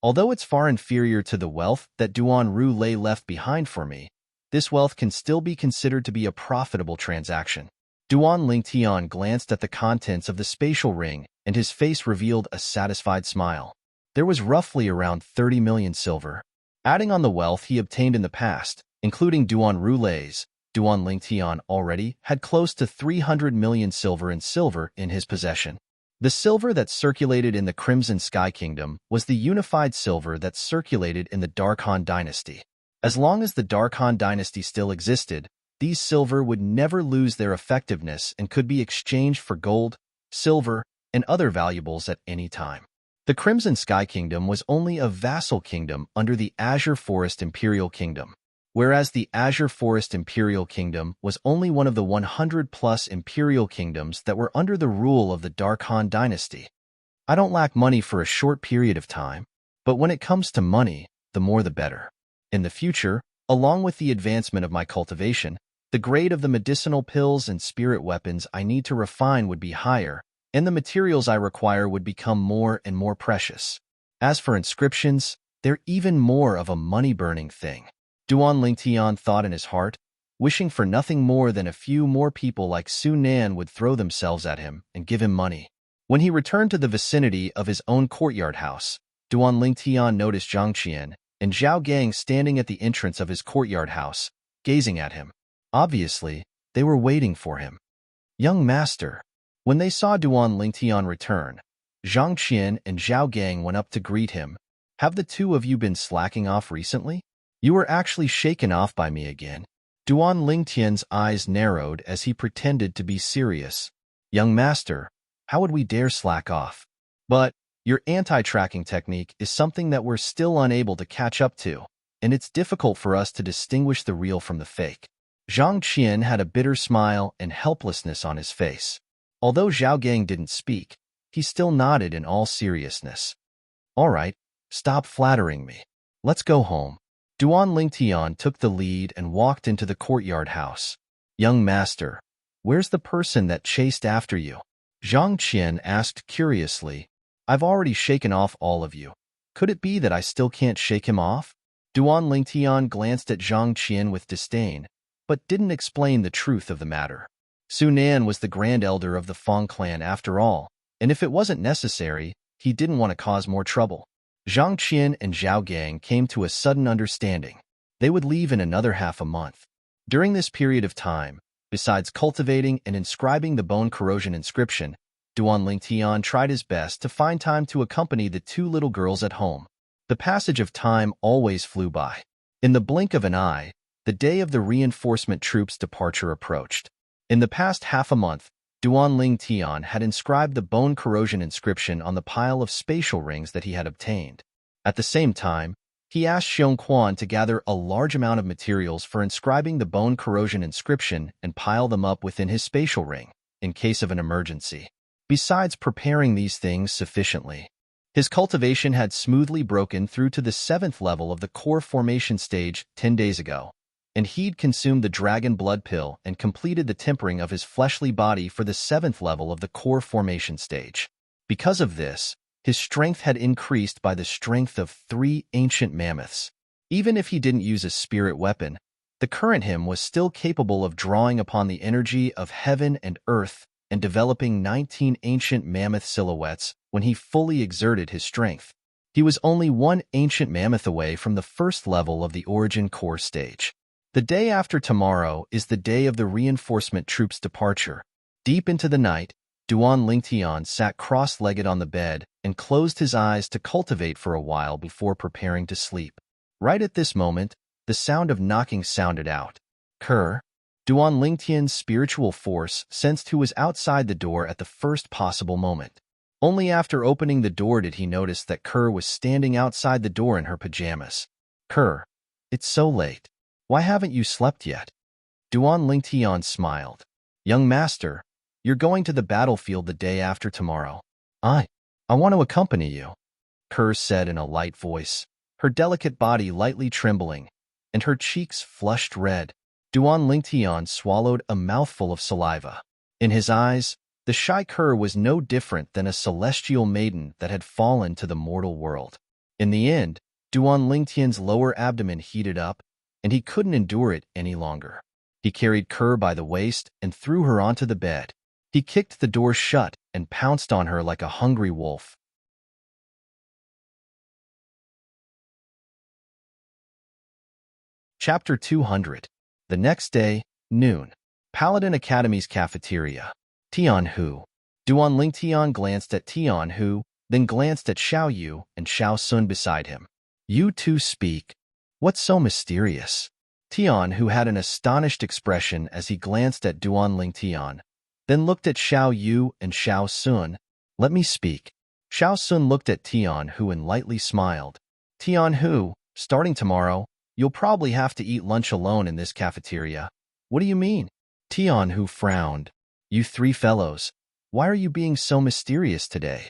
Although it's far inferior to the wealth that Duan Ru Lei left behind for me, this wealth can still be considered to be a profitable transaction. Duan Lingtian glanced at the contents of the spatial ring, and his face revealed a satisfied smile. There was roughly around 30 million silver. Adding on the wealth he obtained in the past, including Duan Ru Lei's, Duan Lingtian already had close to 300 million silver in his possession. The silver that circulated in the Crimson Sky Kingdom was the unified silver that circulated in the Dark Han Dynasty. As long as the Dark Han Dynasty still existed, these silver would never lose their effectiveness and could be exchanged for gold, silver, and other valuables at any time. The Crimson Sky Kingdom was only a vassal kingdom under the Azure Forest Imperial Kingdom, whereas the Azure Forest Imperial Kingdom was only one of the 100-plus imperial kingdoms that were under the rule of the Dark Han Dynasty. I don't lack money for a short period of time, but when it comes to money, the more the better. In the future, along with the advancement of my cultivation, the grade of the medicinal pills and spirit weapons I need to refine would be higher, and the materials I require would become more and more precious. As for inscriptions, they're even more of a money-burning thing. Duan Lingtian thought in his heart, wishing for nothing more than a few more people like Su Nan would throw themselves at him and give him money. When he returned to the vicinity of his own courtyard house, Duan Lingtian noticed Zhang Qian and Zhao Gang standing at the entrance of his courtyard house, gazing at him. Obviously, they were waiting for him. Young master. When they saw Duan Lingtian return, Zhang Qian and Zhao Gang went up to greet him. Have the two of you been slacking off recently? You were actually shaken off by me again. Duan Lingtian's eyes narrowed as he pretended to be serious. Young master, how would we dare slack off? But your anti-tracking technique is something that we're still unable to catch up to, and it's difficult for us to distinguish the real from the fake. Zhang Qian had a bitter smile and helplessness on his face. Although Zhao Gang didn't speak, he still nodded in all seriousness. All right, stop flattering me. Let's go home. Duan Lingtian took the lead and walked into the courtyard house. Young master, where's the person that chased after you? Zhang Qian asked curiously. I've already shaken off all of you. Could it be that I still can't shake him off? Duan Lingtian glanced at Zhang Qian with disdain, but didn't explain the truth of the matter. Su Nan was the Grand Elder of the Fong clan after all, and if it wasn't necessary, he didn't want to cause more trouble. Zhang Qian and Zhao Gang came to a sudden understanding. They would leave in another half a month. During this period of time, besides cultivating and inscribing the bone corrosion inscription, Duan Lingtian tried his best to find time to accompany the two little girls at home. The passage of time always flew by. In the blink of an eye, the day of the reinforcement troops' departure approached. In the past half a month, Duan Lingtian had inscribed the bone corrosion inscription on the pile of spatial rings that he had obtained. At the same time, he asked Xiong Quan to gather a large amount of materials for inscribing the bone corrosion inscription and pile them up within his spatial ring, in case of an emergency. Besides preparing these things sufficiently, his cultivation had smoothly broken through to the 7th level of the core formation stage 10 days ago, and he'd consumed the dragon blood pill and completed the tempering of his fleshly body for the 7th level of the core formation stage. Because of this, His strength had increased by the strength of 3 ancient mammoths. Even if he didn't use a spirit weapon, the current him was still capable of drawing upon the energy of heaven and earth and developing 19 ancient mammoth silhouettes when he fully exerted his strength. He was only 1 ancient mammoth away from the first level of the origin core stage. The day after tomorrow is the day of the reinforcement troops' departure. Deep into the night, Duan Lingtian sat cross-legged on the bed and closed his eyes to cultivate for a while before preparing to sleep. Right at this moment, the sound of knocking sounded out. Kerr, Duan Lingtian's spiritual force, sensed who was outside the door at the first possible moment. Only after opening the door did he notice that Kerr was standing outside the door in her pajamas. Kerr, it's so late. Why haven't you slept yet? Duan Lingtian smiled. Young master, you're going to the battlefield the day after tomorrow. I want to accompany you, Kerr said in a light voice, her delicate body lightly trembling, and her cheeks flushed red. Duan Lingtian swallowed a mouthful of saliva. In his eyes, the shy Kerr was no different than a celestial maiden that had fallen to the mortal world. In the end, Duan Lingtian's lower abdomen heated up, and he couldn't endure it any longer. He carried Kerr by the waist and threw her onto the bed. He kicked the door shut and pounced on her like a hungry wolf. Chapter 200. The next day, noon. Paladin Academy's cafeteria. Tian Hu. Duan Lingtian glanced at Tian Hu, then glanced at Xiao Yu and Xiao Sun beside him. You two speak. What's so mysterious? Tian Hu had an astonished expression as he glanced at Duan Lingtian, then looked at Xiao Yu and Xiao Sun. Let me speak. Xiao Sun looked at Tian Hu and lightly smiled. Tian Hu, starting tomorrow, you'll probably have to eat lunch alone in this cafeteria. What do you mean? Tian Hu frowned. You 3 fellows, why are you being so mysterious today?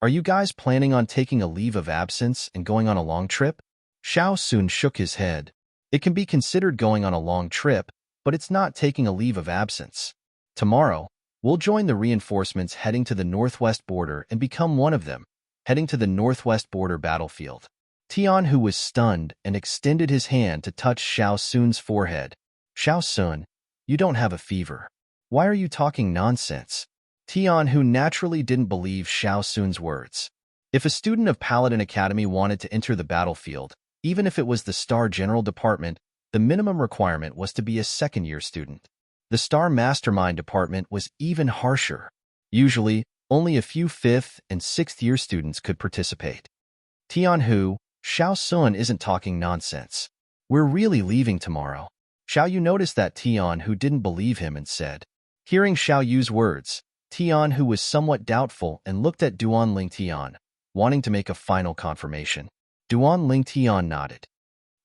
Are you guys planning on taking a leave of absence and going on a long trip? Xiao Sun shook his head. It can be considered going on a long trip, but it's not taking a leave of absence. Tomorrow, we'll join the reinforcements heading to the northwest border and become one of them, heading to the northwest border battlefield. Tian Hu was stunned and extended his hand to touch Xiao Sun's forehead. Xiao Sun, you don't have a fever. Why are you talking nonsense? Tian Hu naturally didn't believe Xiao Sun's words. If a student of Paladin Academy wanted to enter the battlefield, even if it was the Star General Department, the minimum requirement was to be a second-year student. The Star Mastermind Department was even harsher. Usually, only a few 5th and 6th-year students could participate. Tian Hu, Xiao Sun isn't talking nonsense. We're really leaving tomorrow. Xiao Yu noticed that Tian Hu didn't believe him and said. Hearing Xiao Yu's words, Tian Hu was somewhat doubtful and looked at Duan Lingtian, wanting to make a final confirmation. Duan Lingtian nodded.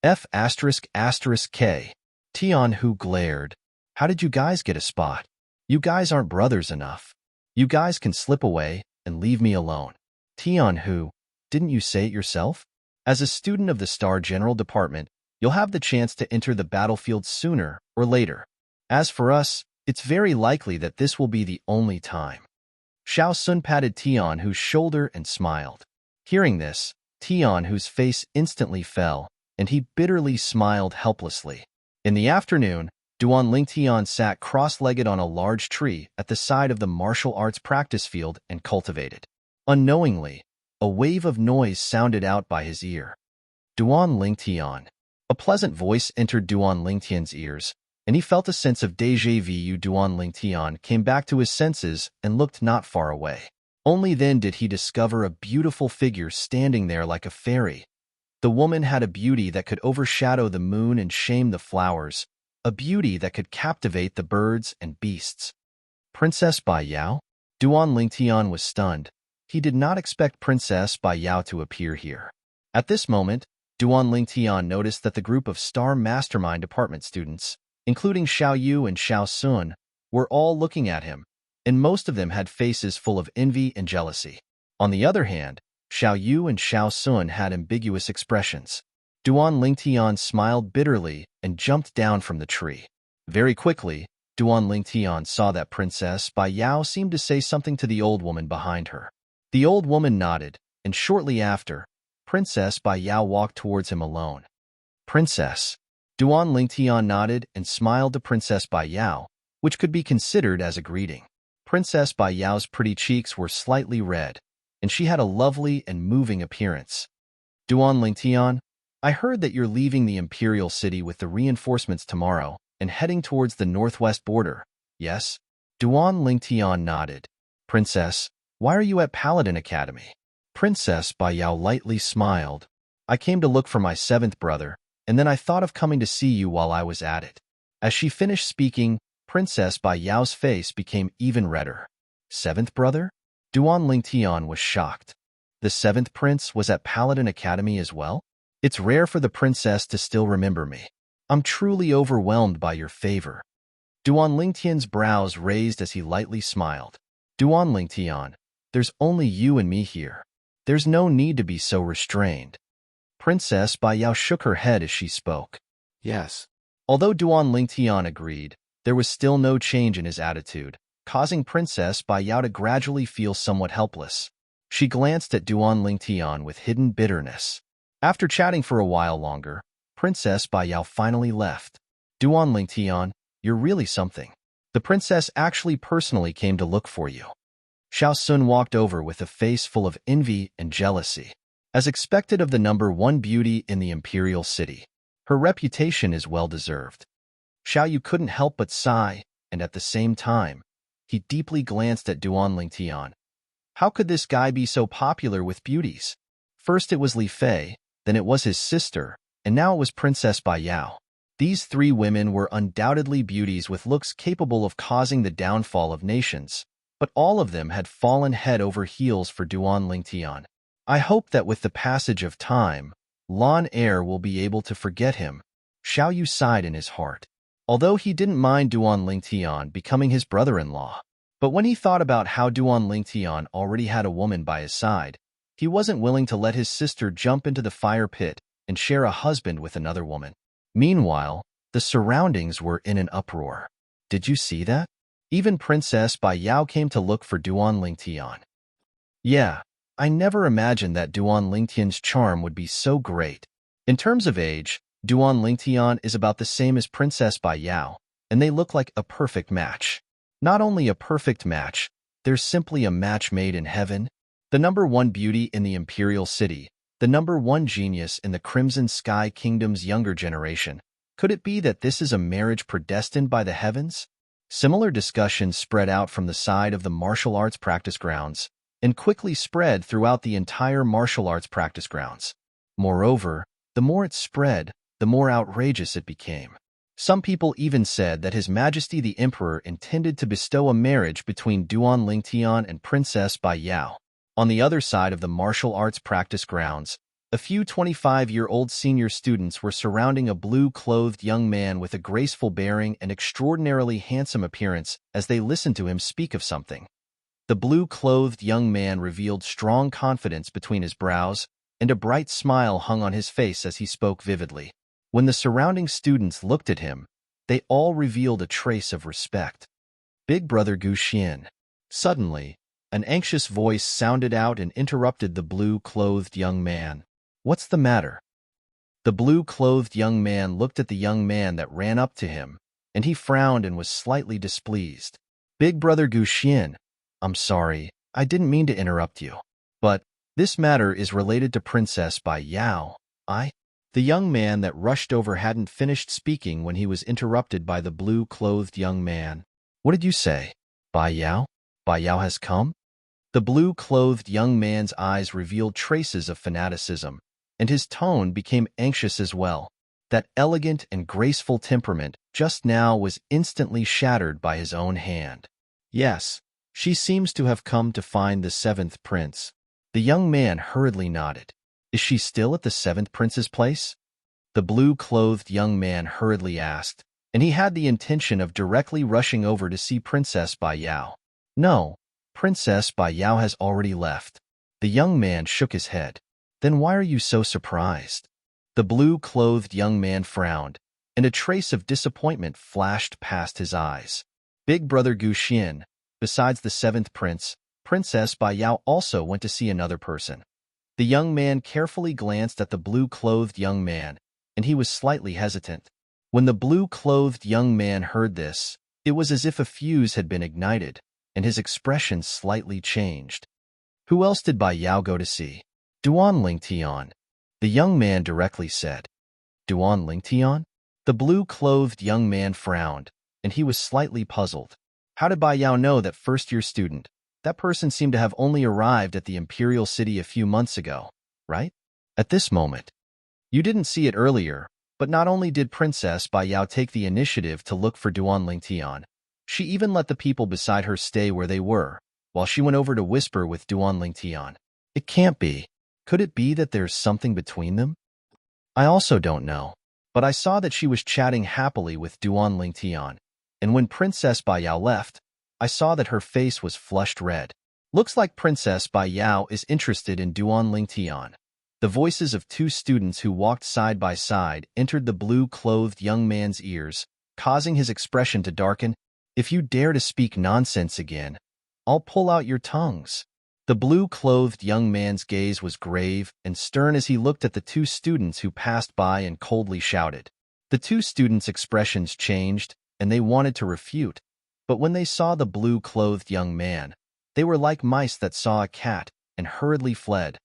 F***K. Tian Hu glared. How did you guys get a spot? You guys aren't brothers enough. You guys can slip away and leave me alone. Tian Hu, didn't you say it yourself? As a student of the Star General Department, you'll have the chance to enter the battlefield sooner or later. As for us, it's very likely that this will be the only time. Xiao Sun patted Tian Hu's shoulder and smiled. Hearing this, Tian Hu's face instantly fell, and he bitterly smiled helplessly. In the afternoon, Duan Lingtian sat cross-legged on a large tree at the side of the martial arts practice field and cultivated. Unknowingly, a wave of noise sounded out by his ear. Duan Lingtian. A pleasant voice entered Duan Lingtian's ears, and he felt a sense of déjà vu. Duan Lingtian came back to his senses and looked not far away. Only then did he discover a beautiful figure standing there like a fairy. The woman had a beauty that could overshadow the moon and shame the flowers, a beauty that could captivate the birds and beasts. Princess Bai Yao? Duan Lingtian was stunned. He did not expect Princess Bai Yao to appear here. At this moment, Duan Lingtian noticed that the group of Star Mastermind Department students, including Xiao Yu and Xiao Sun, were all looking at him, and most of them had faces full of envy and jealousy. On the other hand, Xiao Yu and Xiao Sun had ambiguous expressions. Duan Lingtian smiled bitterly and jumped down from the tree. Very quickly, Duan Lingtian saw that Princess Bai Yao seemed to say something to the old woman behind her. The old woman nodded, and shortly after, Princess Bai Yao walked towards him alone. Princess. Duan Lingtian nodded and smiled to Princess Bai Yao, which could be considered as a greeting. Princess Bai Yao's pretty cheeks were slightly red, and she had a lovely and moving appearance. Duan Lingtian, I heard that you're leaving the imperial city with the reinforcements tomorrow and heading towards the northwest border, yes? Duan Lingtian nodded. Princess, why are you at Paladin Academy? Princess Bai Yao lightly smiled. I came to look for my seventh brother, and then I thought of coming to see you while I was at it. As she finished speaking, Princess Bai Yao's face became even redder. Seventh brother? Duan Lingtian was shocked. The seventh prince was at Paladin Academy as well? It's rare for the princess to still remember me. I'm truly overwhelmed by your favor. Duan Lingtian's brows raised as he lightly smiled. Duan Lingtian, there's only you and me here. There's no need to be so restrained. Princess Bai Yao shook her head as she spoke. Yes. Although Duan Lingtian agreed, there was still no change in his attitude, causing Princess Bai Yao to gradually feel somewhat helpless. She glanced at Duan Lingtian with hidden bitterness. After chatting for a while longer, Princess Bai Yao finally left. Duan Lingtian, you're really something. The princess actually personally came to look for you. Xiao Sun walked over with a face full of envy and jealousy. As expected of the number one beauty in the imperial city, her reputation is well-deserved. Xiao Yu couldn't help but sigh, and at the same time, he deeply glanced at Duan Lingtian. How could this guy be so popular with beauties? First it was Li Fei, then it was his sister, and now it was Princess Bai Yao. These three women were undoubtedly beauties with looks capable of causing the downfall of nations, but all of them had fallen head over heels for Duan Lingtian. I hope that with the passage of time, Lan Er will be able to forget him. Xiao Yu sighed in his heart. Although he didn't mind Duan Lingtian becoming his brother-in-law, but when he thought about how Duan Lingtian already had a woman by his side, he wasn't willing to let his sister jump into the fire pit and share a husband with another woman. Meanwhile, the surroundings were in an uproar. Did you see that? Even Princess Bai Yao came to look for Duan Lingtian. Yeah, I never imagined that Duan Lingtian's charm would be so great. In terms of age, Duan Lingtian is about the same as Princess Bai Yao, and they look like a perfect match. Not only a perfect match, they're simply a match made in heaven. The number one beauty in the imperial city, the number one genius in the Crimson Sky Kingdom's younger generation. Could it be that this is a marriage predestined by the heavens? Similar discussions spread out from the side of the martial arts practice grounds and quickly spread throughout the entire martial arts practice grounds. Moreover, the more it spread, the more outrageous it became. Some people even said that His Majesty the Emperor intended to bestow a marriage between Duan Lingtian and Princess Bai Yao. On the other side of the martial arts practice grounds, a few 25-year-old senior students were surrounding a blue-clothed young man with a graceful bearing and extraordinarily handsome appearance as they listened to him speak of something. The blue-clothed young man revealed strong confidence between his brows, and a bright smile hung on his face as he spoke vividly. When the surrounding students looked at him, they all revealed a trace of respect. Big Brother Gu Xian. Suddenly, an anxious voice sounded out and interrupted the blue-clothed young man. What's the matter? The blue-clothed young man looked at the young man that ran up to him, and he frowned and was slightly displeased. Big Brother Gu Xian, I'm sorry, I didn't mean to interrupt you. But this matter is related to Princess Bai Yao. The young man that rushed over hadn't finished speaking when he was interrupted by the blue-clothed young man. What did you say? Bai Yao? Bai Yao has come? The blue-clothed young man's eyes revealed traces of fanaticism, and his tone became anxious as well. That elegant and graceful temperament just now was instantly shattered by his own hand. Yes, she seems to have come to find the seventh prince. The young man hurriedly nodded. Is she still at the seventh prince's place? The blue-clothed young man hurriedly asked, and he had the intention of directly rushing over to see Princess Bai Yao. No, Princess Bai Yao has already left. The young man shook his head. Then why are you so surprised? The blue-clothed young man frowned, and a trace of disappointment flashed past his eyes. Big Brother Gu Xian, besides the seventh prince, Princess Bai Yao also went to see another person. The young man carefully glanced at the blue-clothed young man, and he was slightly hesitant. When the blue-clothed young man heard this, it was as if a fuse had been ignited, and his expression slightly changed. Who else did Bai Yao go to see? Duan Lingtian. The young man directly said. Duan Lingtian? The blue-clothed young man frowned, and he was slightly puzzled. How did Bai Yao know that first-year student? That person seemed to have only arrived at the imperial city a few months ago, right? At this moment. You didn't see it earlier, but not only did Princess Bai Yao take the initiative to look for Duan Lingtian, she even let the people beside her stay where they were, while she went over to whisper with Duan Lingtian. It can't be. Could it be that there's something between them? I also don't know, but I saw that she was chatting happily with Duan Lingtian, and when Princess Bai Yao left, I saw that her face was flushed red. Looks like Princess Bai Yao is interested in Duan Lingtian. The voices of two students who walked side by side entered the blue-clothed young man's ears, causing his expression to darken. If you dare to speak nonsense again, I'll pull out your tongues. The blue-clothed young man's gaze was grave and stern as he looked at the two students who passed by and coldly shouted. The two students' expressions changed, and they wanted to refute, but when they saw the blue-clothed young man, they were like mice that saw a cat and hurriedly fled.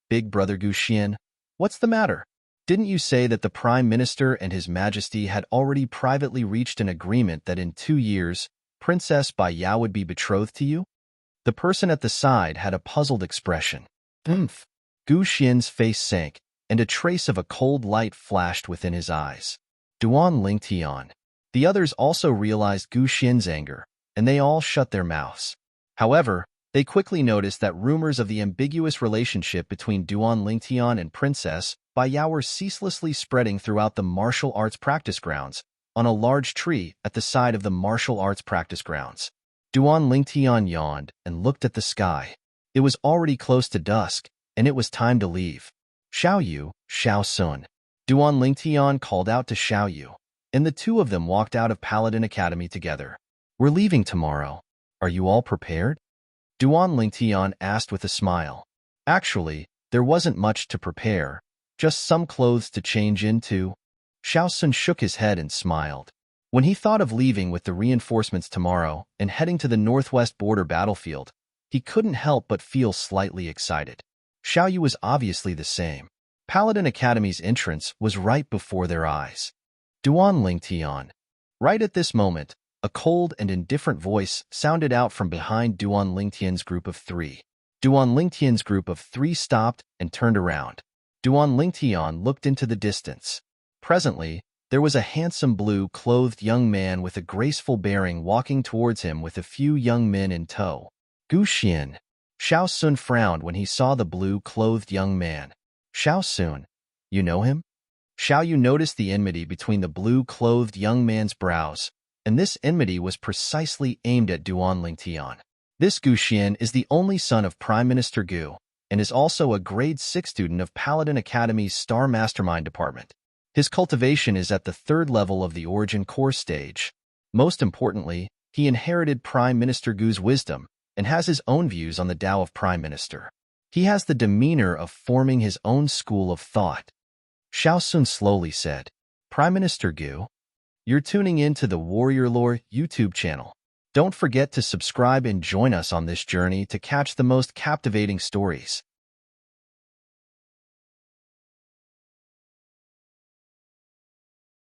Big Brother Gu Xian, what's the matter? Didn't you say that the Prime Minister and His Majesty had already privately reached an agreement that in 2 years, Princess Bai Yao would be betrothed to you? The person at the side had a puzzled expression. Gu Xian's face sank, and a trace of a cold light flashed within his eyes. Duan Lingtian. The others also realized Gu Xian's anger, and they all shut their mouths. However, they quickly noticed that rumors of the ambiguous relationship between Duan Lingtian and Princess Bai Yao were ceaselessly spreading throughout the martial arts practice grounds, on a large tree at the side of the martial arts practice grounds. Duan Lingtian yawned and looked at the sky. It was already close to dusk, and it was time to leave. Xiao Yu, Xiao Sun. Duan Lingtian called out to Xiao Yu, and the two of them walked out of Paladin Academy together. We're leaving tomorrow. Are you all prepared? Duan Lingtian asked with a smile. Actually, there wasn't much to prepare, just some clothes to change into. Xiao Sun shook his head and smiled. When he thought of leaving with the reinforcements tomorrow and heading to the northwest border battlefield, he couldn't help but feel slightly excited. Xiao Yu was obviously the same. Paladin Academy's entrance was right before their eyes. Duan Lingtian. Right at this moment, a cold and indifferent voice sounded out from behind Duan Lingtian's group of 3. Duan Lingtian's group of 3 stopped and turned around. Duan Lingtian looked into the distance. Presently, there was a handsome blue-clothed young man with a graceful bearing walking towards him with a few young men in tow. Gu Xian. Xiao Sun frowned when he saw the blue-clothed young man. Xiao Sun, you know him? Xiao Yu noticed the enmity between the blue-clothed young man's brows, and this enmity was precisely aimed at Duan Lingtian. This Gu Xian is the only son of Prime Minister Gu, and is also a grade 6 student of Paladin Academy's Star Mastermind Department. His cultivation is at the 3rd level of the Origin Core stage. Most importantly, he inherited Prime Minister Gu's wisdom and has his own views on the Tao of Prime Minister. He has the demeanor of forming his own school of thought. Xiao Sun slowly said, Prime Minister Gu, you're tuning in to the Warrior Lore YouTube channel. Don't forget to subscribe and join us on this journey to catch the most captivating stories.